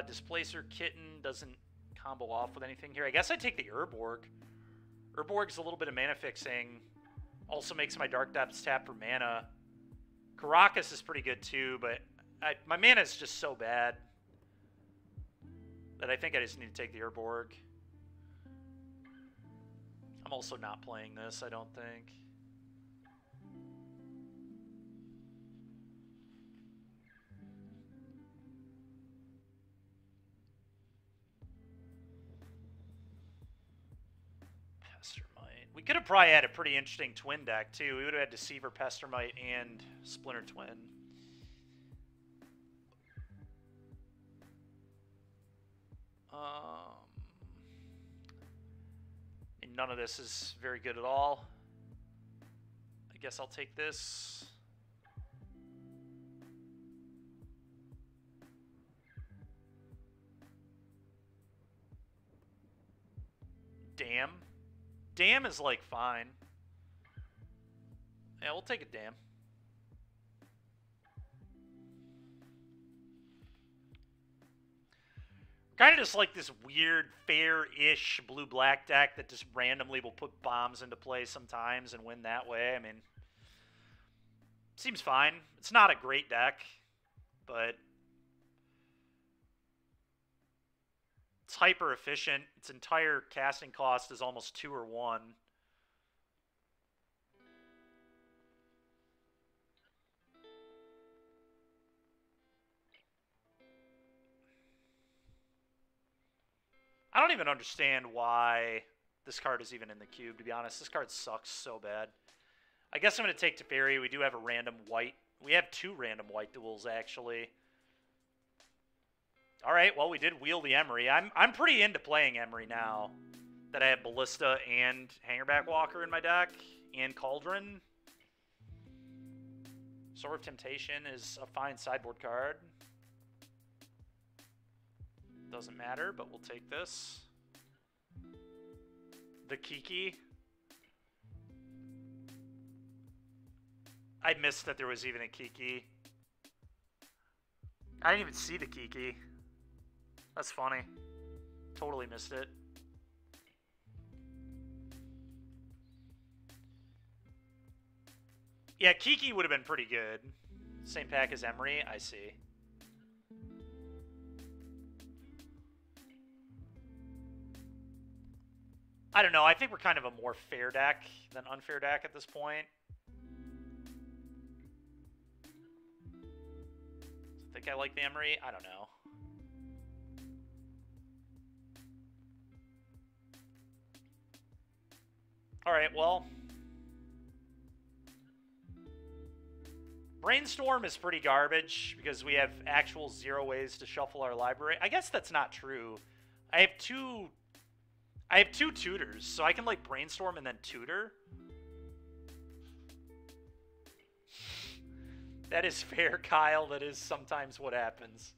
Speaker 1: Displacer Kitten doesn't combo off with anything here. I guess I take the Urborg. Urborg's a little bit of mana fixing. Also makes my Dark Depths tap for mana. Caracas is pretty good too, but my mana is just so bad that I think I just need to take the Urborg. I'm also not playing this, I don't think. Pestermite. We could have probably had a pretty interesting twin deck, too. We would have had Deceiver, Pestermite, and Splinter Twin. And none of this is very good at all. I guess I'll take this. Damn. Damn is like fine. Yeah, we'll take a damn. Kind of just like this weird, fair-ish blue-black deck that just randomly will put bombs into play sometimes and win that way. I mean, seems fine. It's not a great deck, but it's hyper-efficient. Its entire casting cost is almost 2 or 1. I don't even understand why this card is even in the cube, to be honest. This card sucks so bad. I guess I'm going to take Teferi. We do have a random white. We have 2 random white duels, actually. All right, well, we did wheel the Emery. I'm pretty into playing Emery now that I have Ballista and Hangerback Walker in my deck, and Cauldron. Sword of Temptation is a fine sideboard card. Doesn't matter, but we'll take this. The Kiki. I missed that there was even a Kiki. I didn't even see the Kiki. That's funny. Totally missed it. Yeah, Kiki would have been pretty good. Same pack as Emery, I see. I don't know, I think we're kind of a more fair deck than unfair deck at this point. I think I like the Emery, I don't know. Alright, well. Brainstorm is pretty garbage because we have actual 0 ways to shuffle our library. I guess that's not true. I have two tutors, so I can like brainstorm and then tutor. That is fair, Kyle. That is sometimes what happens.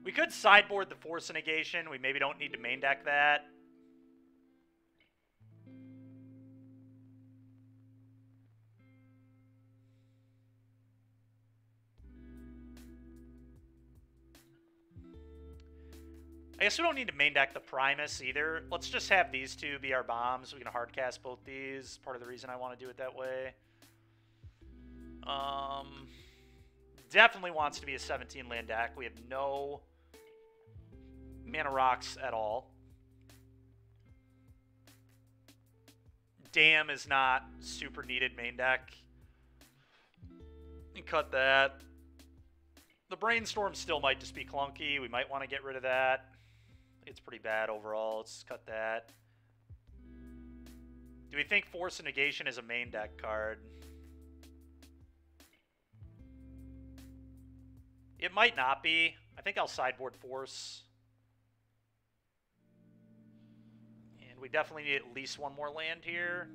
Speaker 1: We could sideboard the Force of Negation. We maybe don't need to main deck that. I guess we don't need to main deck the Primus either. Let's just have these two be our bombs. We can hardcast both these. Part of the reason I want to do it that way. Definitely wants to be a 17 land deck. We have no mana rocks at all. Dam is not super needed main deck. And cut that. The Brainstorm still might just be clunky. We might want to get rid of that. It's pretty bad overall. Let's cut that. Do we think Force of Negation is a main deck card? It might not be. I think I'll sideboard Force. And we definitely need at least one more land here.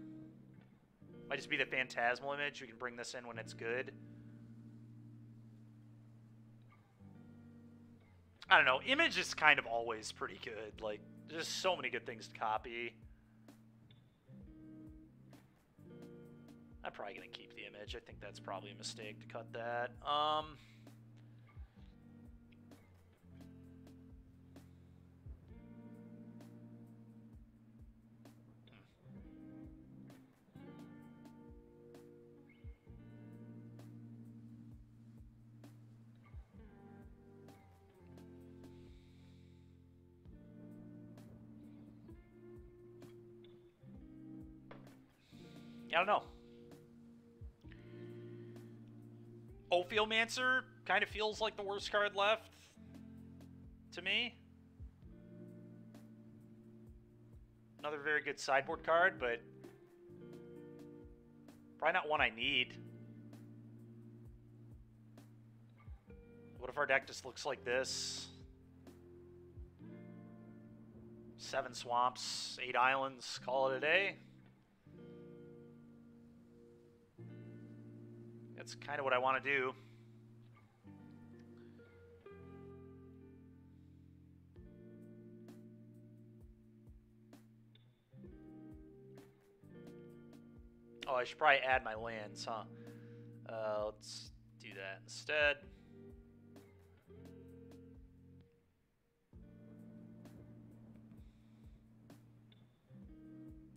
Speaker 1: Might just be the Phantasmal Image. We can bring this in when it's good. I don't know. Image is kind of always pretty good. Like, there's so many good things to copy. I'm probably going to keep the Image. I think that's probably a mistake to cut that. I don't know. Ophiomancer kind of feels like the worst card left to me. Another very good sideboard card, but probably not one I need. What if our deck just looks like this? 7 swamps, 8 islands, call it a day. That's kind of what I want to do. Oh, I should probably add my lands, huh? Let's do that instead.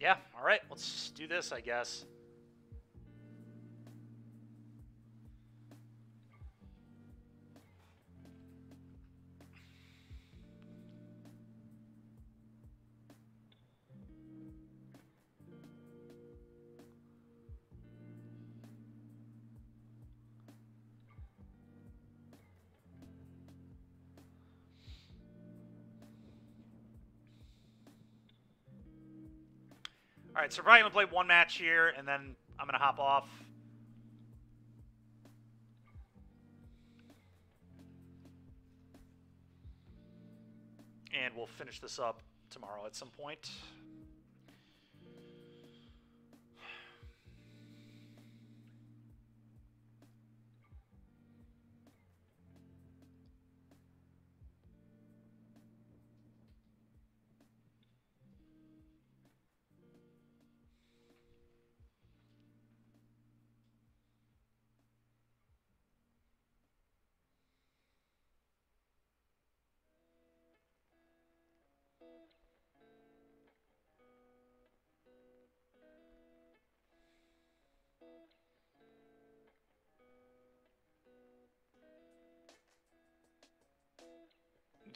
Speaker 1: Yeah, all right, let's do this, I guess. All right, so we're probably going to play one match here, and then I'm going to hop off. And we'll finish this up tomorrow at some point.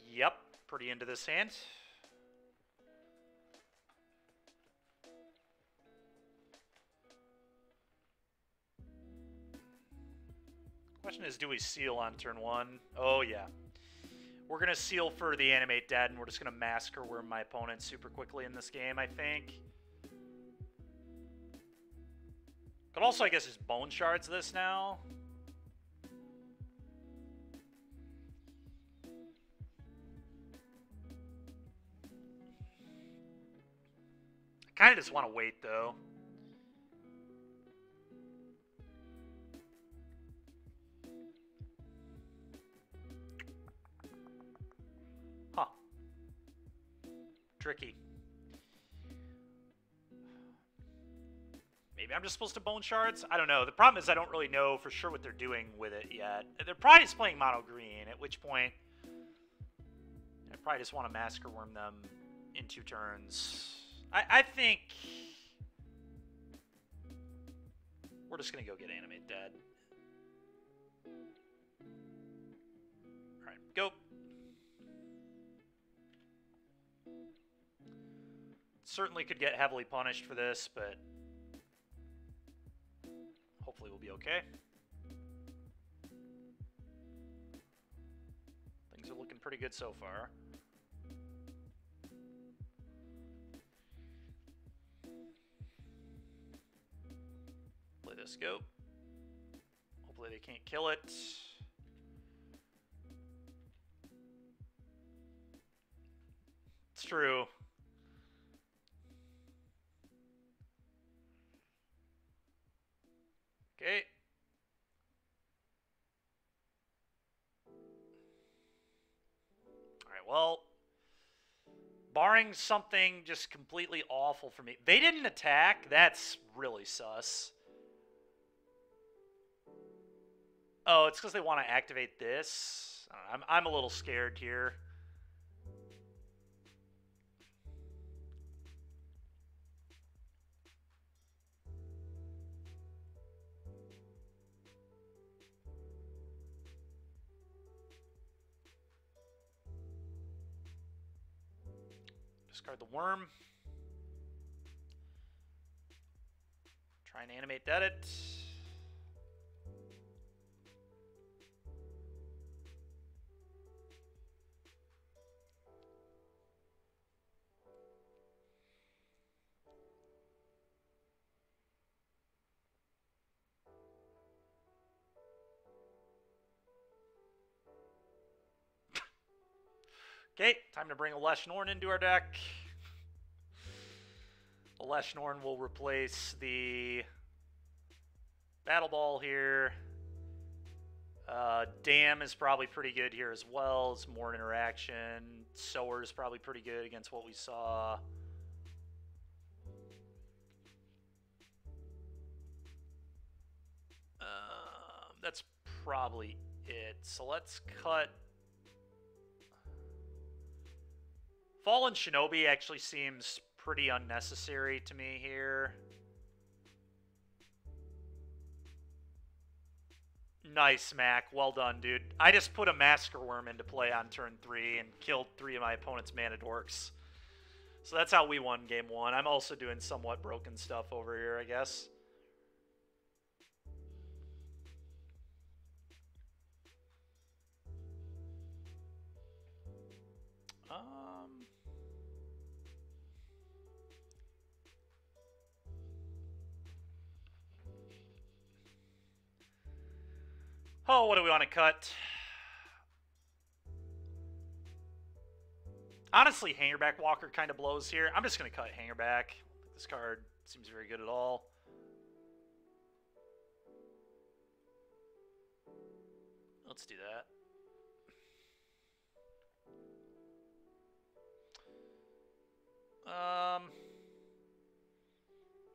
Speaker 1: Yep, pretty into this hand. Question is, do we seal on turn 1? Oh, yeah. We're going to seal for the animate dead, and we're just going to massacre worm my opponent super quickly in this game, I think. Could also, I guess, just bone shards this now. I kind of just want to wait, though. Huh. Tricky. Maybe I'm just supposed to bone shards? I don't know. The problem is I don't really know for sure what they're doing with it yet. They're probably just playing mono green, at which point I probably just want to massacre worm them in 2 turns. I think we're just going to go get animate dead. Alright, go. Certainly could get heavily punished for this, but hopefully we'll be okay. Things are looking pretty good so far. Play this go. Hopefully they can't kill it. It's true. Okay. All right, well, barring something just completely awful for me. They didn't attack. That's really sus. Oh, it's because they want to activate this. I don't know, I'm a little scared here. Discard the worm. Try and animate dead it. Okay, time to bring a Leshnorn into our deck. The Leshnorn will replace the Battle Ball here. Dam is probably pretty good here as well. It's more interaction. Sower is probably pretty good against what we saw. That's probably it. So let's cut. Fallen Shinobi actually seems pretty unnecessary to me here. Nice, Mac. Well done, dude. I just put a Massacre Worm into play on turn 3 and killed 3 of my opponent's mana dorks. So that's how we won game 1. I'm also doing somewhat broken stuff over here, I guess. Oh, what do we want to cut? Honestly, Hangerback Walker kind of blows here. I'm just going to cut Hangerback. This card seems very good at all. Let's do that.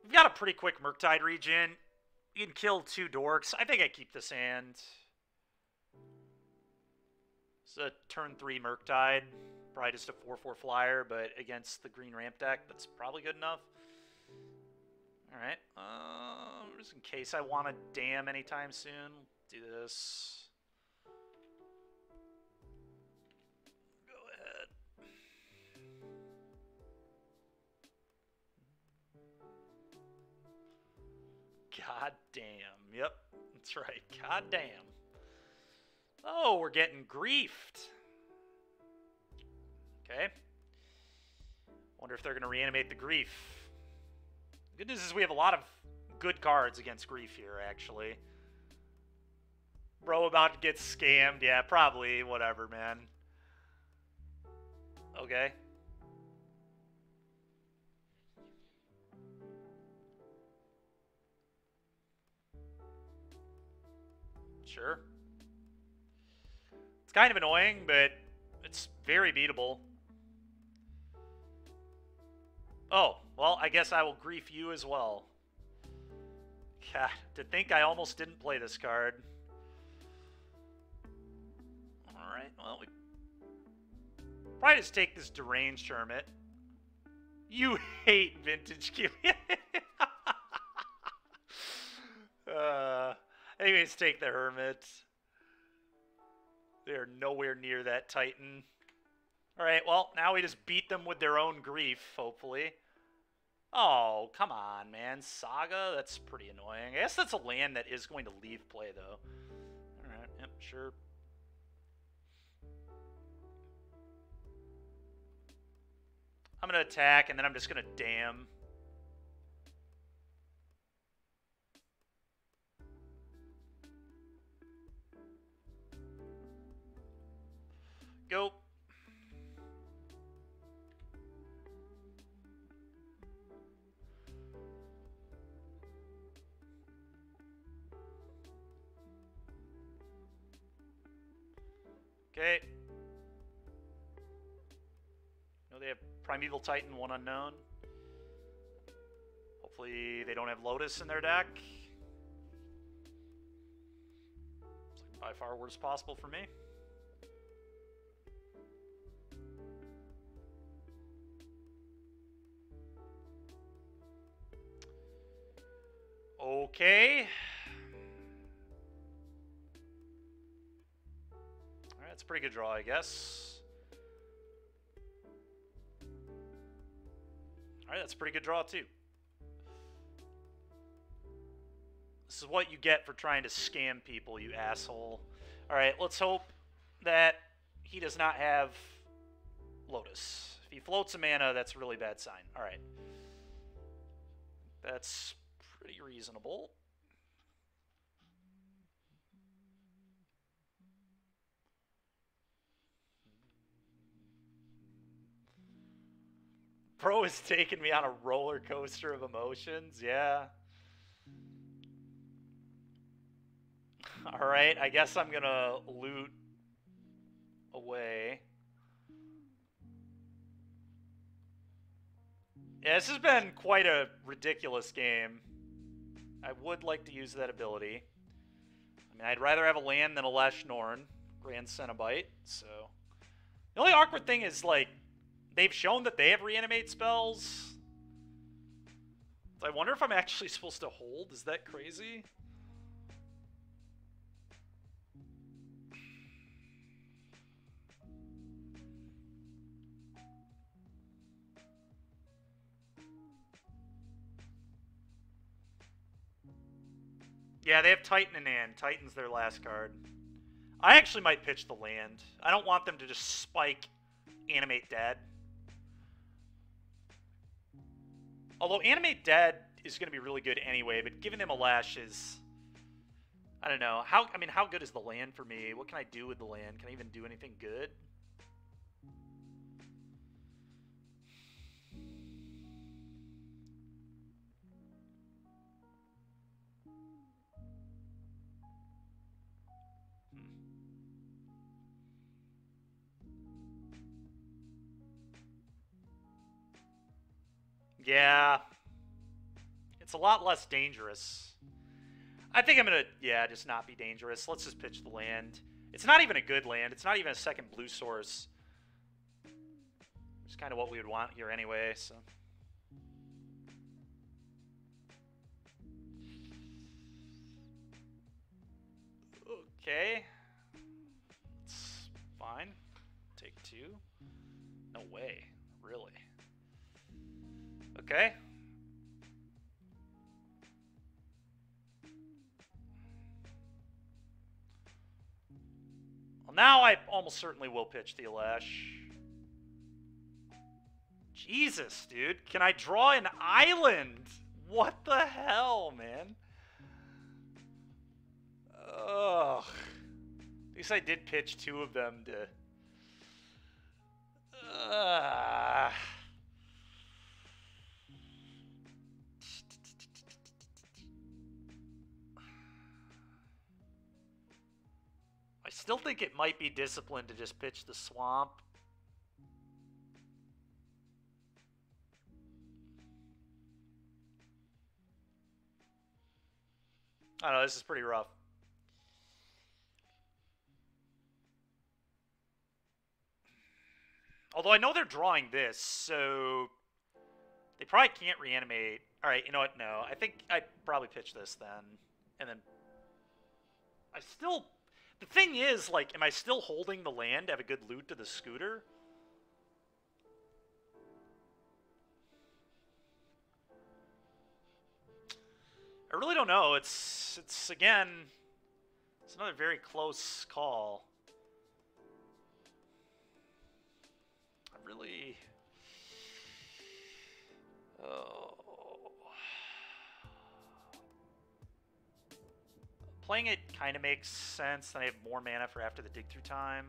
Speaker 1: We've got a pretty quick Murktide regen. You can kill 2 dorks. I think I keep this hand. It's a turn 3 Murktide. Probably just a 4/4 flyer, but against the green ramp deck, that's probably good enough. Alright. Just in case I want to dam anytime soon, do this. Go ahead. God damn. Yep, that's right. God damn. Oh, we're getting griefed. Okay. Wonder if they're going to reanimate the grief. Good news is we have a lot of good cards against grief here, actually. Bro about to get scammed. Yeah, probably. Whatever, man. Okay. Sure. It's kind of annoying, but it's very beatable. Oh, well, I guess I will grief you as well. God, to think I almost didn't play this card. Alright, well, we probably just take this Deranged Hermit. You hate Vintage Q. Anyways, take the Hermit. They're nowhere near that Titan. Alright, well, now we just beat them with their own grief, hopefully. Oh, come on, man. Saga? That's pretty annoying. I guess that's a land that is going to leave play, though. Alright, yep, sure. I'm going to attack, and then I'm just going to dam. Go. Okay. No, they have Primeval Titan, 1 unknown. Hopefully they don't have Lotus in their deck. It's like by far worst possible for me. Okay. Alright, that's a pretty good draw, I guess. Alright, that's a pretty good draw, too. This is what you get for trying to scam people, you asshole. Alright, let's hope that he does not have Lotus. If he floats a mana, that's a really bad sign. Alright. That's pretty reasonable. Bro is taking me on a roller coaster of emotions, yeah. Alright, I guess I'm gonna loot away. Yeah, this has been quite a ridiculous game. I would like to use that ability. I mean, I'd rather have a land than a Lesh Norn, Grand Cenobite, so... The only awkward thing is, like, they've shown that they have reanimate spells. So I wonder if I'm actually supposed to hold. Is that crazy? Yeah, they have Titan and An. Titan's their last card. I actually might pitch the land. I don't want them to just spike Animate Dead. Although Animate Dead is going to be really good anyway, but giving them a Lash is... I don't know. How good is the land for me? What can I do with the land? Can I even do anything good? Yeah. It's a lot less dangerous. I think I'm going to, yeah, just not be dangerous. Let's just pitch the land. It's not even a good land. It's not even a second blue source. It's kind of what we would want here anyway, so. Okay. It's fine. Take 2. No way. Really. Okay. Well, now I almost certainly will pitch the Alash. Jesus, dude. Can I draw an island? What the hell, man? Ugh. At least I did pitch 2 of them to... I still think it might be disciplined to just pitch the swamp. I don't know, this is pretty rough. Although I know they're drawing this, so they probably can't reanimate. All right, you know what? No, I think I'd probably pitch this then. And then I still... The thing is, like, am I still holding the land to have a good loot to the scooter? I really don't know. It's again, it's another very close call. I really... Oh. Playing it kind of makes sense. Then I have more mana for after the dig through time.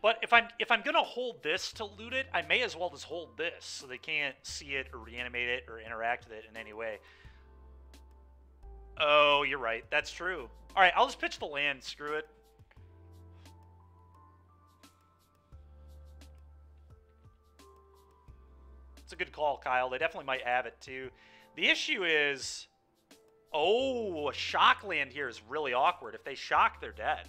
Speaker 1: But if I'm gonna hold this to loot it, I may as well just hold this so they can't see it or reanimate it or interact with it in any way. Oh, you're right. That's true. All right, I'll just pitch the land. Screw it. It's a good call, Kyle. They definitely might have it too. The issue is, oh, a shock land here is really awkward. If they shock, they're dead.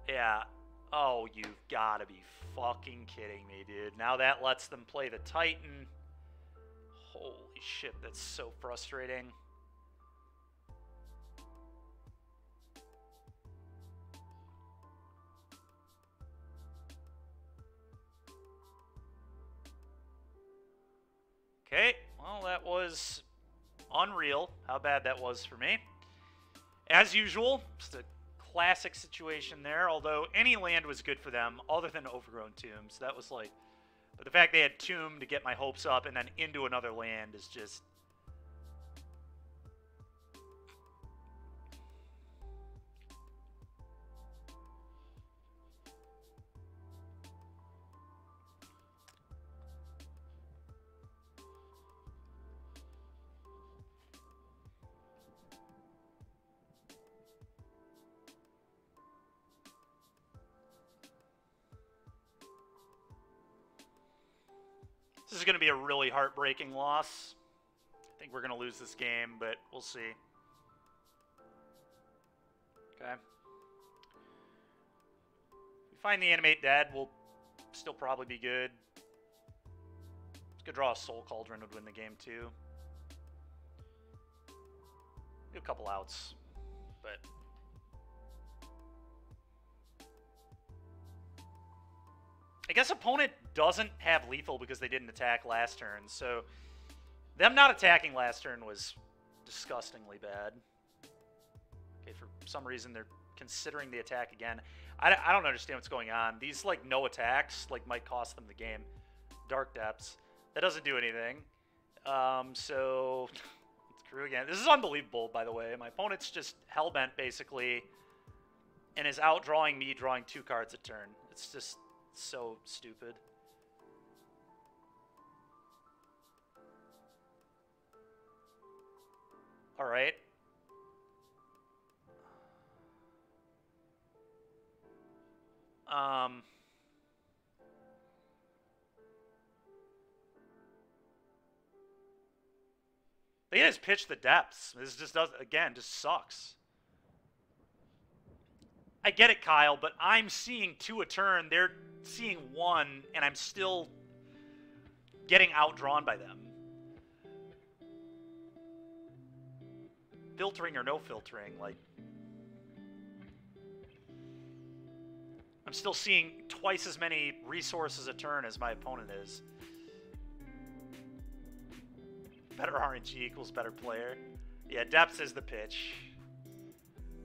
Speaker 1: Yeah. Oh, you've got to be fucking kidding me, dude. Now that lets them play the Titan. Holy shit, that's so frustrating. Okay, well, that was unreal how bad that was for me. As usual, just a classic situation there, although any land was good for them other than overgrown tombs. That was like... But the fact they had tomb to get my hopes up and then into another land is just... This is going to be a really heartbreaking loss. I think we're going to lose this game, but we'll see. Okay. If we find the animate dead, we'll still probably be good. Could draw a soul cauldron would win the game too. Do a couple outs, but... I guess opponent doesn't have lethal because they didn't attack last turn, so them not attacking last turn was disgustingly bad. Okay, for some reason they're considering the attack again. I don't understand what's going on. These, like, no attacks, like, might cost them the game. Dark Depths. That doesn't do anything. So, let's crew again. This is unbelievable, by the way. My opponent's just hellbent, basically, and is outdrawing me, drawing 2 cards a turn. It's just... So stupid. All right. They just pitch the depths. This just does, again, just sucks. I get it, Kyle, but I'm seeing 2 a turn. They're seeing 1, and I'm still getting outdrawn by them. Filtering or no filtering, like... I'm still seeing twice as many resources a turn as my opponent is. Better RNG equals better player. Yeah, depth is the pitch.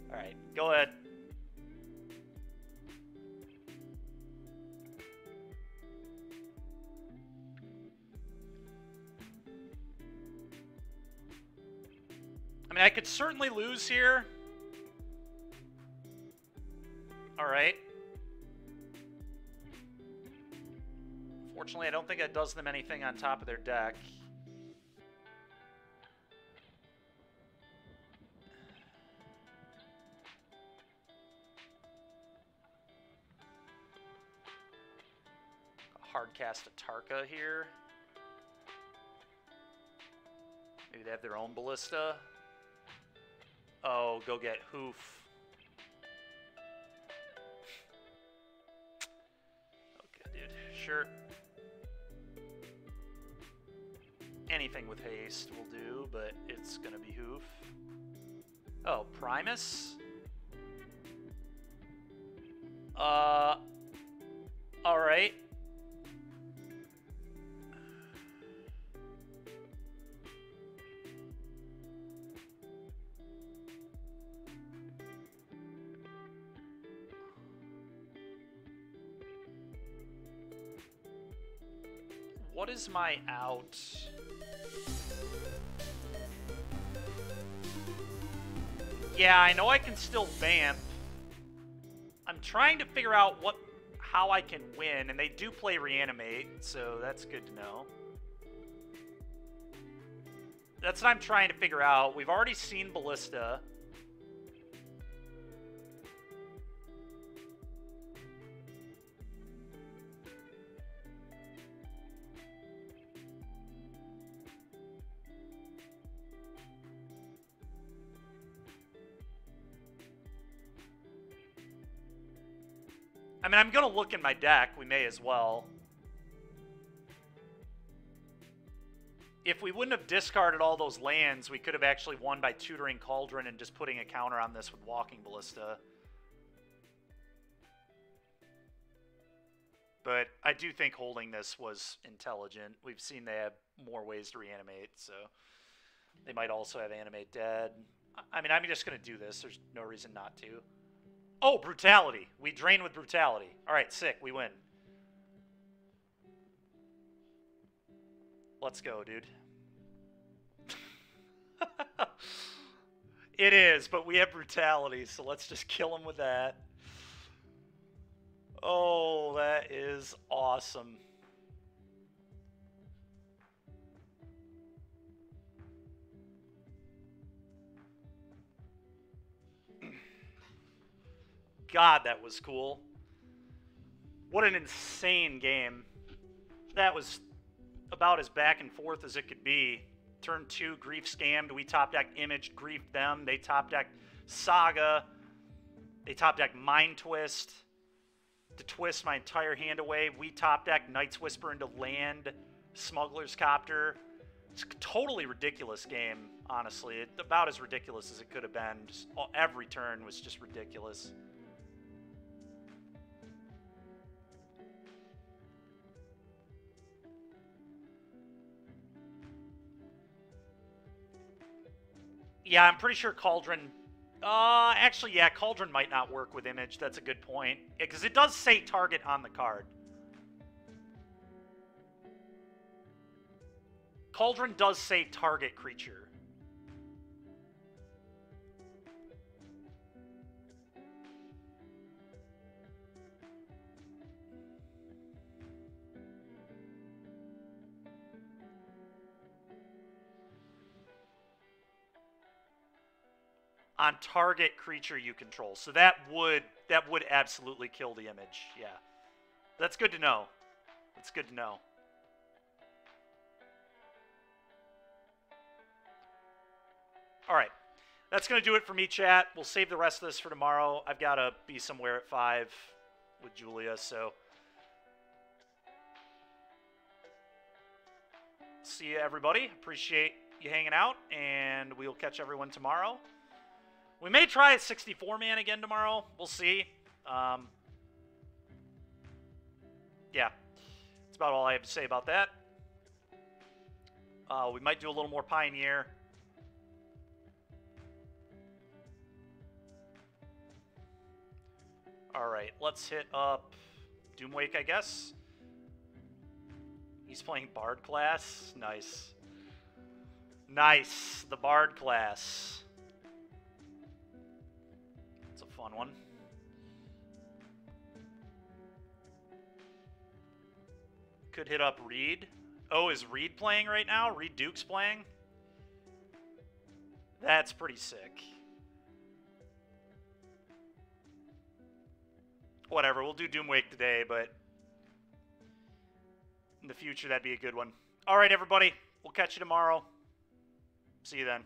Speaker 1: Alright, go ahead. I mean, I could certainly lose here. Alright. Fortunately, I don't think that does them anything on top of their deck. Hard cast a Tarka here. Maybe they have their own ballista. Oh, go get Hoof. Okay, dude. Sure. Anything with haste will do, but it's gonna be Hoof. Oh, Primus? Alright. What is my out? Yeah, I know I can still vamp. I'm trying to figure out how I can win, and they do play reanimate, so that's good to know. That's what I'm trying to figure out. We've already seen Ballista. I mean, I'm going to look in my deck. We may as well. If we wouldn't have discarded all those lands, we could have actually won by tutoring Cauldron and just putting a counter on this with Walking Ballista. But I do think holding this was intelligent. We've seen they have more ways to reanimate, so they might also have Animate Dead. I mean, I'm just going to do this. There's no reason not to. Oh, Brutality. We drain with Brutality. All right, sick. We win. Let's go, dude. It is, but we have Brutality, so let's just kill him with that. Oh, that is awesome. God, that was cool. What an insane game. That was about as back and forth as it could be. Turn 2, Grief Scammed. We top deck Image, Griefed them. They top deck Saga. They top deck Mind Twist to twist my entire hand away. We top deck Night's Whisper into land, Smuggler's Copter. It's a totally ridiculous game, honestly. It's about as ridiculous as it could have been. Just every turn was just ridiculous. Yeah, I'm pretty sure Cauldron... actually, yeah, Cauldron might not work with Image. That's a good point. Yeah, because it does say target on the card. Cauldron does say target creature. on target creature you control. So that would absolutely kill the image. Yeah. That's good to know. That's good to know. All right. That's going to do it for me, chat. We'll save the rest of this for tomorrow. I've got to be somewhere at 5 with Julia, so see you, everybody. Appreciate you hanging out, and we'll catch everyone tomorrow. We may try a 64-man again tomorrow. We'll see. Yeah, that's about all I have to say about that. We might do a little more Pioneer. All right, let's hit up Doomwake, I guess. He's playing Bard class. Nice. Nice, the Bard class. It's a fun one. Could hit up Reed. Oh, is Reed playing right now? Reed Duke's playing? That's pretty sick. Whatever, we'll do Doomwake today, but in the future, that'd be a good one. All right, everybody. We'll catch you tomorrow. See you then.